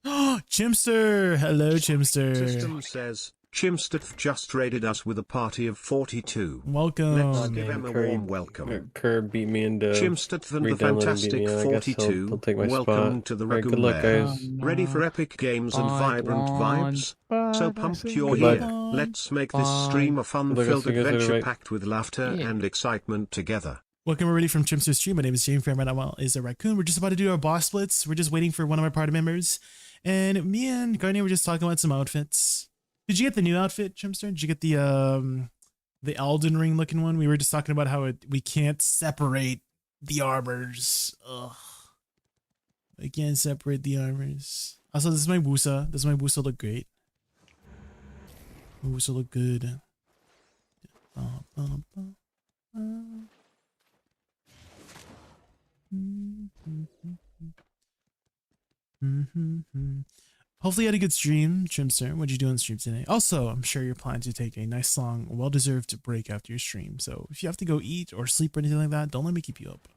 Oh, Chimster! Hello, Chimster. System says, Chimstuff just raided us with a party of 42. Welcome. Let's give him a warm welcome. Kerr beat me into Chimstuff and the re-downloading fantastic beat me, and I guess 42. he'll take my Welcome spot. to the Alright, Ragoon good luck, Lair. guys. Ready for epic games and vibrant vibes? So pumped you're Good luck. here. Let's make this stream a fun-filled Good luck, guys. adventure Right. packed with laughter and excitement together. Welcome everybody from Chimster's stream. My name is James Fairman. Well, is a raccoon. We're just about to do our boss splits. We're just waiting for one of my party members. And me and Garnier were just talking about some outfits. Did you get the new outfit, Chimster? Did you get the Elden Ring looking one? We were just talking about how we can't separate the armors. Ugh. I can't separate the armors. Also, this is my Woosa. Does my Woosa look great? My Woosa look good. Hopefully you had a good stream, Chimster. What'd you do on stream today? Also, I'm sure you're planning to take a nice long, well-deserved break after your stream. So if you have to go eat or sleep or anything like that, don't let me keep you up.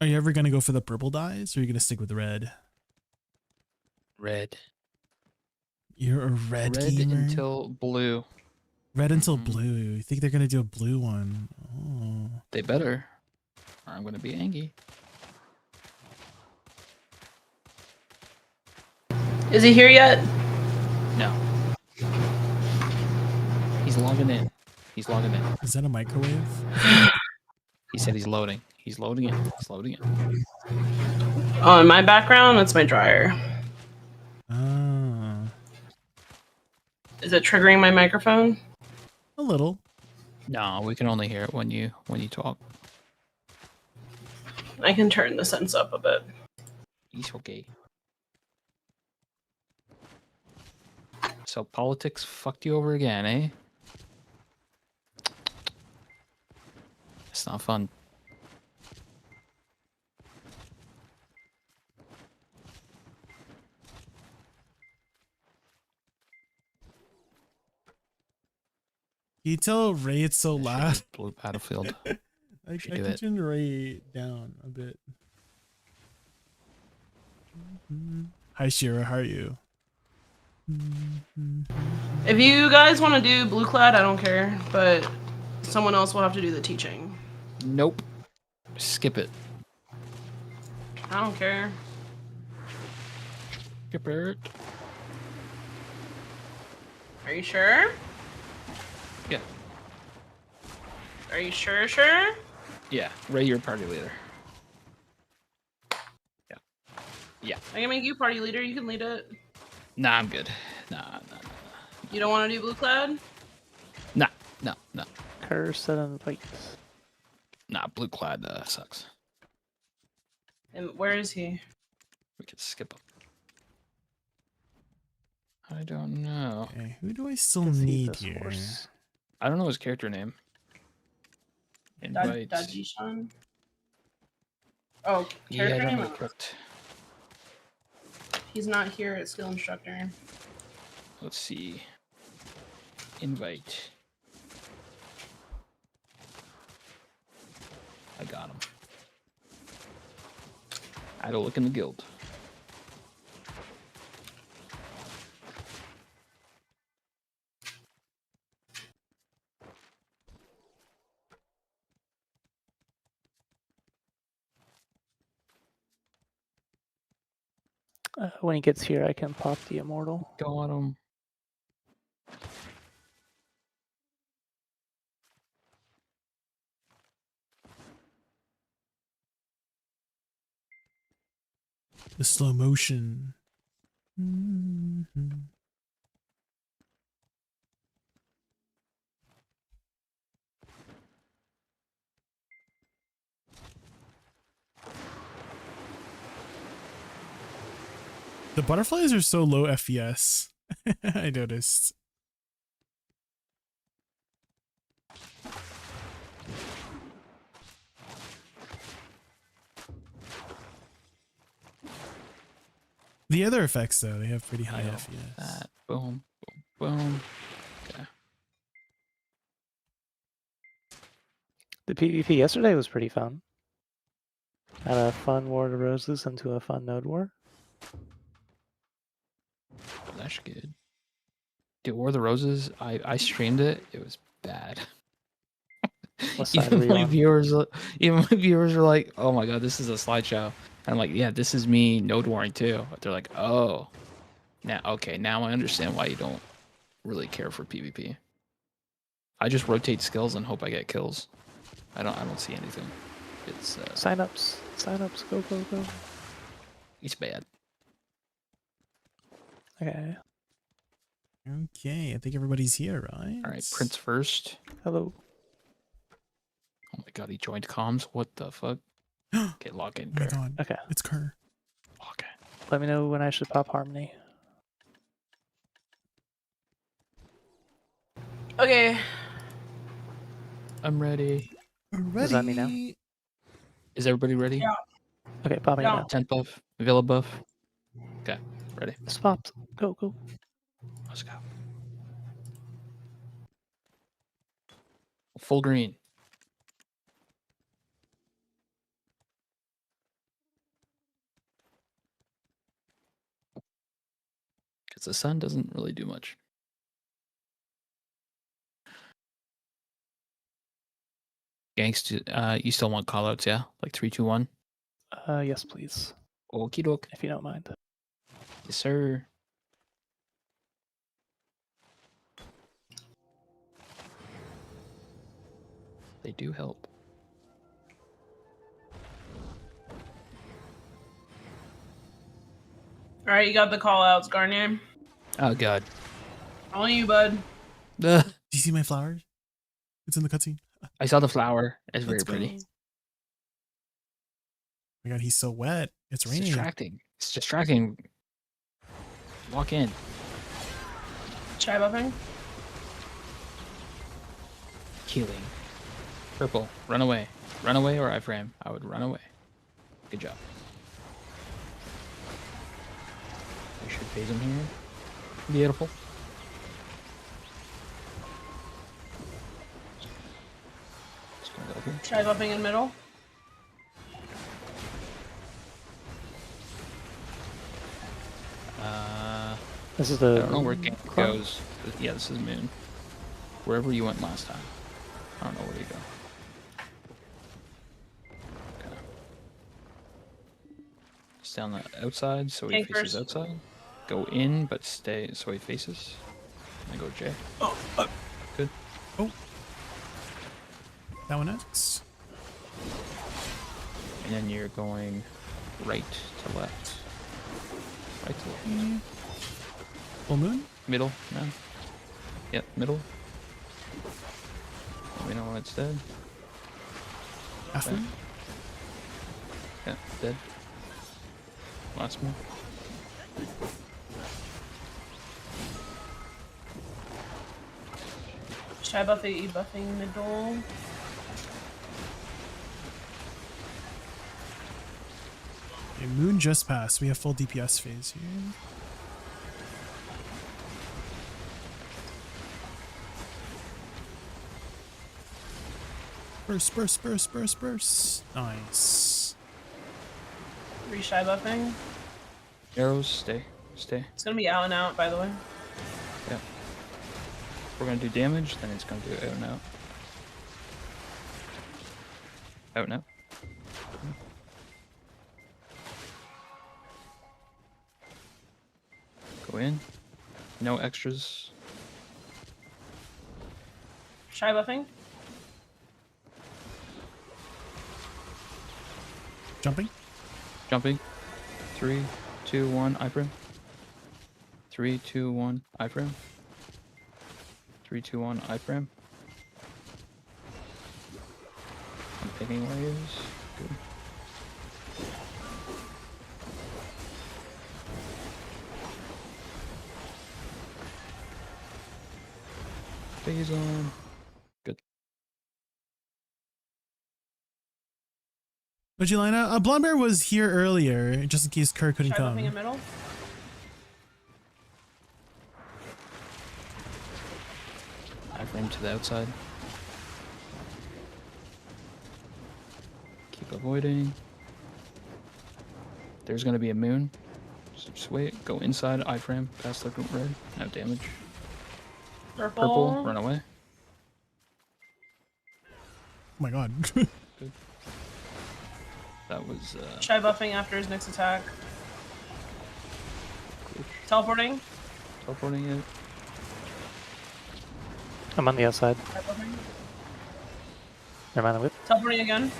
Are you ever going to go for the purple dyes or are you going to stick with red? Red. You're a red gamer? until blue. Red until blue. You think they're gonna do a blue one? Oh. They better, or I'm gonna be angry. Is he here yet? No. He's logging in. He's logging in. Is that a microwave? He said he's loading. He's loading it. He's loading it. Oh, in my background, it's my dryer. Ah. Is it triggering my microphone? A little. No, we can only hear it when you talk. I can turn the sense up a bit. He's okay. So politics fucked you over again, eh? It's not fun. Can you tell Ray it's so loud? Blue Battlefield. I Should do can it. turn Ray down a bit. Hi Shira, how are you? If you guys want to do blue clad, I don't care, but someone else will have to do the teaching. Nope. Skip it. I don't care. Skip it. Are you sure? Yeah. Are you sure? Sure? Yeah. Ray, you're party leader. Yeah. Yeah. I can make you party leader. You can lead it. Nah, I'm good. Nah. You don't want to do blue clad? No. Curse and invites. Nah, blue clad sucks. And where is he? We could skip him. I don't know. Okay, who do I still Can see need this here? horse. I don't know his character name. Invite. Dajishan? Oh, Yeah, I character don't name? know. Correct. He's not here at skill instructor. Let's see. Invite. I got him. I had to look in the guild. When he gets here, I can pop the immortal. Got him. The slow motion. The butterflies are so low FPS. I noticed. The other effects, though, they have pretty high FPS. That. Boom. Boom. Boom. Okay. The PvP yesterday was pretty fun. Had a fun War of the Roses into a fun Node War. That's good. Dude, War of the Roses, I streamed it. It was bad. What side were you on? Even my viewers are like, "Oh my god, this is a slideshow." And I'm like, "Yeah, this is me node warring too." But they're like, "Oh, now I understand why you don't really care for PvP." I just rotate skills and hope I get kills. I don't see anything. It's Sign-ups, go, go, go. it's bad. Okay. Okay, I think everybody's here, right? All right, Prince first. Hello. Oh my god, he joined comms. What the fuck? Okay, log in. Oh my Kerr. god. Okay. It's Kerr. Log in. Let me know when I should pop Harmony. Okay. I'm ready. Is that me now? Is everybody ready? Yeah. Okay, popping it Yeah. now. 10 buff, Villa buff. Okay, ready. Just popped. Go, go. Let's go. Full green. Because the sun doesn't really do much. Gangsta, you still want callouts, yeah? Like 3, 2, 1? Yes, please. Okie doke. If you don't mind. Yes, sir. They do help. All right, you got the call outs, Garnier. Oh, God. Only you, bud. Do you see my flowers? It's in the cutscene. I saw the flower. It's very Let's go. pretty. Oh my God, he's so wet. It's It's raining. distracting. It's distracting. Walk in. Chai buffing. Healing. Purple. Run away. Run away or iframe. I would run away. Good job. I should phase him here. Beautiful. Just gonna go here. Chai buffing in middle. This is the. I don't know where Gang club? goes. Yeah, this is Moon. Wherever you went last time. I don't know where you go. Okay. Stay on the outside so he Gang faces first. outside. Go in, but stay so he faces. And go J. Oh, Good. oh. That one next. And then you're going right to left. Right to left. Full moon? Middle, no. Yep, middle. Let me know when it's dead. After? Dead. Yeah, dead. Last one. Chai buffing, E buffing middle. Okay, moon just passed. We have full DPS phase here. Burst, burst, burst, burst, burst. Nice. Three Chai buffing. Arrows, stay. Stay. It's gonna be out and out, by the way. Yep. If we're gonna do damage, then it's gonna do out and out. Out and out. Go in. No extras. Chai buffing. Jumping? Jumping. 3, 2, 1, iframe. 3, 2, 1, iframe. 3, 2, 1, iframe. I'm picking layers. Good. Phase on. Good. Vigilina, Blonde Bear was here earlier, just in case Kerr couldn't Chai come. buffing in middle. Iframe to the outside. Keep avoiding. There's gonna be a moon. So just wait. Go inside. Iframe. Past the red. No damage. Purple. Purple. Run away. Oh my god. Good. That was Chai buffing after his next attack. Teleporting. teleporting it. I'm on the outside. Chai buffing. Never mind the whip. Teleporting again.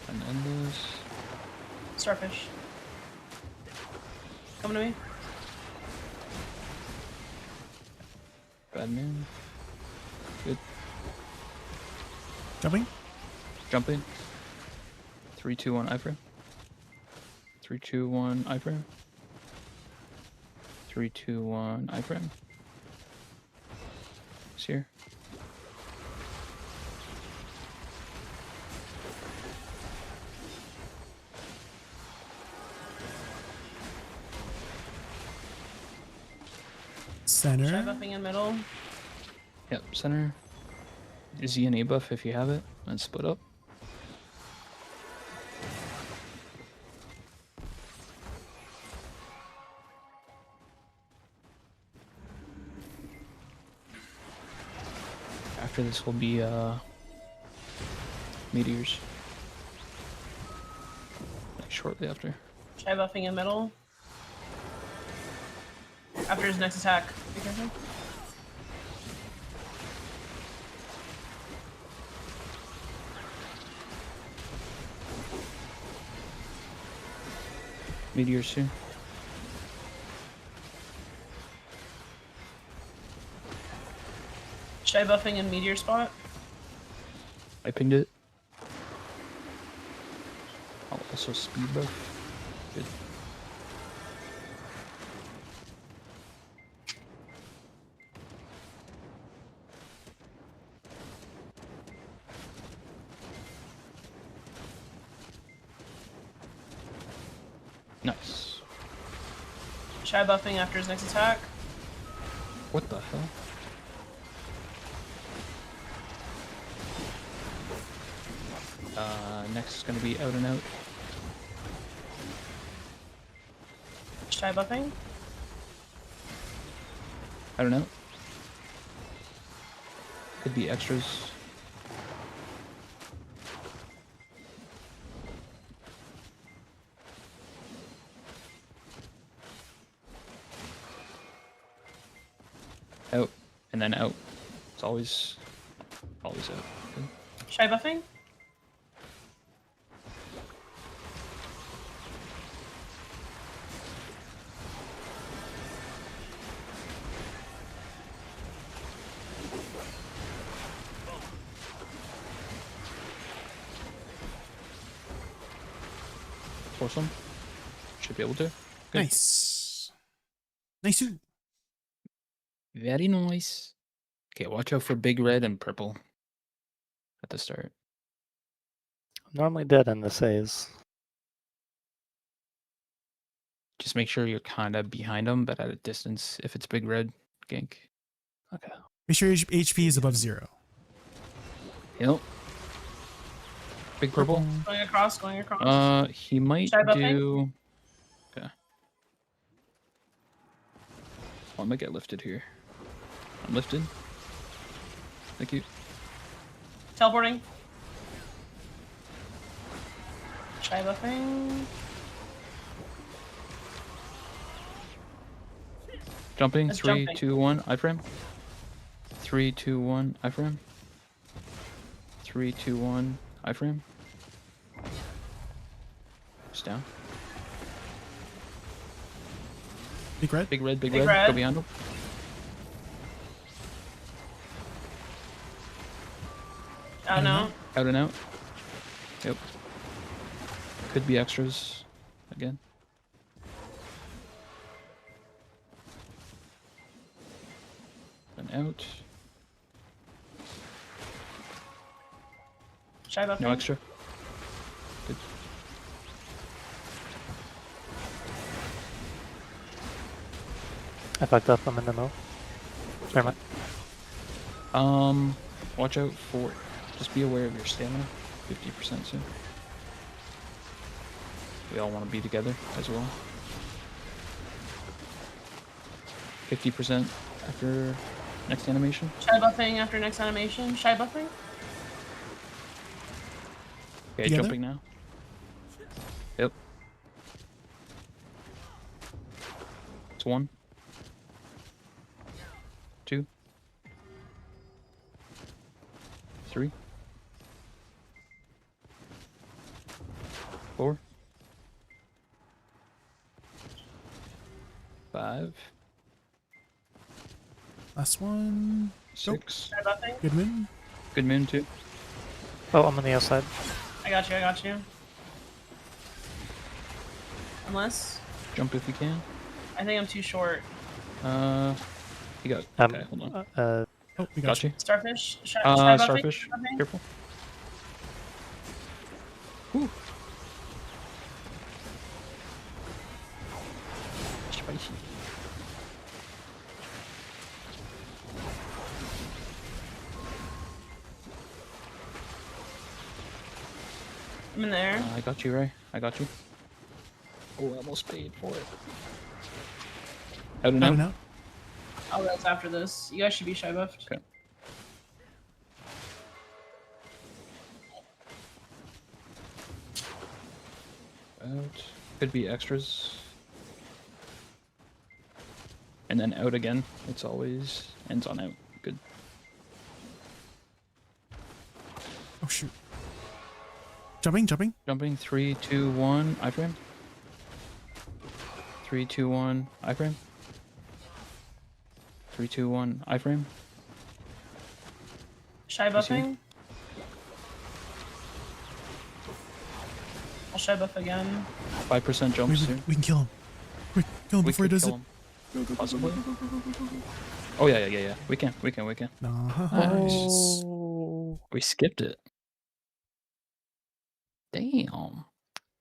And end this. Starfish. Coming to me. Bad moon. Good. Jumping? Jumping. 3, 2, 1, iframe. 3, 2, 1, iframe. 3, 2, 1, iframe. It's here. Center. Chai buffing in middle. Yep, center. Z and A buff if you have it, and split up. after this will be meteors. Like shortly after. Shy buffing in middle. After his next attack. Be careful. Meteors soon. Shy buffing in meteor spot. I pinged it. I'll also speed buff. Good. Nice. Shy buffing after his next attack. What the hell? Next is gonna be out and out. Shy buffing. I don't know. Could be extras. Out and then out. It's always out. Good. Shy buffing. Awesome. Should be able to. Good. Nice. Nice. Very nice. Okay, watch out for big red and purple at the start. I'm normally dead in this phase. Just make sure you're kind of behind them, but at a distance if it's big red, gank. Okay. Make sure your HP is above 0. Yep. Big purple. Going across. He might Shy buffing? do. Okay. Oh, I might get lifted here. I'm lifted. Thank you. Teleporting. Shy buffing. Jumping. It's 3, jumping. 2, 1. Iframe. 3, 2, 1. Iframe. 3, 2, 1. Iframe. Just down. Big red. Big red. Big Big red. red. Go behind him. Oh no. Out and out. Yep. Could be extras again. And out. Shy buffing. No extra. Good. I fucked up. I'm in the middle. Never mind. Watch out for. Just be aware of your stamina. 50% soon. We all want to be together as well. 50% after next animation. Shy buffing after next animation. Shy buffing. Okay, Together? jumping now. Yep. It's 1. 2. 3. 4. 5. Last one. 6. Shy buffing. Good moon. Good moon too. Oh, I'm on the outside. I got you. Unless. Jump if you can. I think I'm too short. You got. Okay, hold on. Oh, we got you. Starfish. Shy buffing. Starfish. Buffing. Careful. Whew. Spicy. I'm in there. I got you, Ray. I got you. Oh, I almost paid for it. Out and out. Oh, that's after this. You guys should be shy buffed. Okay. Out. Could be extras. And then out again. It's always ends on out. Good. Oh shoot. Jumping. Jumping. 3, 2, 1. Iframe. 3, 2, 1. Iframe. 3, 2, 1. Iframe. Shy buffing. I'll shy buff again. 5% jumps soon. We can kill him. Quick, kill him before he does it. Possibly. Oh yeah. We can. Nice. We skipped it. Damn.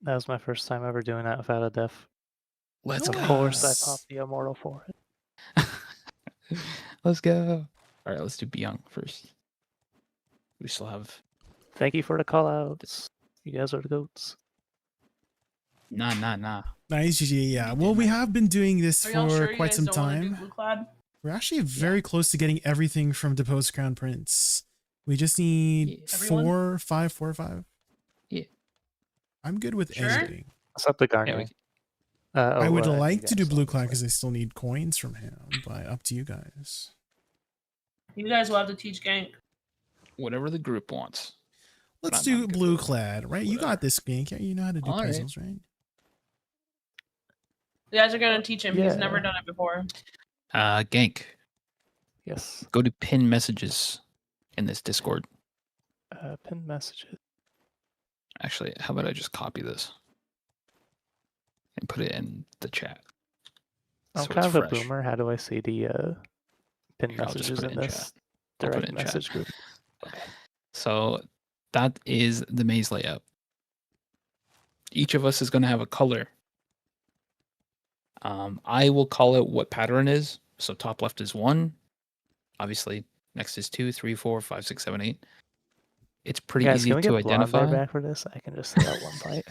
That was my first time ever doing that without a diff. Let's of go. Of course, I popped the immortal for it. Let's go. All right, let's do Byung first. We still have. Thank you for the call outs. You guys are the goats. Nah. Nice, GG. Yeah. Well, we have been doing this Are y'all for sure you quite guys some don't wanna do time. Blue Clad? We're actually very close to getting everything from Deposed Crown Prince. We just need Everyone? 4 or 5. Yeah. I'm good with Sure? anything. What's up, the Garnier? I would like you to do guys Blue all Cloud play. because I still need coins from him, but up to you guys. You guys will have to teach gank. Whatever the group wants. Let's I'm do good Blue with Clad, right? You got this, Gank. You know how to do All right. puzzles, right? You guys are gonna teach him. He's never Yeah. done it before. Gank. Yes. Go to pin messages in this Discord. Pin messages. Actually, how about I just copy this and put it in the chat? I'm So kind it's of a fresh. boomer. How do I see the pin Here, I'll just messages put it in in this chat. I'll put it direct in message chat. group? So that is the maze layout. Each of us is going to have a color. I will call it what pattern is. So top left is 1. Obviously, next is 2, 3, 4, 5, 6, 7, 8. It's pretty Guys, easy can we to get Blonde Bear identify. back for this? I can just say out one fight.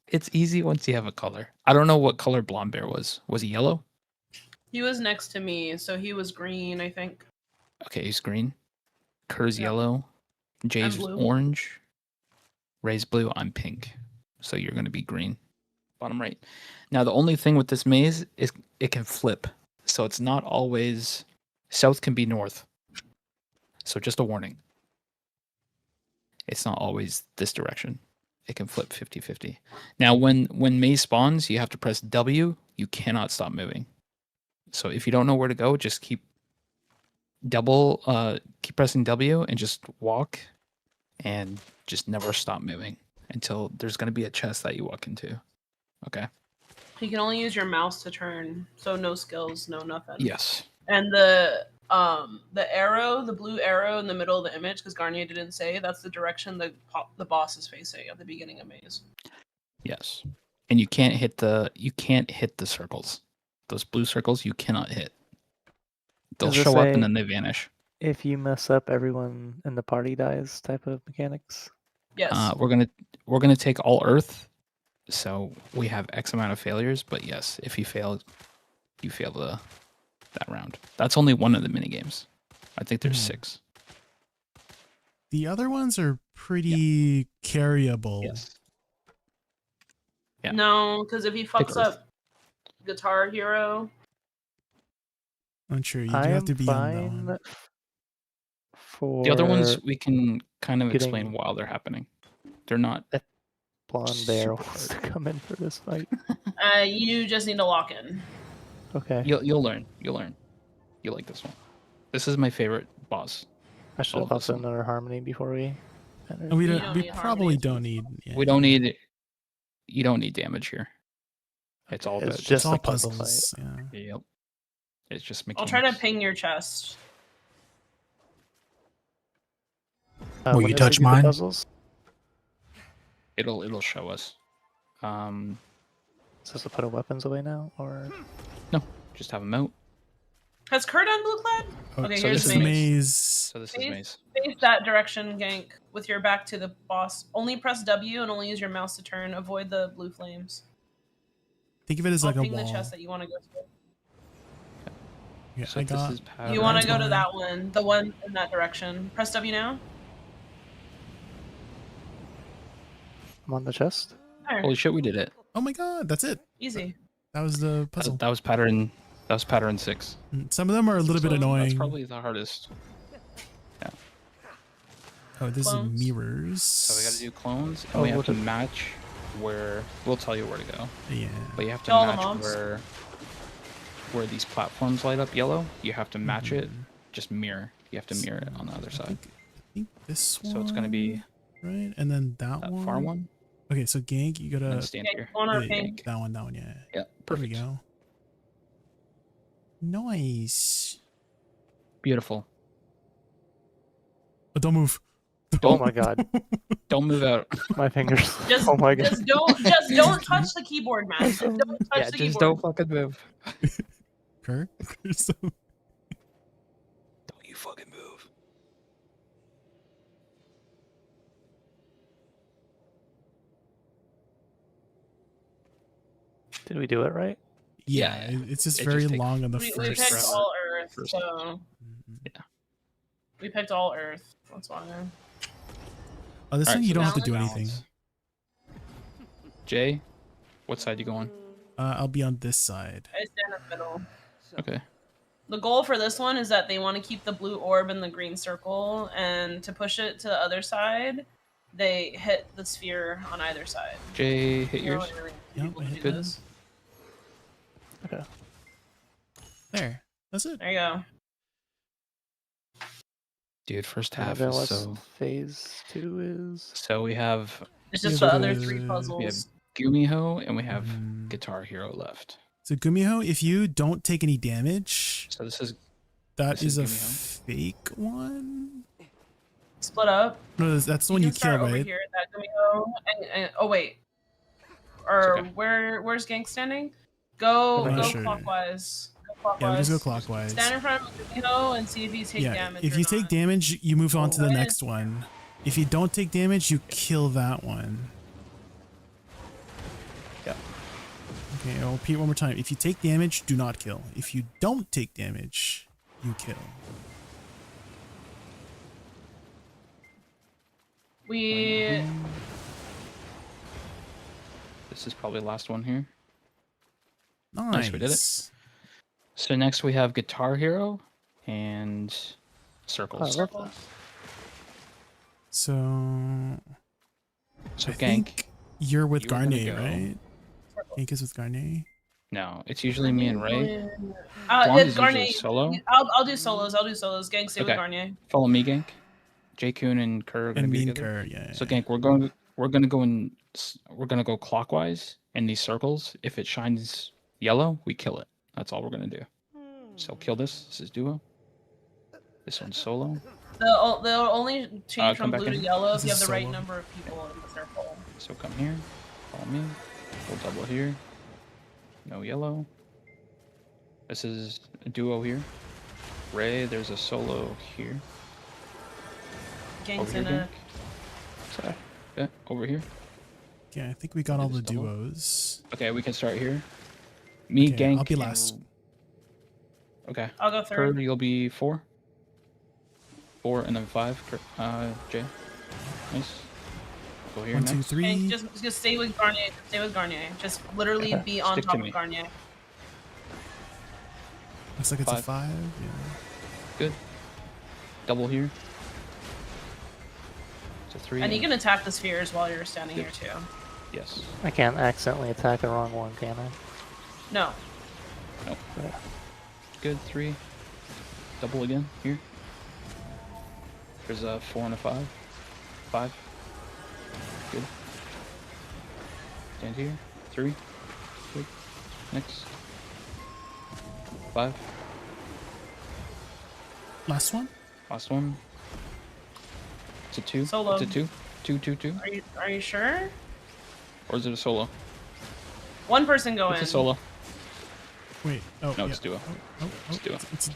It's easy once you have a color. I don't know what color Blonde Bear was. Was he yellow? He was next to me, so he was green, I think. Okay, he's green. Kerr's Yep. yellow. Jay's blue. orange. Ray's blue. I'm pink. So you're going to be green. Bottom right. Now, the only thing with this maze is it can flip. So it's not always... South can be north. So just a warning. It's not always this direction. It can flip 50-50. Now, when maze spawns, you have to press W. You cannot stop moving. So if you don't know where to go, just keep pressing W and just walk and just never stop moving until there's going to be a chest that you walk into. Okay? You can only use your mouse to turn, so no skills, no nothing. Yes. And the arrow, the blue arrow in the middle of the image, because Garnier didn't say, that's the direction the boss is facing at the beginning of maze. Yes. And you can't hit the circles. Those blue circles you cannot hit. They'll Does it show up say and then they vanish. If you mess up, everyone in the party dies type of mechanics? Yes. We're gonna take all Earth, so we have X amount of failures. But yes, if you fail, you fail that round. That's only one of the mini games. I think there's 6. The other ones are pretty carryable. Yes. Yeah. No, because if he fucks Earth. up Guitar Hero, I'm sure you do I have am to be on that fine one. for The other ones we can kind of getting- explain while they're happening. They're not. Blonde Bear super wants hard. to come in for this fight. you just need to lock in. Okay. You'll learn. You'll learn. You like this one. This is my favorite boss. I should all have of thought this of one. another harmony before we entered. And we You don't. don't We need probably harmony. don't need. Yeah, We don't need. You don't need damage here. It's all It's about It's just all a puzzle puzzles. Yeah. Yep. It's just I'll try to mechanics. ping your chest. Will you touch mine? Puzzles? It'll show us. Supposed to put our weapons away now, or No, just have them out. Has Kurt done Blue Clad? Oh, Okay, so here's this This is is maze. maze. So this is maze. Face that direction, gank, with your back to the boss. Only press W and only use your mouse to turn. Avoid the blue flames. Think of it as I'll like a ping wall. the chest that you want to go to. Yeah, So I this got. is pattern. You want to That's go to fine. that one, the one in that direction. Press W now. I'm on the chest. There. Holy shit, we did it. Oh my god, that's it. Easy. That was the puzzle. That was pattern. That was pattern 6. Some of them are a little bit That's annoying. probably the hardest. Yeah. Oh, this Clones. is mirrors. So we got to do clones, and Oh, we have what to the- match where. We'll tell you where to go. Yeah. But you have to Kill all the match mobs. where these platforms light up yellow. You have to match it. Mhm. Just mirror. You have to mirror it on the other side. I think this one. So it's gonna be right, and then that that one. far one. Okay, so gank, you And then gotta. stand here. One or Yeah, pink. that one, yeah. Yeah, There we perfect. go. Nice. Beautiful. Oh, don't move. Oh my god. Don't move out. My fingers. Just, Oh my god. just don't touch the keyboard, man. Just don't touch Yeah, the just keyboard. don't fucking move. Kirk? Don't you fucking move. Did we do it right? Yeah, Yeah, it's just it very just takes- long on the We first. picked round. all Earth, First. so Mhm. Yeah. we picked all Earth. That's why. Oh, this Alright, one you so don't this have to is do balance. anything. Jay, what side you going? I'll be on this side. I stand in the middle. Okay. The goal for this one is that they want to keep the blue orb in the green circle, and to push it to the other side, they hit the sphere on either side. Jay, hit yours. Yep, I hit Do good. this. Okay. There. That's it. There you go. Dude, first And half then is what's so. phase 2 is. So we have It's Yeah, just the but, other 3 we have puzzles. we have Gumiho and we have Mhm. Guitar Hero left. So Gumiho, if you don't take any damage, So this is that This is is a Gumiho. fake one. Split up. No, that's the one you can start kill, over right? here at that Gumiho, and oh wait, or okay. where's Gank standing? Go I'm not go sure. clockwise. Go Yeah, clockwise. we just go clockwise. Stand in front of Gumiho and see if you take Yeah, damage. if or you take not. damage, you move on to the Okay. next one. If you don't take damage, you kill that one. Yeah. Okay, I'll repeat one more time. If you take damage, do not kill. If you don't take damage, you kill. We This is probably the last one here. Nice. we did it. So next we have Guitar Hero and Circles. Oh, I love that. So, So I Gank. think you're with you were gonna Garnier, go- right? Gank is with Garnier. No, it's usually me and Ray. yeah, Blonde is Garnier. usually solo. I'll do solos. I'll do solos. Gank, stay with Okay. Garnier. Follow me, Gank. Jaykoon and Kerr are gonna And be me and together. Kerr, yeah. So Gank, we're gonna go clockwise in these circles. If it shines yellow, we kill it. That's all we're gonna do. So kill this. This is duo. This one's solo. They'll only change come from back blue to in. yellow if This you have is the right solo. number of people in the circle. So come here. Follow me. We'll double here. No yellow. This is a duo here. Ray, there's a solo here. Gank's Over in here, it. Gank. Sorry. Yeah, over here. Yeah, I think we got all the Just double. duos. Okay, we can start here. Me, Okay, Gank. I'll be and- last. Okay. I'll go Kerr, third. you'll be 4. 4 and then 5. Jay. Nice. Go here 1, 2, next. 3. Gank, just stay with Garnier. Stay with Garnier. Just literally Okay. be on Stick top to of me. Garnier. Looks like it's a 5. 5. Yeah. Good. Double here. It's a 3. And you can attack the spheres while you're standing Good. here too. Yes. I can't accidentally attack the wrong one, can I? No. Nope. Yeah. Good. 3. Double again here. There's a 4 and a 5. 5. Good. Stand here. 3. Good. Next. 5. Last one? Last one. It's a 2. Solo. It's a 2. 2, 2, 2. Are you sure? Or is it a solo? One person go It's in. a solo. Wait. Oh, No, yeah. it's duo. Oh, It's duo. It's a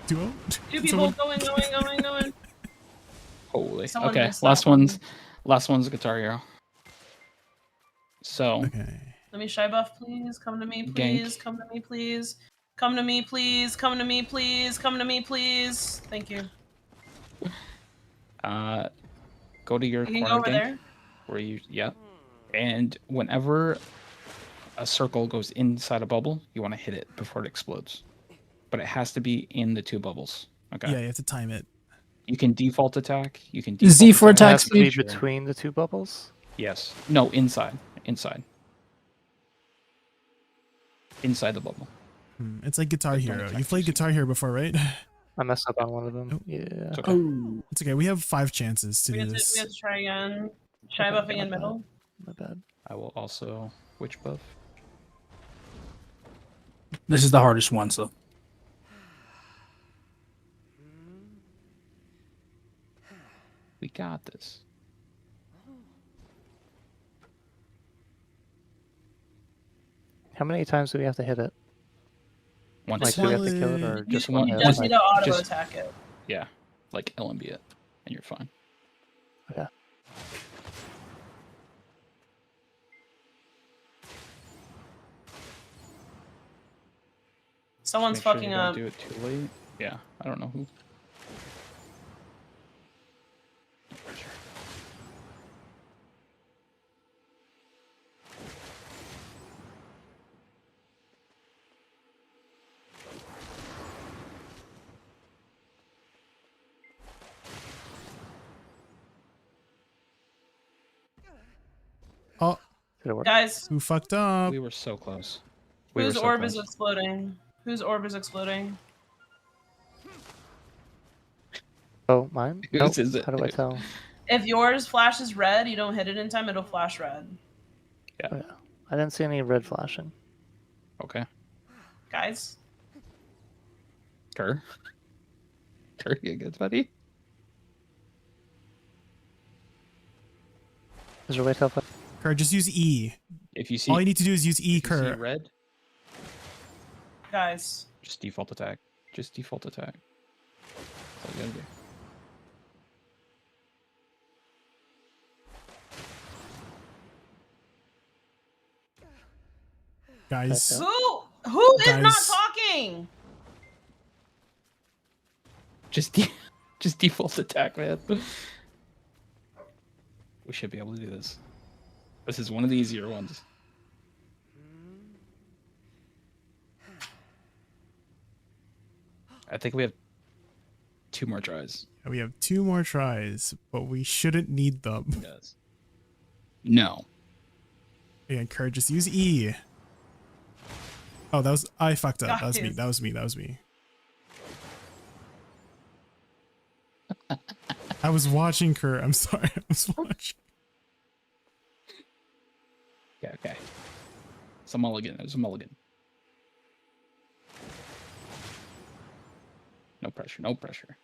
duo. Two people Someone- going in. Holy. Someone Okay, missed last that one. one's a Guitar Hero. So, Okay. Let me shy buff, please. Come to me, Gank. please. Come to me, please. Come to me, please. Come to me, please. Come to me, please. Thank you. go to your You can corner go over gank. there. Where you, yeah. And whenever a circle goes inside a bubble, you want to hit it before it explodes. But it has to be in the 2 bubbles. Okay. Yeah, you have to time it. You can default attack. You can Is Z for attack It has to be speed? between the 2 bubbles? Yes. No, inside. Inside. Inside the bubble. It's like Guitar Hero. You've played Guitar Hero before, right? I messed up on one of them. Yeah. It's okay. Oh. It's okay. We have 5 chances to We do have this. to try again. Shy buffing in middle. My bad. I will also witch buff. This is the hardest one, so. We got this. How many times do we have to hit it? Once. Like, do we have to kill it or just one You hit? just Like- need to auto just- attack it. Yeah. Like LMB it. And you're fine. Okay. Someone's Make sure fucking you don't up. do it too late. Yeah. I don't know who. Oh, Did it work? Guys, who fucked up? We were so close. whose orb is exploding? Whose orb is exploding? Oh, mine? Whose Nope. is it? How do I tell? If yours flashes red, you don't hit it in time, it'll flash red. Yeah. Oh, yeah. I didn't see any red flashing. Okay. Guys, Kerr. Kerr, you good, buddy? Is there a way to help? Kerr, just use E. If you see All you need to do is use E, if you see Kerr. red, guys. just default attack. Just default attack. That's all you gotta do. Guys. Who is not Guys. talking? Just just default attack, man. We should be able to do this. This is one of the easier ones. I think we have 2 more tries. We have 2 more tries, but we shouldn't need them. Yes. No. Again, Kerr, just use E. Oh, that was I fucked up. That was me. Guys. That was me. That was me. I was watching Kerr. I'm sorry. I was watching. Yeah, okay. It's a mulligan. There's a mulligan. No pressure. No pressure.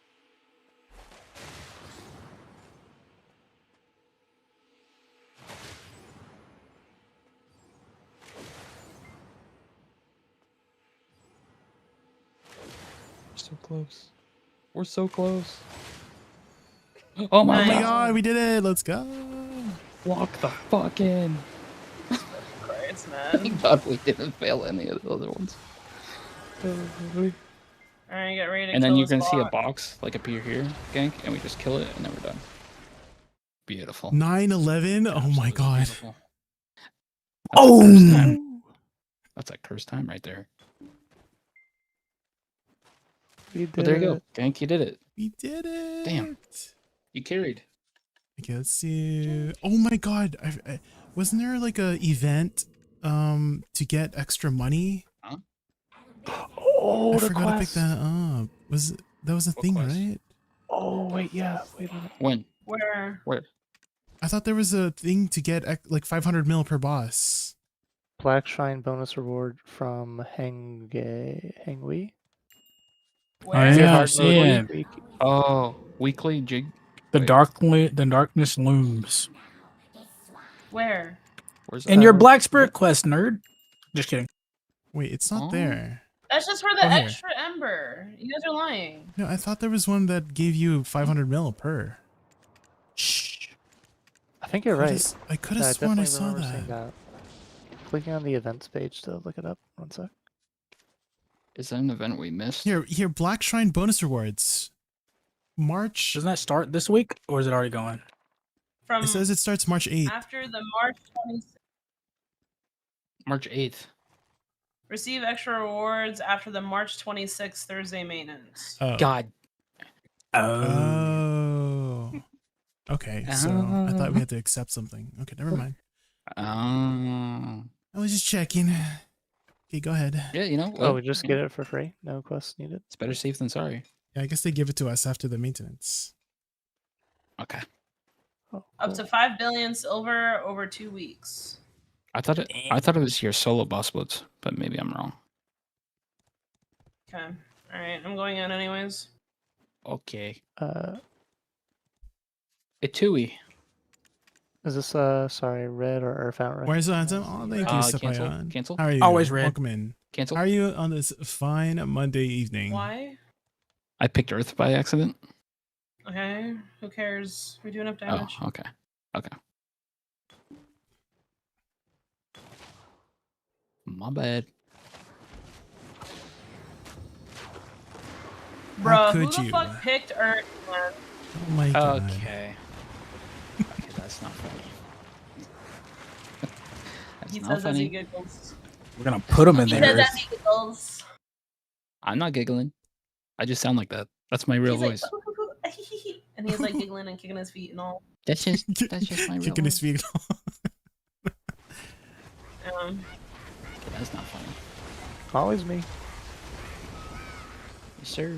We're so close. We're so close. Oh my Oh my god. god, we did it. Let's go. Walk the fuck in. Christ, Thank man. God we didn't fail any of the other ones. Alright, get ready to And then kill you're this gonna see a bot. box like appear here, gank, and we just kill it, and then we're done. Beautiful. 9/11. Oh my god. Beautiful. That's like curse time. That's like curse time right there. We But there you go, it. gank. You did it. We did it. Damn. You carried. Okay, let's see. Oh my god. Wasn't there like a event to get extra money? Huh? Oh, I the forgot to pick quest. that up. That was a thing, quest? right? Oh, wait, yeah. Wait a minute. When? Where? Where? I thought there was a thing to get like 500 mil per boss. Black Shrine bonus reward from Hengwi. Where? Oh, yeah, I Hard see mode it. week. Oh, weekly jig. The Wait. the darkness looms. Where? Where's In that? your Black Spirit quest, nerd. Just kidding. Wait, it's not Oh. there. That's just for the Oh, here. extra ember. You guys are lying. No, I thought there was one that gave you 500 mil per. Shh. I think you're right. I could Yeah, have sworn I definitely saw remember seeing that. Clicking on the events page to look it up. One sec. Is that an event we missed? Here, Black Shrine bonus rewards. March. Doesn't that start this week, or is it already going? From It says it starts March 8th. after the March 26th. March 8th. Receive extra rewards after the March 26th Thursday maintenance. Oh. God. Oh. Okay, so I thought we had to accept something. Okay, never mind. I was just checking. Okay, go ahead. Yeah, you know. Oh, Well, we just get it for free. No quests needed. It's better safe than sorry. Yeah, I guess they give it to us after the maintenance. Okay. Oh, Up to 5 billion silver over 2 weeks. I thought it was your solo boss blitz, but maybe I'm wrong. Okay. All right. I'm going in anyways. Okay. Uh, Etui. is this sorry, red or Earth Out? Where's the handsome? Oh, thank you, Cancel. Sapayan. Cancel. How are you? Always red. Welcome in. Cancel. How are you on this fine Monday evening? Why? I picked Earth by accident. Okay. Who cares? We do enough damage. Oh, okay. Okay. My bad. Bro, who could the you? fuck picked Earth, man? Oh my god. Okay. Okay, that's not funny. That's He not says as funny. he giggles. We're gonna put them in He there. says as he giggles. I'm not giggling. I just sound like that. That's my real He's voice. like, and he's like giggling and kicking his feet and all. That's just my real Kicking his voice. feet. That's not funny. Always me. Yes, sir.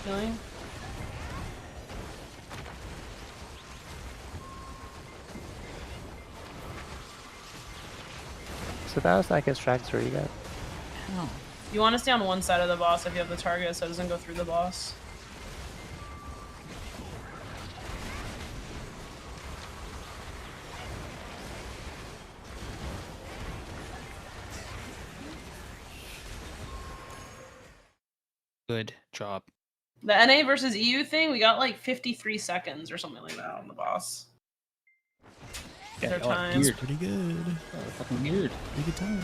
Killing. So that was like extracts where you got. Oh. You want to stay on one side of the boss if you have the target so it doesn't go through the boss. Good job. The NA versus EU thing, we got like 53 seconds or something like that on the boss. Yeah, Their y'all are time. geared. Pretty good. Y'all are fucking geared. Pretty good time.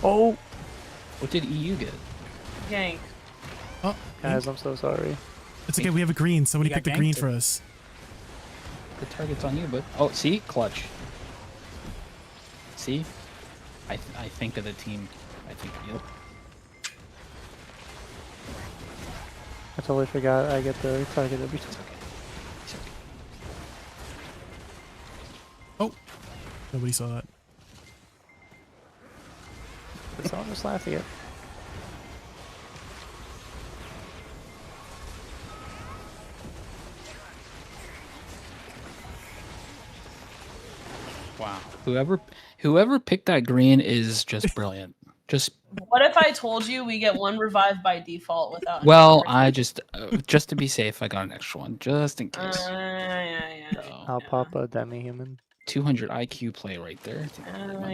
Oh, What did EU get? Gank. Oh, guys, I'm so sorry. it's okay. We have a green. Somebody You got picked the green ganked. for us. The target's on you, but oh, see, clutch. See, I think of the team. I think yep. I totally forgot I get the target every time. It's okay. It's okay. Oh, nobody saw that. It's all just laughing at. Wow. Whoever picked that green is just brilliant. Just What if I told you we get one revive by default without? well, I just to be safe, I got an extra one just in case. Yeah. So, I'll pop a demi-human. 200 IQ play right there. Thank you very much.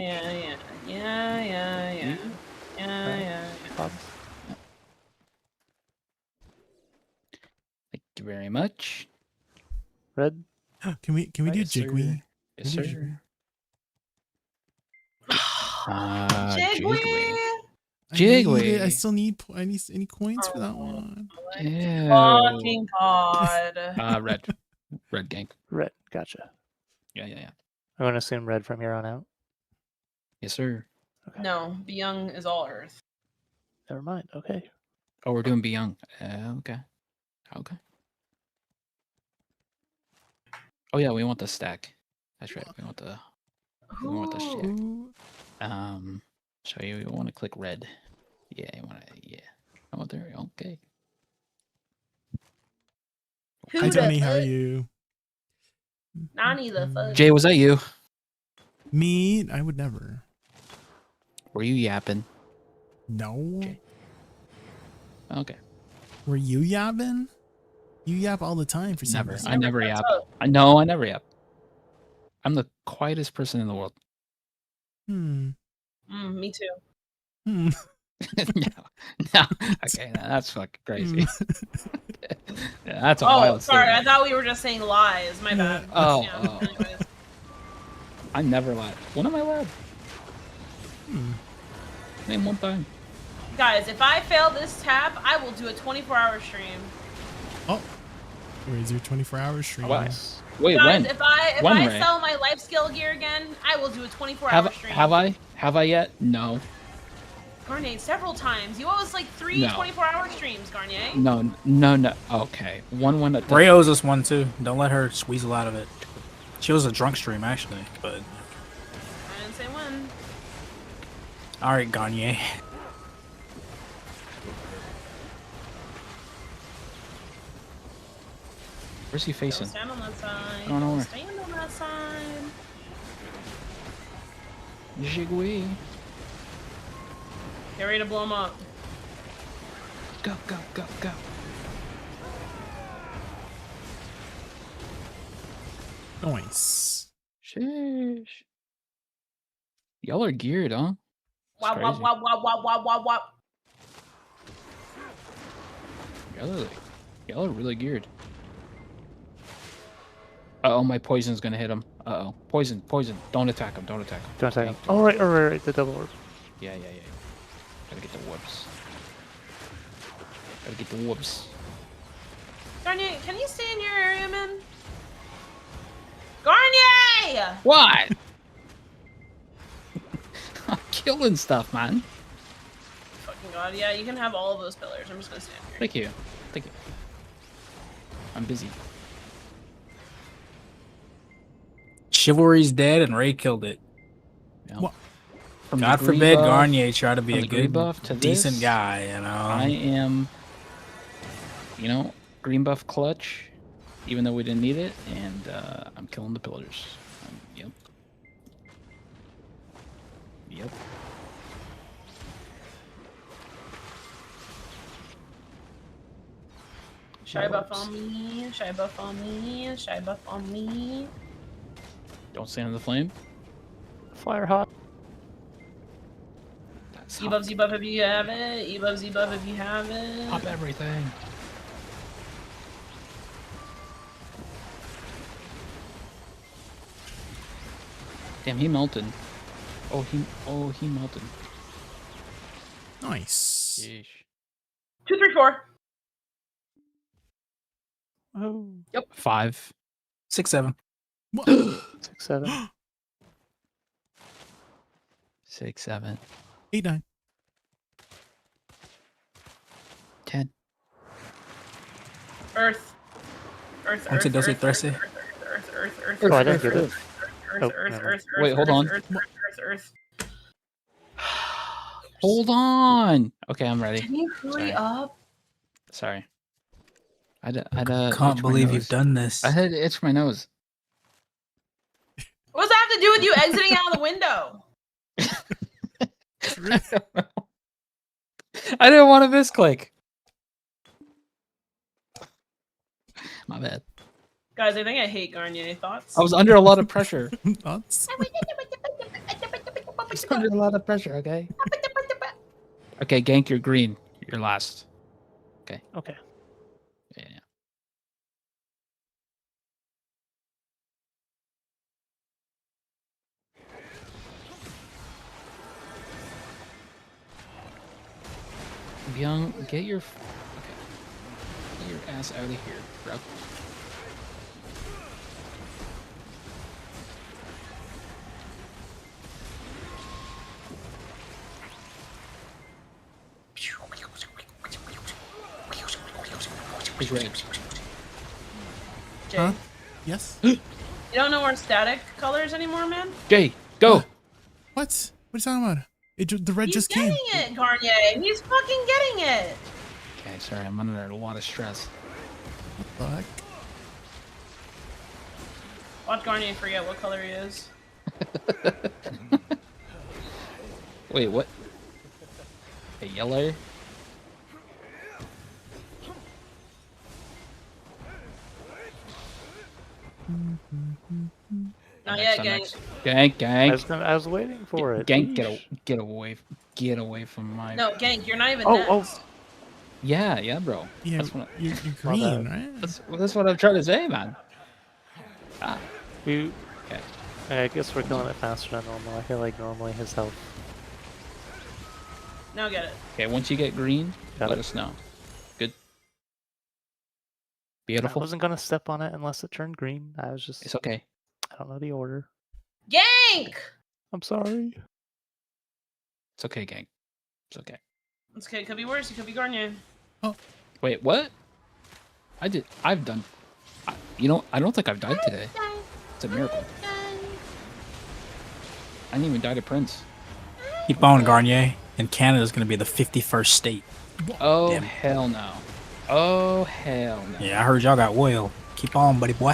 Yeah. Pop. Thank you very much. Red. Can we do Yes, sir. Jigwe? Yes, Can we do sir. Jiggly. Jiggly. I still need. I need any coins for that one. Ew. Fucking god. Red gang. Red. Gotcha. Yeah. I'm gonna assume red from here on out. Yes, sir. No, Be Young is all Earth. Never mind. Okay. Oh, we're doing Be Young. Okay. Oh yeah, we want the stack. That's right. We want the stack. Ooh. So you want to click red. Yeah, I want there. Okay. Who Hi the Tony, how are fuck? you? Nani the fuck? Jay, was that you? Me? I would never. Were you yapping? No. Jay. Okay. Were you yapping? You yap all the time for some Never. reason. I never shuts yap. up. I never yap. I'm the quietest person in the world. Me too. No. Okay, that's fucking crazy. Yeah, that's a wild sorry. statement. I thought we were just saying lies. My bad. Oh, Yeah, oh. anyways. I never lied. When am I lied? Name one time. Guys, if I fail this tap, I will do a 24-hour stream. Oh, where's your 24-hour stream? Nice. Wait, Guys, when? if I Ray? sell my life skill gear again, I will do a 24-hour stream. Have I? Have I yet? No. Garnier, several times. You owe us like 3 No. 24-hour streams, Garnier. No, no, no. Okay, one at the. Ray owes us one too. Don't let her squeeze a lot of it. She was a drunk stream actually, but. I didn't say when. All right, Garnier. Where's he facing? Don't stand on that side. Oh, no, Don't where? stand on that side. Jigui. Get ready to blow him up. Go, go, go, go. Nice. Sheesh. Y'all are geared, huh? Wow, wow, crazy. wow, wow, wow, wow, wow, wow. Y'all are really geared. Uh-oh, my poison's gonna hit him. Uh-oh. Poison, poison. Don't attack him, don't attack him. Don't attack him. Oh, right, the double orb. Yeah. Gotta get the whoops. Gotta get the whoops. Garnier, can you stay in your area, man? Garnier! What? I'm killing stuff, man. Fucking god, yeah, you can have all of those pillars. I'm just gonna stand here. Thank you. Thank you. I'm busy. Chivalry's dead and Ray killed it. What? God forbid Garnier try to be a good, buff to decent this, guy, you know. I am, green buff clutch, even though we didn't need it, and I'm killing the pillars. Yep. Yep. Shy buff on me, shy buff on me, shy buff on me. Don't stand in the flame. Fire hot. E-buff, Z-buff if you have it. E-buff, Z-buff if you have it. Pop everything. Damn, he melted. Oh, he melted. Nice. Yeesh. 2, 3, 4. Oh. Yep. 5. 6, 7. 6, 7. 6, 7. 8, 9. 10. Earth. Earth, Once it does it, Earth, Thresy. Earth, Oh, I didn't get it. Earth, Wait, hold on. Earth. Hold on. Okay, I'm ready. Can you hurry up? Sorry. I'd Can't believe you've done this. I had to itch my nose. What does that have to do with you exiting out of the window? I don't know. I didn't want to misclick. My bad. Guys, I think I hate Garnier. Thoughts? I was under a lot of pressure. Thoughts? I was under a lot of pressure, okay? Okay, Gank, you're green. You're last. Okay. Okay. Yeah. Young, get your ass out of here, bro. He's ready. Jay, Huh? Yes? you don't know our static colors anymore, man? Jay, go! What? What are you talking about? The red He's just came. getting it, Garnier. He's fucking getting it. Okay, sorry, I'm under a lot of stress. Fuck. Watch Garnier forget what color he is. Wait, what? A yellow? Not yet, gang. Gank. I was waiting for it. Gank, Yeesh. get away from my. No, gang, you're not even Oh, next. Yeah, bro. Yeah, That's what you're green, right? that's what I'm trying to say, man. You. Okay. I guess we're killing it faster than normal. I feel like normally his health. Now get it. Okay, once you get green, Got let it. us know. Good. I Beautiful. wasn't gonna step on it unless it turned green. I was just. It's okay. I don't know the order. Gank! I'm sorry. It's okay, gang. It's okay. It's okay. It could be worse. It could be Garnier. Oh. Wait, what? I've done. You know, I don't think I've died today. It's a miracle. I didn't even die to Prince. Keep on, Garnier. And Canada's gonna be the 51st state. Oh, Damn. hell no. Oh, hell no. Yeah, I heard y'all got oil. Keep on, buddy boy.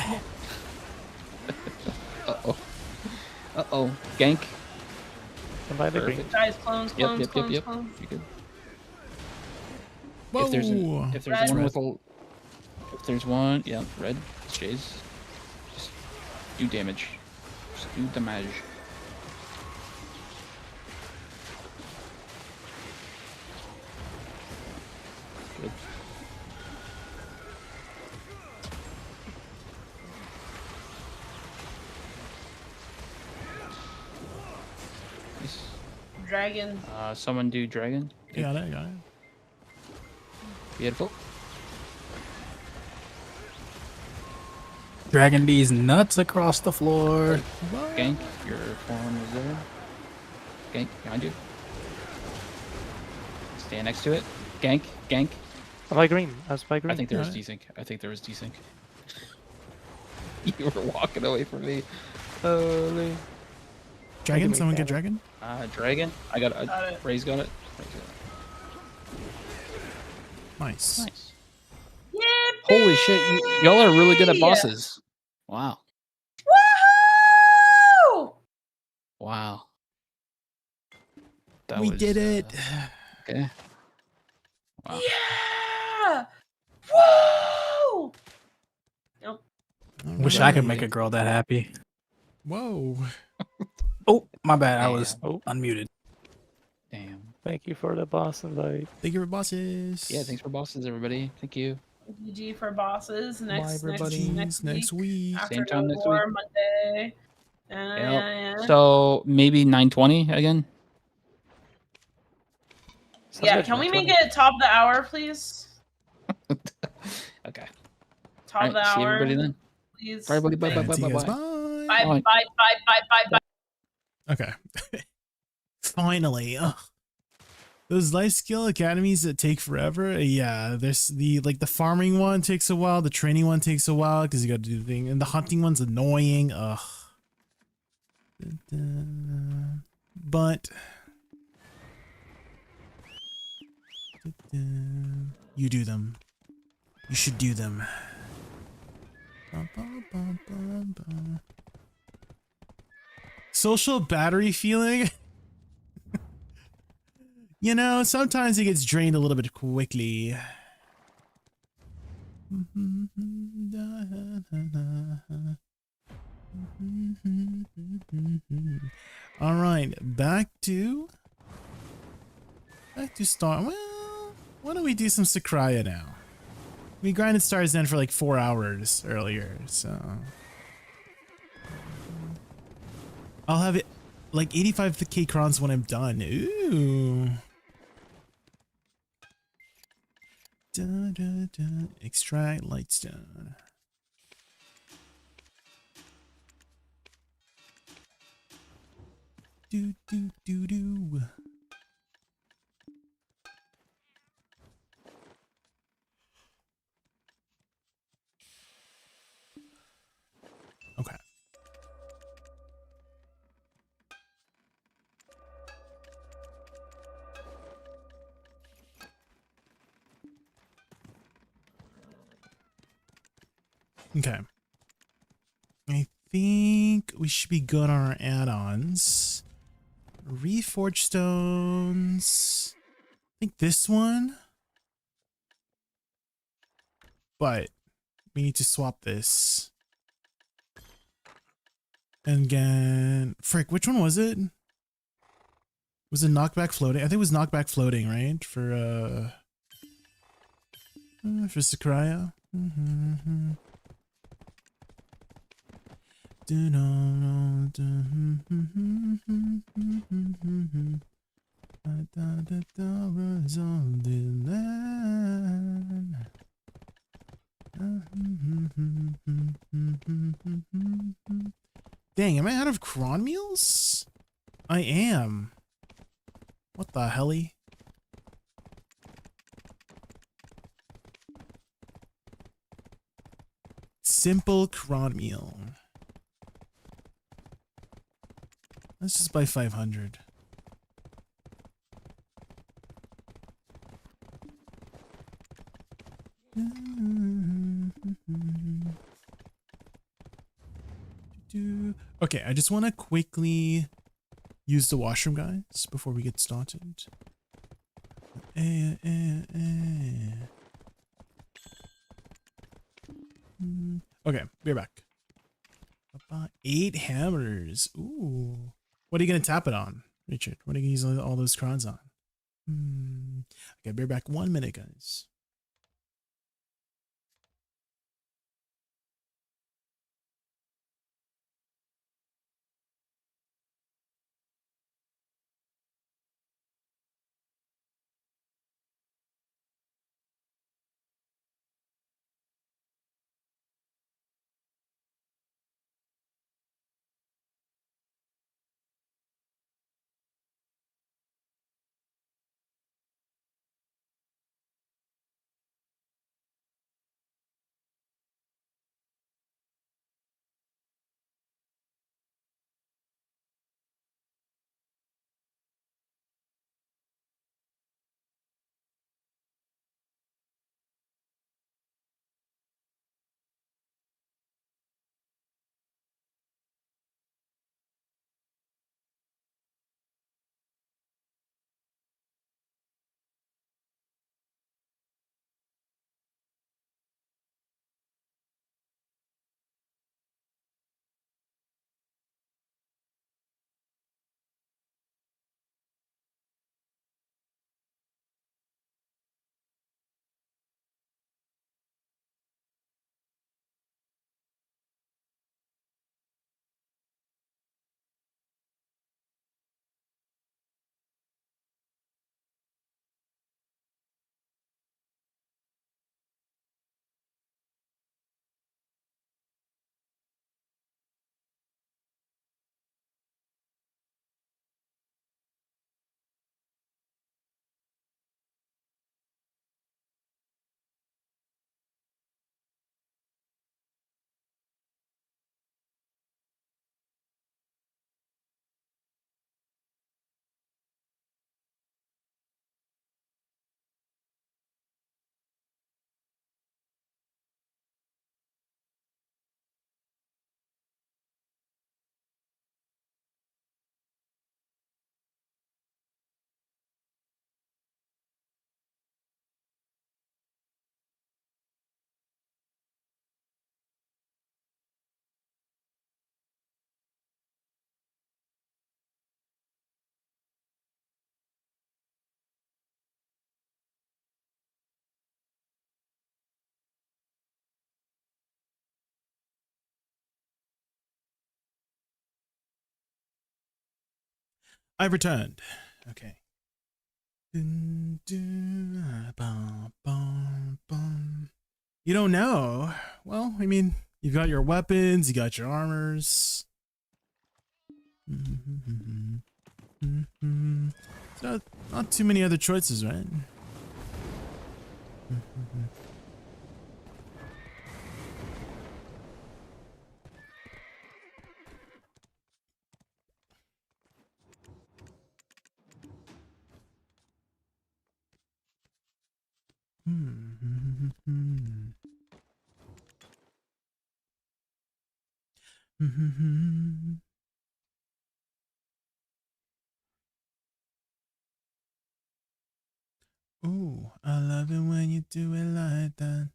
Uh-oh. Uh-oh. Gank. Somebody the green. Perfect. Guys, clones, clones, clones, Yep. clones. You're good. Whoa. If there's Red. one with a, if there's one, yeah, red. It's Jay's. Just do damage. Just do damage. Good. Nice. Dragon. Someone do dragon. Got it. Beautiful. Dragging these nuts across the floor. Gank, your form is there. Gank, behind you. Stand next to it. Gank. I'm by green. I was by green. I think there was desync. You were walking away from me. Holy. Dragon? Someone get dragon? Dragon. I got it. Got it. Ray's got it. Nice. Holy shit! Y'all are really good at bosses. Wow. Woohoo! Wow. We did it. Okay. Wow. Yeah! Whoa! Nope. Wish I could make a girl that happy. Whoa. Oh, my bad. I Damn. was unmuted. Damn. Thank you for the boss invite. Thank you for bosses. Yeah, thanks for bosses, everybody. Thank you. GG for bosses. Bye, Next everybody. Next week. After Same time No next War week. Monday. Yep. Yeah. So maybe 9:20 again. Yeah, can we make it top of the hour, please? Okay. Top of the Alright, see hour. everybody then. Please. Bye, everybody. Bye, Thank bye, See bye, you bye, guys. bye. Bye. Bye, bye, bye, bye. Okay. Finally. Ugh. Those life skill academies that take forever. Yeah, there's the farming one takes a while, the training one takes a while because you got to do the thing, and the hunting one's annoying. Ugh. But you do them. You should do them. Social battery feeling. You know, sometimes it gets drained a little bit quickly. All right, back to start. Well, why don't we do some Sakraya now? We grinded Stars End for like 4 hours earlier, so I'll have it like 85k crowns when I'm done. Ooh. Extract Lightstone. Do. Okay. Okay. I think we should be good on our add-ons. Reforged stones. I think this one. But we need to swap this. And again, frick, which one was it? Was it knockback floating? I think it was knockback floating, right? For Sakraya. Dang, am I out of cron meals? I am. What the helly? Simple cron meal. Let's just buy 500. Okay, I just want to quickly use the washroom, guys, before we get started. Okay, be right back. 8 hammers. Ooh. What are you going to tap it on, Richard? What are you going to use all those crons on? Okay, be right back. 1 minute, guys. I've returned. Okay. You don't know. Well, I mean, you've got your weapons, you got your armors. So, not too many other choices, right? Oh, I love it when you do it like that.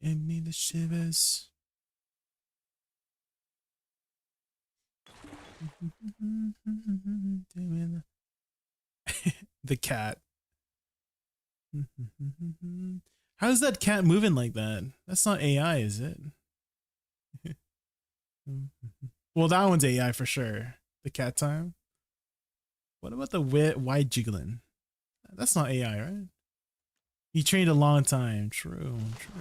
Give me the shivers. The cat. How's that cat moving like that? That's not AI, is it? Well, that one's AI for sure. The cat time. What about the wide jiggling? That's not AI, right? You trained a long time. True, true.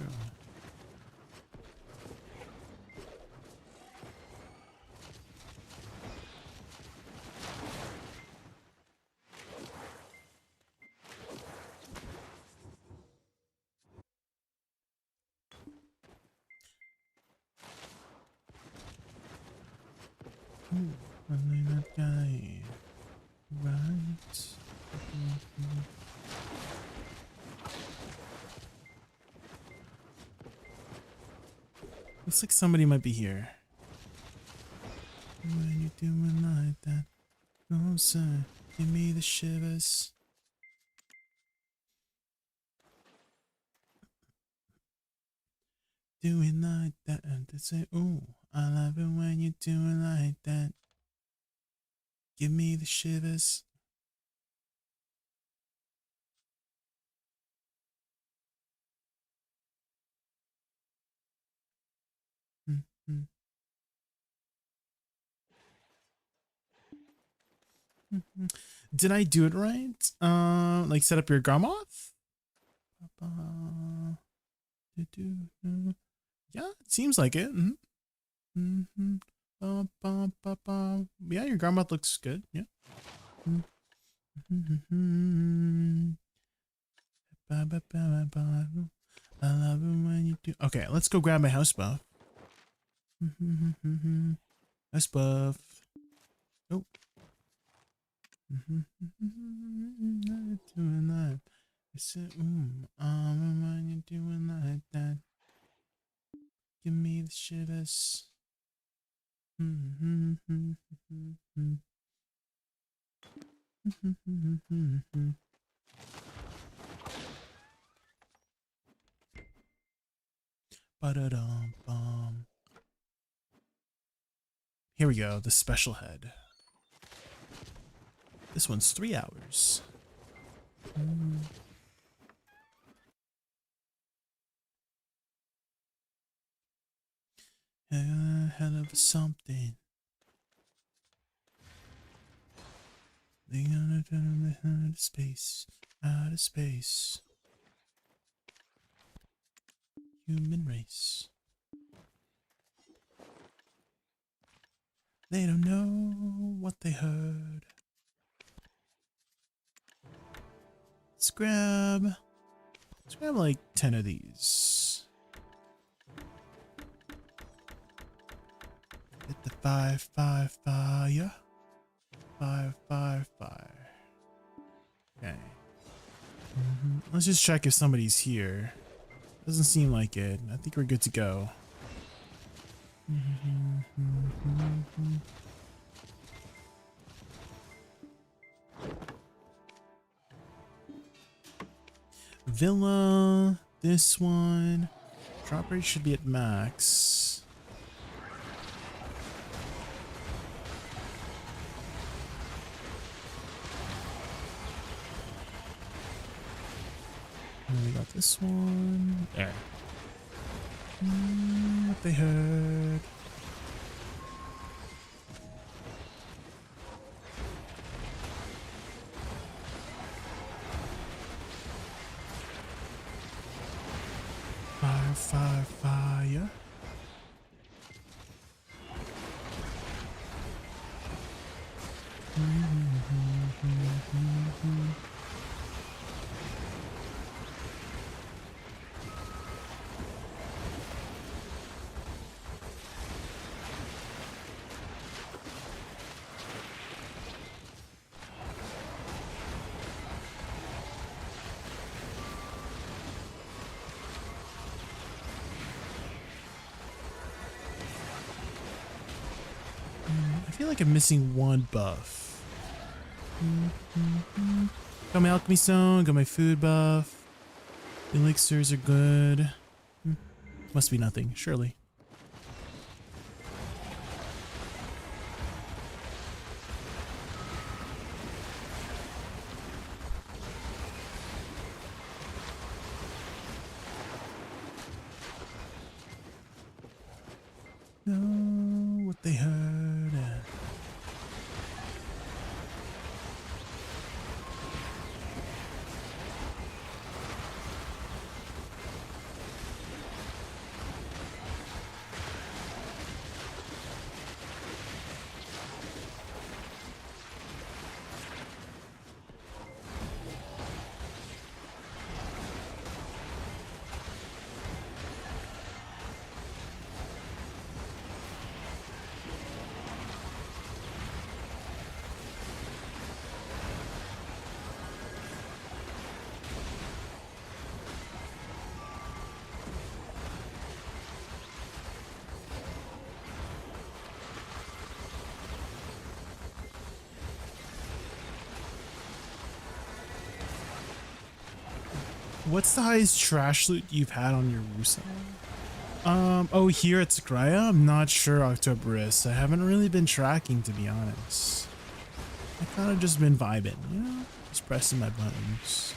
Only that guy, right? Looks like somebody might be here. When you doing like that, oh son, give me the shivers. Doing like that, and they say, "Oh, I love it when you doing like that." Give me the shivers. Mm-hmm. Mm-hmm. Did I do it right? Like set up your Garmoth? Yeah, it seems like it. Mm-hmm. Yeah, your Garmoth looks good. Yeah. I love it when you do. Okay, let's go grab my house buff. House buff. Oh. Doing that. I said, when you doing like that. Give me the shivers. Ba-da-dum-bum. Here we go, the special head. This one's 3 hours. Hell of something. They gonna turn out of space, out of space. Human race. They don't know what they heard. Let's grab like 10 of these. Hit the 5 fire. 5 fire. Okay. Let's just check if somebody's here. Doesn't seem like it. I think we're good to go. Villa, this one. Drop rate should be at max. And we got this one. There. What they heard. Fire. I feel like I'm missing one buff. Got my alchemy stone, got my food buff. The elixirs are good. Must be nothing, surely. No, what they heard. what's the highest trash loot you've had on your Woosa? Oh, here at Sakraya? I'm not sure, Octoberist. I haven't really been tracking, to be honest. I kind of just been vibing, you know? Just pressing my buttons.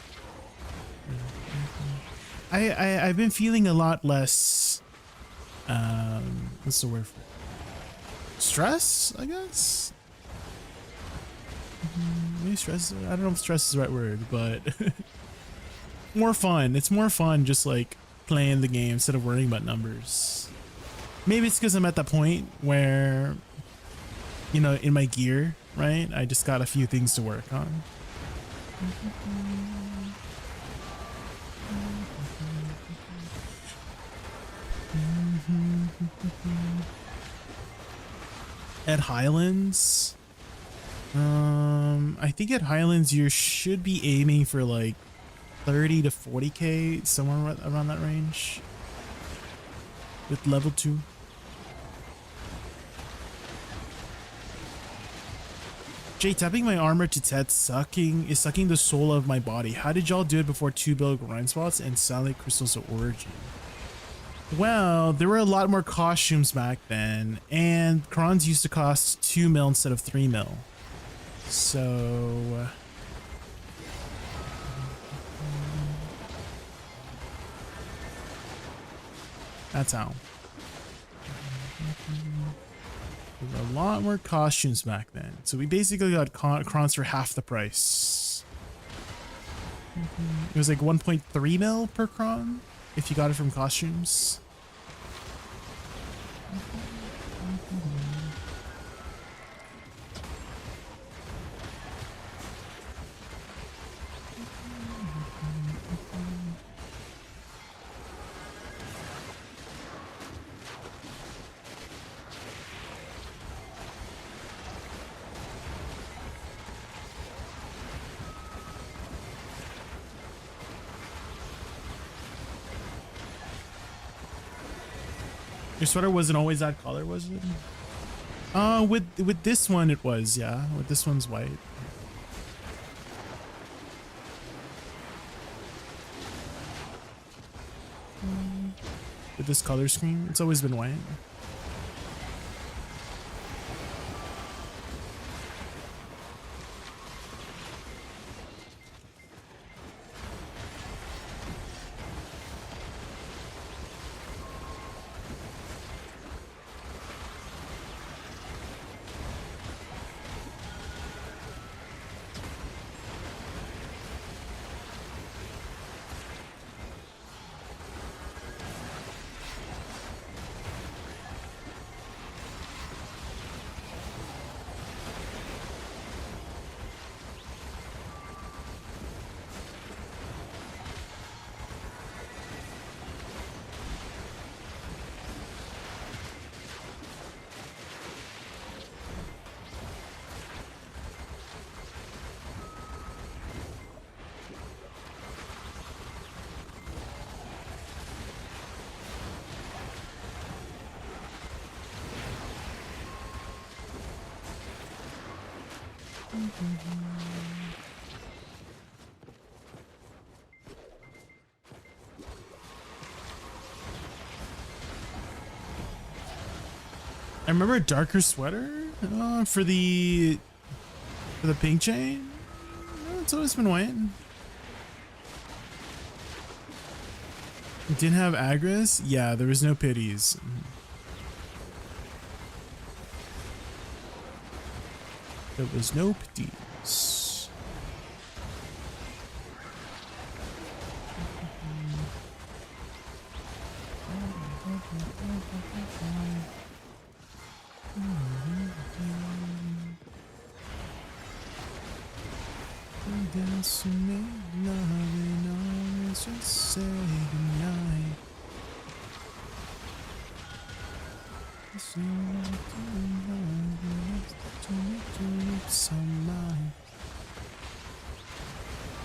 I've been feeling a lot less, what's the word for it? Stress, I guess? Maybe stress, I don't know if stress is the right word, but more fun. It's more fun just like playing the game instead of worrying about numbers. Maybe it's because I'm at that point where, you know, in my gear, right? I just got a few things to work on. At Highlands, I think at Highlands you should be aiming for like 30 to 40k, somewhere around that range with level 2. Jay, tapping my armor to Ted is sucking the soul of my body. How did y'all do it before 2 bill grind spots and Satellite Crystals of Origin? Well, there were a lot more costumes back then, and crons used to cost 2 mil instead of 3 mil. So that's how. There were a lot more costumes back then. So we basically got crons for half the price. It was like 1.3 mil per cron if you got it from costumes. Your sweater wasn't always that color, was it? With this one it was, yeah. With this one's white. With this color scheme, it's always been white. I remember a darker sweater for the pink chain. It's always been white. It didn't have Agris? Yeah, there was no pities. There was no pities.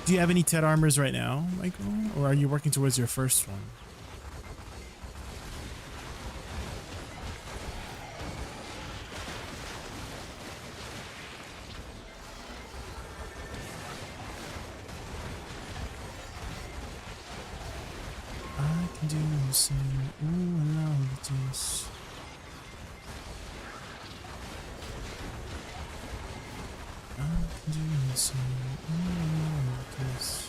Do you have any TED armors right now, Michael? Or are you working towards your first one? say, ooh, I love this. I can do this, ooh, I love this.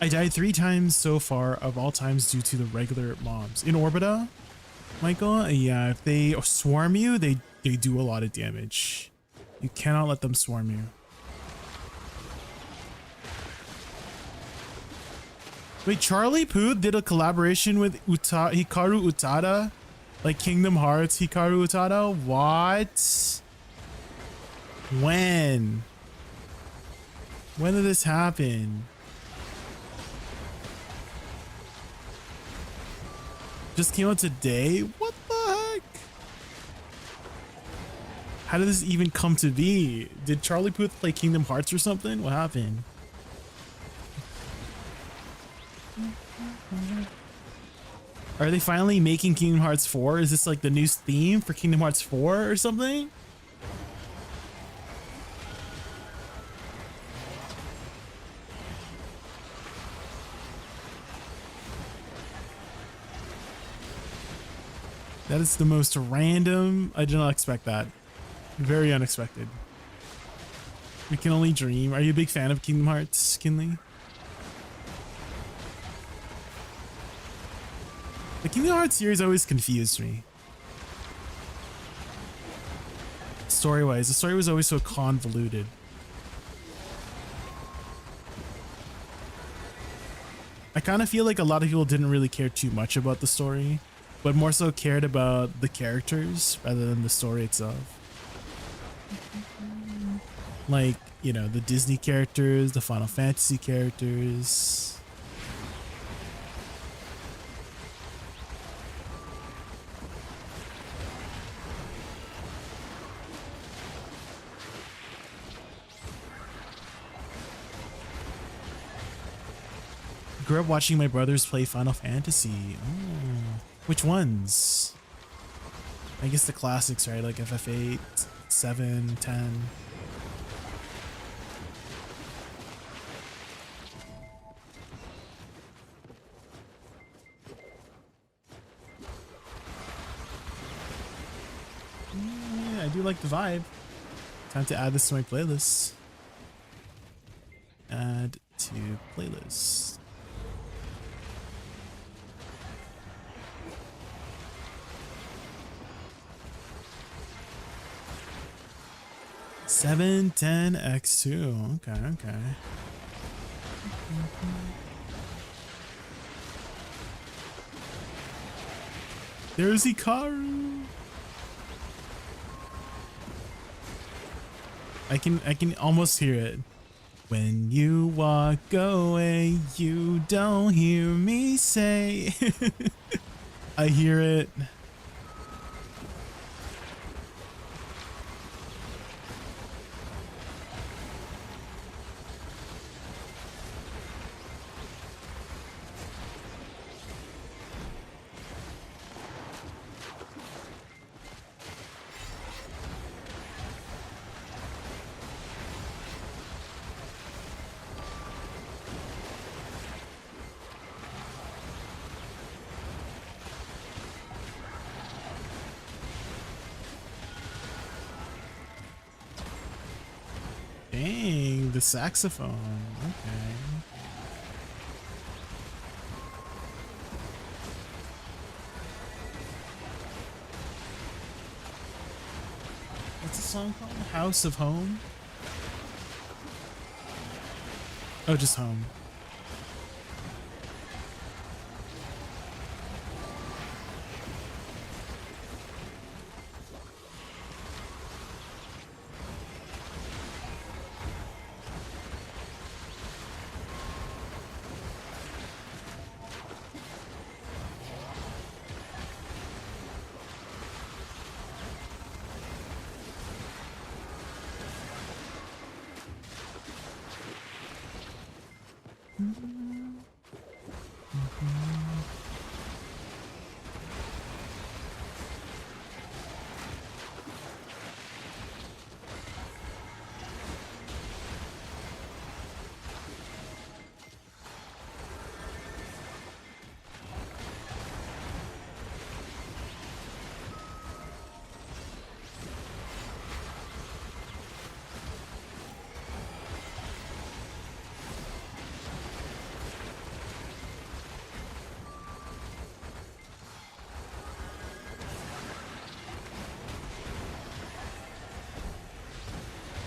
I died 3 times so far of all times due to the regular mobs. In Orbita, Michael, yeah, if they swarm you, they do a lot of damage. You cannot let them swarm you. Wait, Charlie Puth did a collaboration with Hikaru Utada? Like Kingdom Hearts Hikaru Utada? What? When? When did this happen? Just came out today? What the heck? How did this even come to be? Did Charlie Puth play Kingdom Hearts or something? What happened? Are they finally making Kingdom Hearts 4? Is this like the new theme for Kingdom Hearts 4 or something? That is the most random. I did not expect that. Very unexpected. We can only dream. Are you a big fan of Kingdom Hearts, Kinley? The Kingdom Hearts series always confused me. Story-wise, the story was always so convoluted. I kind of feel like a lot of people didn't really care too much about the story, but more so cared about the characters rather than the story itself. Like, you know, the Disney characters, the Final Fantasy characters. Grew up watching my brothers play Final Fantasy. Oh, which ones? I guess the classics, right? Like FF8, 7, 10. Yeah, I do like the vibe. Time to add this to my playlist. Add to playlist. Seven, 10, X2. Okay, okay. There's Hikaru. I can almost hear it. When you walk away, you don't hear me say. I hear it. Dang, the saxophone. Okay. What's the song called? House of Home? Oh, just home.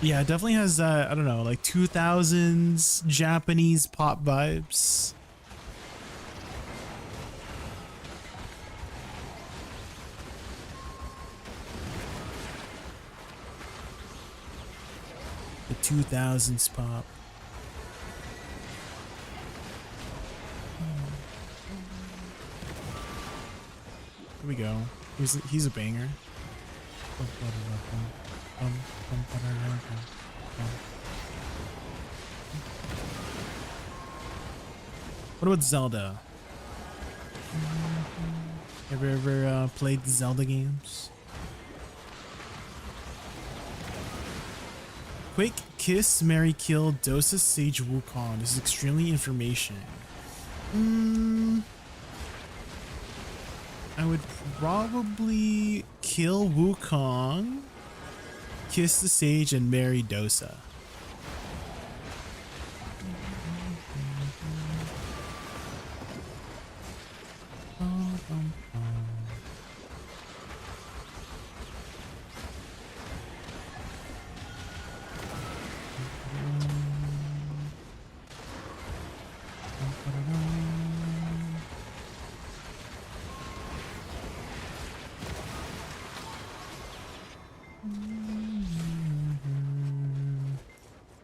Yeah, it definitely has I don't know, like 2000s Japanese pop vibes. The 2000s pop. Here we go. He's a banger. What about Zelda? Have you ever played the Zelda games? Quick kiss, marry, kill, Dosa, Sage, Wukong. This is extremely information. I would probably kill Wukong, kiss the Sage, and marry Dosa.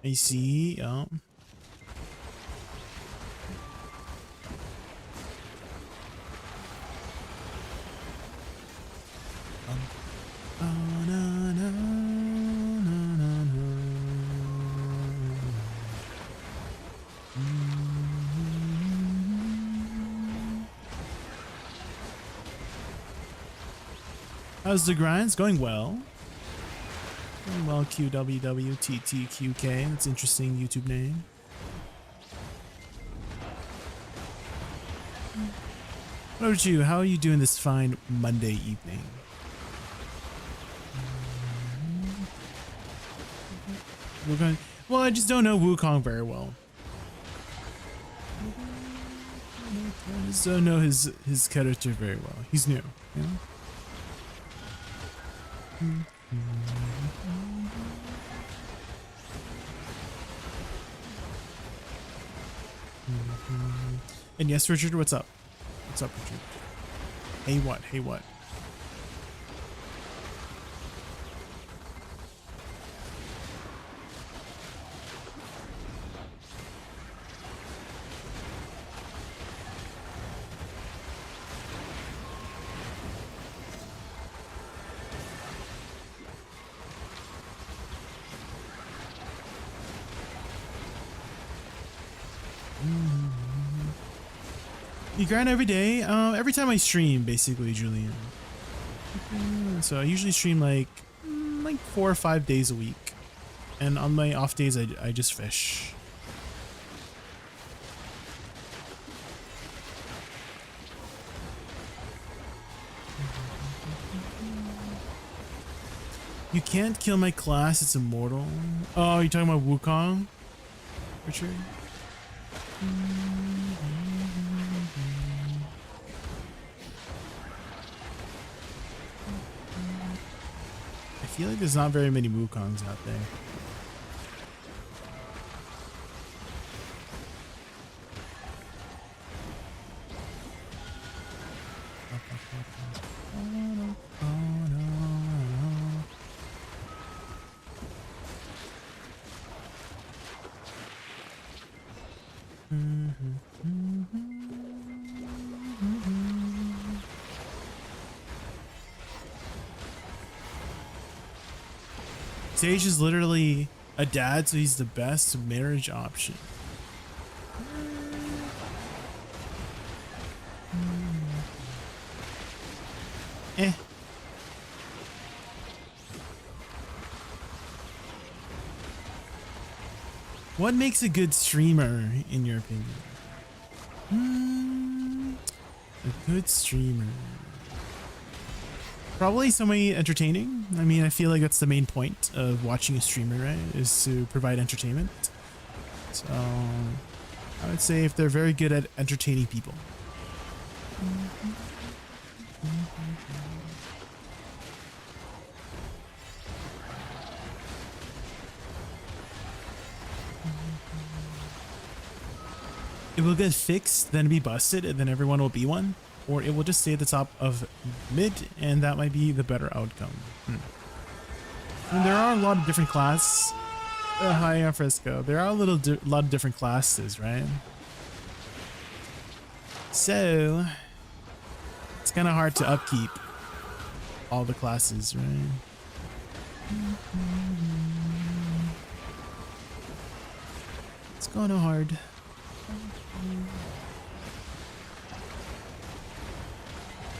I see. How's the grind? It's going well. Going well, QWWTTQK. That's interesting YouTube name. What about you? How are you doing this fine Monday evening? Wukong. Well, I just don't know Wukong very well. I just don't know his character very well. He's new, you know? And yes, Richard, what's up? What's up, Richard? Hey, what? Hey, what? You grind every day? Every time I stream, basically, Julian. So I usually stream like 4 or 5 days a week, and on my off days, I just fish. You can't kill my class; it's immortal. Oh, you're talking about Wukong, Richard? I feel like there's not very many Wukongs out there. Sage is literally a dad, so he's the best marriage option. Eh. What makes a good streamer, in your opinion? A good streamer. Probably somebody entertaining. I mean, I feel like that's the main point of watching a streamer, right? Is to provide entertainment. So, I would say if they're very good at entertaining people. It will get fixed, then be busted, and then everyone will be one. Or it will just stay at the top of mid, and that might be the better outcome. And there are a lot of different classes. Hi, Fresco. There are a lot of different classes, right? So it's kind of hard to upkeep all the classes, right? It's kind of hard.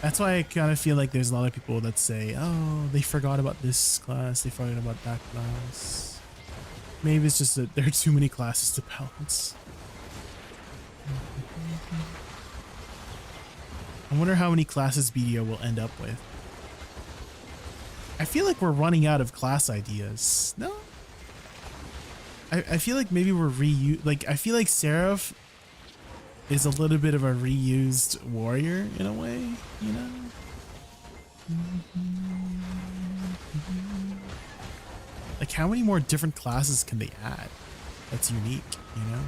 That's why I kind of feel like there's a lot of people that say, oh, they forgot about this class, they forgot about that class. Maybe it's just that there are too many classes to balance. I wonder how many classes BDO will end up with. I feel like we're running out of class ideas. No? I feel like maybe we're I feel like Seraph is a little bit of a reused warrior in a way, you know? Like, how many more different classes can they add that's unique, you know?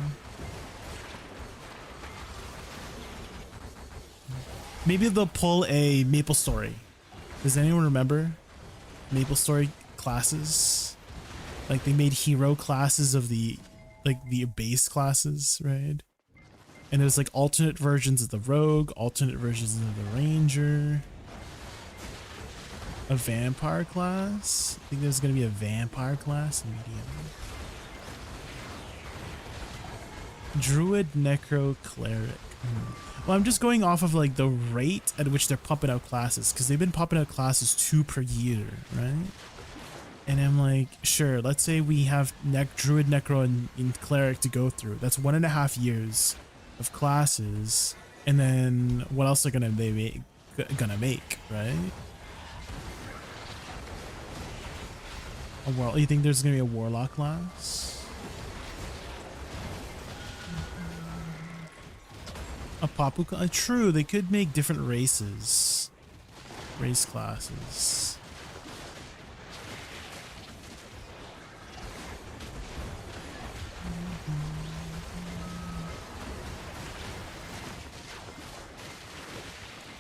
Maybe they'll pull a Maple Story. Does anyone remember Maple Story classes? Like, they made hero classes of the base classes, right? And there's like alternate versions of the rogue, alternate versions of the ranger, a vampire class. I think there's gonna be a vampire class in medium. Druid, necro, cleric. Well, I'm just going off of like the rate at which they're pumping out classes, because they've been pumping out classes 2 per year, right? And I'm like, sure, let's say we have Druid, necro, and cleric to go through. That's 1.5 years of classes, and then what else are gonna make, right? You think there's gonna be a warlock class? A papu class? True, they could make different race classes.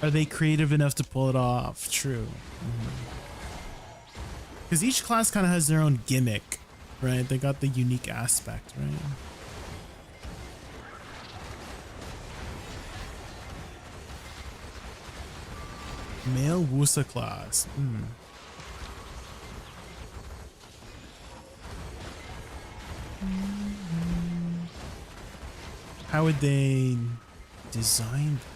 Are they creative enough to pull it off? True. Because each class kind of has their own gimmick, right? They got the unique aspect, right? Male Woosa class. How would they design that?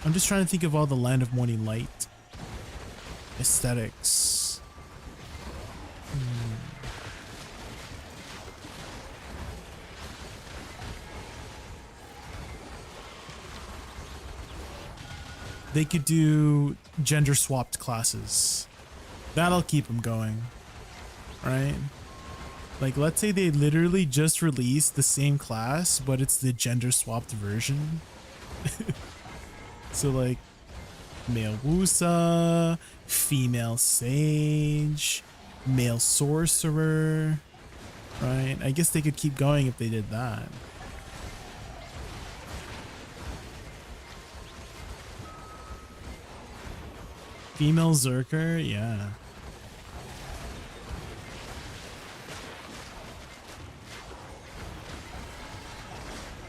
I'm just trying to think of all the Land of Morning Light aesthetics. They could do gender swapped classes. That'll keep them going, right? Like, let's say they literally just released the same class, but it's the gender swapped version. So like, male Woosa, female Sage, male Sorcerer, right? I guess they could keep going if they did that. Female Zerker, yeah.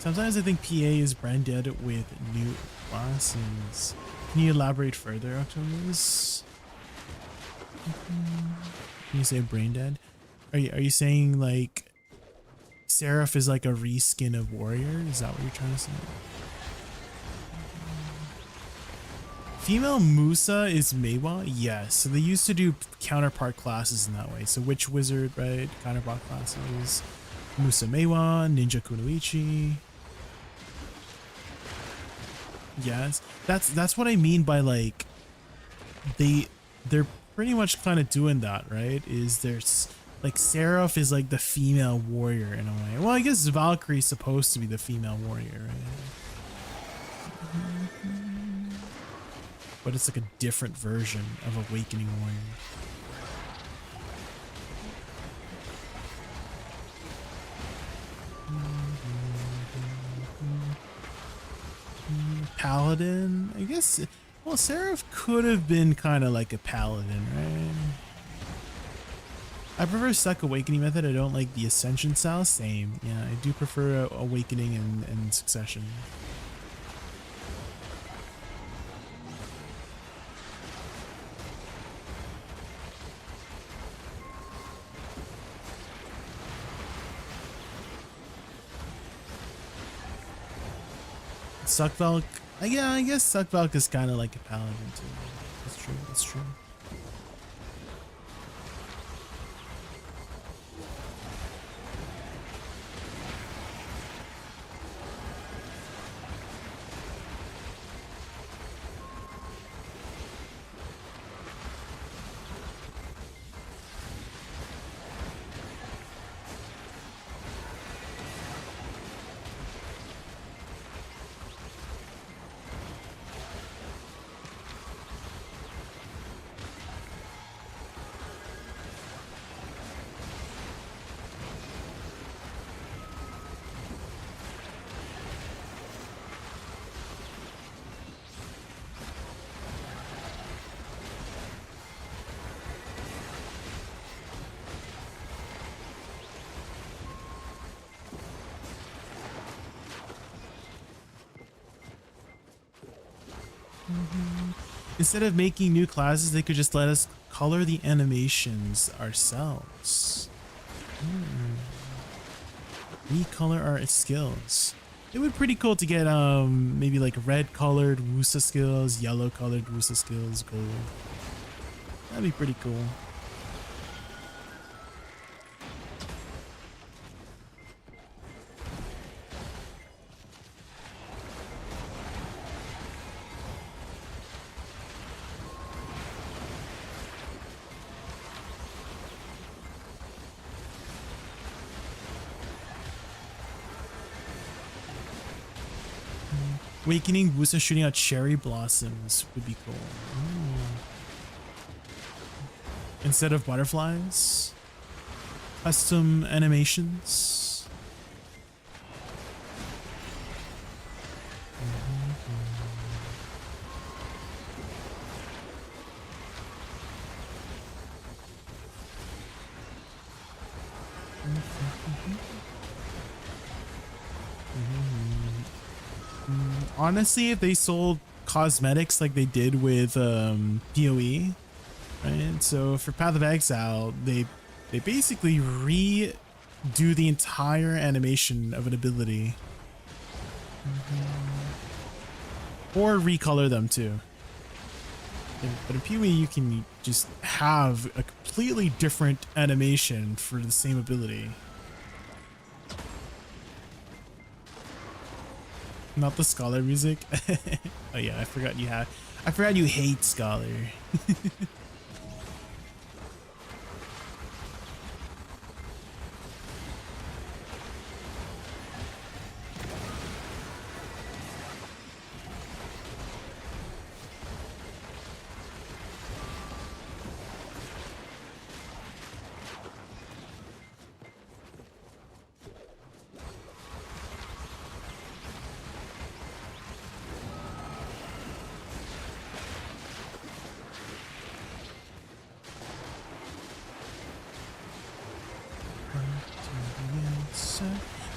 Sometimes I think PA is branded with new classes. Can you elaborate further, October? Can you say brain dead? Are you saying like Seraph is like a reskin of Warrior? Is that what you're trying to say? Female Musa is Meiwa? Yes. So they used to do counterpart classes in that way. So Witch Wizard, right? Counterpart classes. Musa Meiwa, Ninja Kunoichi. Yes. That's what I mean by like they're pretty much kind of doing that, right? Is there's like Seraph is like the female warrior in a way. Well, I guess Valkyrie's supposed to be the female warrior, right? But it's like a different version of Awakening Warrior. Paladin, I guess. Well, Seraph could have been kind of like a paladin, right? I prefer Suck Awakening method. I don't like the Ascension style. Same. Yeah, I do prefer Awakening and Succession. Suckvalk, yeah, I guess Suckvalk is kind of like a paladin too. That's true, that's true. Instead of making new classes, they could just let us color the animations ourselves. Recolor our skills. It would be pretty cool to get maybe like red colored Woosa skills, yellow colored Woosa skills, gold. That'd be pretty cool. Awakening Woosa shooting out cherry blossoms would be cool. Ooh. Instead of butterflies. Custom animations. Honestly, if they sold cosmetics like they did with PoE, right? So for Path of Exile, they basically redo the entire animation of an ability, or recolor them too. But in PoE, you can just have a completely different animation for the same ability. Not the Scholar music. Oh yeah, I forgot you hate Scholar.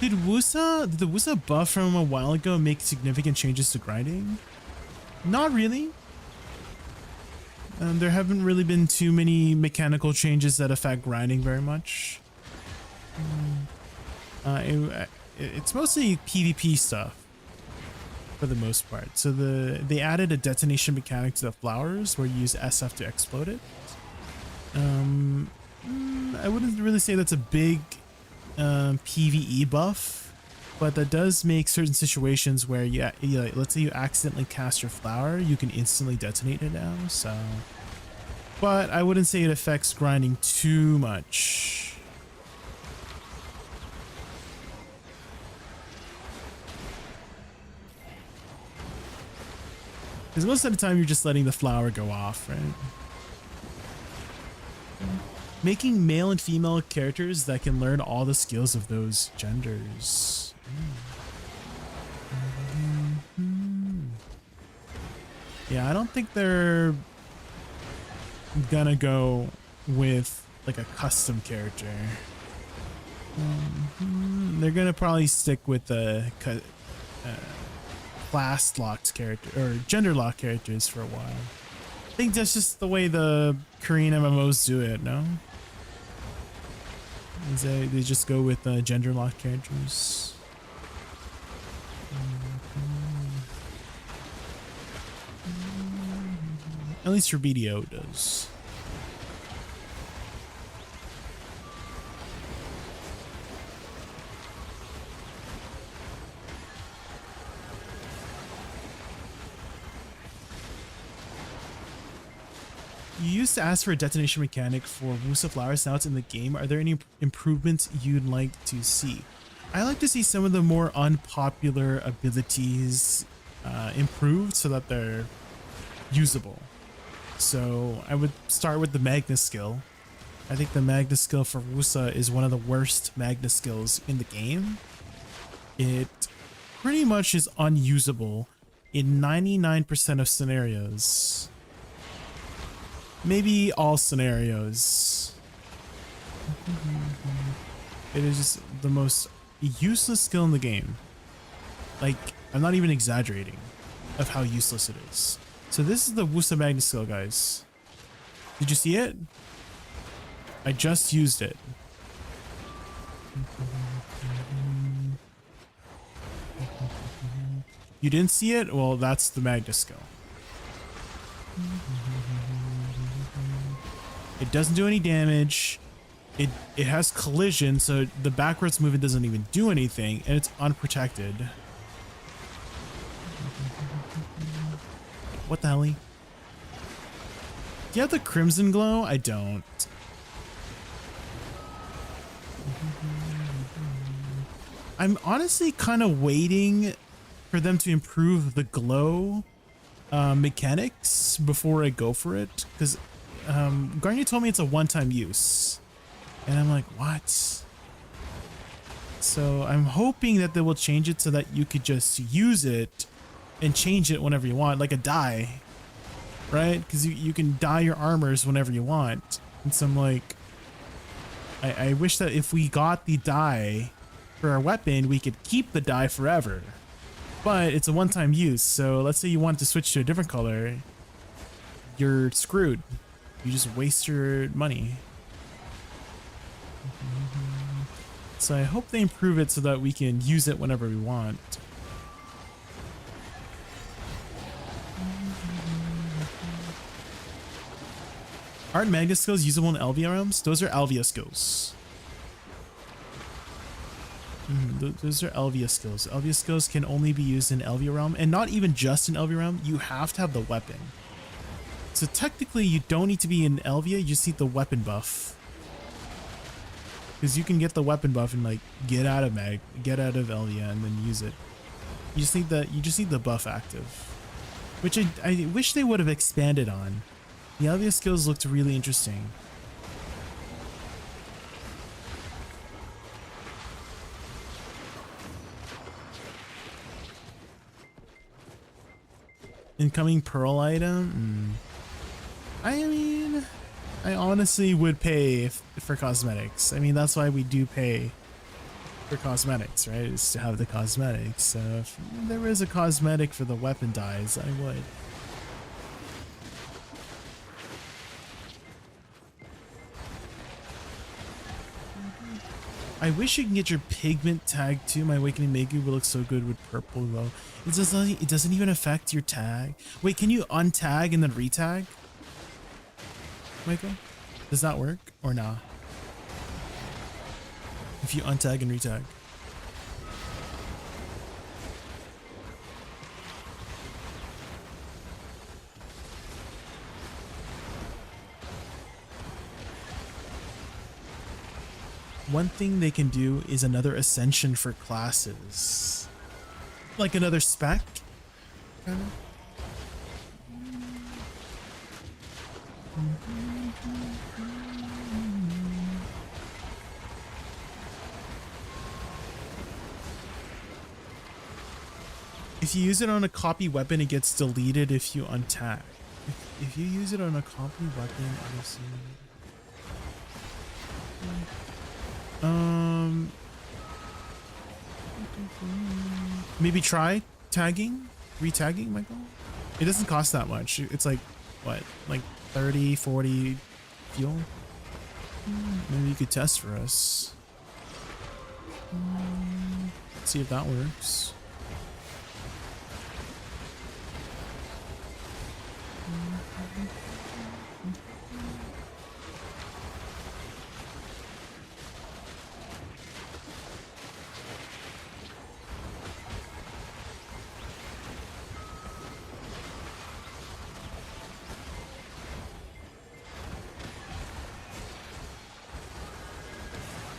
Did the Woosa buff from a while ago make significant changes to grinding? Not really. There haven't really been too many mechanical changes that affect grinding very much. It's mostly PvP stuff for the most part. So they added a detonation mechanic to the flowers where you use SF to explode it. I wouldn't really say that's a big PvE buff, but that does make certain situations where let's say you accidentally cast your flower, you can instantly detonate it now. So, but I wouldn't say it affects grinding too much. Because most of the time you're just letting the flower go off, right? Making male and female characters that can learn all the skills of those genders. Yeah, I don't think they're gonna go with like a custom character. They're gonna probably stick with the class locked character or gender locked characters for a while. I think that's just the way the Korean MMOs do it, no? They just go with gender locked characters. At least for BDO does. You used to ask for a detonation mechanic for Woosa flowers, now it's in the game. Are there any improvements you'd like to see? I like to see some of the more unpopular abilities improved so that they're usable. So I would start with the Magna skill. I think the Magna skill for Woosa is one of the worst Magna skills in the game. It pretty much is unusable in 99% of scenarios. Maybe all scenarios. It is just the most useless skill in the game. Like, I'm not even exaggerating of how useless it is. So this is the Woosa Magna skill, guys. Did you see it? I just used it. You didn't see it? Well, that's the Magna skill. It doesn't do any damage. It has collision, so the backwards movement doesn't even do anything, and it's unprotected. What the hell? Do you have the Crimson Glow? I don't. I'm honestly kind of waiting for them to improve the glow mechanics before I go for it, because Garnier told me it's a one-time use, and I'm like, what? So I'm hoping that they will change it so that you could just use it and change it whenever you want, like a dye, right? Because you can dye your armors whenever you want. And so I'm like, I wish that if we got the dye for our weapon, we could keep the dye forever. But it's a one-time use, so let's say you want to switch to a different color, you're screwed. You just waste your money. So I hope they improve it so that we can use it whenever we want. Aren't Magna skills usable in Elvia realms? Those are Elvia skills. Those are Elvia skills. Elvia skills can only be used in Elvia realm, and not even just in Elvia realm. You have to have the weapon. So technically you don't need to be in Elvia, you just need the weapon buff. Because you can get the weapon buff and like get out of Elvia and then use it. You just need the buff active. Which I wish they would have expanded on. The Elvia skills looked really interesting. Incoming pearl item? I mean, I honestly would pay for cosmetics. I mean, that's why we do pay for cosmetics, right? Is to have the cosmetics. So if there was a cosmetic for the weapon dyes, I would. I wish you can get your pigment tag too. My Awakening Megu will look so good with purple though. It doesn't even affect your tag. Wait, can you untag and then retag? Michael? Does that work or nah? If you untag and retag. One thing they can do is another ascension for classes. Like another spec, kind of. If you use it on a copy weapon, it gets deleted if you untag. If you use it on a copy weapon, obviously. Maybe try tagging, retagging, Michael. It doesn't cost that much. It's like, what, like 30, 40 fuel? Maybe you could test for us. See if that works.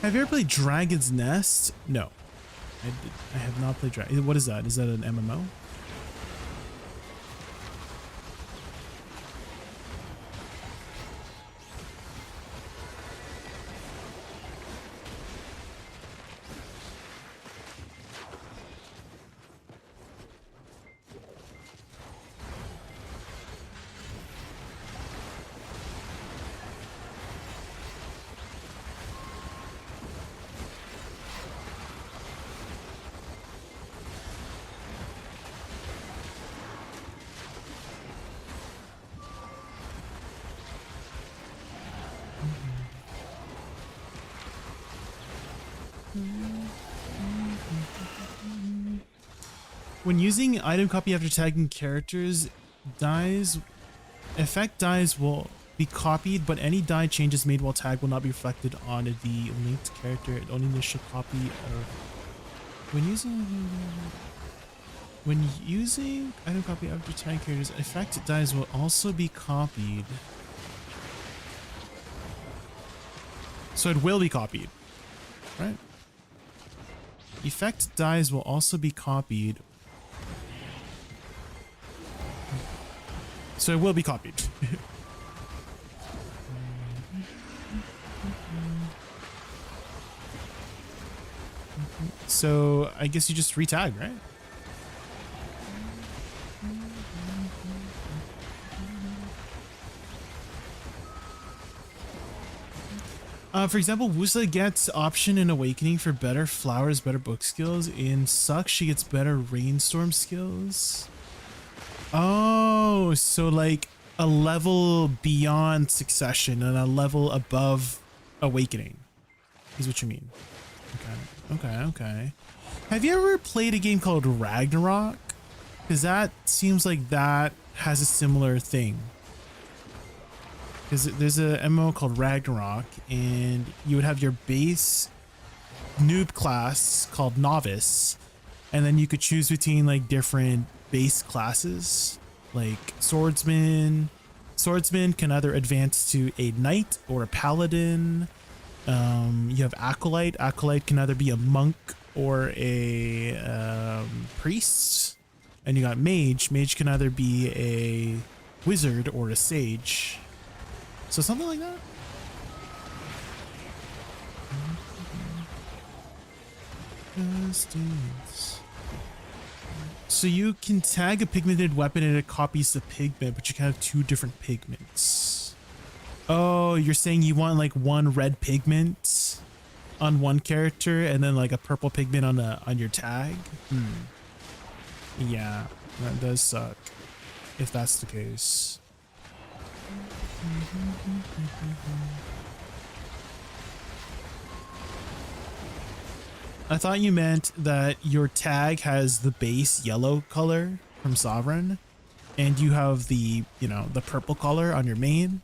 Have you ever played Dragon's Nest? No. I have not played Dragon. What is that? Is that an MMO? When using item copy after tagging characters, effect dies will be copied, but any die changes made while tagged will not be reflected on the linked character. Only initial copy of when using item copy after tagging characters, effect dies will also be copied. So it will be copied, right? Effect dies will also be copied. So it will be copied. So I guess you just retag, right? For example, Woosa gets option in Awakening for better flowers, better book skills. In Suck, she gets better rainstorm skills. Oh, so like a level beyond Succession and a level above Awakening is what you mean. Okay. Have you ever played a game called Ragnarok? Because that seems like that has a similar thing. Because there's a MMO called Ragnarok, and you would have your base noob class called Novice, and then you could choose between like different base classes, like Swordsman. Swordsman can either advance to a Knight or a Paladin. You have Acolyte. Acolyte can either be a monk or a priest. And you got Mage. Mage can either be a wizard or a sage. So something like that. So you can tag a pigmented weapon and it copies the pigment, but you can have two different pigments. Oh, you're saying you want like one red pigment on one character and then like a purple pigment on your tag. Yeah, that does suck if that's the case. I thought you meant that your tag has the base yellow color from Sovereign and you have the, you know, the purple color on your main.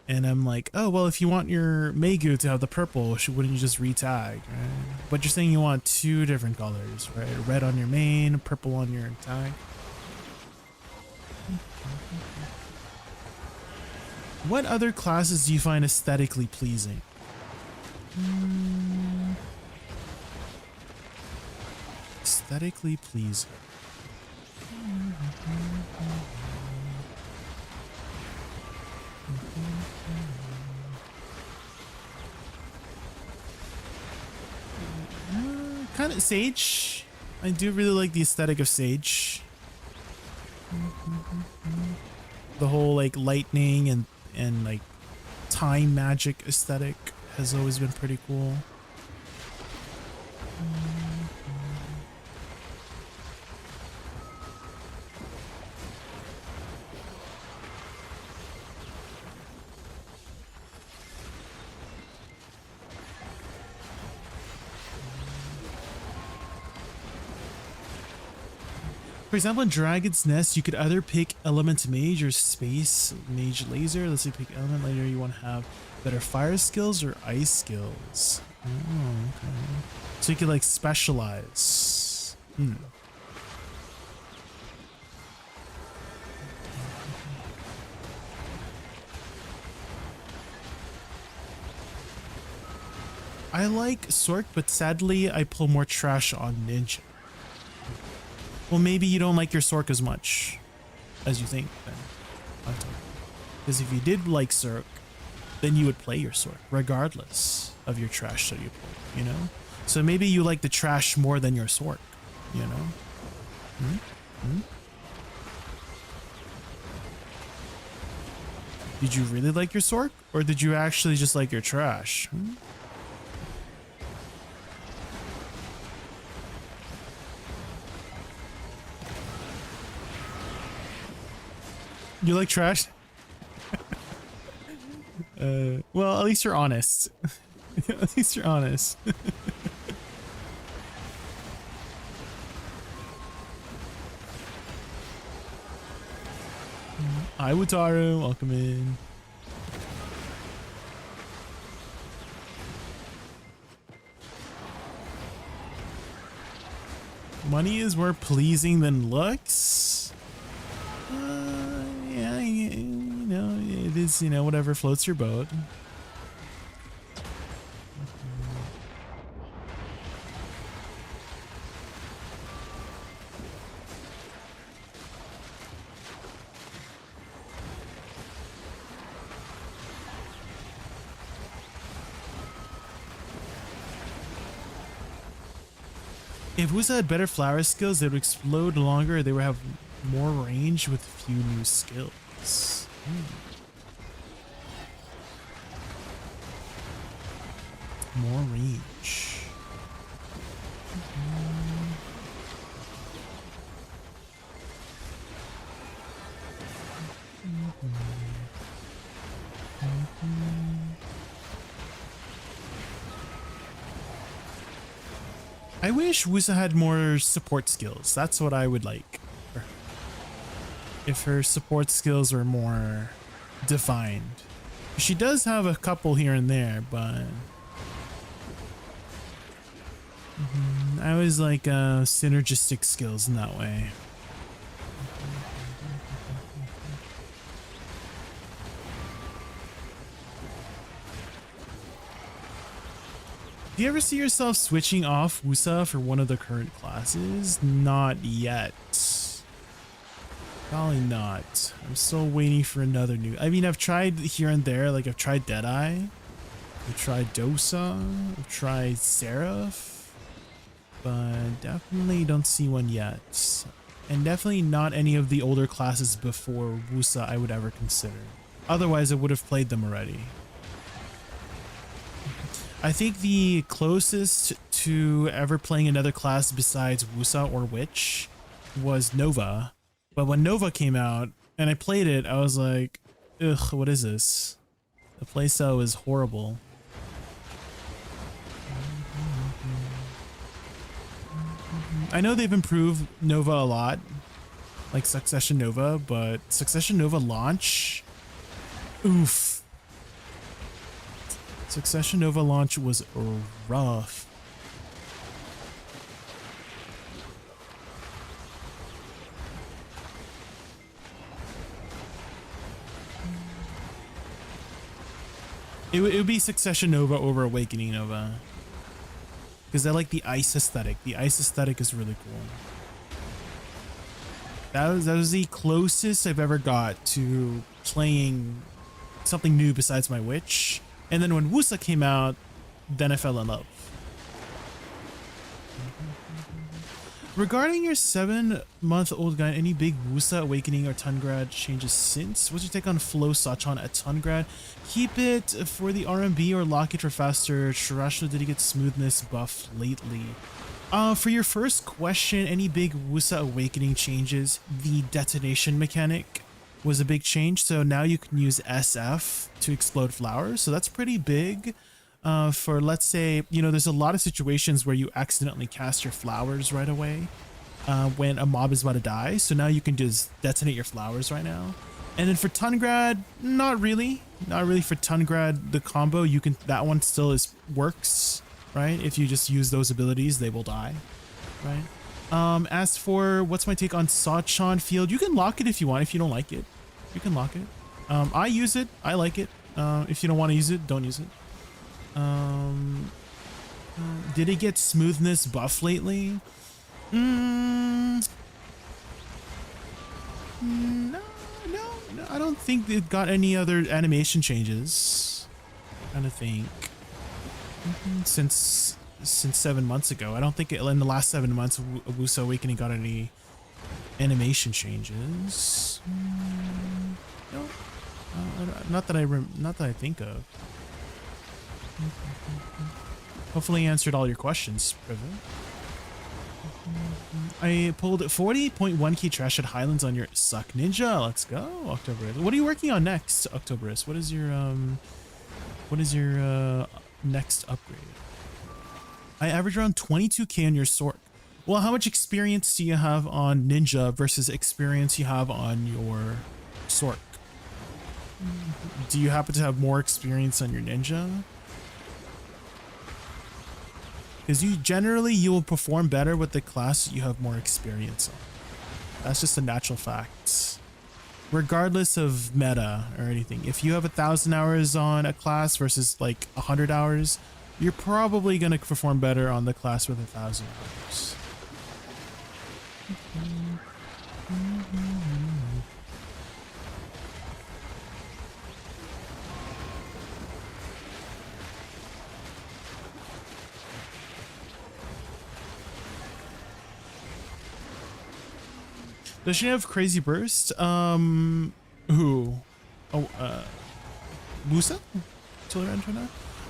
And I'm like, oh, well, if you want your Megu to have the purple, wouldn't you just re-tag, right? But you're saying you want two different colors, right? Red on your main, purple on your tag. What other classes do you find aesthetically pleasing? Aesthetically pleasing. Kind of Sage. I do really like the aesthetic of Sage. The whole like lightning and like time magic aesthetic has always been pretty cool. For example, in Dragon's Nest, you could either pick Element Mage or Space Mage Laser. Let's say pick Element Laser, you want to have better fire skills or ice skills. Oh, okay. So you could like specialize. I like Sork, but sadly I pull more trash on Ninja. Well, maybe you don't like your Sork as much as you think, then. Because if you did like Sork, then you would play your Sork, regardless of your trash that you pull, you know? So maybe you like the trash more than your Sork, you know? Did you really like your Sork, or did you actually just like your trash? You like trash? Well, at least you're honest. At least you're honest. Hi, Wataru. Welcome in. Money is more pleasing than looks? Yeah, you know, it is, you know, whatever floats your boat. If Woosa had better flower skills, they would explode longer. They would have more range with few new skills. More range. I wish Woosa had more support skills. That's what I would like. If her support skills were more defined. She does have a couple here and there, but I always like synergistic skills in that way. Do you ever see yourself switching off Woosa for one of the current classes? Not yet. Probably not. I'm still waiting for another new. I mean, I've tried here and there. Like, I've tried Deadeye. I've tried Dosa. I've tried Seraph. But definitely don't see one yet. And definitely not any of the older classes before Woosa I would ever consider. Otherwise, I would have played them already. I think the closest to ever playing another class besides Woosa or Witch was Nova. But when Nova came out and I played it, I was like, ugh, what is this? The playstyle is horrible. I know they've improved Nova a lot, like Succession Nova, but Succession Nova launch, oof. Succession Nova launch was rough. It would be Succession Nova over Awakening Nova. Because I like the ice aesthetic. The ice aesthetic is really cool. That was the closest I've ever got to playing something new besides my Witch. And then when Woosa came out, then I fell in love. Regarding your 7-month-old guy, any big Woosa Awakening or Tungrad changes since? What's your take on Flow Sachan at Tungrad? Keep it for the RMB or lock it for faster. Shirashino, did he get smoothness buff lately? For your first question, any big Woosa Awakening changes? The detonation mechanic was a big change. So now you can use SF to explode flowers. So that's pretty big. For, let's say, you know, there's a lot of situations where you accidentally cast your flowers right away when a mob is about to die. So now you can just detonate your flowers right now. And then for Tungrad, not really for Tungrad. The combo, you can, that one still works, right? If you just use those abilities, they will die, right? As for what's my take on Sachan Field, you can lock it if you want. If you don't like it, you can lock it. I use it, I like it. If you don't want to use it, don't use it. Did it get smoothness buff lately? No, I don't think it got any other animation changes. Kind of think since 7 months ago. I don't think in the last 7 months Woosa Awakening got any animation changes. No, not that I think of. Hopefully answered all your questions, Privet. I pulled 40.1k trash at Highlands on your Suck Ninja. Let's go, Octoberus. What are you working on next, Octoberus? What is your next upgrade? I average around 22k on your sword. Well, how much experience do you have on Ninja versus experience you have on your sword? Do you happen to have more experience on your Ninja? Because you will perform better with the class you have more experience on. That's just a natural fact. Regardless of meta or anything. If you have 1,000 hours on a class versus like 100 hours, you're probably going to perform better on the class with 1,000 hours. Does she have Crazy Burst? Who? Oh, Woosa?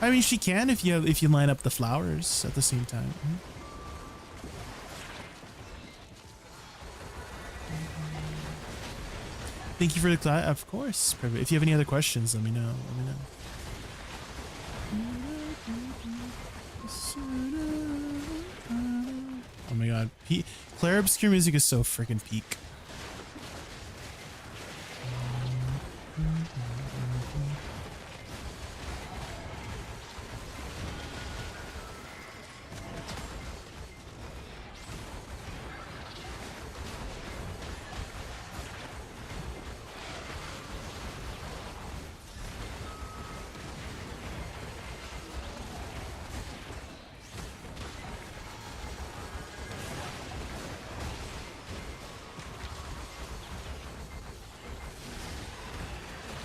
I mean, she can if you line up the flowers at the same time. Thank you for the class. Of course, perfect. If you have any other questions, let me know. Oh my god, Claire Obscure music is so freaking peak.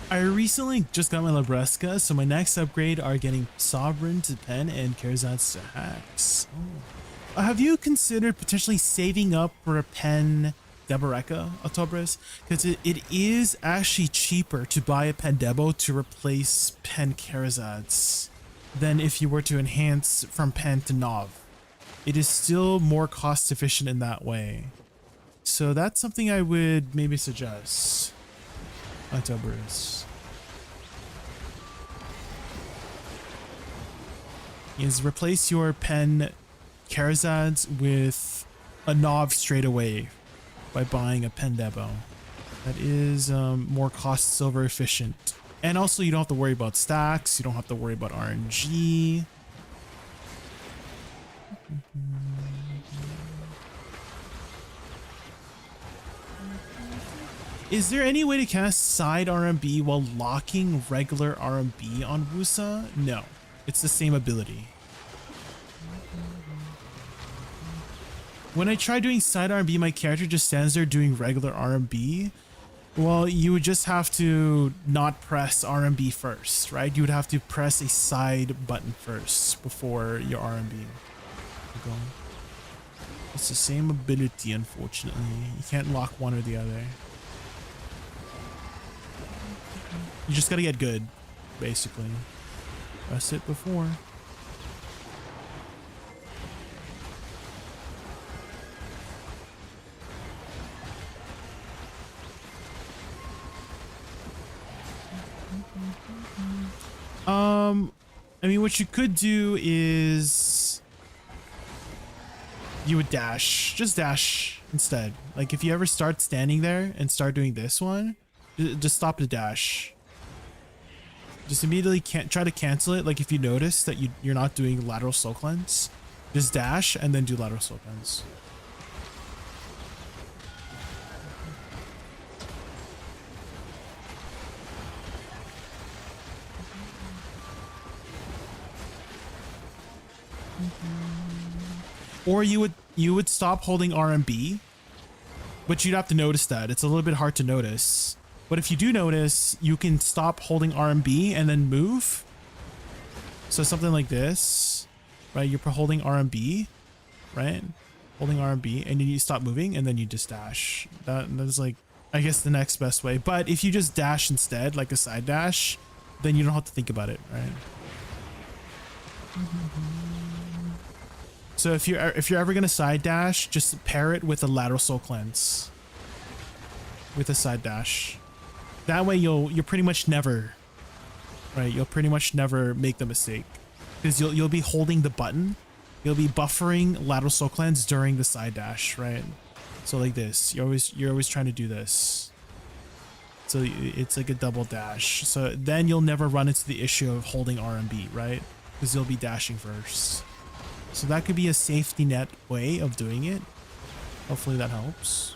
I recently just got my Labresca, so my next upgrade are getting Sovereign to Pen and Karazad's to Hacks. Oh. Have you considered potentially saving up for a Pen Deboreka, Octoberus? Because it is actually cheaper to buy a Pen Debo to replace Pen Karazad's. than if you were to enhance from pen to Nov. It is still more cost efficient in that way. So that's something I would maybe suggest. Bruce. Is replace your pen Karazads with a Nov straight away by buying a pen Debo. That is more cost silver efficient. And also you don't have to worry about stacks, you don't have to worry about RNG. Is there any way to cast side RMB while locking regular RMB on Woosa? No, it's the same ability. When I try doing side RMB, my character just stands there doing regular RMB. Well, you would just have to not press RMB first, right? You would have to press a side button first before your RMB. It's the same ability, unfortunately. You can't lock one or the other. You just gotta get good, basically. Press it before. I mean, what you could do is you would dash, just dash instead. Like if you ever start standing there and start doing this one, just stop the dash. Just immediately try to cancel it. Like if you notice that you're not doing lateral soul cleanse, just dash and then do lateral soul cleanse. Or you would stop holding RMB, but you'd have to notice that. It's a little bit hard to notice. But if you do notice, you can stop holding RMB and then move. So something like this, right? You're holding RMB, right? Holding RMB, and then you stop moving, and then you just dash. That's like, I guess, the next best way. But if you just dash instead, like a side dash, then you don't have to think about it, right? So if you're ever gonna side dash, just pair it with a lateral soul cleanse. With a side dash. That way you'll pretty much never, right? You'll pretty much never make the mistake, because you'll be holding the button. You'll be buffering lateral soul cleanse during the side dash, right? So like this, you're always trying to do this. So it's like a double dash. So then you'll never run into the issue of holding RMB, right? Because you'll be dashing first. So that could be a safety net way of doing it. Hopefully that helps.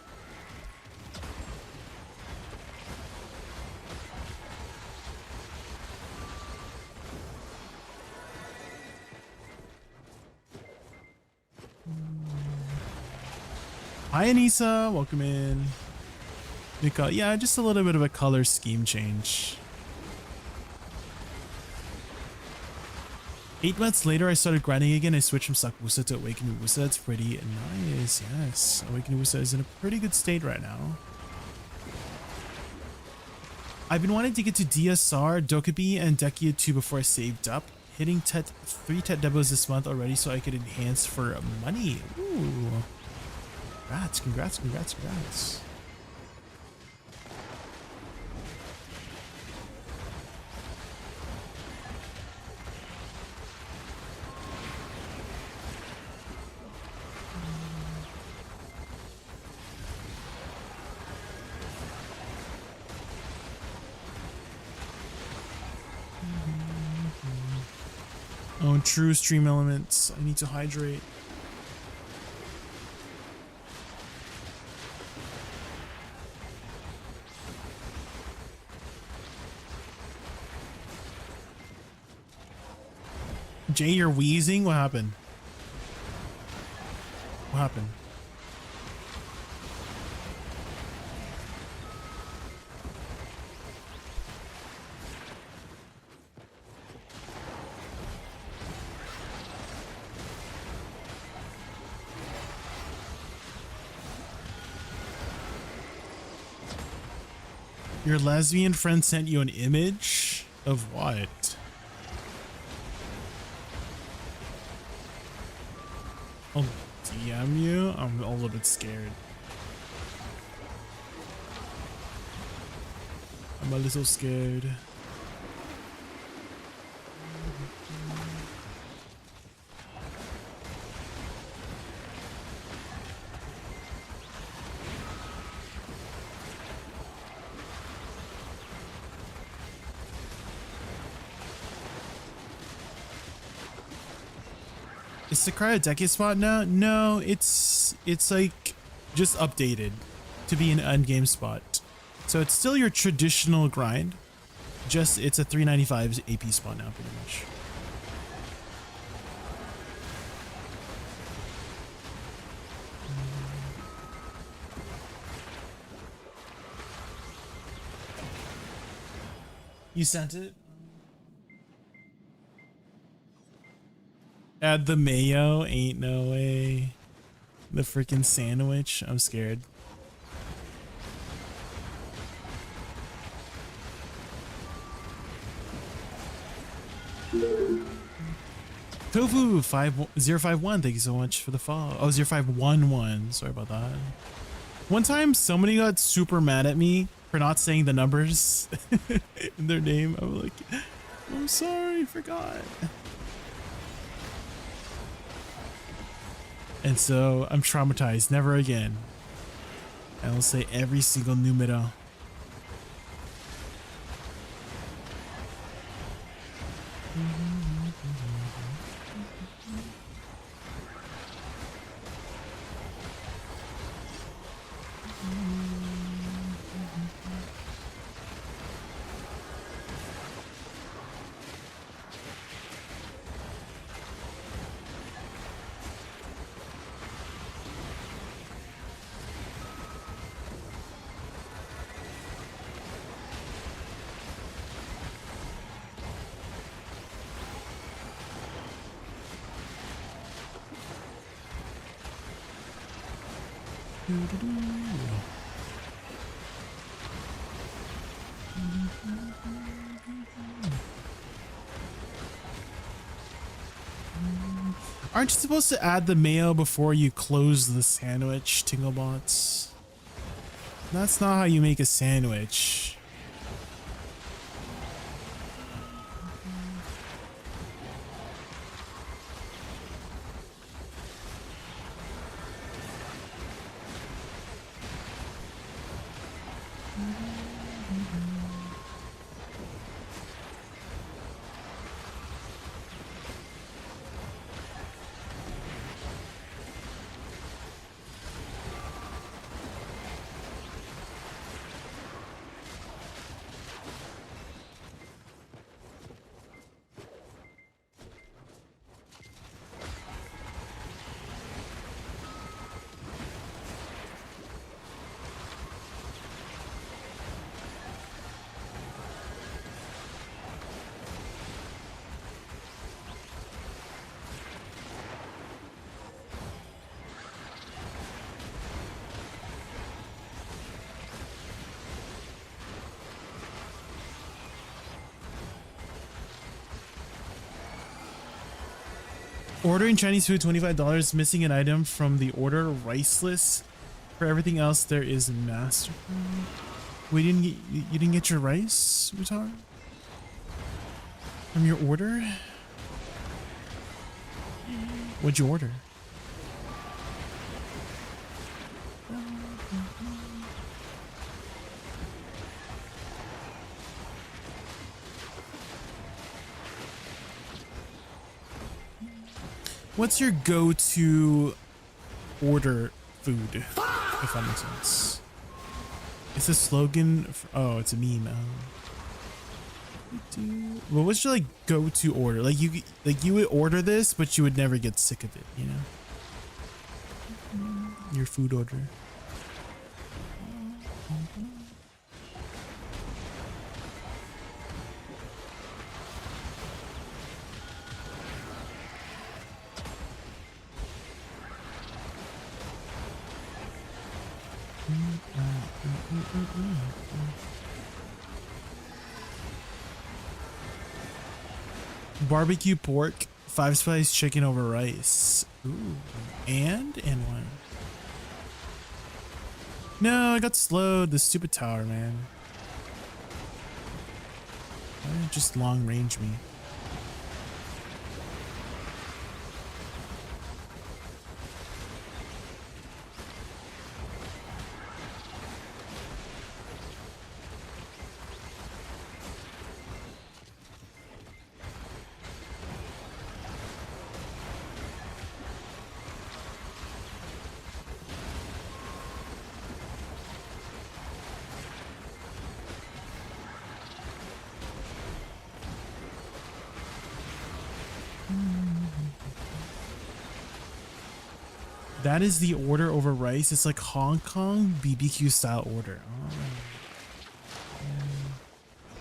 Hi Anissa, welcome in. Yeah, just a little bit of a color scheme change. 8 months later, I started grinding again. I switched from Suck Woosa to Awakening Woosa. That's pretty nice. Yes, Awakening Woosa is in a pretty good state right now. I've been wanting to get to DSR, Dokkaebi, and Dekia 2 before I saved up. Hitting 3 Tet Debos this month already so I could enhance for money. Ooh. Congrats. Oh, true stream elements. I need to hydrate. Jay, you're wheezing? What happened? What happened? Your lesbian friend sent you an image of what? I'll DM you. I'm a little bit scared. I'm a little scared. Is the Cryodecade spot now? No, it's like just updated to be an endgame spot. So it's still your traditional grind. Just it's a 395 AP spot now pretty much. You sent it? Add the mayo, ain't no way. The freaking sandwich, I'm scared. Tofu 5051, thank you so much for the follow. Oh, 0511, sorry about that. One time somebody got super mad at me for not saying the numbers in their name. I was like, I'm sorry, forgot. And so I'm traumatized, never again. I will say every single numero. Aren't you supposed to add the mayo before you close the sandwich, Tinglebots? That's not how you make a sandwich. Ordering Chinese food, $25, missing an item from the order, riceless. For everything else, there is master. We didn't get, you didn't get your rice, Mutar? From your order? What'd you order? What's your go-to order food, if that makes sense? It's a slogan. Oh, it's a meme. Well, what's your like go-to order? Like you would order this, but you would never get sick of it, you know? Your food order. Barbecue pork, 5-spice chicken over rice. Ooh, and one. No, I got slowed. The stupid tower, man. Why did it just long range me? That is the order over rice. It's like Hong Kong BBQ style order.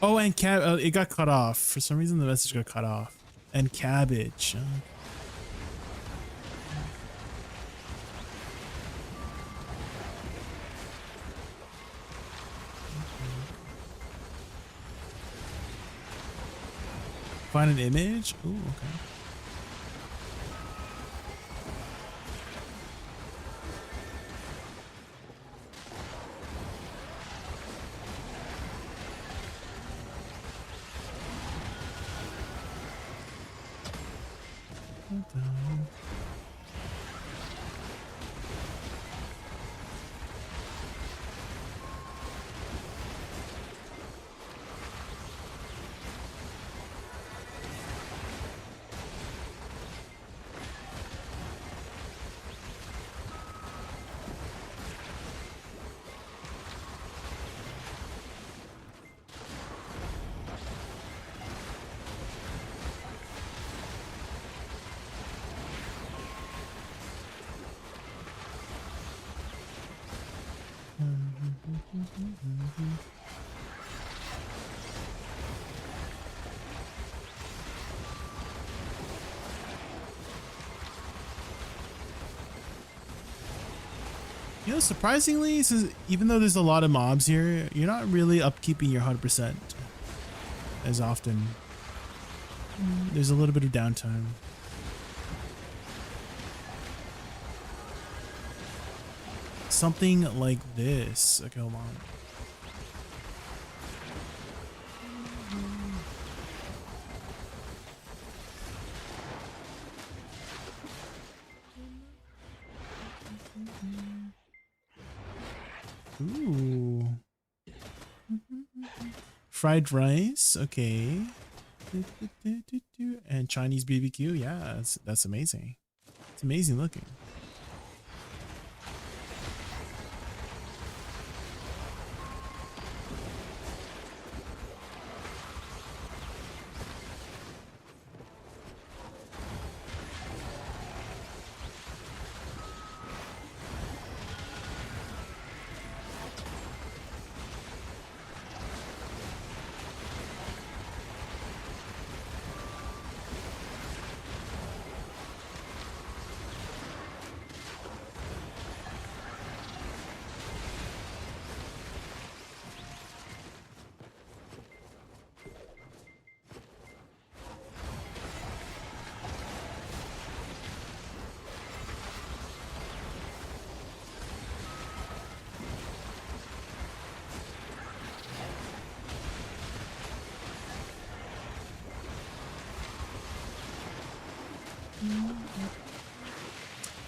Oh, and it got cut off. For some reason, the message got cut off. And cabbage. Find an image? Ooh, okay. You know, surprisingly, even though there's a lot of mobs here, you're not really upkeeping your 100% as often. There's a little bit of downtime. Something like this. Okay, hold on. Ooh. Fried rice, okay. And Chinese BBQ, yeah, that's amazing. It's amazing looking.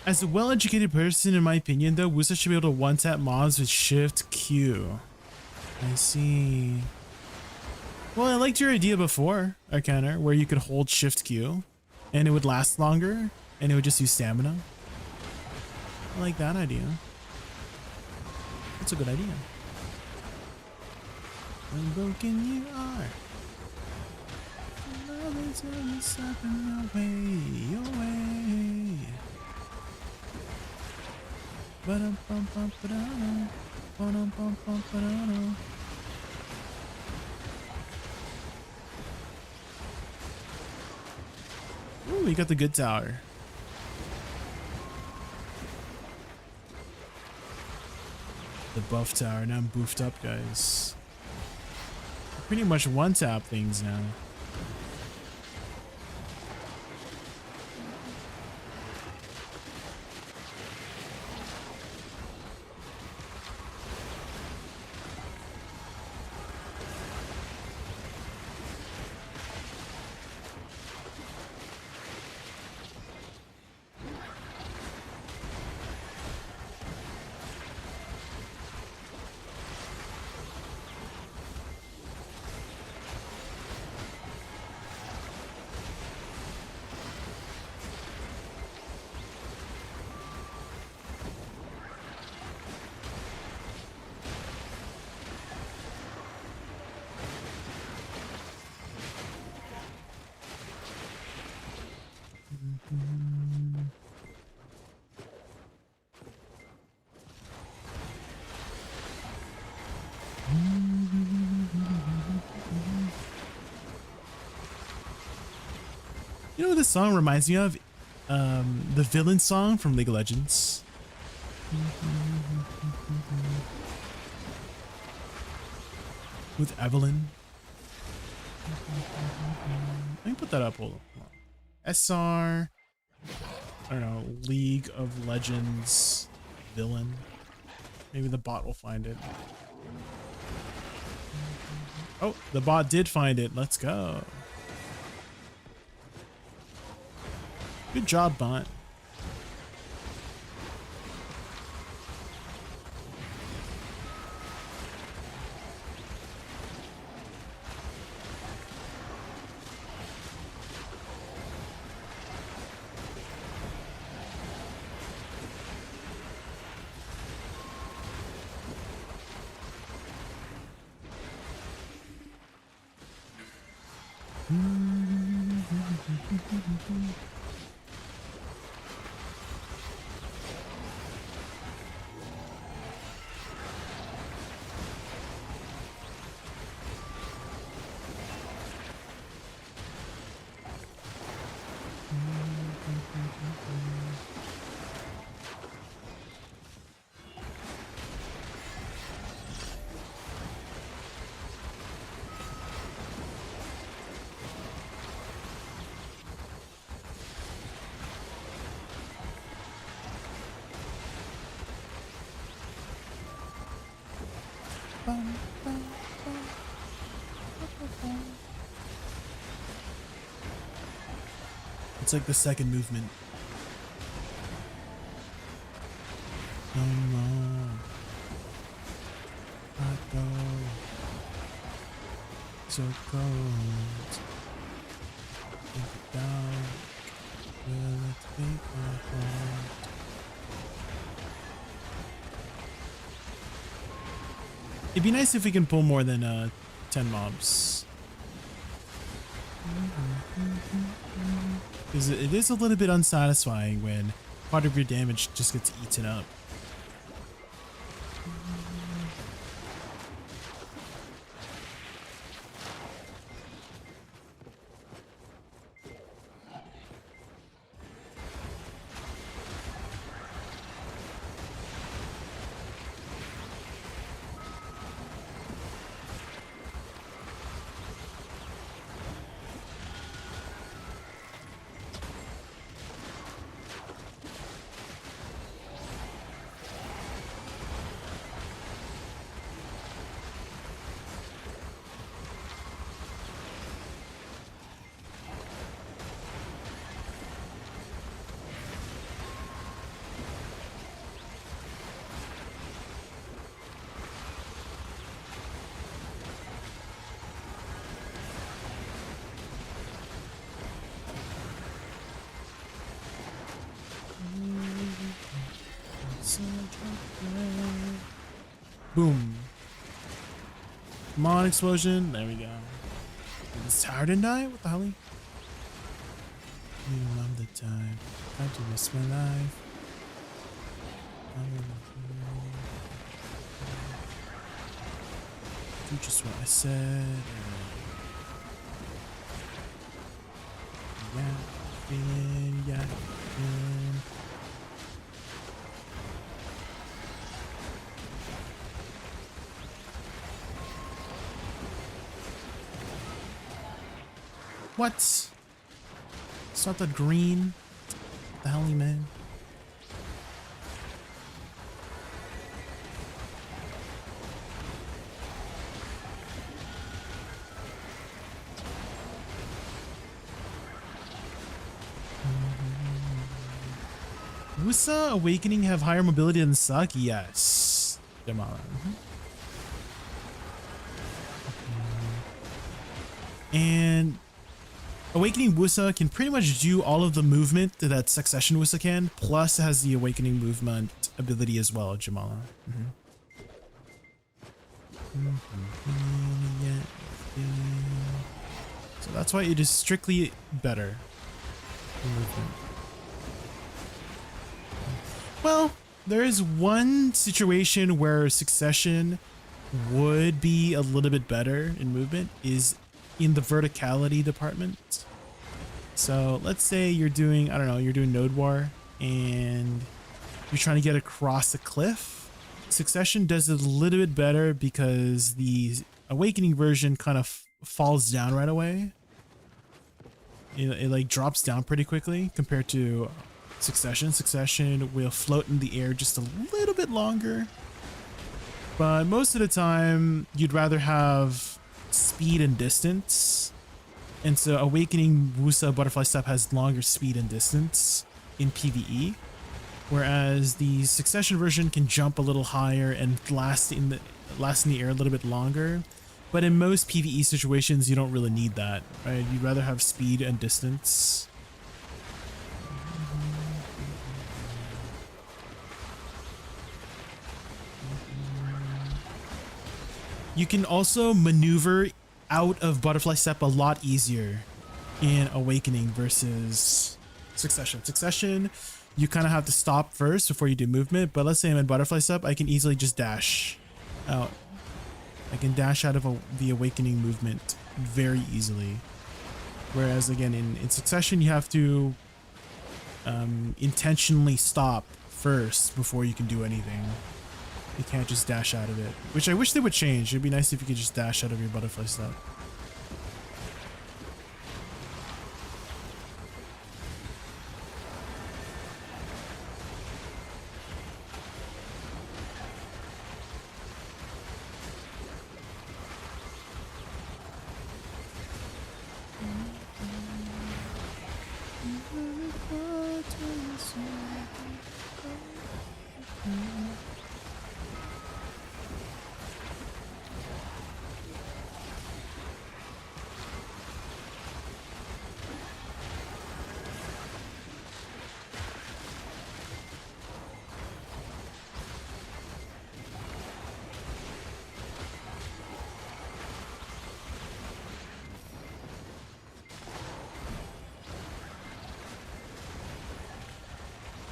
As a well-educated person, in my opinion, though, Woosa should be able to one-tap mobs with Shift Q. I see. Well, I liked your idea before, Arcana, where you could hold Shift Q, and it would last longer, and it would just use stamina. I like that idea. That's a good idea. Unbroken you are. Love is only stepping away, away. Ooh, we got the good tower. The buff tower. Now I'm boofed up, guys. Pretty much one tap things now. You know what this song reminds me of? The villain song from League of Legends. With Evelyn. Let me put that up. Hold on. SR. I don't know. League of Legends villain. Maybe the bot will find it. Oh, the bot did find it. Let's go. Good job, bot. It's like the second movement. No more. I go so cold. Think about will it take my heart? It'd be nice if we can pull more than 10 mobs. Because it is a little bit unsatisfying when part of your damage just gets eaten up. Boom. Come on, explosion. There we go. Did this tower didn't die? What the hell? You love the time. Time to risk my life. Do just what I said. Yeah. What? It's not that green. What the hell, man? Woosa Awakening have higher mobility than Suck? Yes. Jamala. And Awakening Woosa can pretty much do all of the movement that Succession Woosa can, plus it has the Awakening movement ability as well, Jamala. So that's why it is strictly better movement. Well, there is one situation where succession would be a little bit better in movement, is in the verticality department. So let's say you're doing, I don't know, you're doing Node War and you're trying to get across a cliff. Succession does it a little bit better because the Awakening version kind of falls down right away. It like drops down pretty quickly compared to Succession. Succession will float in the air just a little bit longer. But most of the time, you'd rather have speed and distance. And so Awakening Woosa Butterfly Step has longer speed and distance in PvE. Whereas the Succession version can jump a little higher and last in the air a little bit longer. But in most PvE situations, you don't really need that, right? You'd rather have speed and distance. You can also maneuver out of Butterfly Step a lot easier in Awakening versus Succession. Succession, you kind of have to stop first before you do movement, but let's say I'm in Butterfly Step, I can easily just dash out. I can dash out of the Awakening movement very easily. Whereas again, in Succession, you have to intentionally stop first before you can do anything. You can't just dash out of it, which I wish they would change. It'd be nice if you could just dash out of your Butterfly Step.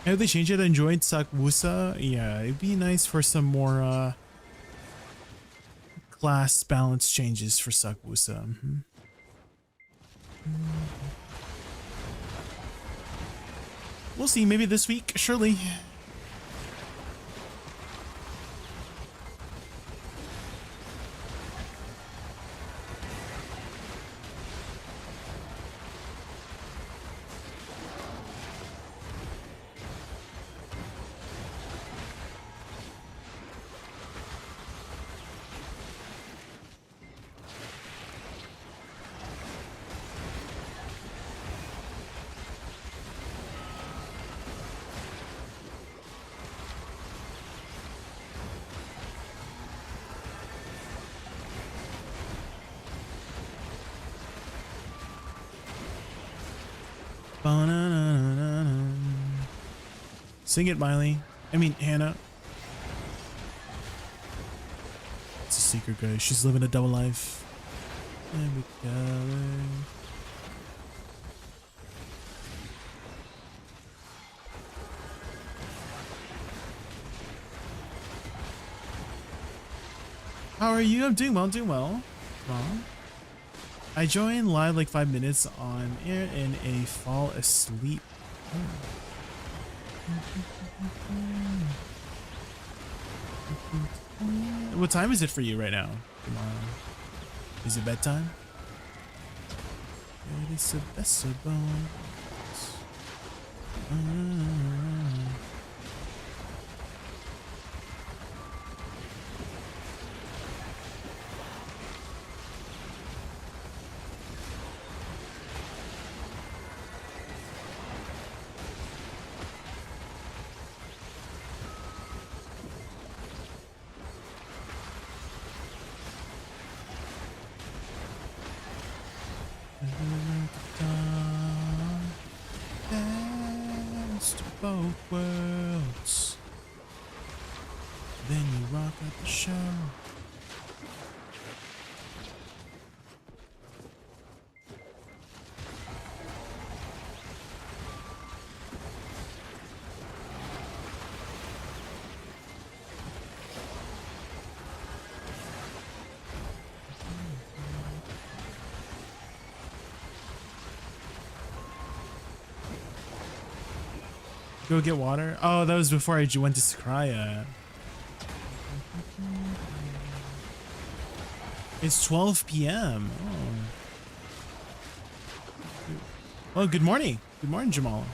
Have they changed it? I enjoyed Woosa. Yeah, it'd be nice for some more class balance changes for Woosa. We'll see, maybe this week, surely. Sing it, Miley. I mean, Hannah. It's a secret, guys. She's living a double life. Every color. How are you? I'm doing well, Well, I joined live like 5 minutes on air and I fall asleep. What time is it for you right now? Is it bedtime? It is the best of bones. Best of both worlds. Then you rock at the show. Go get water. Oh, that was before I went to Sakraya. It's 12 p.m. Oh, good morning. Good morning, Jamal.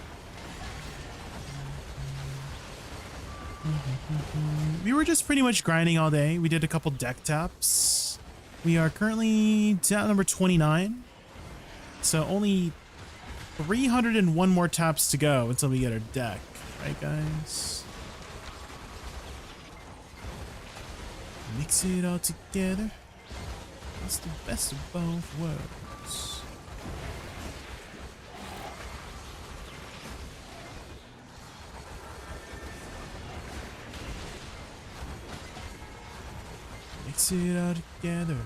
We were just pretty much grinding all day. We did a couple deck taps. We are currently tap number 29. So only 301 more taps to go until we get our deck. Right, guys? Mix it all together. It's the best of both worlds. Mix it all together.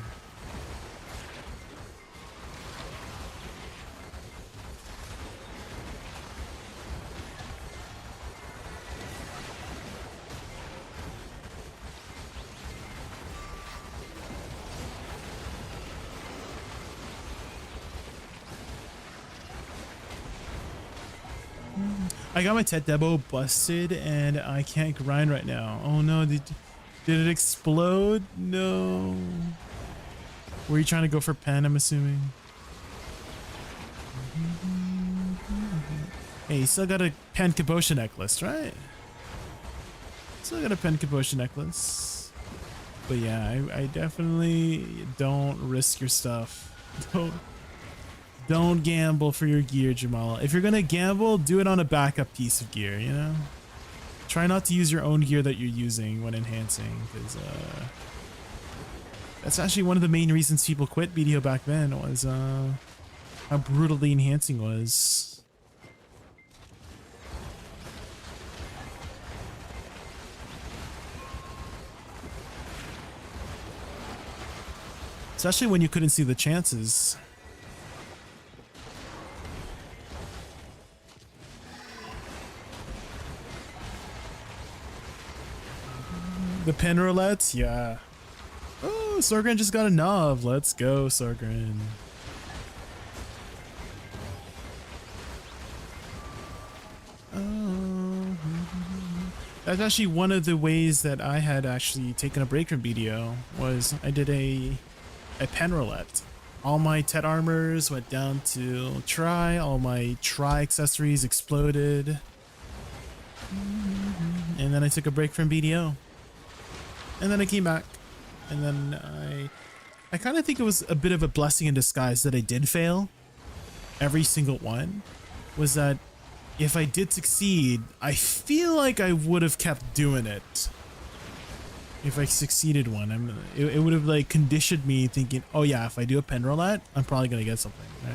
I got my Tet Debo busted and I can't grind right now. Oh no, did it explode? No. Were you trying to go for pen, I'm assuming? Hey, you still got a pen Kabosha necklace, right? Still got a pen Kabosha necklace. But yeah, I definitely don't risk your stuff. Don't gamble for your gear, Jamal. If you're gonna gamble, do it on a backup piece of gear, you know? Try not to use your own gear that you're using when enhancing, because that's actually one of the main reasons people quit BDO back then, was how brutally enhancing was. Especially when you couldn't see the chances. The pen roulette? Yeah. Oh, Sorgren just got a nov. Let's go, Sorgren. That's actually one of the ways that I had actually taken a break from BDO, was I did a pen roulette. All my Tet armors went down to Tri, all my Tri accessories exploded. And then I took a break from BDO. And then I came back, and then I kind of think it was a bit of a blessing in disguise that I did fail. Every single one was that if I did succeed, I feel like I would have kept doing it. If I succeeded one, it would have like conditioned me thinking, oh yeah, if I do a pen roulette, I'm probably gonna get something, right?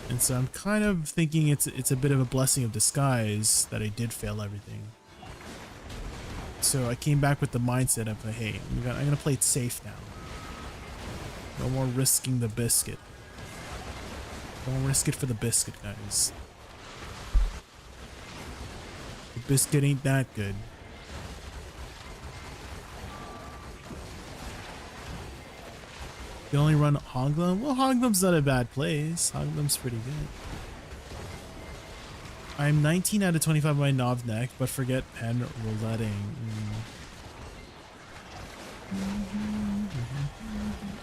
And so I'm kind of thinking it's a bit of a blessing of disguise that I did fail everything. So I came back with the mindset of, hey, I'm gonna play it safe now. No more risking the biscuit. Don't risk it for the biscuit, guys. The biscuit ain't that good. You can only run Hoglum? Well, Hoglum's not a bad place. Hoglum's pretty good. I'm 19 out of 25 on my Nov neck, but forget pen rouletting.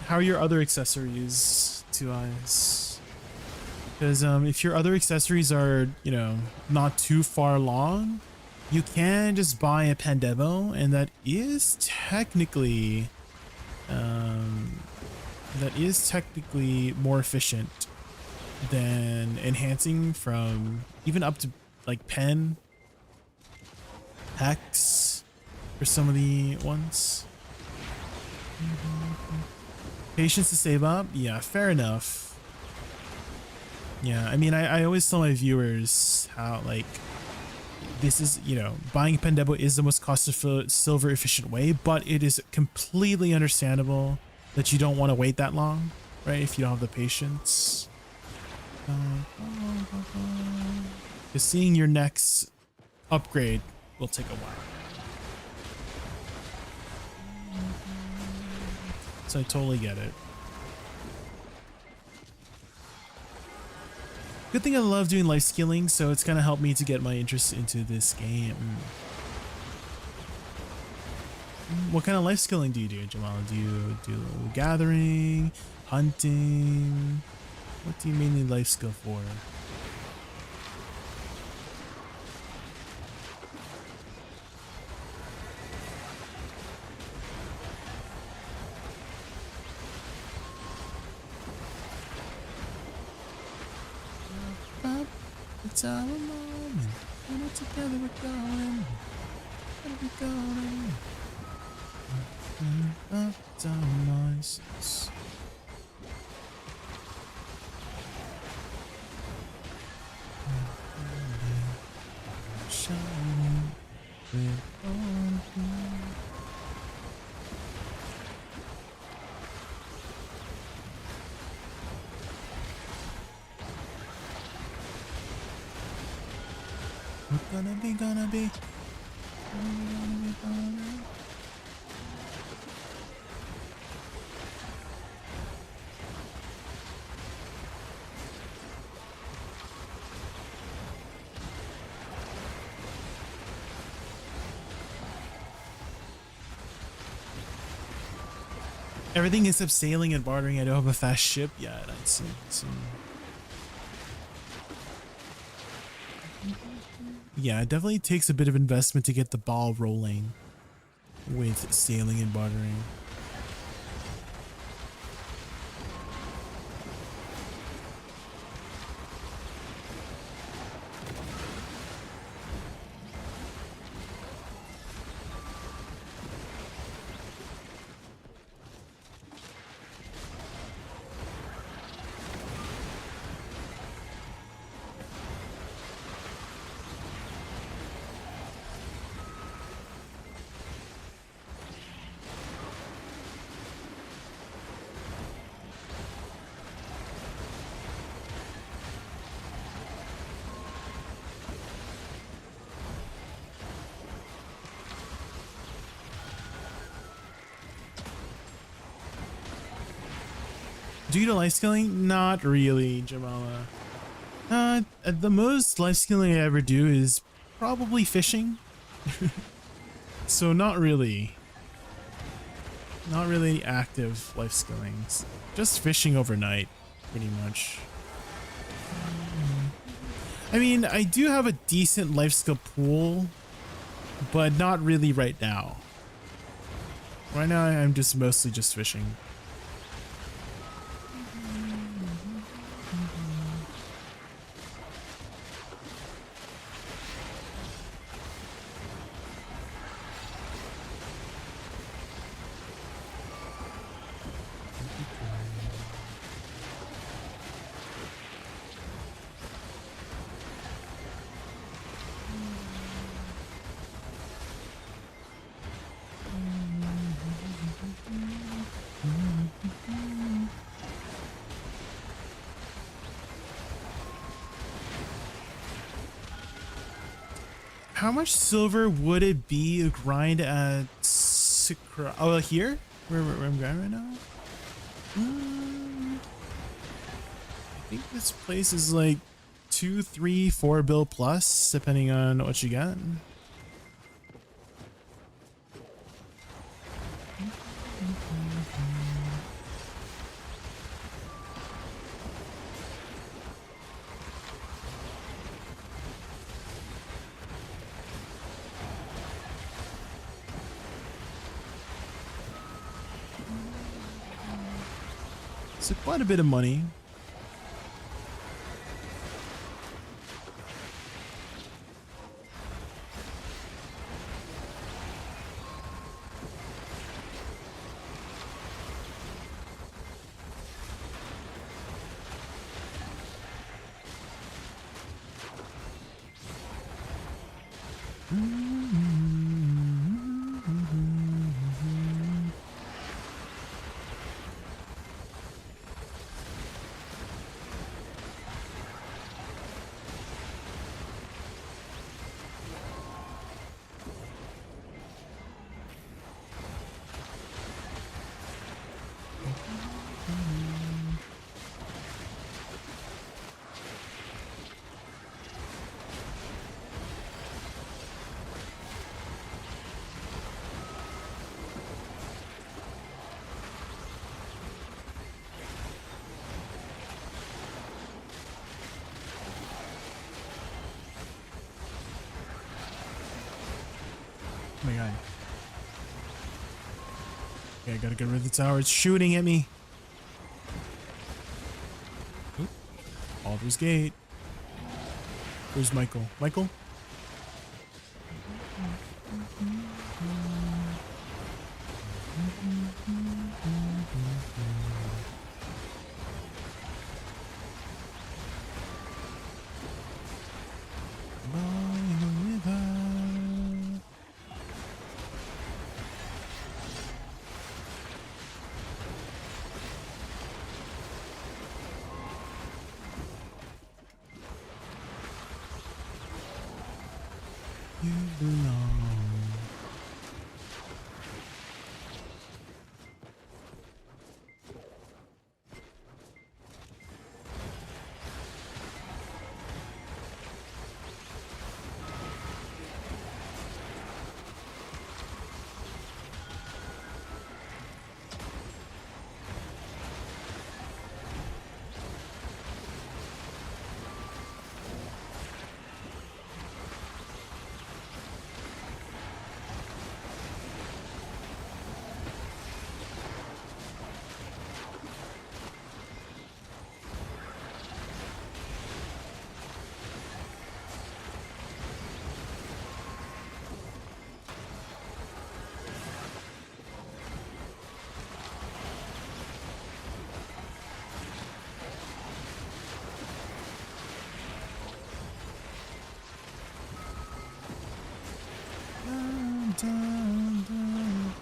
How are your other accessories, Two Eyes? Because if your other accessories are, you know, not too far along, you can just buy a pen Devo, and that is technically more efficient than enhancing from even up to like pen, hex for some of the ones. Patience to save up? Yeah, fair enough. Yeah, I mean, I always tell my viewers how, like, this is, you know, buying a pen debo is the most cost silver efficient way, but it is completely understandable that you don't want to wait that long, right? If you don't have the patience. Because seeing your next upgrade will take a while. So I totally get it. Good thing I love doing life skilling, so it's gonna help me to get my interest into this game. What kind of life skilling do you do, Jamal? Do you do gathering, hunting? What do you mainly life skill for? It's our moment. When we're together, we're going. We're going. Up, down, noises. Shining with all of you. We're gonna be, gonna be. Everything except sailing and bartering. I don't have a fast ship yet. I see. Yeah, it definitely takes a bit of investment to get the ball rolling with sailing and bartering. Due to life skilling? Not really, Jamala. The most life skilling I ever do is probably fishing. So not really. Not really active life skillings. Just fishing overnight, pretty much. I mean, I do have a decent life skill pool, but not really right now. Right now, I'm just mostly just fishing. How much silver would it be to grind at Sikra? Oh, here? Where I'm grinding right now? I think this place is like 2, 3, 4 bill plus, depending on what you get. So quite a bit of money. Oh my god. Okay, I gotta get rid of the tower. It's shooting at me. Oop. Baldur's Gate. Where's Michael? Michael? You belong. Dun, dun.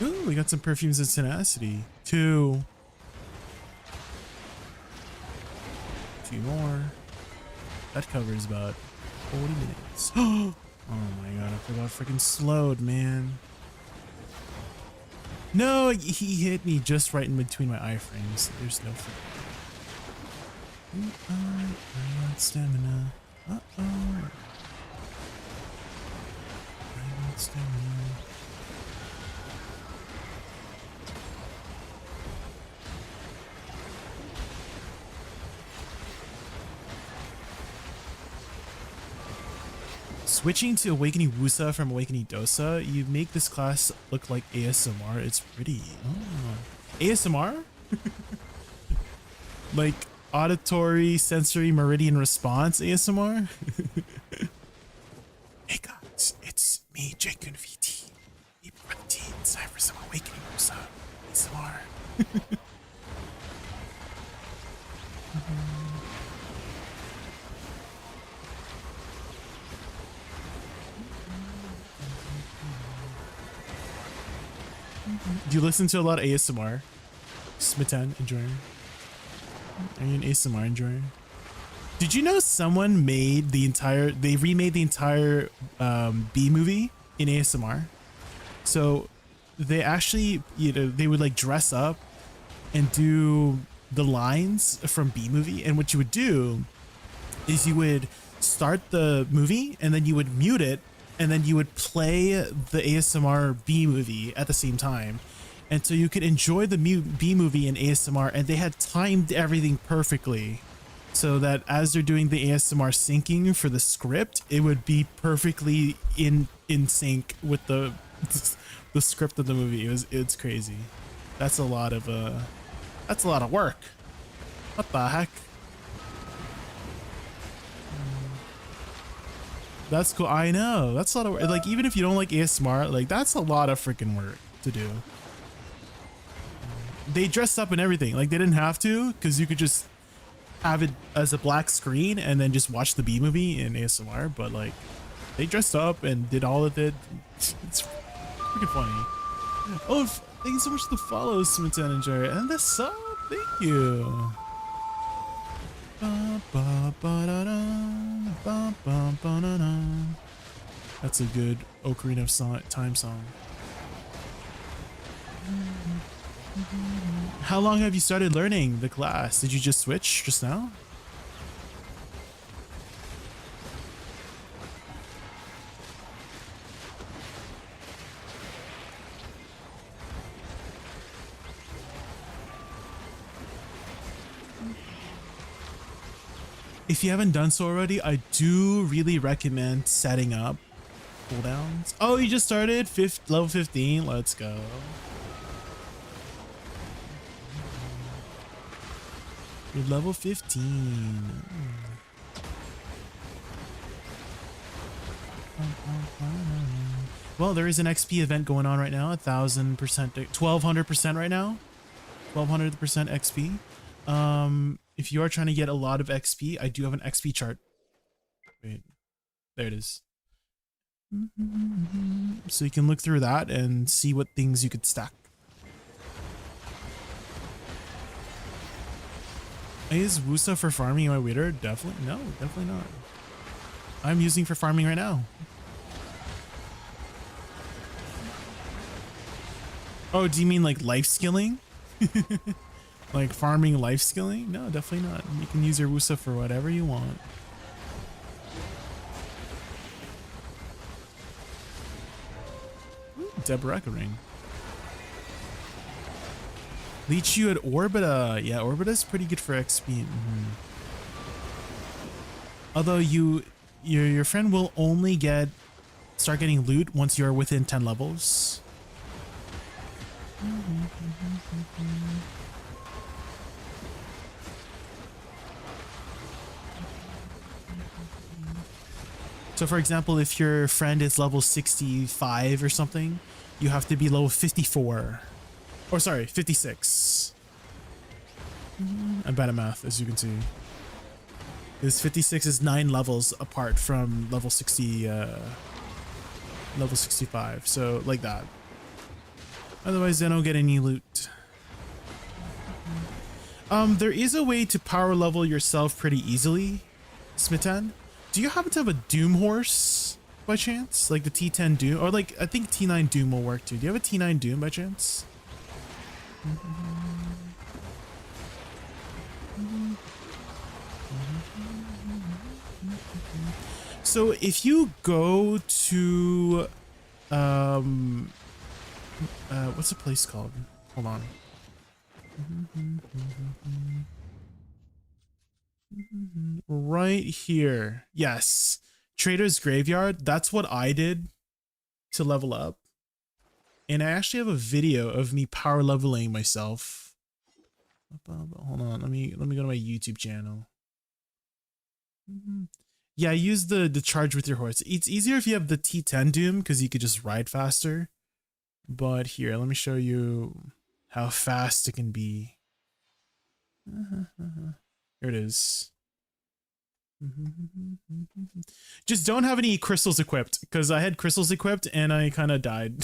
Ooh, we got some perfumes and tenacity. Two more. That covers about 40 minutes. Oh my god, I forgot freaking slowed, man. No, he hit me just right in between my iframes. There's no freaking. I got stamina. I got stamina. Switching to Awakening Woosa from Awakening Dosa, you make this class look like ASMR. It's pretty. Oh. ASMR? Like auditory sensory meridian response ASMR? Hey guys, it's me, JaykunVT. It's time for some Awakening Woosa ASMR. Do you listen to a lot of ASMR? Smitten Enjoyer? Are you an ASMR enjoyer? Did you know someone made they remade the entire B movie in ASMR? So they actually, they would like dress up and do the lines from B movie. And what you would do is you would start the movie and then you would mute it. And then you would play the ASMR B movie at the same time. And so you could enjoy the B movie in ASMR, and they had timed everything perfectly so that as they're doing the ASMR syncing for the script, it would be perfectly in sync with the script of the movie. It's crazy. That's a lot of work. What the heck? That's cool. I know. That's a lot of work. Like, even if you don't like ASMR, like, that's a lot of freaking work to do. They dressed up and everything. Like, they didn't have to, because you could just have it as a black screen and then just watch the B movie in ASMR. But, like, they dressed up and did all of it. It's freaking funny. Oh, thank you so much for the follow, Smitten Enjoyer. And the sub. Thank you. That's a good Ocarina of Time song. How long have you started learning the class? Did you just switch just now? If you haven't done so already, I do really recommend setting up cooldowns. Oh, you just started level 15. Let's go. You're level 15. Well, there is an XP event going on right now. 1,000%, 1,200% right now. 1,200% XP. If you are trying to get a lot of XP, I do have an XP chart. Wait, there it is. So you can look through that and see what things you could stack. Is Woosa for farming my waiter? Definitely, no, definitely not. I'm using for farming right now. Oh, do you mean like life skilling? Like farming life skilling? No, definitely not. You can use your Woosa for whatever you want. Deboreka ring. Leech you at Orbita. Yeah, Orbita's pretty good for XP. Although your friend will only start getting loot once you're within 10 levels. So for example, if your friend is level 65 or something, you have to be level 54. Or sorry, 56. I'm bad at math, as you can see. This 56 is 9 levels apart from level 60, level 65. So like that. Otherwise, they don't get any loot. There is a way to power level yourself pretty easily, Smitan. Do you happen to have a Doom horse by chance? Like the T10 Doom? Or like, I think T9 Doom will work too. Do you have a T9 Doom by chance? So if you go to, what's the place called? Hold on. Right here. Yes. Trader's Graveyard. That's what I did to level up. And I actually have a video of me power leveling myself. Hold on. Let me go to my YouTube channel. Yeah, use the charge with your horse. It's easier if you have the T10 Doom because you could just ride faster. But here, let me show you how fast it can be. Here it is. Just don't have any crystals equipped because I had crystals equipped and I kind of died.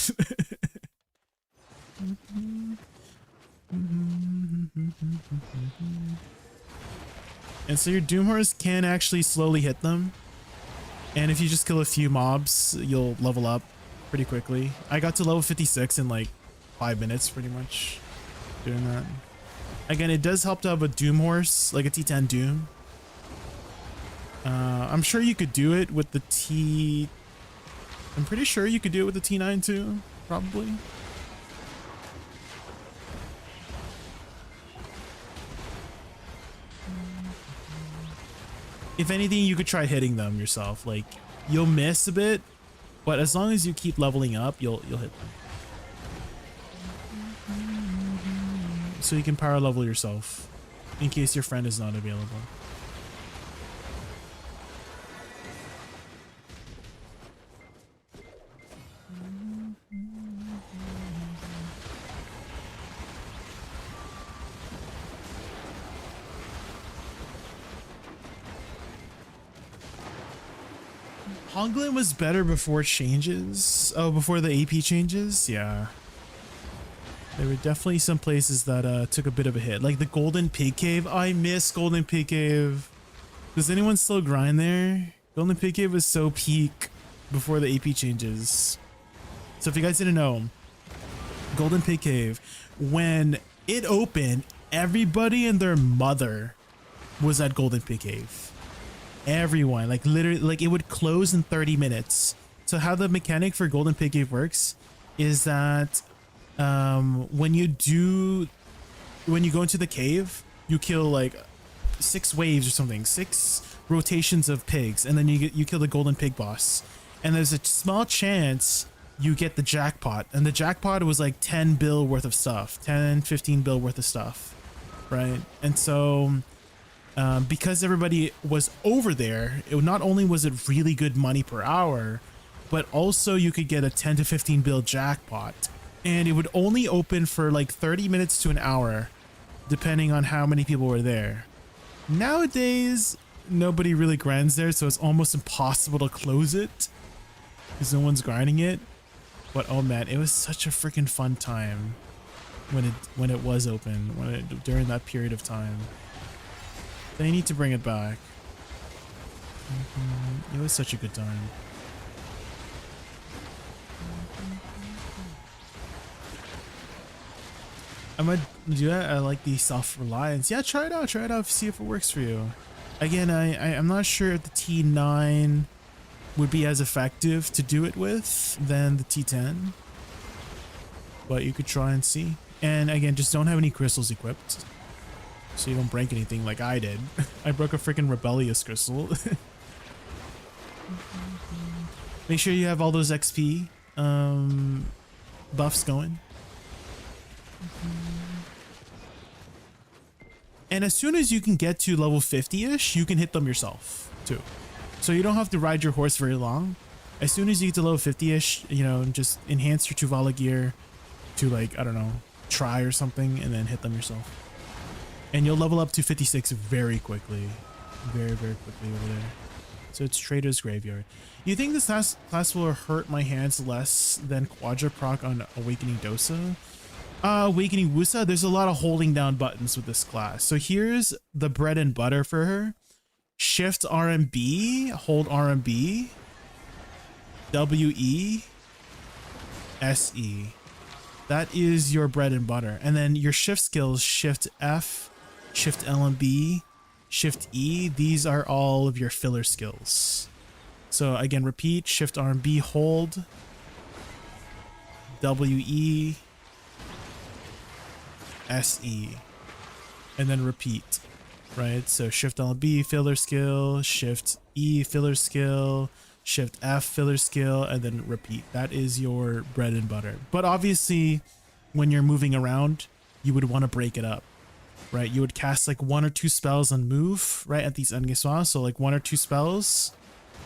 And so your Doom Horse can actually slowly hit them. And if you just kill a few mobs, you'll level up pretty quickly. I got to level 56 in like 5 minutes pretty much doing that. Again, it does help to have a Doom Horse, like a T10 Doom. I'm sure you could do it with the I'm pretty sure you could do it with the T9 too, probably. If anything, you could try hitting them yourself. Like, you'll miss a bit, but as long as you keep leveling up, you'll hit them. So you can power level yourself in case your friend is not available. Honglin was better before changes. Oh, before the AP changes? Yeah. There were definitely some places that took a bit of a hit. Like the Golden Pig Cave. I miss Golden Pig Cave. Does anyone still grind there? Golden Pig Cave was so peak before the AP changes. So if you guys didn't know, Golden Pig Cave, when it opened, everybody and their mother was at Golden Pig Cave. Everyone, like literally, like it would close in 30 minutes. So how the mechanic for Golden Pig Cave works is that when you go into the cave, you kill like 6 waves or something, 6 rotations of pigs, and then you kill the golden pig boss. And there's a small chance you get the jackpot, and the jackpot was like 10 bill worth of stuff, 10-15 bill worth of stuff, right? And so because everybody was over there, not only was it really good money per hour, but also you could get a 10 to 15 bill jackpot, and it would only open for like 30 minutes to an hour depending on how many people were there. Nowadays nobody really grinds there, so it's almost impossible to close it because no one's grinding it. But oh man, it was such a freaking fun time when it was open, during that period of time. They need to bring it back. It was such a good time. I might do that. I like the self-reliance. Yeah, try it out, see if it works for you. Again, I'm not sure if the T9 would be as effective to do it with than the T10, but you could try and see. And again, just don't have any crystals equipped, so you don't break anything like I did. I broke a freaking rebellious crystal. Make sure you have all those XP buffs going. And as soon as you can get to level 50-ish, you can hit them yourself too. So you don't have to ride your horse very long. As soon as you get to level 50-ish, you know, just enhance your Tuvala gear to like, I don't know, try or something, and then hit them yourself. And you'll level up to 56 very quickly. Very, very quickly over there. So it's Trader's Graveyard. You think this class will hurt my hands less than Quadra proc on Awakening Dosa? Awakening Woosa, there's a lot of holding down buttons with this class. So here's the bread and butter for her. Shift RMB, hold RMB, WE, SE. That is your bread and butter. And then your shift skills, Shift F, Shift LMB, Shift E. These are all of your filler skills. So again, repeat, Shift RMB, hold, WE, SE, and then repeat, right? So Shift LB filler skill, Shift E filler skill, Shift F filler skill, and then repeat. That is your bread and butter. But obviously when you're moving around, you would want to break it up, right? You would cast like 1 or 2 spells and move, right, at these endgame spots. So like 1 or 2 spells,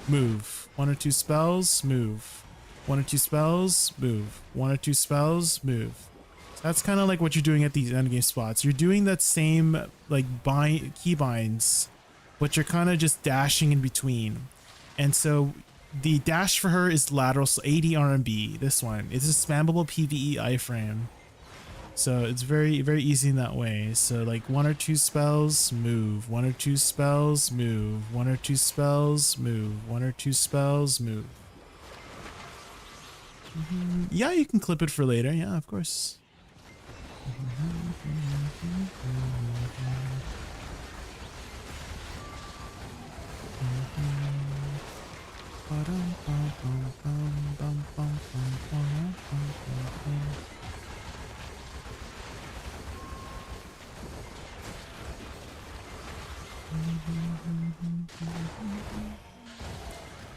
move, 1 or 2 spells, move, 1 or 2 spells, move, 1 or 2 spells, move. That's kind of like what you're doing at these endgame spots. You're doing that same like keybinds, but you're kind of just dashing in between. And so the dash for her is lateral, so 80 RMB. This one, it's a spammable PvE iframe. So it's very, very easy in that way. So like 1 or 2 spells, move, 1 or 2 spells, move, 1 or 2 spells, move, 1 or 2 spells, move. Yeah, you can clip it for later. Yeah, of course.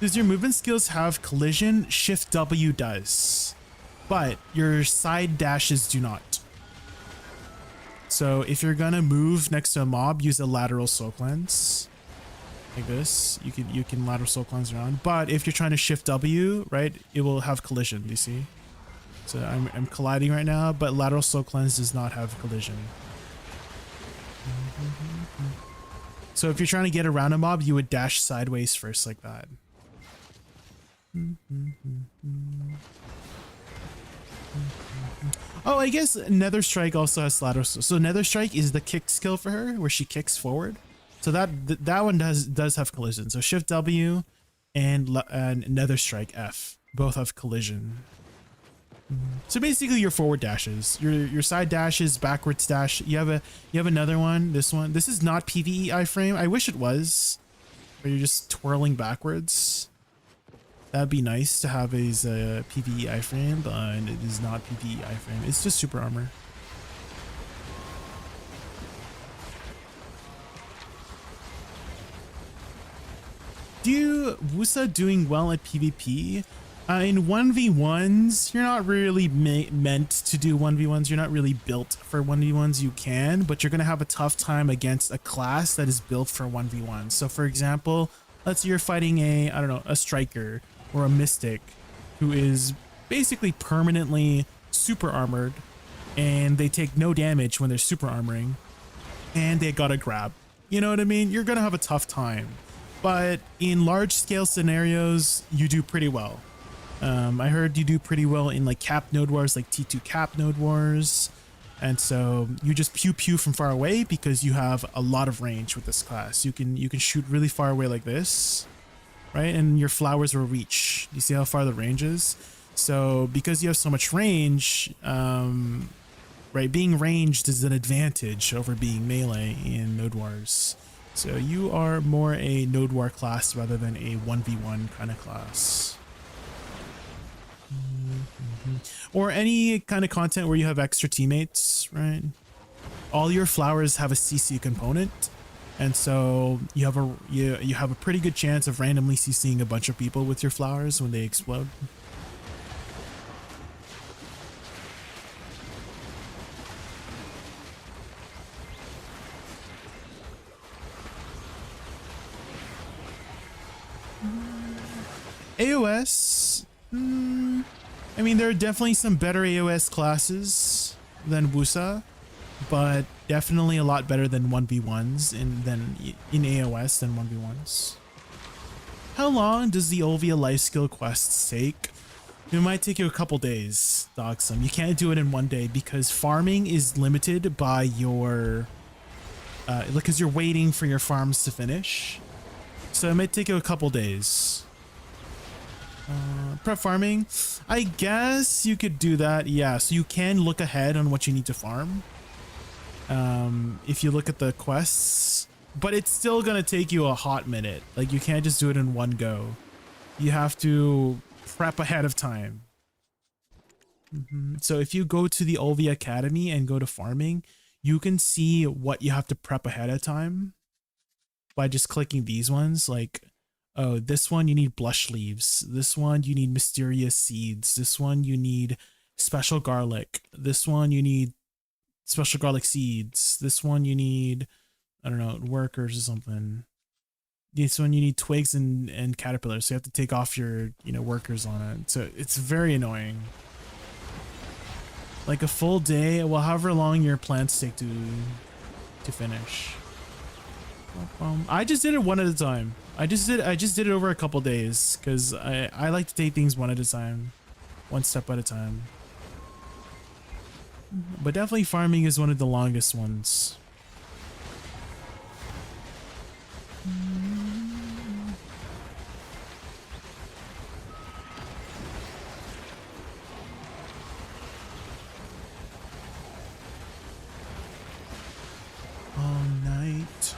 Does your movement skills have collision? Shift W does, but your side dashes do not. So if you're gonna move next to a mob, use a lateral soul cleanse like this. You can lateral soul cleanse around, but if you're trying to shift W, right, it will have collision. Do you see? So I'm colliding right now, but lateral soul cleanse does not have collision. So if you're trying to get around a mob, you would dash sideways first like that. Oh, I guess Nether Strike also has lateral. So Nether Strike is the kick skill for her, where she kicks forward. So that one does have collision. So Shift W and Nether Strike F both have collision. So basically your forward dashes, your side dashes, backwards dash. You have another one. This one. This is not PvE iframe. I wish it was. Where you're just twirling backwards. That'd be nice to have as a PvE iframe, but it is not PvE iframe. It's just super armor. Woosa doing well at PvP? In 1v1s, you're not really meant to do 1v1s. You're not really built for 1v1s. You can, but you're going to have a tough time against a class that is built for 1v1s. So for example, let's say you're fighting a striker or a mystic who is basically permanently super armored and they take no damage when they're super armoring and they got a grab. You know what I mean? You're going to have a tough time. But in large scale scenarios, you do pretty well. I heard you do pretty well in like cap node wars, like T2 cap node wars. And so you just pew pew from far away because you have a lot of range with this class. You can shoot really far away like this, right? And your flowers will reach. You see how far the range is? So because you have so much range, right, being ranged is an advantage over being melee in node wars. So you are more a node war class rather than a 1v1 kind of class. Or any kind of content where you have extra teammates, right? All your flowers have a CC component, and so you have a pretty good chance of randomly CCing a bunch of people with your flowers when they explode. AOS, I mean, there are definitely some better AOS classes than Woosa, but definitely a lot better than 1v1s in AOS than 1v1s. How long does the Olvia life skill quests take? It might take you a couple days, Dogsum. You can't do it in one day because farming is limited by your, because you're waiting for your farms to finish. So it might take you a couple days. Prep farming, I guess you could do that. Yeah, so you can look ahead on what you need to farm if you look at the quests, but it's still gonna take you a hot minute. Like, you can't just do it in one go. You have to prep ahead of time. So if you go to the Olvia Academy and go to farming, you can see what you have to prep ahead of time by just clicking these ones. Like, oh, this one you need blush leaves. This one you need mysterious seeds. This one you need special garlic. This one you need special garlic seeds. This one you need, I don't know, workers or something. This one you need twigs and caterpillars. So you have to take off your, workers on it. So it's very annoying. Like a full day, well, however long your plants take to finish. I just did it one at a time. I just did it over a couple days because I like to take things one at a time, one step at a time. But definitely farming is one of the longest ones. All night.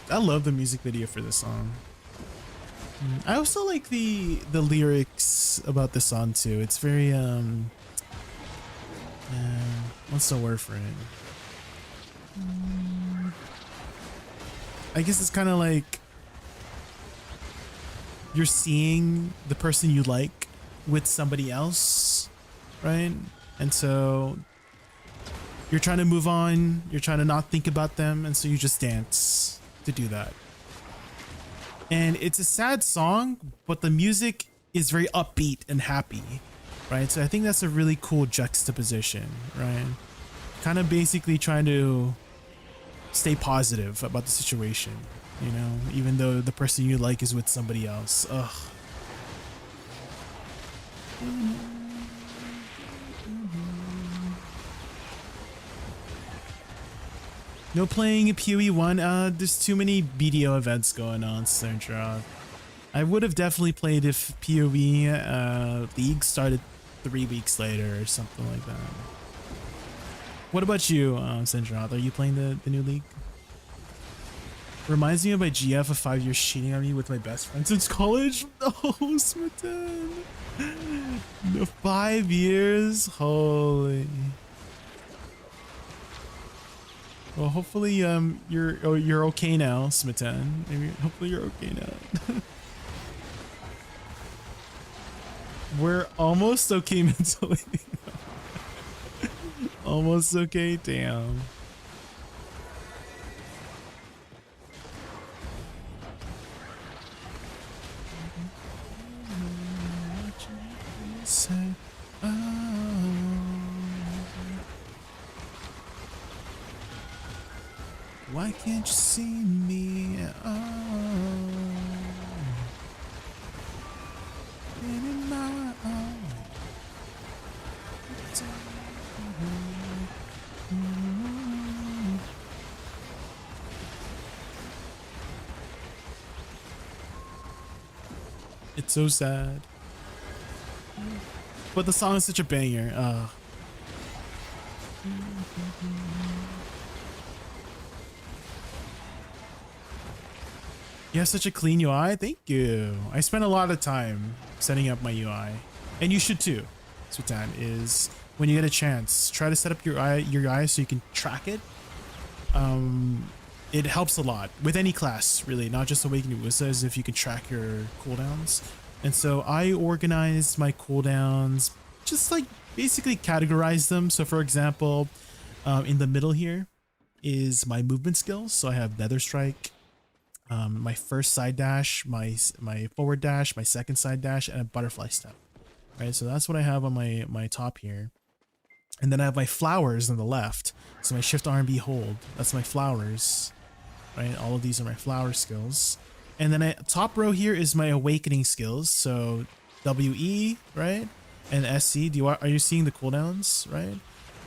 I love the music video for this song. I also like the lyrics about this song too. It's very what's the word for it? I guess it's kind of like you're seeing the person you like with somebody else, right? And so you're trying to move on, you're trying to not think about them, and so you just dance to do that. And it's a sad song, but the music is very upbeat and happy, right? So I think that's a really cool juxtaposition, right? Kind of basically trying to stay positive about the situation, even though the person you like is with somebody else. Ugh. No playing a PoE1. There's too many BDO events going on, Sandra. I would have definitely played if PoE League started 3 weeks later or something like that. What about you, Sindrath? Are you playing the new League? Reminds me of my GF of 5 years cheating on me with my best friend since college. No, Smitten. No, 5 years. Holy. Well, hopefully you're okay now, Smitten. Maybe hopefully you're okay now. We're almost okay mentally. Almost okay. Damn. Say, oh. Why can't you see me? Oh. In my own. It's so sad. But the song is such a banger. You have such a clean UI. Thank you. I spent a lot of time setting up my UI, and you should too. Sutan, is when you get a chance, try to set up your UI so you can track it. It helps a lot with any class, really, not just Awakening Woosa, as if you can track your cooldowns. And so I organized my cooldowns, just like basically categorize them. So for example, in the middle here is my movement skills. So I have Nether Strike, my first side dash, my forward dash, my second side dash, and a butterfly step. Right, so that's what I have on my top here. And then I have my flowers on the left. So my shift R&B hold, that's my flowers. Right, all of these are my flower skills. And then top row here is my awakening skills. So WE, right? And SC. Are you seeing the cooldowns, right?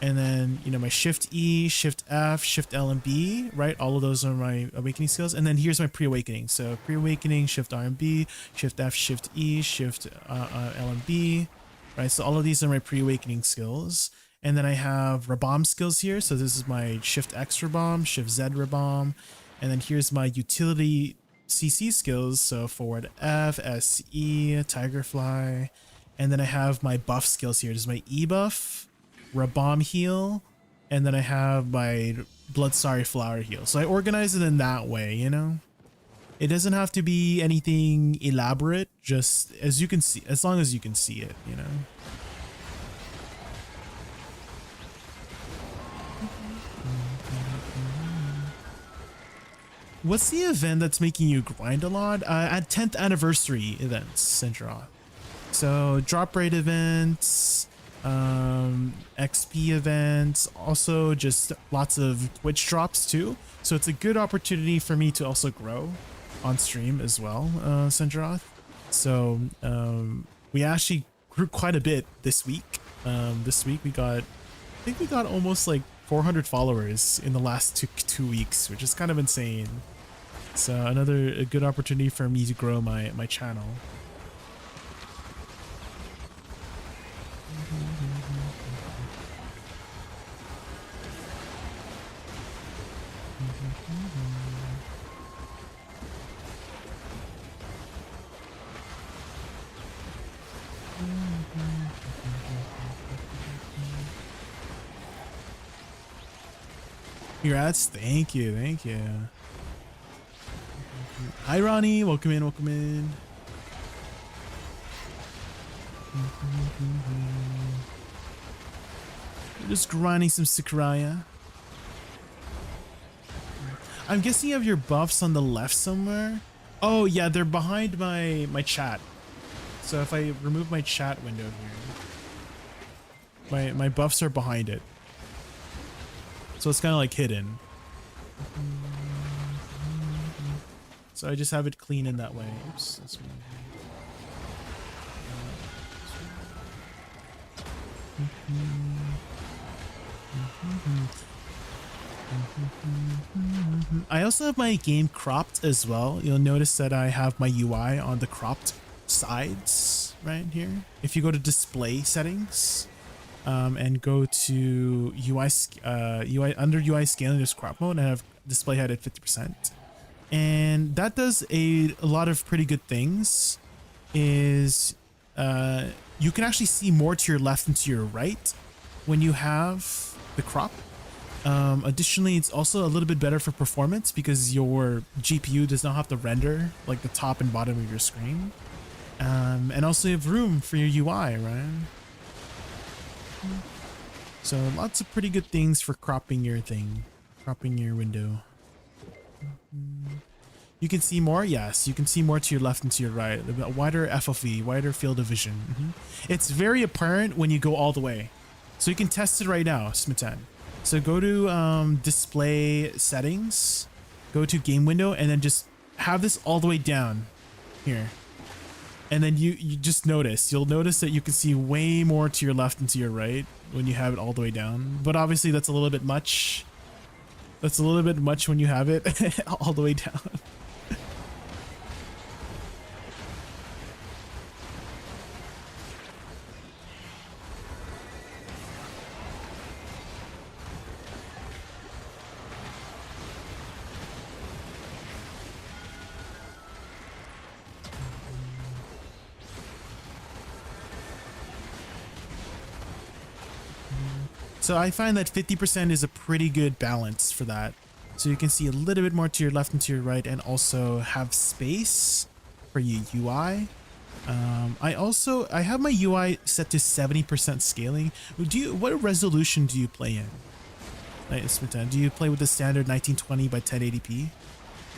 And then, you know, my shift E, shift F, shift L and B, right? All of those are my awakening skills. And then here's my pre-awakening. So pre-awakening, shift R and B, shift F, shift E, shift L and B, right? So all of these are my pre-awakening skills. And then I have Rabomb skills here. So this is my shift X Rabomb, shift Z Rabomb. And then here's my utility CC skills. So forward F, SE, Tigerfly. And then I have my buff skills here. This is my E buff, Rabomb heal, and then I have my Bloodsari flower heal. So I organize it in that way, you know? It doesn't have to be anything elaborate, just as you can see, as long as you can see it, you know? What's the event that's making you grind a lot? At 10th anniversary events, Central. So drop rate events, XP events, also just lots of Twitch drops too. So it's a good opportunity for me to also grow on stream as well, Sendrath. So we actually grew quite a bit this week. This week we got, I think we got almost like 400 followers in the last two weeks, which is kind of insane. So a good opportunity for me to grow my channel. Congrats, thank you. Hi Ronnie, welcome in. We're just grinding some Sakuraya. I'm guessing you have your buffs on the left somewhere. Oh yeah, they're behind my chat. So if I remove my chat window here, my buffs are behind it. So it's kind of like hidden. So I just have it clean in that way. Oops, this one. I also have my game cropped as well. You'll notice that I have my UI on the cropped sides right here. If you go to display settings and go to UI under UI scaling, there's crop mode, and I have display height at 50%. And that does a lot of pretty good things. Is you can actually see more to your left and to your right when you have the crop. Additionally, it's also a little bit better for performance because your GPU does not have to render like the top and bottom of your screen. And also you have room for your UI, right? So lots of pretty good things for cropping your thing, cropping your window. You can see more. Yes, you can see more to your left and to your right. A wider FOV, wider field of vision. It's very apparent when you go all the way. So you can test it right now, Smitten. So go to display settings, go to game window, and then just have this all the way down here. And then you just you'll notice that you can see way more to your left and to your right when you have it all the way down. But obviously that's a little bit much. That's a little bit much when you have it all the way down. So I find that 50% is a pretty good balance for that. So you can see a little bit more to your left and to your right, and also have space for your UI. I have my UI set to 70% scaling. What resolution do you play in? Do you play with the standard 1920 by 1080p?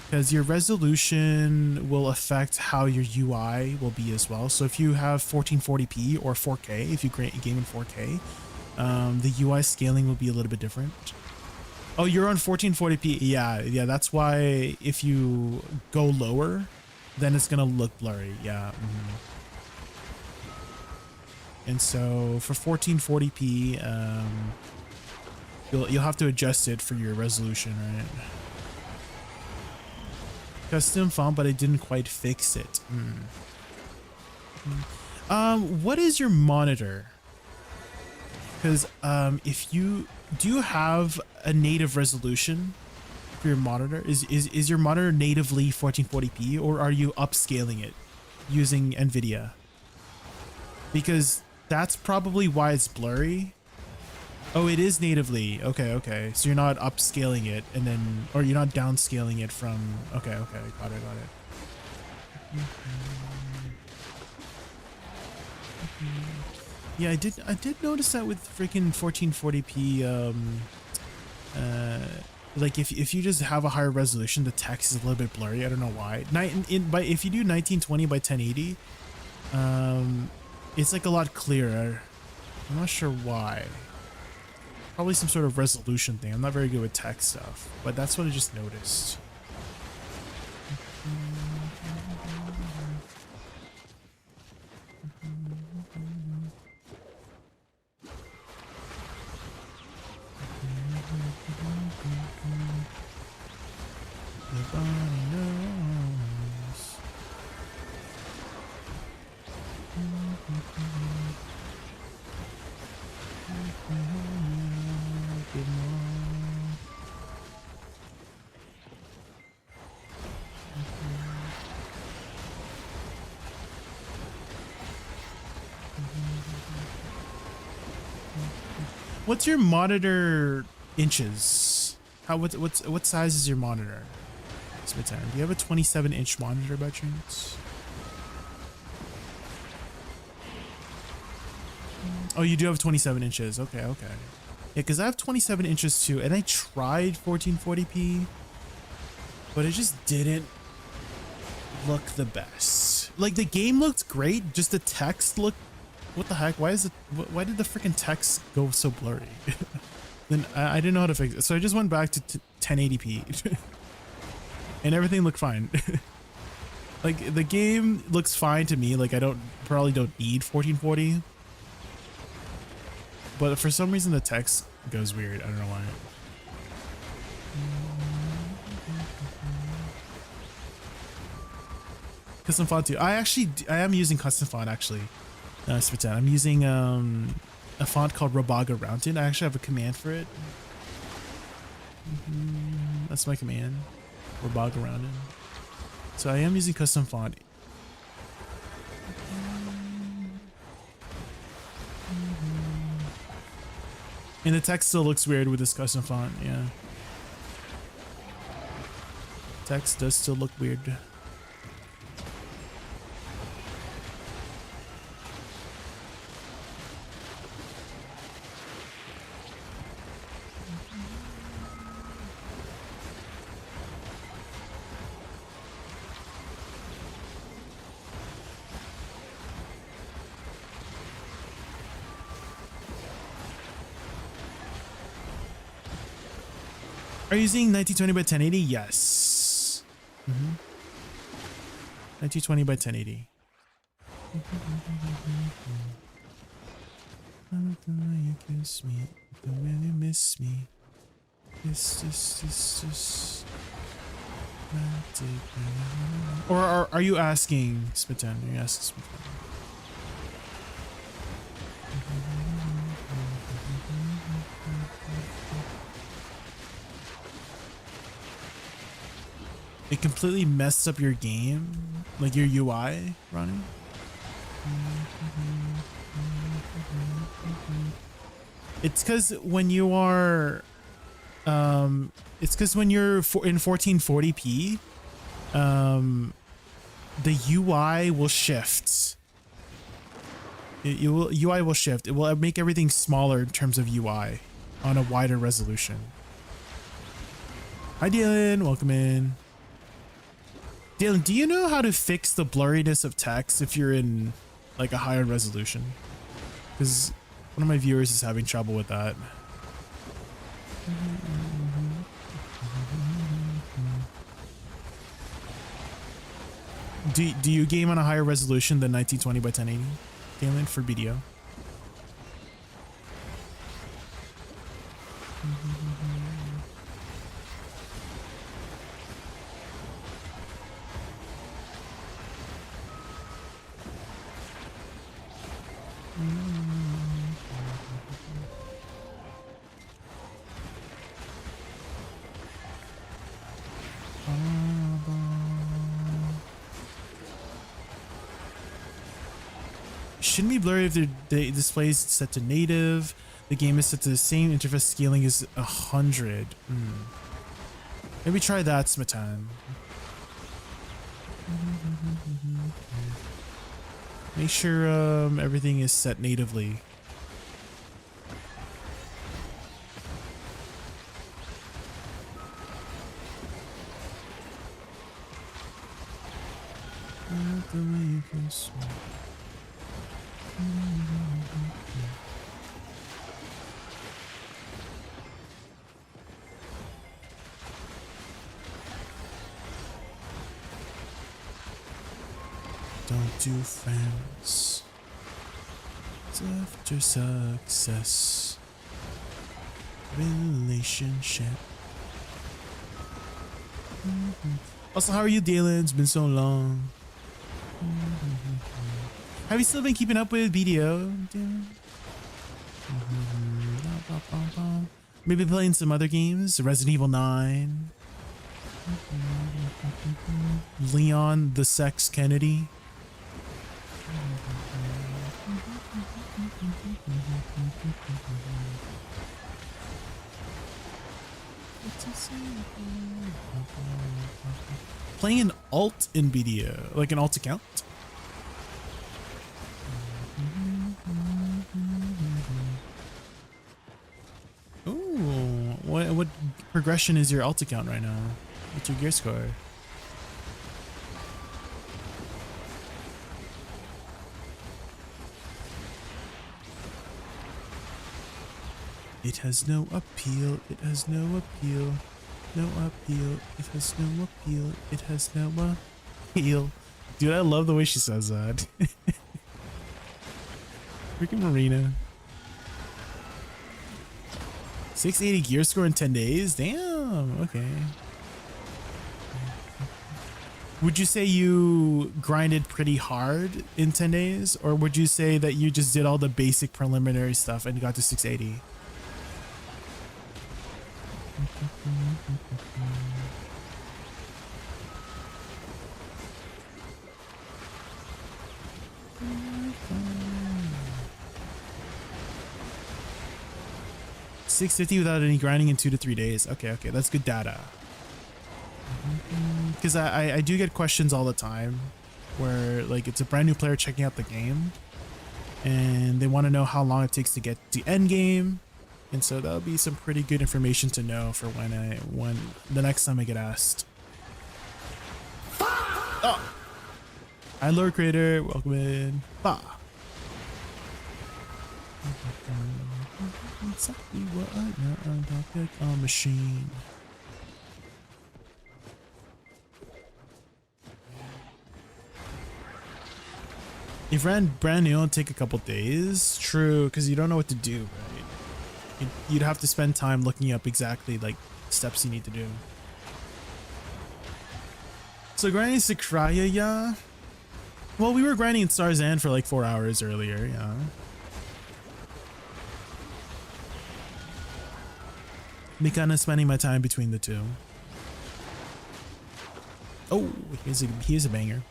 Because your resolution will affect how your UI will be as well. So if you have 1440p or 4K, if you game in 4K, the UI scaling will be a little bit different. Oh, you're on 1440p. Yeah, that's why if you go lower, then it's gonna look blurry. Yeah. And so for 1440p, you'll have to adjust it for your resolution, right? Custom font, but I didn't quite fix it. What is your monitor? Because do you have a native resolution for your monitor? Is your monitor natively 1440p, or are you upscaling it using NVIDIA? Because that's probably why it's blurry. Oh, it is natively. Okay. So you're not upscaling it or you're not downscaling it from. Okay. Got it. Yeah, I did notice that with freaking 1440p. Like if you just have a higher resolution, the text is a little bit blurry. I don't know why. But if you do 1920 by 1080, it's like a lot clearer. I'm not sure why. Probably some sort of resolution thing. I'm not very good with tech stuff, but that's what I just noticed. Nobody knows. What's your monitor inches? What size is your monitor? Do you have a 27-inch monitor by chance? Oh, you do have 27 inches. Okay. Yeah, because I have 27 inches too, and I tried 1440p, but it just didn't look the best. Like the game looked great, just the text looked. What the heck? Why did the freaking text go so blurry? Then I didn't know how to fix it, so I just went back to 1080p. And everything looked fine. Like the game looks fine to me. Like I probably don't need 1440. But for some reason the text goes weird. I don't know why. Custom font too. I am using custom font actually. Pretend I'm using a font called Robaga Rounded. I actually have a command for it. That's my command. Robaga Rounded. So I am using custom font. And the text still looks weird with this custom font, yeah. Text does still look weird. Are you using 1920 by 1080? Yes. 1920 by 1080. You kiss me, the way you miss me. This. Or are you asking Smitten? Are you asking Smitten? It completely messed up your game, like your UI, Ronnie. It's because when you are, it's because when you're in 1440p, the UI will shift. UI will shift. It will make everything smaller in terms of UI on a wider resolution. Hi Dylan, welcome in. Dylan, do you know how to fix the blurriness of text if you're in like a higher resolution? Because one of my viewers is having trouble with that. Do you game on a higher resolution than 1920 by 1080, Dylan, for BDO? Shouldn't be blurry if the display is set to native. The game is set to the same interface scaling as 100. Maybe try that, Smatan. Make sure everything is set natively. Don't do friends after success. Relationship. Also, how are you, Dylan? It's been so long. Have you still been keeping up with BDO, Dylan? Maybe playing some other games? Resident Evil 9. Leon the Sex Kennedy. Playing an alt in BDO, like an alt account. Ooh, what progression is your alt account right now? What's your gear score? It has no appeal, it has no appeal, no appeal, it has no appeal, it has no appeal. Dude, I love the way she says that. Freaking Marina. 680 gear score in 10 days? Damn, okay. Would you say you grinded pretty hard in 10 days, or would you say that you just did all the basic preliminary stuff and got to 680? $650 without any grinding in 2 to 3 days. Okay, that's good data. Because I do get questions all the time where like it's a brand new player checking out the game and they want to know how long it takes to get to end game, and so that'll be some pretty good information to know for when the next time I get asked. Oh, hi Lord Creator, welcome in. Bah. Exactly what I know about a machine. If ran brand new, it'll take a couple days. True, because you don't know what to do, right? You'd have to spend time looking up exactly like steps you need to do. So grinding Sakraya, yeah. Well, we were grinding in Starzan for like 4 hours earlier, yeah. Me kind of spending my time between the two. Oh, here's a banger.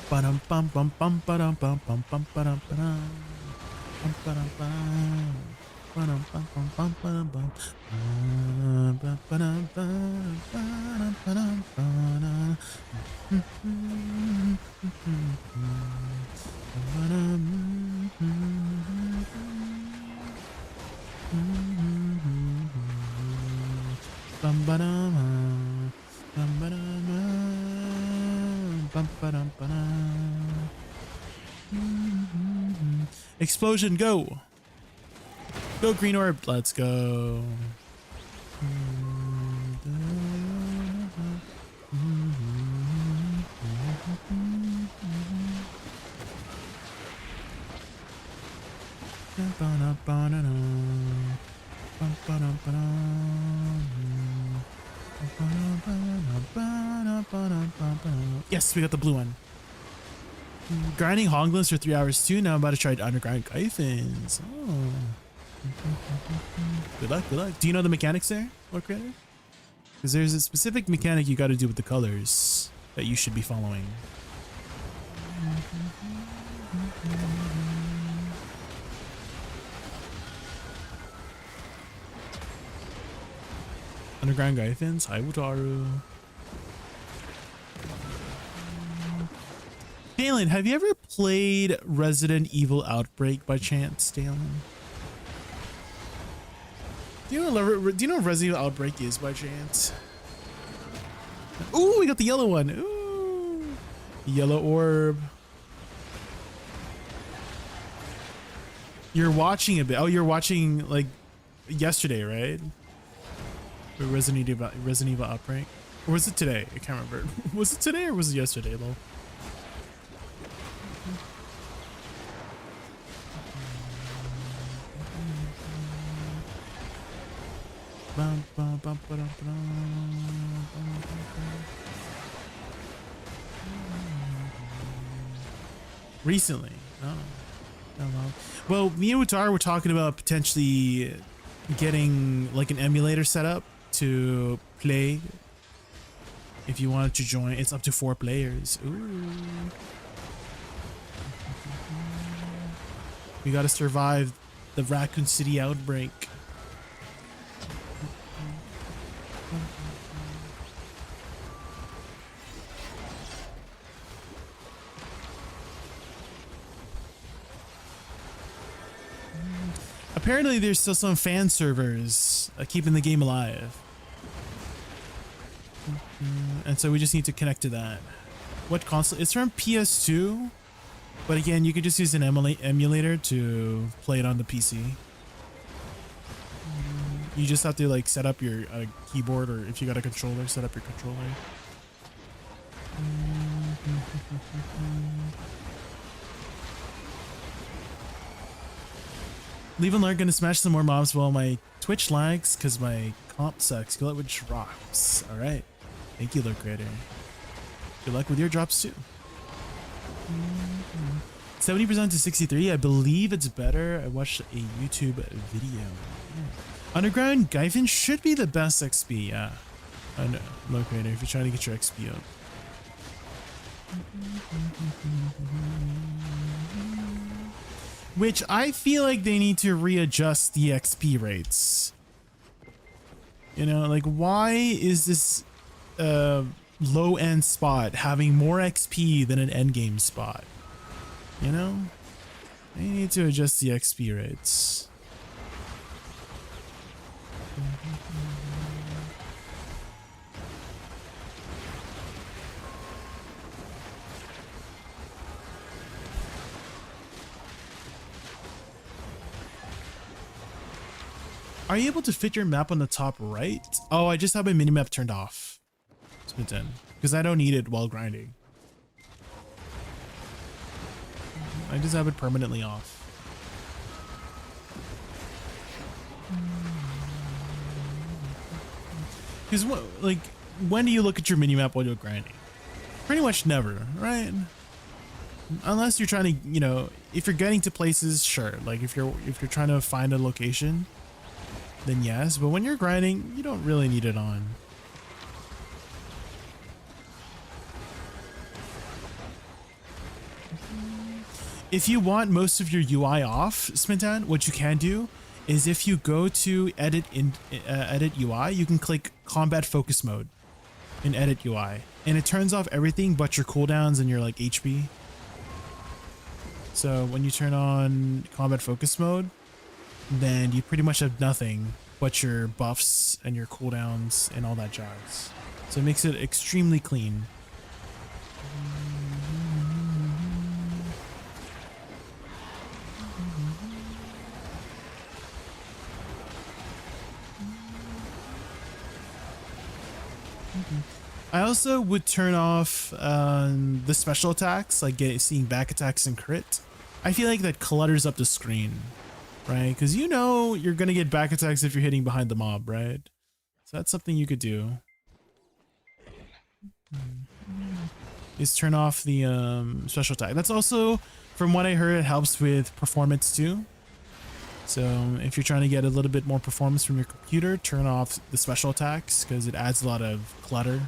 Ba-dum bum bum bum ba-dum bum bum bum ba-dum ba-dum bum ba-dum bum ba-dum bum bum bum ba-dum bum ba-dum bum ba-dum ba-dum ba-dum. Explosion, go! Go green orb, let's go. Yes, we got the blue one. Grinding Honglins for 3 hours too. Now I'm about to try to underground Gyphins. Oh. Good luck, good luck. Do you know the mechanics there, Lord Creator? Because there's a specific mechanic you got to do with the colors that you should be following. Underground Gyphins. Hi, Wutaru. Dalen, have you ever played Resident Evil Outbreak by chance, Dalen? Do you know what Resident Evil Outbreak is by chance? Ooh, we got the yellow one. Ooh, yellow orb. You're watching a bit. Oh, you're watching like yesterday, right? Resident Evil Outbreak, or was it today? I can't remember. Was it today or was it yesterday, lol? Recently, oh, well, me and Wutaru were talking about potentially getting like an emulator set up to play. If you wanted to join, it's up to 4 players. Ooh. We gotta survive the Raccoon City outbreak. Apparently there's still some fan servers keeping the game alive. And so we just need to connect to that. What console? It's from PS2. But again, you could just use an emulator to play it on the PC. You just have to like set up your keyboard, or if you got a controller, set up your controller. Leave and learn, gonna smash some more mobs while my Twitch lags because my comp sucks. Go out with drops. Alright. Thank you, Lord Creator. Good luck with your drops too. 70% to 63. I believe it's better. I watched a YouTube video. Underground Gyfin should be the best XP. Yeah. I know. Locator if you're trying to get your XP up. Which I feel like they need to readjust the XP rates. You know, like why is this low end spot having more XP than an end game spot? You know, they need to adjust the XP rates. Are you able to fit your map on the top right? Oh, I just have my minimap turned off. Because I don't need it while grinding. I just have it permanently off. Because like, when do you look at your minimap while you're grinding? Pretty much never, right? Unless you're trying to, you know, if you're getting to places, sure. Like if you're trying to find a location, then yes. But when you're grinding, you don't really need it on. If you want most of your UI off, Smintan, what you can do is if you go to edit UI, you can click combat focus mode in edit UI, and it turns off everything but your cooldowns and your like HP. So when you turn on combat focus mode, then you pretty much have nothing but your buffs and your cooldowns and all that jazz. So it makes it extremely clean. I also would turn off the special attacks, like seeing back attacks and crit. I feel like that clutters up the screen, right? Because you know you're going to get back attacks if you're hitting behind the mob, right? So that's something you could do. Is turn off the special attack. That's also, from what I heard, it helps with performance too. So if you're trying to get a little bit more performance from your computer, turn off the special attacks because it adds a lot of clutter.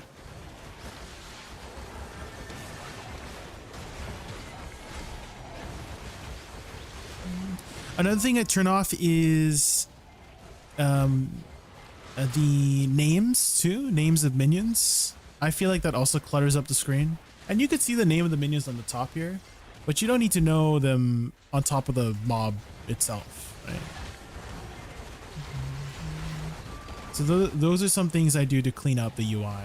Another thing I turn off is the names too, names of minions. I feel like that also clutters up the screen. And you could see the name of the minions on the top here, but you don't need to know them on top of the mob itself, right? So those are some things I do to clean up the UI.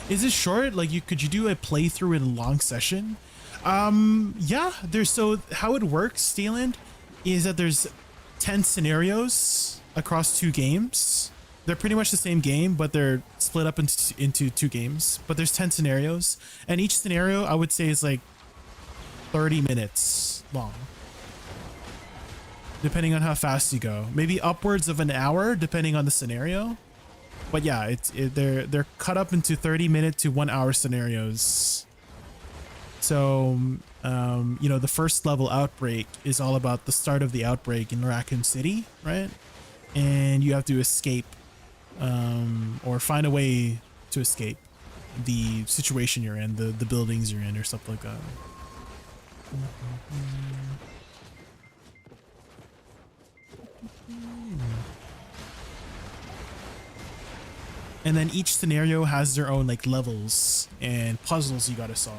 Is it short? Like could you do a playthrough in a long session? Yeah, so how it works, Steeland, is that there's 10 scenarios across 2 games. They're pretty much the same game, but they're split up into 2 games. But there's 10 scenarios, and each scenario I would say is like 30 minutes long, depending on how fast you go. Maybe upwards of an hour, depending on the scenario. But yeah, they're cut up into 30-minute to 1-hour scenarios. So, you know, the first level outbreak is all about the start of the outbreak in Raccoon City, right? And you have to escape, or find a way to escape the situation you're in, the buildings you're in, or stuff like that. And then each scenario has their own like levels and puzzles you gotta solve.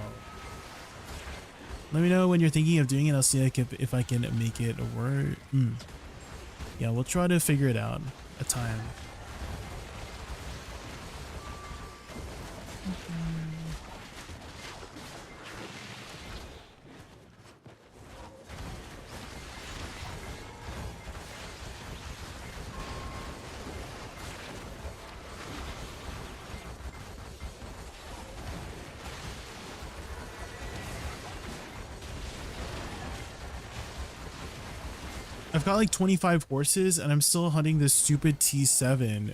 Let me know when you're thinking of doing it. I'll see if I can make it work. Yeah, we'll try to figure it out a time. I've got like 25 horses and I'm still hunting this stupid T7. Ooh.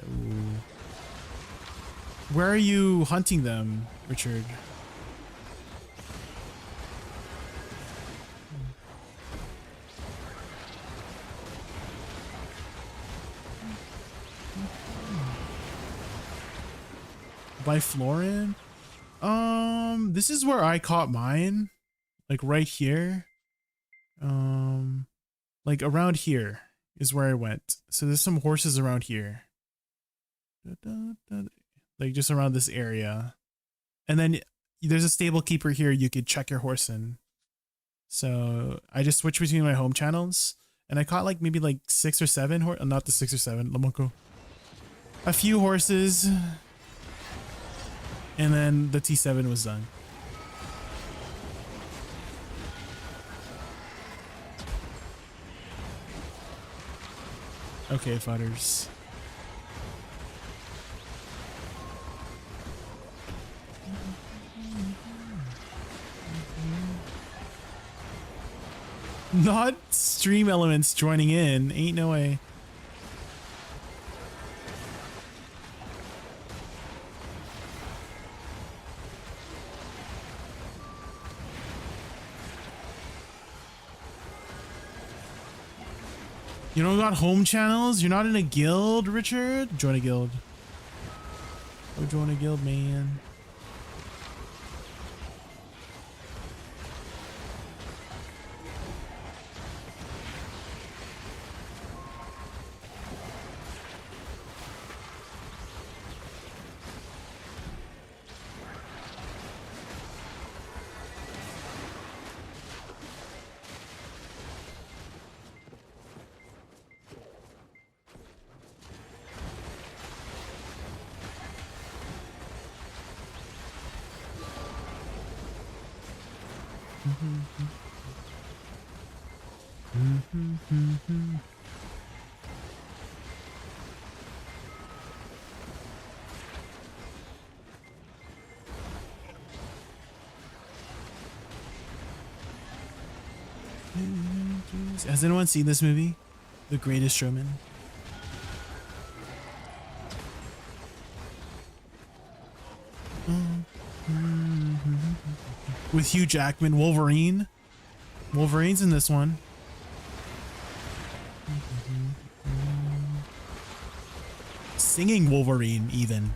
Where are you hunting them, Richard? By Florin? This is where I caught mine. Like right here. Like around here is where I went. So there's some horses around here. Like just around this area. And then there's a stable keeper here you could check your horse in. So I just switched between my home channels. And I caught like maybe like 6 or 7 not the 6 or 7. Lamoko. A few horses. And then the T7 was done. Okay, fudders. Not stream elements joining in. Ain't no way. You don't got home channels? You're not in a guild, Richard? Join a guild. Go join a guild, man. Has anyone seen this movie? The Greatest Showman? With Hugh Jackman, Wolverine. Wolverine's in this one. Singing Wolverine, even.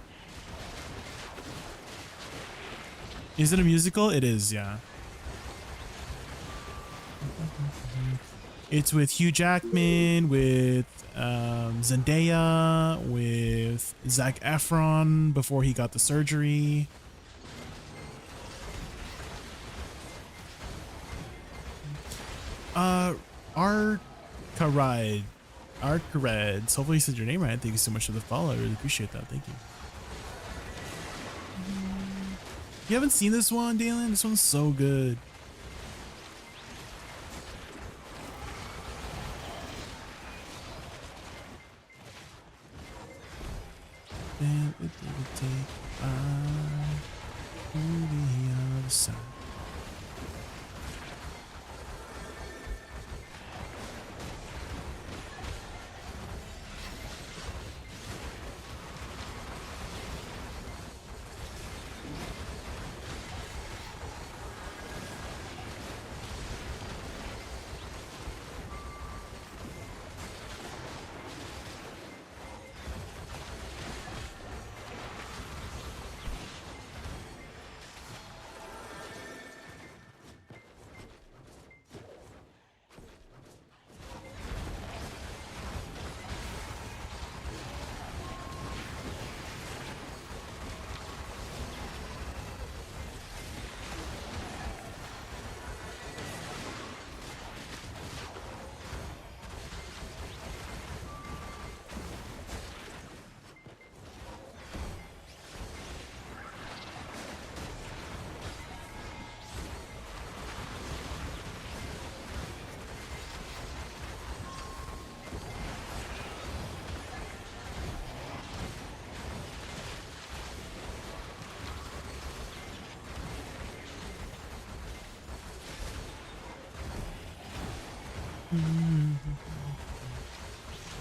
Is it a musical? It is, yeah. It's with Hugh Jackman, with Zendaya, with Zac Efron before he got the surgery. Arcareds. Hopefully you said your name right. Thank you so much for the follow. I really appreciate that. Thank you. You haven't seen this one, Dalen? This one's so good. Then it will take to the other side.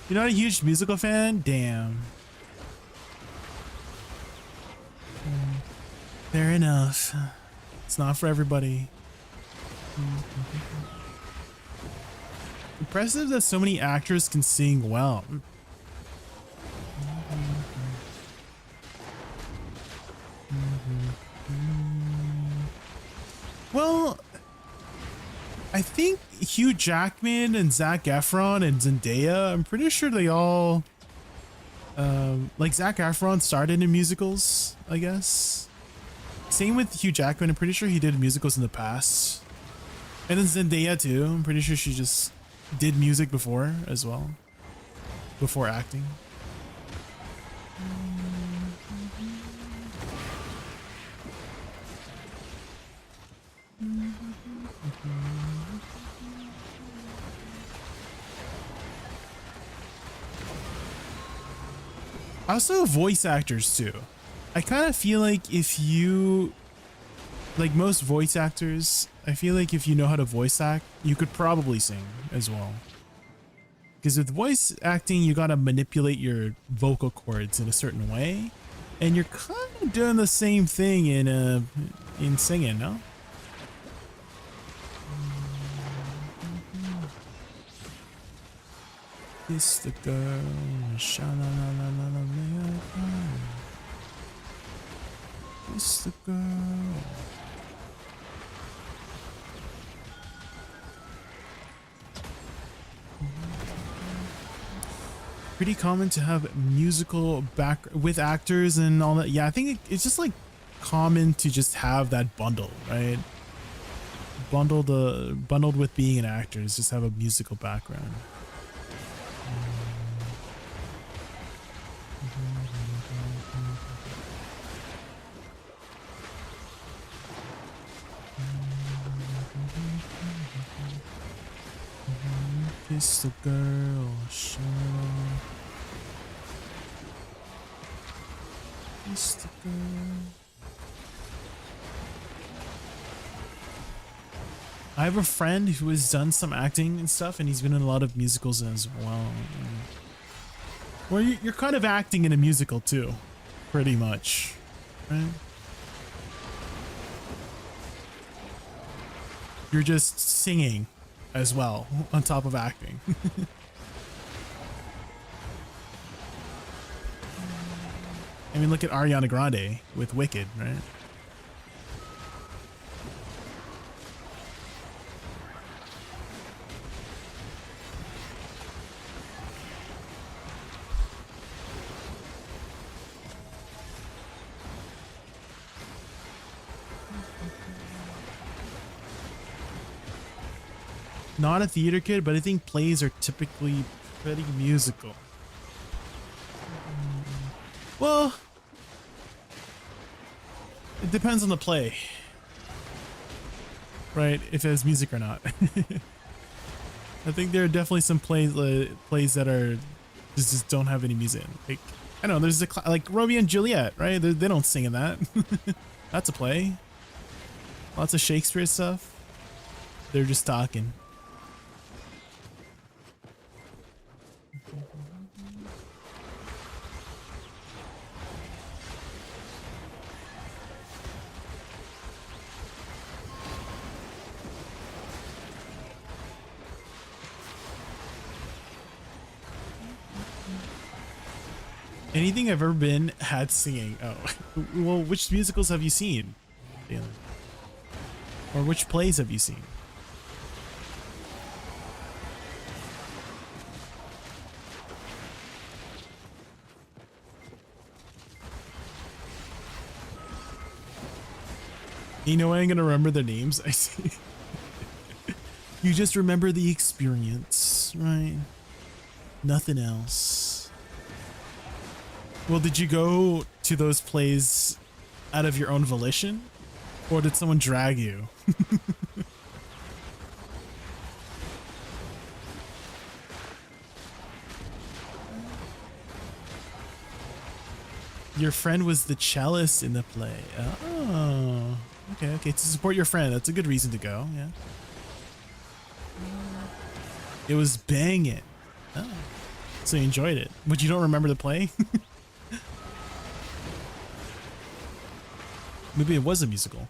You're not a huge musical fan? Damn. Fair enough. It's not for everybody. Impressive that so many actors can sing well. Well, I think Hugh Jackman and Zac Efron and Zendaya, I'm pretty sure they all, like Zac Efron started in musicals, I guess. Same with Hugh Jackman, I'm pretty sure he did musicals in the past. And then Zendaya too, I'm pretty sure she just did music before as well, before acting. Also voice actors too. I kind of feel like if you, like most voice actors, I feel like if you know how to voice act, you could probably sing as well. Because with voice acting, you gotta manipulate your vocal cords in a certain way, and you're kind of doing the same thing in singing, no? Kiss the girl, sha-la-la-la-la-la, kiss the girl. Pretty common to have musical back with actors and all that. Yeah, I think it's just like common to just have that bundle, right? Bundled with being an actor is just have a musical background. Kiss the girl, sure. Kiss the girl. I have a friend who has done some acting and stuff, and he's been in a lot of musicals as well. Well, you're kind of acting in a musical too, pretty much, right? You're just singing as well on top of acting. I mean, look at Ariana Grande with Wicked, right? Not a theater kid, but I think plays are typically pretty musical. Well, it depends on the play, right? If it has music or not. I think there are definitely some plays that are just don't have any music. Like, I don't know, there's like Romeo and Juliet, right? They don't sing in that. That's a play. Lots of Shakespeare stuff. They're just talking. Anything I've ever been had singing. Oh, well, which musicals have you seen, Dalen? Or which plays have you seen? You know, I ain't gonna remember the names. I see. You just remember the experience, right? Nothing else. Well, did you go to those plays out of your own volition, or did someone drag you? Your friend was the cellist in the play. Oh, okay. To support your friend. That's a good reason to go, yeah. It was banging. Oh, so you enjoyed it. But you don't remember the play? Maybe it was a musical.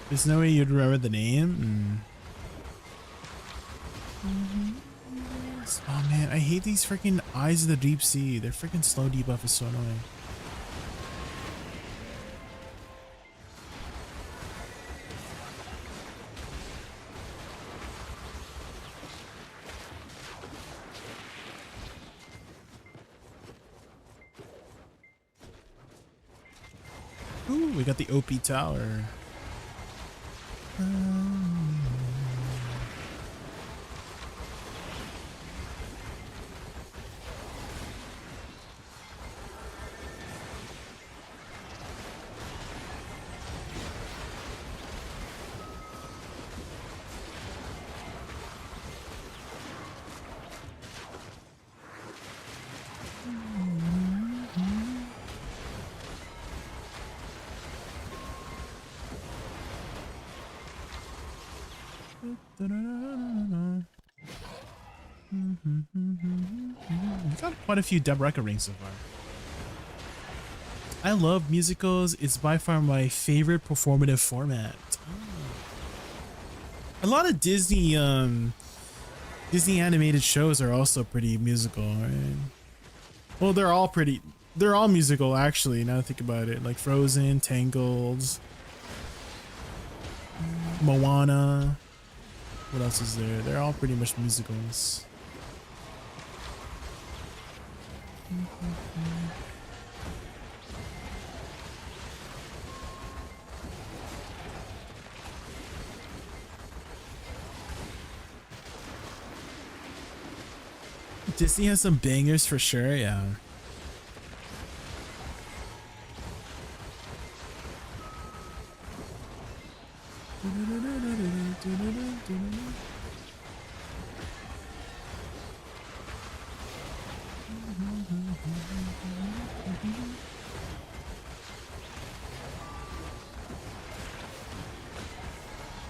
There's no way you'd remember the name. Oh man, I hate these freaking Eyes of the Deep Sea. Their freaking slow debuff is so annoying. Ooh, we got the OP tower. Got quite a few Debreka rings so far. I love musicals. It's by far my favorite performative format. A lot of Disney Disney animated shows are also pretty musical, right? Well, they're all musical actually, now that I think about it. Like Frozen, Tangled, Moana. What else is there? They're all pretty much musicals. Disney has some bangers for sure, yeah.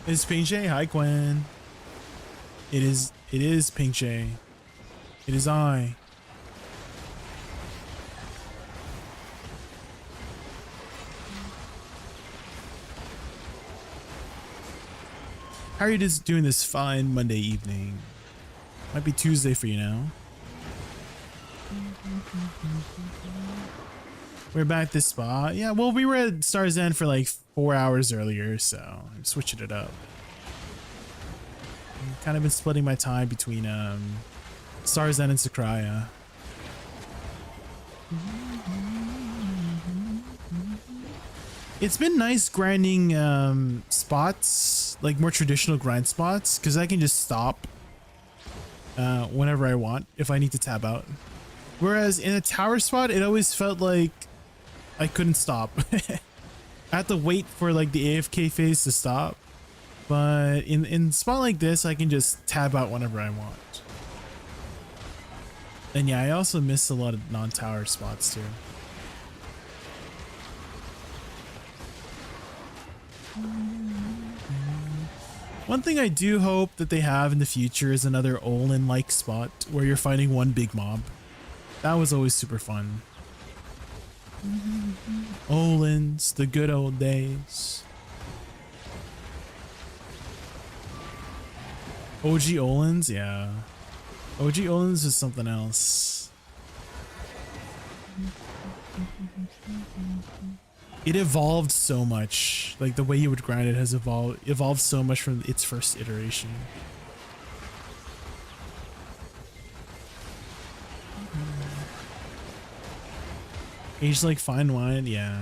It's Pink Shay. Hi, Gwen. It is Pink Shay. It is I. How are you just doing this fine Monday evening? Might be Tuesday for you now. We're back at this spot. Yeah, well, we were at Star's End for like 4 hours earlier, so I'm switching it up. I've kind of been splitting my time between Star's End and Sakraya. It's been nice grinding spots, like more traditional grind spots, because I can just stop whenever I want if I need to tab out. Whereas in a tower spot, it always felt like I couldn't stop. I had to wait for like the AFK phase to stop. But in a spot like this, I can just tab out whenever I want. And yeah, I also missed a lot of non-tower spots too. One thing I do hope that they have in the future is another Olin-like spot where you're fighting one big mob. That was always super fun. Olins, the good old days. OG Olins, yeah. OG Olins is something else. It evolved so much. Like the way you would grind it has evolved so much from its first iteration. Aged like fine wine, yeah.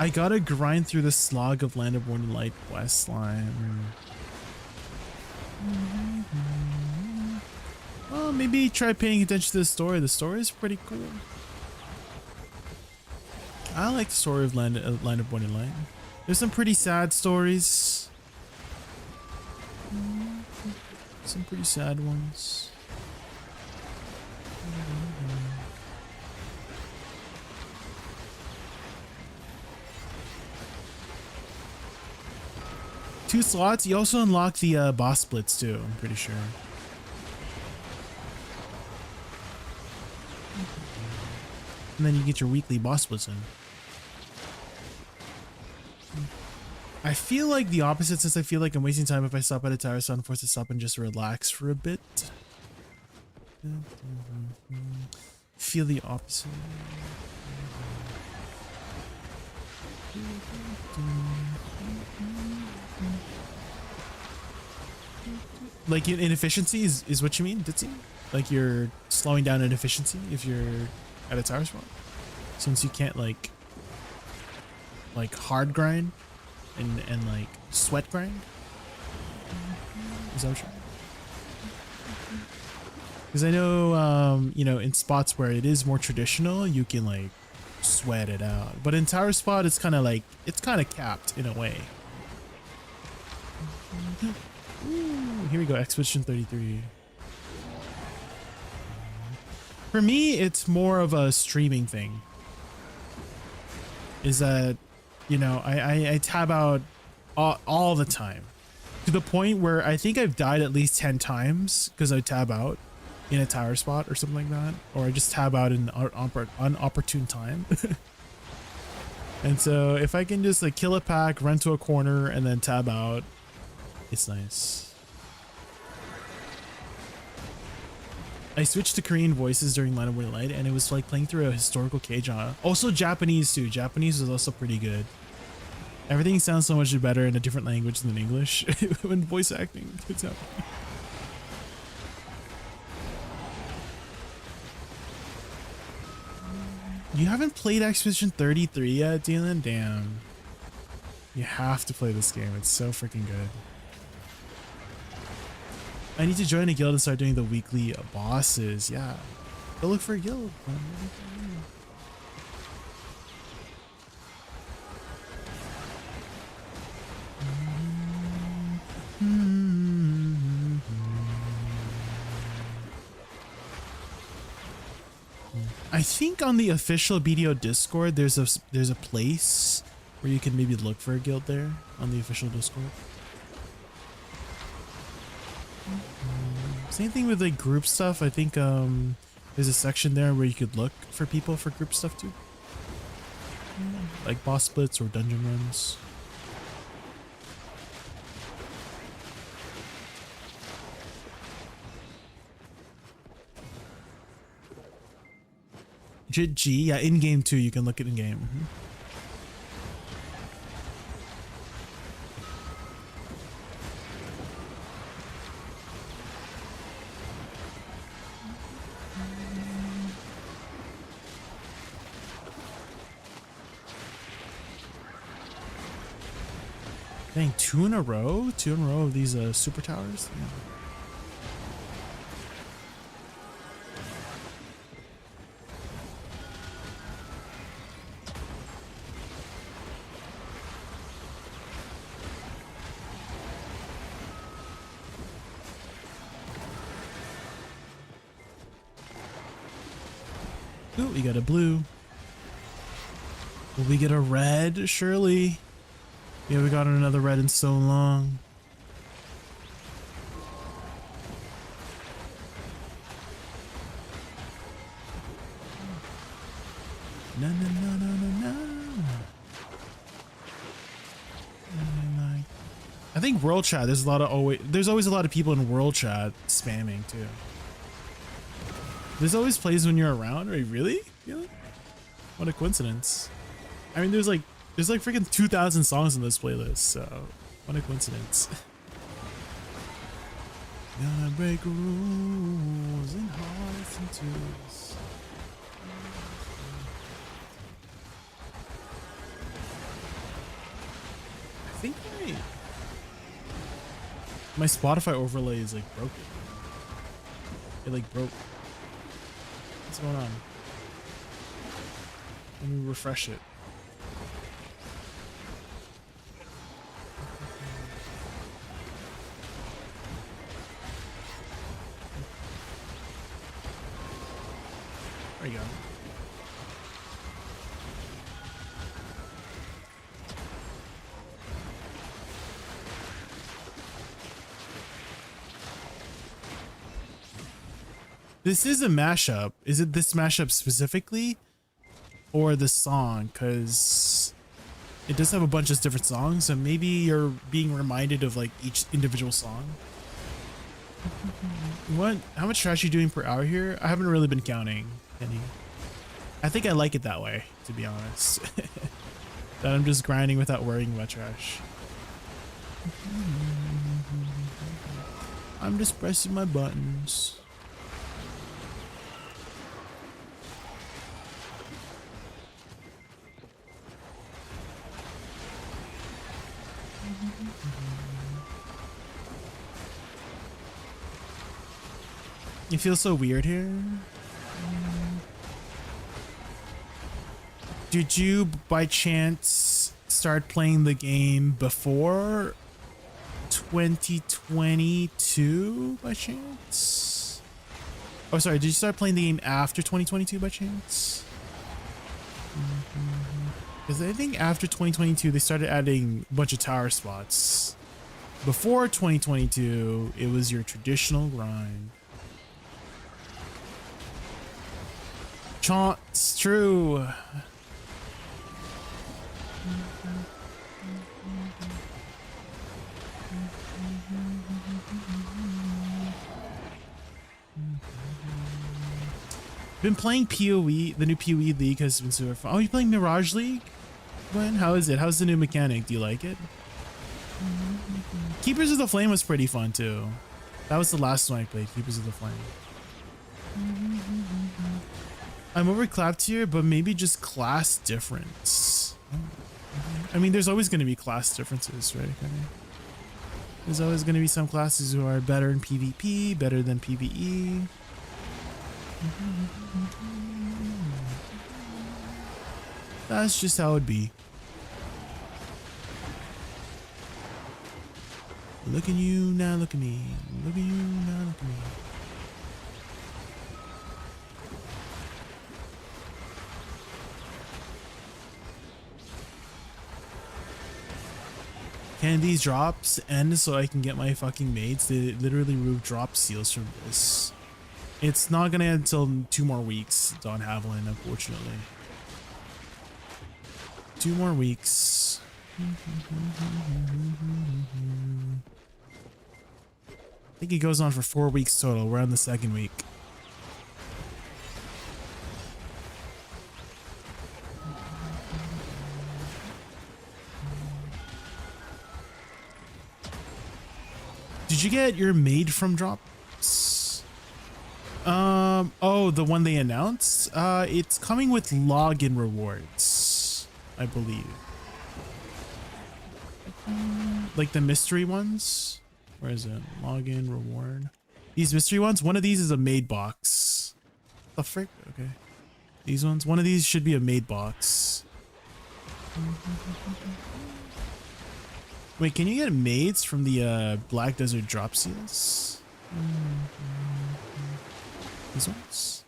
I gotta grind through the slog of Land of Morning Light questline. Well, maybe try paying attention to the story. The story is pretty cool. I like the story of Land of Morning Light. There's some pretty sad stories. Some pretty sad ones. Two slots. You also unlock the boss splits too, I'm pretty sure. And then you get your weekly boss splits in. I feel like the opposite, since I feel like I'm wasting time if I stop at a tower, so I'm forced to stop and just relax for a bit. Feel the opposite. Like inefficiency is what you mean, Ditzy? Like you're slowing down in efficiency if you're at a tower spot? Since you can't like hard grind and like sweat grind? Is that what you're... Because I know, you know, in spots where it is more traditional, you can like sweat it out. But in tower spot, it's kind of like, it's kind of capped in a way. Ooh, here we go, Expedition 33. For me, it's more of a streaming thing. Is that, you know, I tab out all the time. To the point where I think I've died at least 10 times because I tab out in a tower spot or something like that. Or I just tab out in unopportune time. And so if I can just like kill a pack, run to a corner, and then tab out, it's nice. I switched to Korean voices during Land of Morning Light, and it was like playing through a historical K-drama. Also Japanese too. Japanese is also pretty good. Everything sounds so much better in a different language than English when voice acting is happening. You haven't played Expedition 33 yet, Dylan? Damn. You have to play this game. It's so freaking good. I need to join a guild and start doing the weekly bosses. Yeah. Go look for a guild. I think on the official BDO Discord, there's a place where you can maybe look for a guild there on the official Discord. Same thing with like group stuff. I think there's a section there where you could look for people for group stuff too, like boss splits or dungeon runs. G, yeah, in game too. You can look at in game. Dang, two in a row of these super towers. Yeah. Ooh, we got a blue. Will we get a red? Surely. Yeah, we got another red in so long. No, no, no, no, no, no. I think world chat. There's always a lot of people in world chat spamming too. There's always plays when you're around. Are you really? What a coincidence. I mean, there's like freaking 2,000 songs in this playlist, so what a coincidence. Gonna break rules in hearts and twos. think my Spotify overlay is like broken. It like broke. What's going on? Let me refresh it. There you go. This is a mashup. Is it this mashup specifically? Or the song? Because it does have a bunch of different songs, so maybe you're being reminded of like each individual song. What? How much trash are you doing per hour here? I haven't really been counting any. I think I like it that way, to be honest. That I'm just grinding without worrying about trash. I'm just pressing my buttons. You feel so weird here. Did you by chance start playing the game before 2022 by chance? Oh, sorry. Did you start playing the game after 2022 by chance? Because I think after 2022 they started adding a bunch of tower spots. Before 2022, it was your traditional grind. Chance, true. Been playing PoE, the new PoE League has been super fun. Oh, you playing Mirage League? Gwen, how is it? How's the new mechanic? Do you like it? Keepers of the Flame was pretty fun too. That was the last one I played, Keepers of the Flame. I'm overclapped here, but maybe just class difference. I mean, there's always going to be class differences, right? There's always going to be some classes who are better in PvP, better than PvE. That's just how it'd be. Look at you, now look at me. Look at you, now look at me. Can these drops end so I can get my fucking mates? They literally remove drop seals from this. It's not gonna end until 2 more weeks, Don Haviland, unfortunately. 2 more weeks. I think it goes on for 4 weeks total. We're on the 2nd week. Did you get your made from drops? Oh, the one they announced? It's coming with login rewards, I believe. Like the mystery ones? Where is it? Login reward. These mystery ones? One of these is a made box. The frick? Okay. These ones? One of these should be a made box. Wait, can you get maids from the Black Desert drop seals? These ones?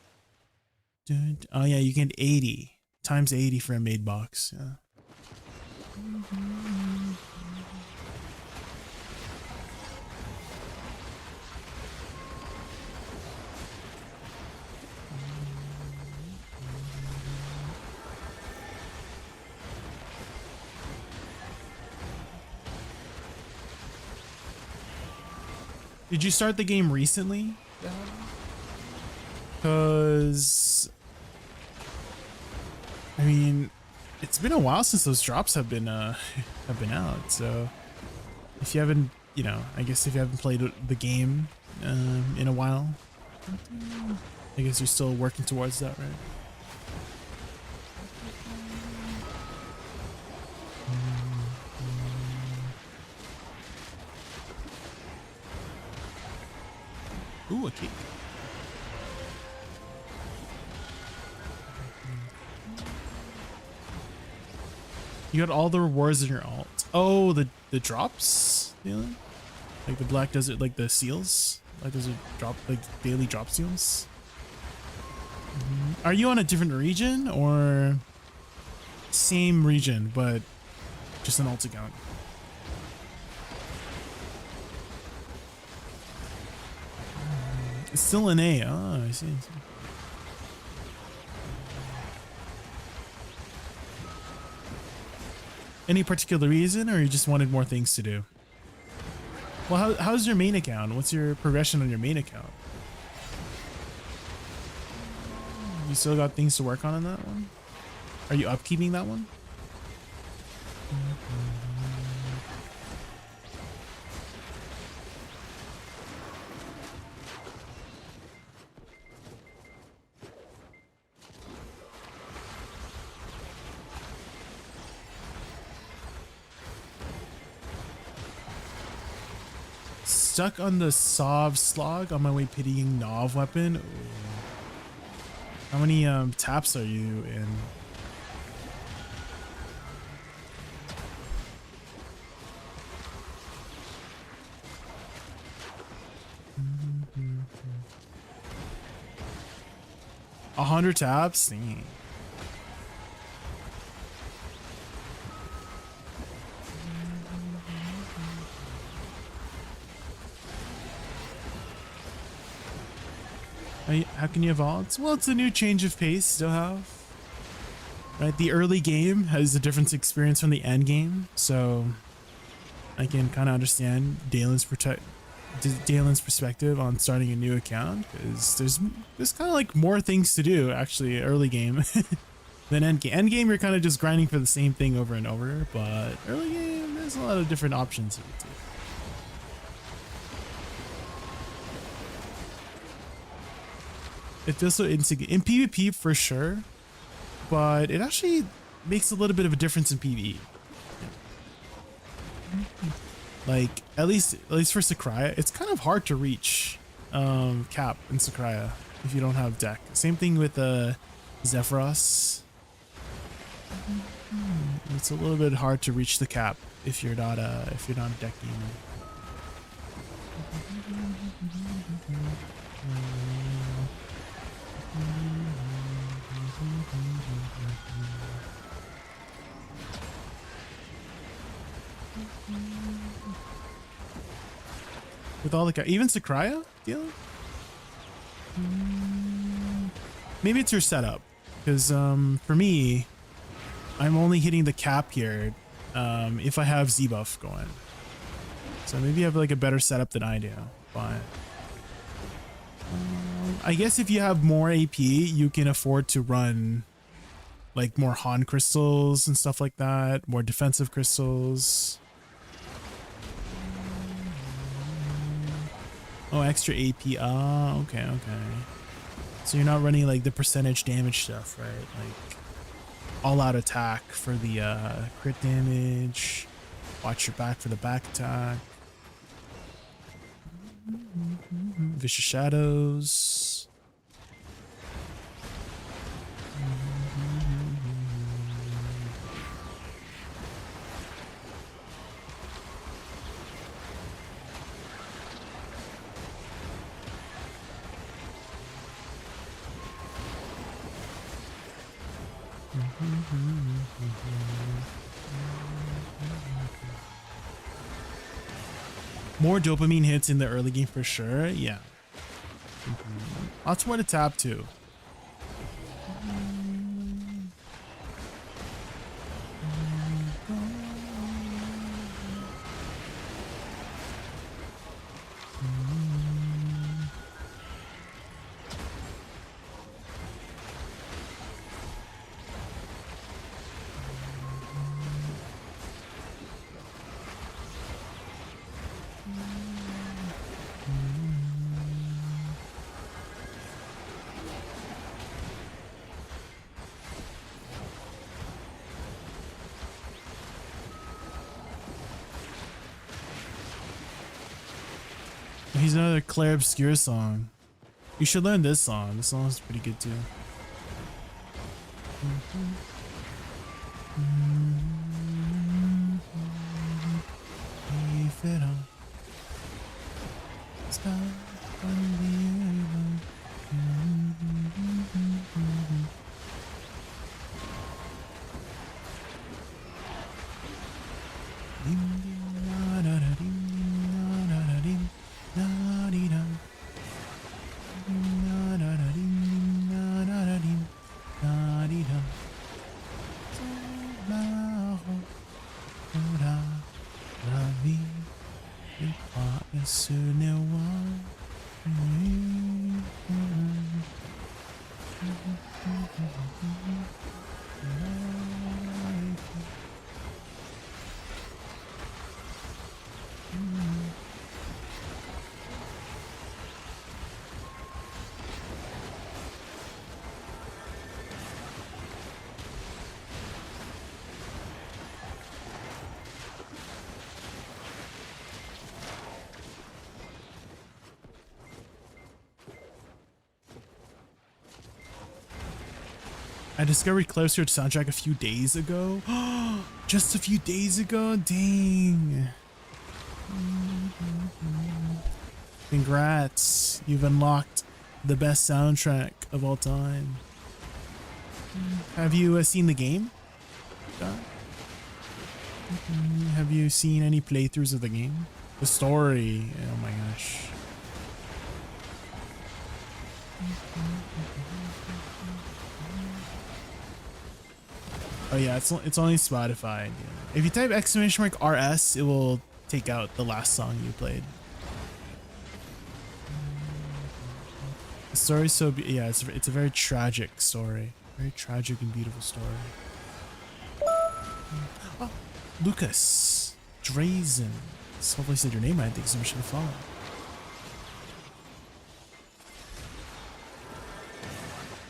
Oh yeah, you get 80 times 80 for a maid box. Yeah. Did you start the game recently? Because I mean, it's been a while since those drops have been out. So if you haven't, you know, I guess if you haven't played the game in a while, I guess you're still working towards that, right? Ooh, a cake. You got all the rewards in your alt. Oh, the drops, Dylan? Like the Black Desert, like the seals? Like there's a drop, like daily drop seals? Are you on a different region or same region, but just an alt account? It's still an A. Oh, I see. Any particular reason, or you just wanted more things to do? Well, how's your main account? What's your progression on your main account? You still got things to work on in that one? Are you upkeeping that one? Stuck on the Sov slog on my way pitying Nov weapon. Ooh. How many taps are you in? A 100 taps? Dang. How can you evolve? Well, it's a new change of pace to have. Right, the early game has a different experience from the end game, so I can kind of understand Dalen's perspective on starting a new account, because there's kind of like more things to do actually early game than end game. End game, you're kind of just grinding for the same thing over and over, but early game, there's a lot of different options you can take. It feels so insignificant in PvP for sure, but it actually makes a little bit of a difference in PvE. Like at least for Sakraya, it's kind of hard to reach cap in Sakraya if you don't have deck. Same thing with Zephyros. It's a little bit hard to reach the cap if you're not a deck gamer. With all the even Sakraya dealing? Maybe it's your setup, because for me, I'm only hitting the cap here if I have Z buff going. So maybe you have like a better setup than I do, but I guess if you have more AP, you can afford to run like more Han crystals and stuff like that, more defensive crystals. Oh, extra AP. Ah, okay. So you're not running like the percentage damage stuff, right? Like all out attack for the crit damage. Watch your back for the back attack. Vicious Shadows. More dopamine hits in the early game for sure. Yeah. Lots more to tap too. he's another Claire Obscure song. You should learn this song. This song is pretty good too. I discovered Closer soundtrack a few days ago. Just a few days ago? Dang. Congrats. You've unlocked the best soundtrack of all time. Have you seen the game? Have you seen any playthroughs of the game? The story. Oh my gosh. Oh yeah, it's only Spotify. Yeah. If you type !RS, it will take out the last song you played. The story's so yeah, it's a very tragic story, very tragic and beautiful story. Oh, Lucas Drazen. Hopefully I said your name. I think somebody should have followed.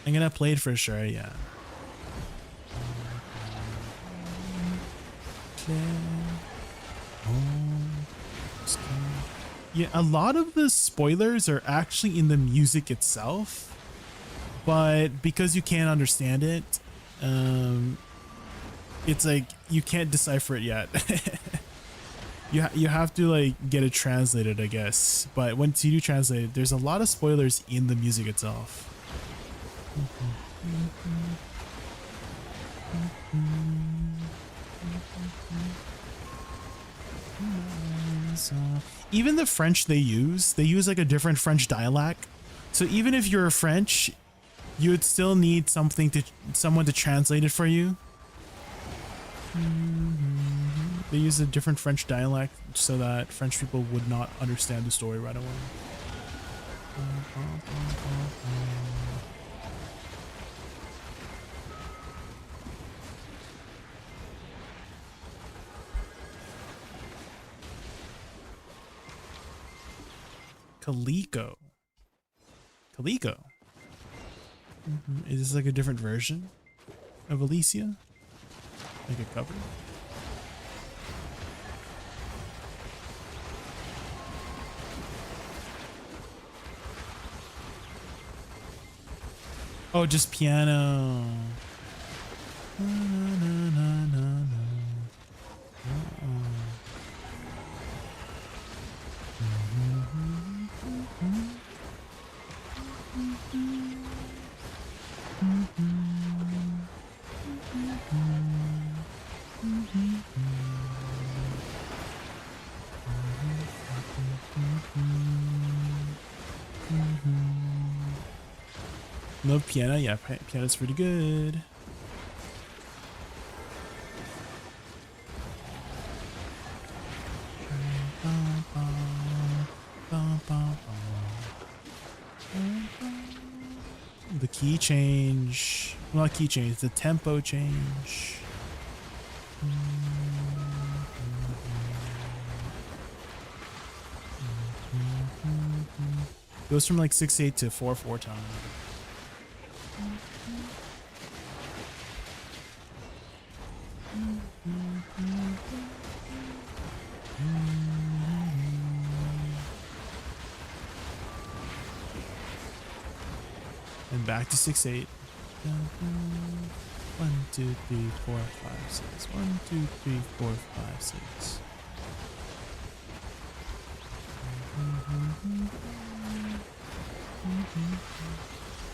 I'm gonna play it for sure. Yeah. Yeah, a lot of the spoilers are actually in the music itself, but because you can't understand it, it's like you can't decipher it yet. You have to like get it translated, I guess. But once you do translate it, there's a lot of spoilers in the music itself. Even the French they use like a different French dialect. So even if you're French, you would still need someone to translate it for you. They use a different French dialect so that French people would not understand the story right away. Kaliko. Is this like a different version of Alicia? Like a cover? Oh, just piano. Love piano. Yeah, piano's pretty good. The key change. Well, not key change, the tempo change. Goes from like 6/8 to 4/4 time. And back to 6-8. 1, 2, 3, 4, 5, 6. 1, 2, 3, 4, 5, 6.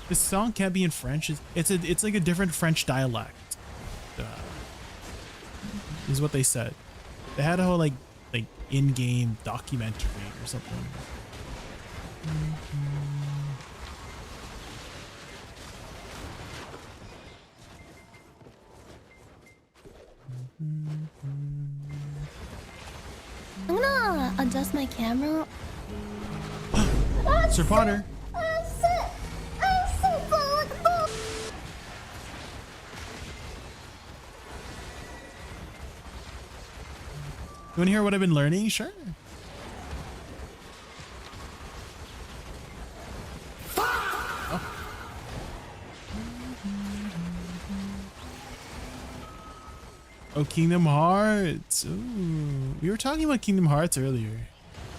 This song can't be in French. It's like a different French dialect. Is what they said. They had a whole like in-game documentary or something. I'm gonna adjust my camera. Sir Potter. You want to hear what I've been learning? Sure. Oh, Kingdom Hearts. Ooh. We were talking about Kingdom Hearts earlier.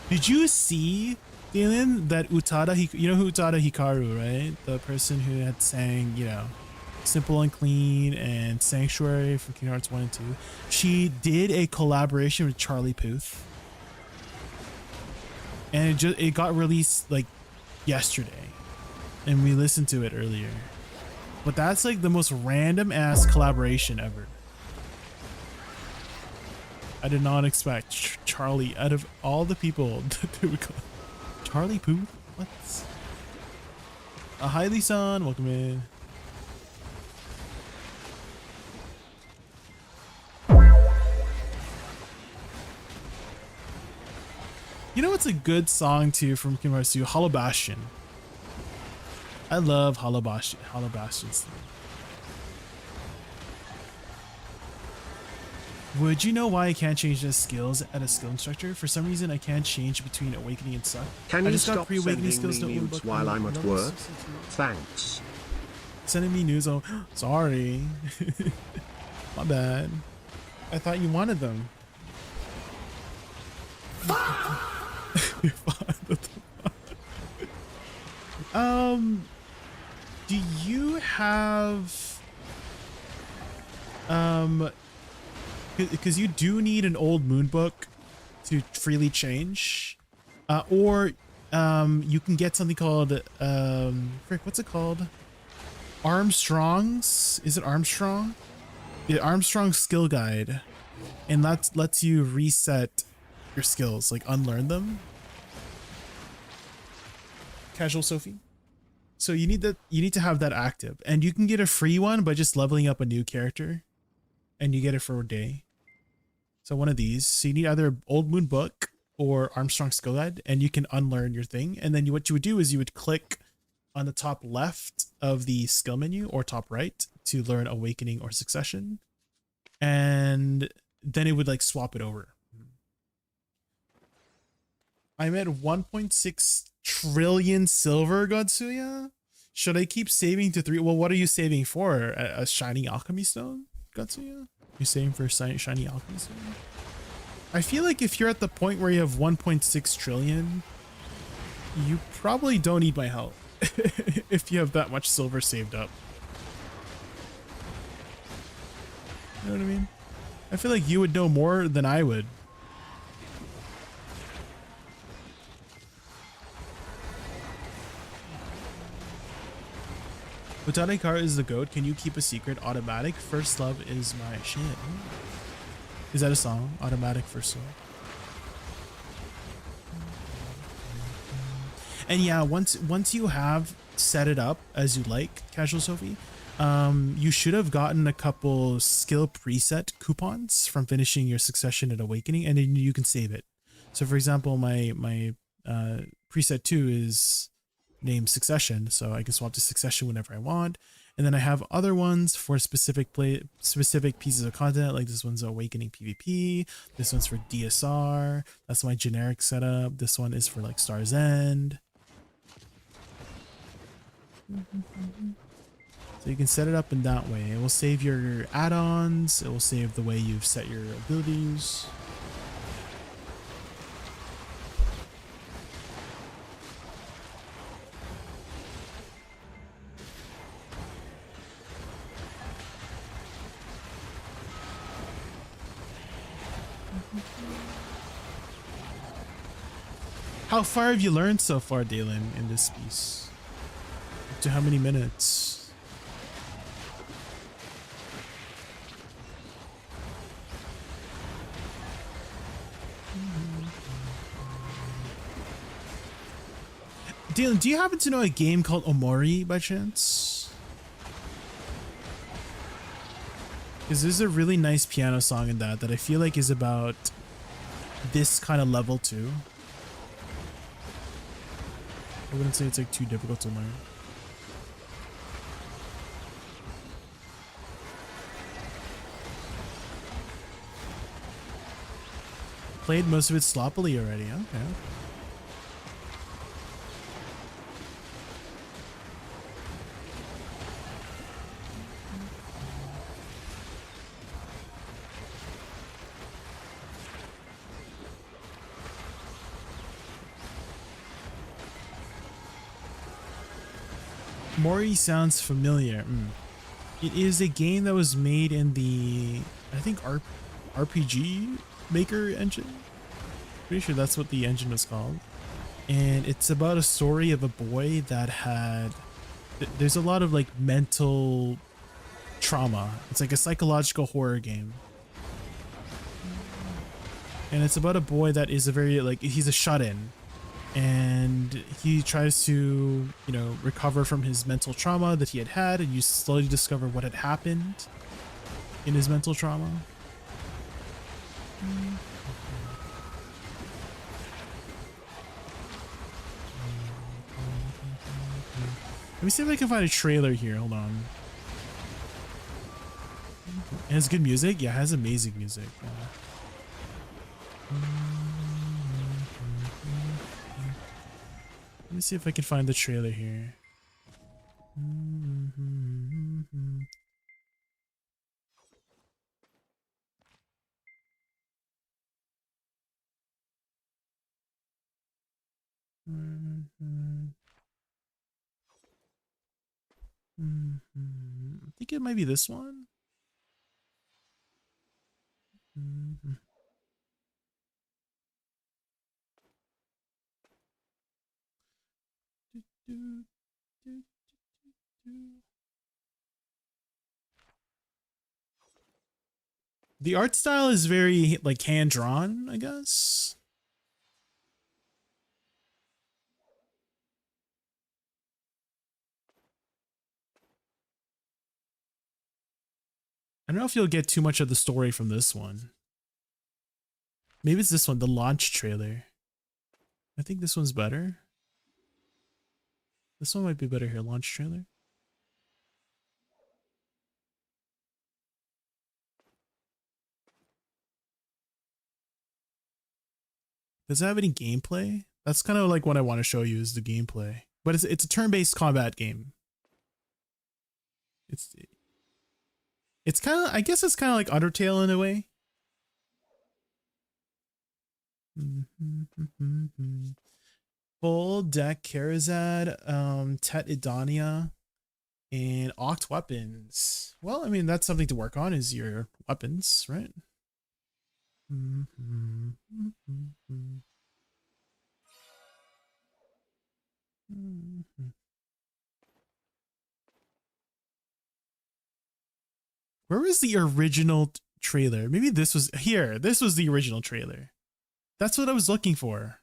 Did you see, Dylan, that you know who Utada Hikaru, right? The person who had sang, you know, Simple and Clean and Sanctuary for Kingdom Hearts 1 and 2. She did a collaboration with Charlie Puth. And it got released like yesterday. And we listened to it earlier. But that's like the most random ass collaboration ever. I did not expect Charlie, out of all the people to do Charlie Puth? What? Hi Lee-san, welcome in. You know what's a good song too from Kingdom Hearts 2? Hollow Bastion. I love Hollow Bastion's theme. Would you know why I can't change the skills at a skill instructor? For some reason, I can't change between Awakening and Suck. Can I you just got stop pre-Awakening sending skills me to nudes while I'm at work? Thanks. Sending me news. Oh, sorry. My bad. I thought you wanted them. Do you have because you do need an old moon book to freely change, or you can get something called frick, what's it called? Armstrong's? Is it Armstrong? The Armstrong skill guide, and that lets you reset your skills, like unlearn them. Casual Sophie. So you need to have that active, and you can get a free one by just leveling up a new character, and you get it for a day. So one of these. So you need either Old Moon Book or Armstrong Skill Guide, and you can unlearn your thing. And then what you would do is you would click on the top left of the skill menu or top right to learn Awakening or Succession, and then it would like swap it over. I'm at 1.6 trillion silver, Godsuya. Should I keep saving to 3? Well, what are you saving for? A shiny alchemy stone, Godsuya? You're saving for a shiny alchemy stone? I feel like if you're at the point where you have 1.6 trillion, you probably don't need my help if you have that much silver saved up. You know what I mean? I feel like you would know more than I would. Utane Kara is the goat. Can you keep a secret? Automatic. First love is my shit. Is that a song? Automatic first love. And yeah, once you have set it up as you like, Casual Sophie, you should have gotten a couple skill preset coupons from finishing your Succession at Awakening, and then you can save it. So for example, my preset 2 is named Succession, so I can swap to Succession whenever I want. And then I have other ones for specific pieces of content, like this one's Awakening PvP, this one's for DSR, that's my generic setup, this one is for like Star's End. So you can set it up in that way. It will save your add-ons, it will save the way you've set your abilities. How far have you learned so far, Dalen, in this piece? Up to how many minutes? Dalen, do you happen to know a game called Omori by chance? Because there's a really nice piano song in that I feel like is about this kind of level too. I wouldn't say it's like too difficult to learn. Played most of it sloppily already. Okay. Mori sounds familiar. It is a game that was made in the, I think, RPG Maker engine. Pretty sure that's what the engine was called. And it's about a story of a boy that had, there's a lot of like mental trauma. It's like a psychological horror game. And it's about a boy that is a very, like, he's a shut-in. And he tries to, you know, recover from his mental trauma that he had, and you slowly discover what had happened in his mental trauma. Let me see if I can find a trailer here. Hold on. It has good music. Yeah, it has amazing music. Let me see if I can find the trailer here. I think it might be this one. The art style is very like hand drawn, I guess. I don't know if you'll get too much of the story from this one. Maybe it's this one, the launch trailer. I think this one's better. This one might be better here, launch trailer. Does it have any gameplay? That's kind of like what I want to show you is the gameplay. But it's a turn-based combat game. It's kind of, I guess it's kind of like Undertale in a way. Full deck Karazad, Tet Idania, and Oct weapons. Well, I mean, that's something to work on is your weapons, right? Where was the original trailer? Maybe this was here. This was the original trailer. That's what I was looking for.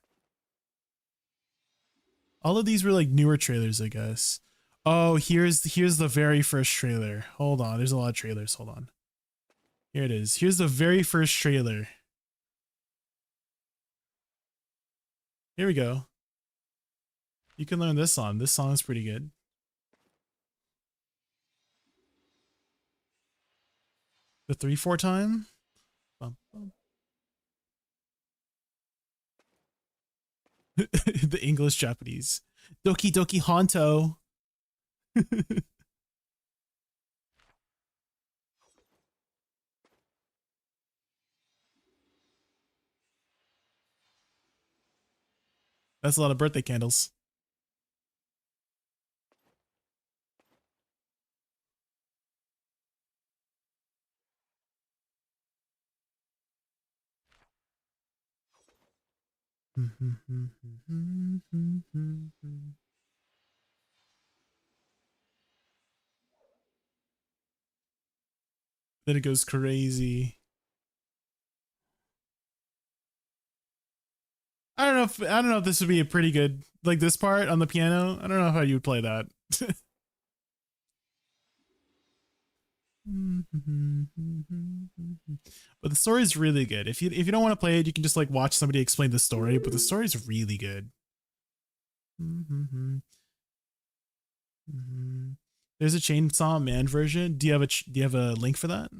All of these were like newer trailers, I guess. Oh, here's the very first trailer. Hold on, there's a lot of trailers. Hold on. Here it is. Here's the very first trailer. Here we go. You can learn this song. This song is pretty good. The 3/4 time. Bum, bum. The English Japanese. Doki Doki Honto. That's a lot of birthday candles. Then it goes crazy. I don't know if this would be a pretty good, like this part on the piano. I don't know how you would play that. But the story is really good. If you don't want to play it, you can just like watch somebody explain the story. But the story is really good. There's a Chainsaw Man version. Do you have a link for that?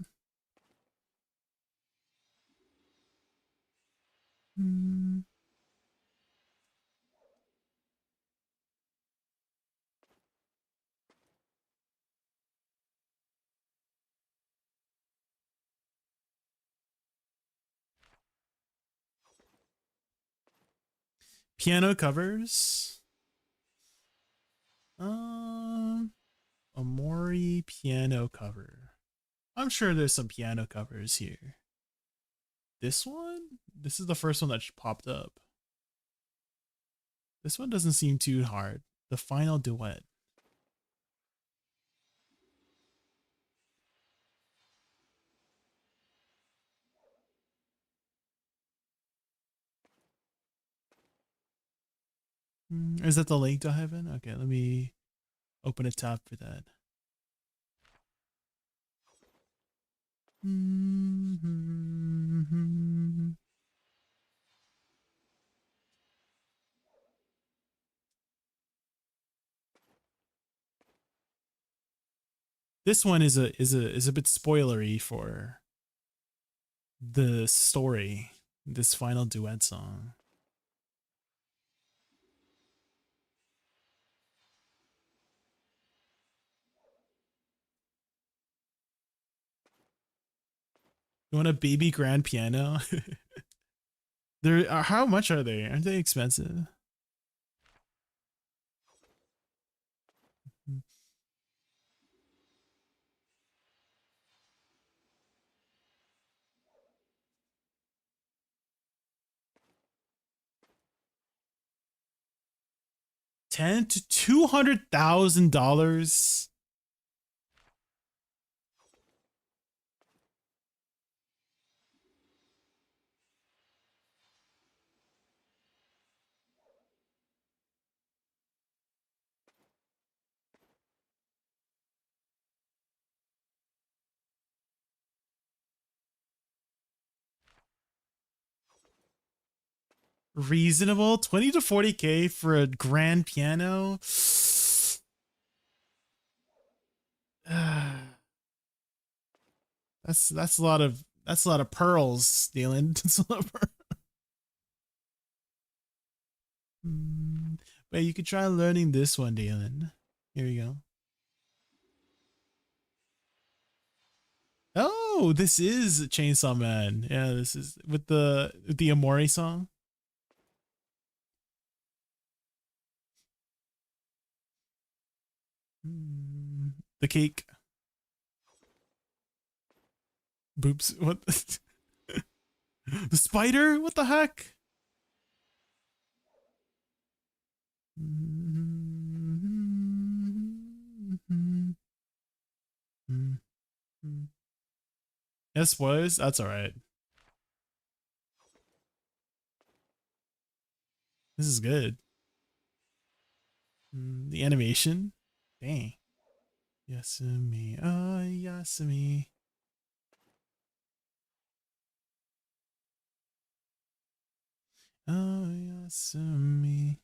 Piano covers. Amori piano cover. I'm sure there's some piano covers here. This one? This is the first one that popped up. This one doesn't seem too hard. The final duet. Is that the link to heaven? Okay, let me open a tab for that. This one is a bit spoilery for the story. This final duet song. You want a baby grand piano? How much are they? Aren't they expensive? $10,000 to $200,000. Reasonable. 20 to 40K for a grand piano. That's a lot of pearls, Dylan. That's a lot of pearls. But you could try learning this one, Dylan. Here we go. Oh, this is Chainsaw Man. Yeah, this is with the Amori song. The cake. Boops. What? The spider? What the heck? Yes, spoilers? That's alright. This is good. The animation? Dang. Yasumi. Oh, Yasumi. Oh, Yasumi.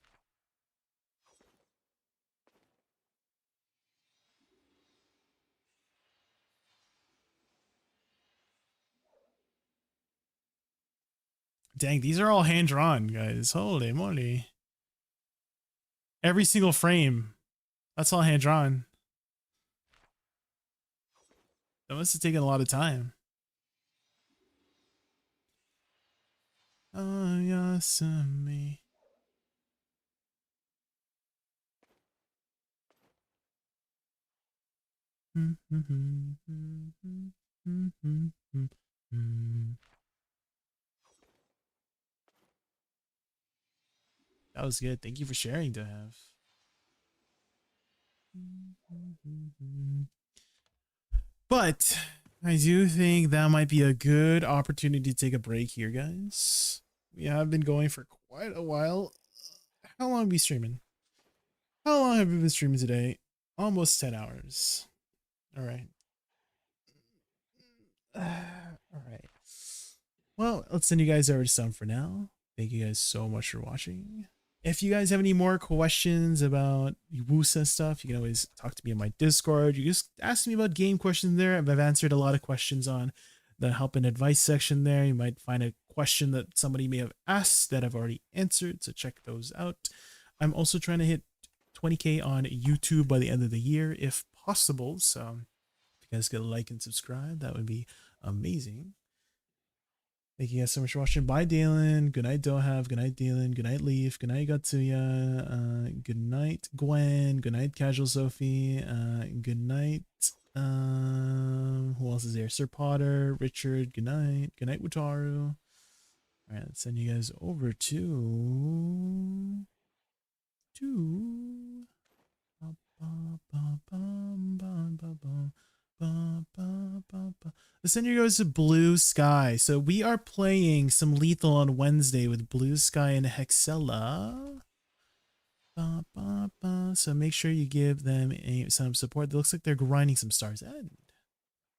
Dang, these are all hand drawn, guys. Holy moly. Every single frame. That's all hand drawn. That must have taken a lot of time. Oh, Yasumi. That was good. Thank you for sharing, to have. But I do think that might be a good opportunity to take a break here, guys. We have been going for quite a while. How long have we been streaming? How long have we been streaming today? Almost 10 hours. All right. All right. Well, let's send you guys over to some for now. Thank you guys so much for watching. If you guys have any more questions about Woosa stuff, you can always talk to me on my Discord. You just ask me about game questions there. I've answered a lot of questions on the help and advice section there. You might find a question that somebody may have asked that I've already answered, so check those out. I'm also trying to hit 20K on YouTube by the end of the year, if possible. So if you guys could like and subscribe, that would be amazing. Thank you guys so much for watching. Bye, Dalen. Good night, Dohav. Good night, Dalen. Good night, Leaf. Good night, Gatsuya. Good night, Gwen. Good night, Casual Sophie. Good night. Who else is there? Sir Potter, Richard. Good night. Good night, Wataru. All right, let's send you guys over to let's send you guys to Blue Sky. So we are playing some Lethal on Wednesday with Blue Sky and Hexella. So make sure you give them some support. It looks like they're grinding some Stars End.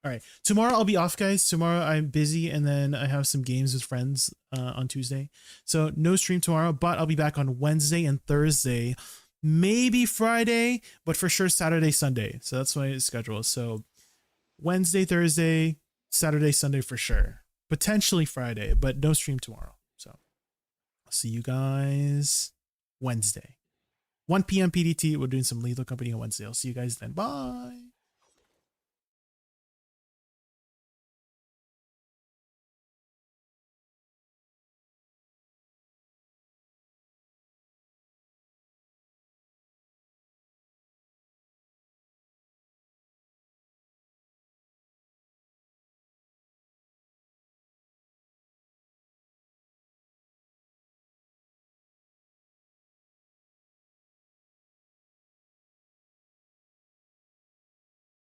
All right, tomorrow I'll be off, guys. Tomorrow I'm busy, and then I have some games with friends on Tuesday. So no stream tomorrow, but I'll be back on Wednesday and Thursday, maybe Friday, but for sure Saturday, Sunday. So that's my schedule. So Wednesday, Thursday, Saturday, Sunday for sure. Potentially Friday, but no stream tomorrow. So I'll see you guys Wednesday. 1 p.m. PDT. We're doing some Lethal Company on Wednesday. I'll see you guys then. Bye.